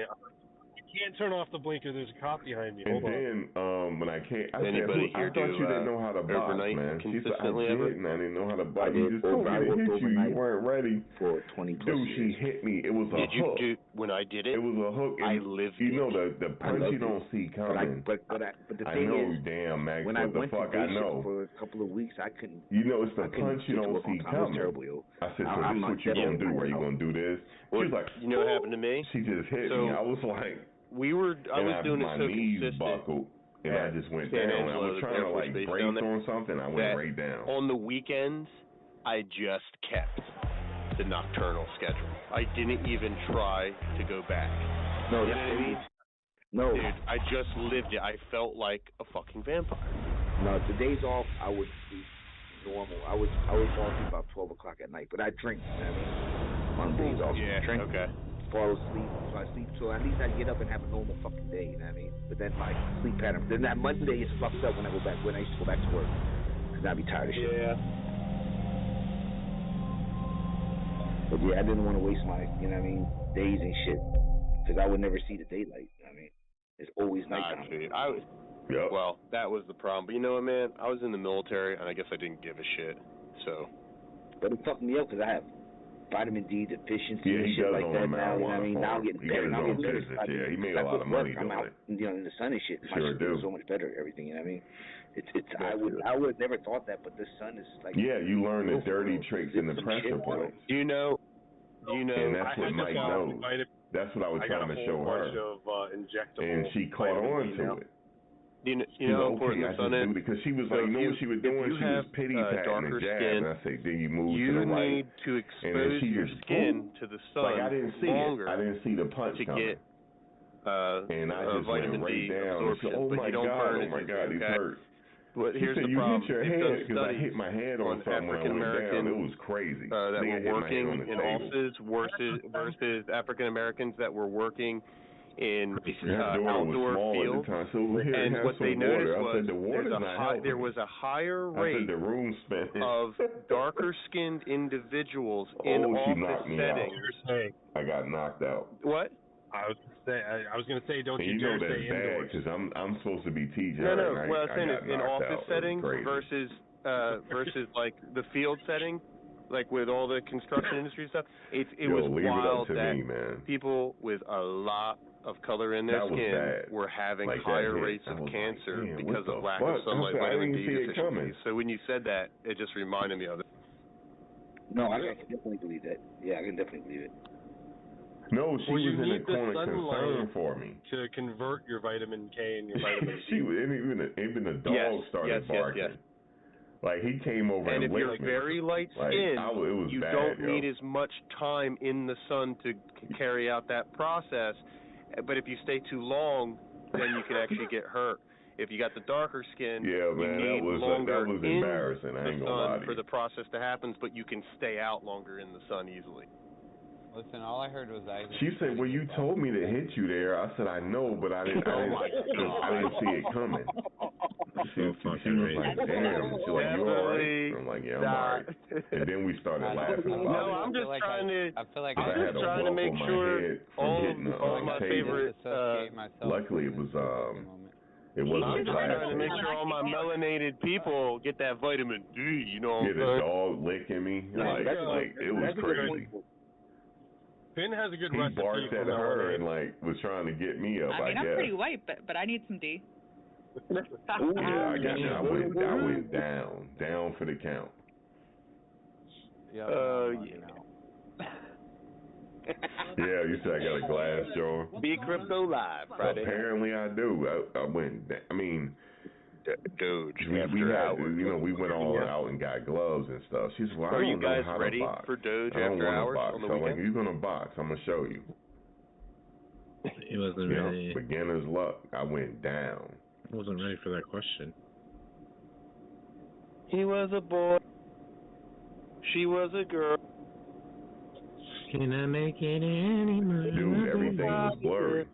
I can't turn off the blinker. There's a cop behind me. Hold on. Then when I came, I said, I thought you didn't know how to box, man. She said, I didn't. I didn't know how to box. You just told me to hit you. You weren't ready. For 20 plus Dude, she hit me. It was a hook. When I did it, it was a hook. I lived it. You know the punch you don't see coming. But the I thing know, is, damn, Max. when what I the went fuck to I know. For a couple of weeks, I couldn't. You know, it's the punch you don't see coming. Terrible, yo. I said, so this is what you gonna do? Are you gonna do this? She was like, you know what happened to me? She just hit me. I was like. I was doing it so knees consistent. Buckled, and I just went down. I was trying to like brace on something. I went right down. On the weekends, I just kept the nocturnal schedule. I didn't even try to go back. No, you know what I mean? No. Dude, I just lived it. I felt like a fucking vampire. No, the days off, I would be normal. I was fall asleep about 12 o'clock at night, but I drink. You know what I mean? On days off, drink. Okay. Fall asleep, so I sleep, so at least I get up and have a normal fucking day, you know what I mean? But then my sleep pattern, then that Monday is fucked up when I used to go back to work, because I'd be tired of shit. Yeah. But yeah, I didn't want to waste my, you know what I mean, days and shit, because I would never see the daylight, you know what I mean? It's always nighttime. Well, that was the problem. But you know what, man? I was in the military, and I guess I didn't give a shit, so. But it fucked me up, because I have vitamin D deficiency and shit like that now, you know what I mean? He now I'm getting better. Now I'm getting better. Yeah, he made a lot of money doing it. You know, in the sun and shit. My sure skin is so much better, everything, you know what I mean? I would have never thought that, but the sun is like... Yeah, you learn the dirty tricks and the pressure points. Do you know? And that's what Mike knows. That's what I was trying to show her. And she caught on to it. You know how important the sun is? Because she was like, you know what she was doing? She was pity patting the jab. And I said, then you move to the right. You need to expose your skin to the sun like, I didn't see longer it. I didn't see the punch to coming. Get and I just vitamin went right D down. And said, oh my God, he's hurt. But she here's said, the you problem. hit your head because I hit my head on something when I went down. It was crazy. That were working in offices versus African Americans that were working in outdoor fields. And what they noticed was there was a higher rate of darker skinned individuals in office settings. I got knocked out. What? I was gonna say, don't you dare know say indoors. because I'm supposed to be teaching. No. What I was saying is in office settings versus like the field setting, like with all the construction industry stuff. It was wild that people with a lot of color in their skin were having higher rates of cancer because of lack of sunlight, vitamin D deficiency. So when you said that, it just reminded me of it. No, I can definitely believe that. Yeah, I can definitely believe it. No, she Well, you was in need the corner the concerned sunlight for me. to convert your vitamin K and your vitamin D. She was, and even the dog started barking. Yes. Like he came over and if you're licked me. very light Like, skinned, it was you bad, don't yo. need as much time in the sun to carry out that process. But if you stay too long, then you can actually get hurt. If you got the darker skin, Yeah, man, you need longer that was in embarrassing. I ain't the gonna lie sun to for you. the process to happen, but you can stay out longer in the sun easily. Listen, all I heard was Isaac. She said, "Well, you told me to hit you there." I said, "I know, but I didn't see it coming." She was like, "Damn." She's like, "You all right?" I'm like, "Yeah, I'm all right." And then we started laughing about it. No, I'm just trying to. I feel like I had a trying to bump make on my sure head from hitting the all my table. favorite. Luckily, it was it wasn't I'm a just glass trying to make table. sure all my melanated people get that vitamin D. You know what Yeah, I'm the saying? dog licking me, like it was crazy. Finn has a good He recipe barked for at her melanin. and was trying to get me up. I mean, I'm guess. pretty white, but I need some D. Yeah, I got it. I went down for the count. Yeah. Yeah, you said I got a glass jar. Be Krypto Live Friday. Apparently I do. I went. I mean, Doge. we had, we went all out and got gloves and stuff. She's well, Are I don't you know guys how ready to box. for Doge I don't after want to hours box. on the So I'm like, weekend? you're gonna box. I'm gonna show you. He wasn't ready. Beginner's luck. I went down. I wasn't ready for that question. He was a boy. She was a girl. Can I make it any more? Dude, everything was blurry.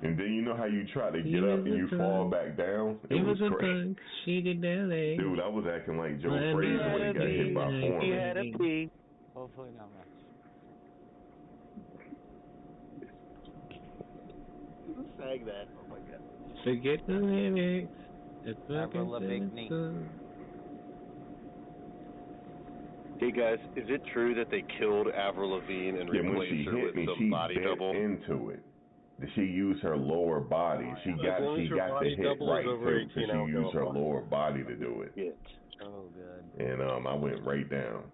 And then you know how you try to get up and you fall back down? It was crazy. Dude, I was acting like Joe Frazier when he got hit by Foreman. He had a pee. Hopefully not much. Who sang that? Oh my god. Forget the lyrics. Avril Lavigne. Hey guys, is it true that they killed Avril Lavigne and Yeah, when she replaced her hit with me, some she body bent double? into it. She used her lower body. She got the hit right too, so she used her lower body to do it. Oh, good. And I went right down.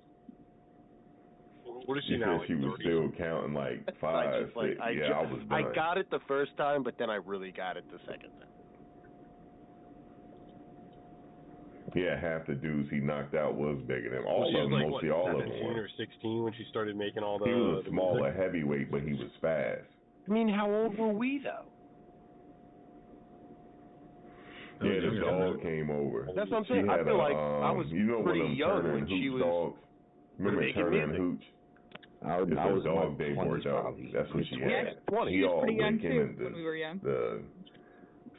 What is She she said now? she was still counting like 5, 6. I was done. I got it the first time, but then I really got it the second time. Yeah, half the dudes he knocked out was bigger than Well, all she of was them. like, Mostly what, all of 17 them were. or 16 when she started making all the. He was a the smaller music. heavyweight, but he was fast. I mean, how old were we though? Yeah, the dog came over. That's what I'm She saying. I had feel a, like I was you know pretty one of them young Turner when and she Hooch was dogs? Remember making Turner and music. Hooch? I It's was a in my dog they 20s were probably. That's what she Yeah, had. 20. He She was all pretty young licking too and when we were young. the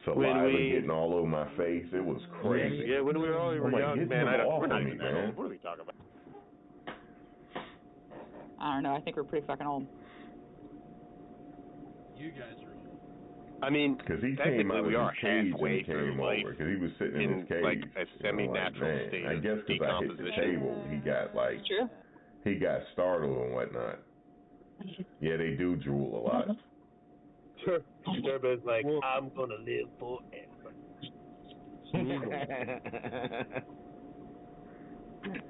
saliva getting all over my face. It was crazy. Yeah, when we were all I'm like, young, get man, him off we're of not me, even that man. old. What are we talking about? I don't know. I think we're pretty fucking old. You guys are old. I mean, Because he technically came out we of are his cage halfway when he through came life over. Because he was sitting in his cage. like a And I'm semi-natural man, state I of guess because I hit the decomposition. table, he got like, True. he got startled and whatnot. Yeah, they do drool a lot. Sure. Everybody's like, I'm gonna live forever.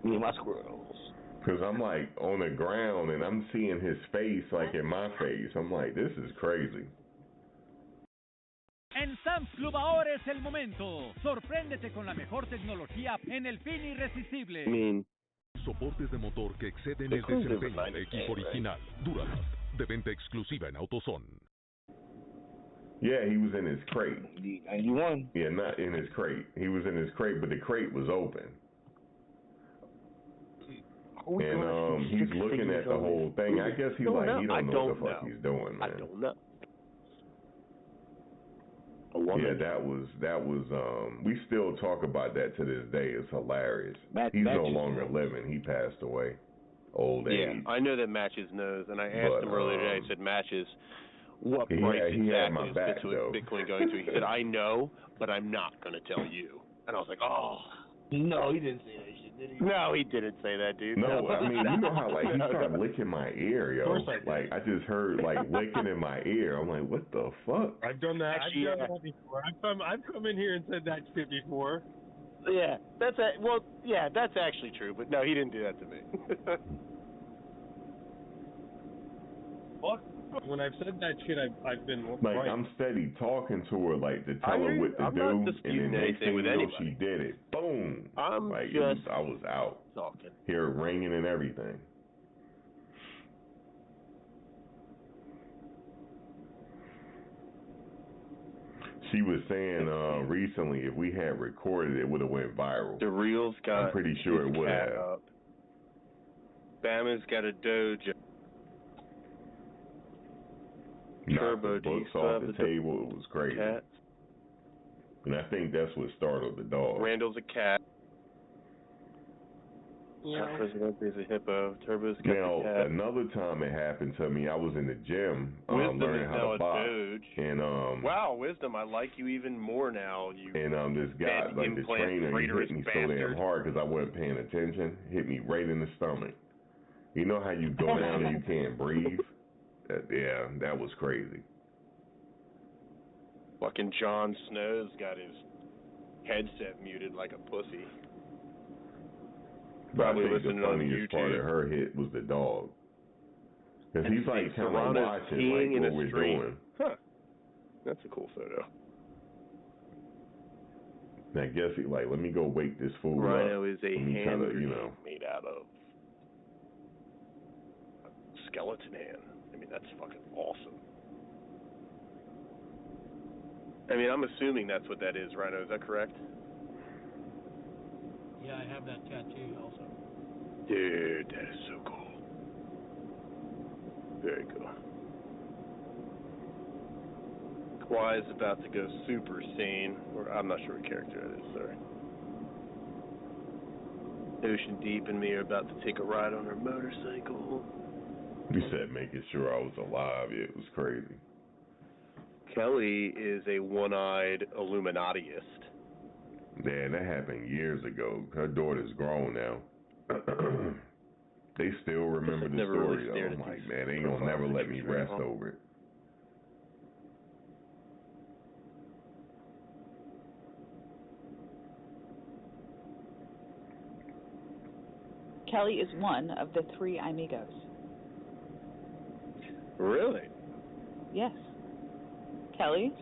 Me and my squirrels. Because I'm like on the ground and I'm seeing his face like in my face. I'm like, this is crazy. En Sam's Club ahora es el momento. Sorpréndete con la mejor tecnología en el fin irresistible. I mean, Soportes de motor que exceden They el closed it desempeño with de 90K, equipo original. Duralast, de venta exclusiva en AutoZone. Yeah, he was in his crate. 91. Yeah, not in his crate. He was in his crate, but the crate was open. And he's looking at the whole thing. I guess he's like, he don't know what the fuck he's doing, man. I don't know. Yeah, that was we still talk about that to this day. It's hilarious. He's no longer living. He passed away. Old age. Yeah, I know that Matches knows, and I asked him earlier today. I said, Matches, what price he had exactly my is back, though. Bitcoin going to? He said, I know, but I'm not going to tell you. And I was like, oh. No, he didn't say that shit, did he? No, he didn't say that, dude. No, I mean, you know how like he started licking my ear, yo. Of course I did. Like I just heard like licking in my ear. I'm like, what the fuck? I've done that. Actually, I've done that before. I've come in here and said that shit before. Yeah, that's actually true. But no, he didn't do that to me. fuck? When I've said that shit, I've been like right. I'm steady talking to her, like to tell her what to I'm do, not and disputing then next anything thing with you know, anybody. she did it. Boom. I'm like just I was out. talking. Hear it ringing and everything. She was saying recently if we had recorded it would have went viral. The reels got. I'm pretty sure it would have. Up. Bama's got a dojo. Turbo, knocked the books off the table. It was crazy. Cats? And I think that's what startled the dog. Randall's a cat. Yeah. President is a hippo. Turbo's got now, the cat. another time it happened to me, I was in the gym Wisdom learning is how now to a box. doge. And wow, Wisdom, I like you even more now. You and this guy, like the trainer, he hit me so damn hard because I wasn't paying attention. Hit me right in the stomach. You know how you go down and you can't breathe? Yeah, that was crazy. Fucking Jon Snow's got his headset muted like a pussy. Probably I think listening the on funniest YouTube. part of her hit was the dog. Because he's like kind of watching like what we're doing. Huh. That's a cool photo. And I guess he like, let me go wake this fool Rhino up. is a hand made out of skeleton hand. I mean, that's fucking awesome. I mean, I'm assuming that's what that is, Rhino. Is that correct? Yeah, I have that tattoo also. Dude, that is so cool. Very cool. Kwai is about to go Super Saiyan, or I'm not sure what character that is, sorry. Ocean Deep and me are about to take a ride on our motorcycle. You said making sure I was alive. Yeah, it was crazy. Kelly is a one-eyed Illuminatiist. Man, that happened years ago. Her daughter's grown now. They still remember the story, though. I'm like, man, they ain't gonna never let me rest over it. Kelly is one of the 3 amigos. Really? Yes. Kelly,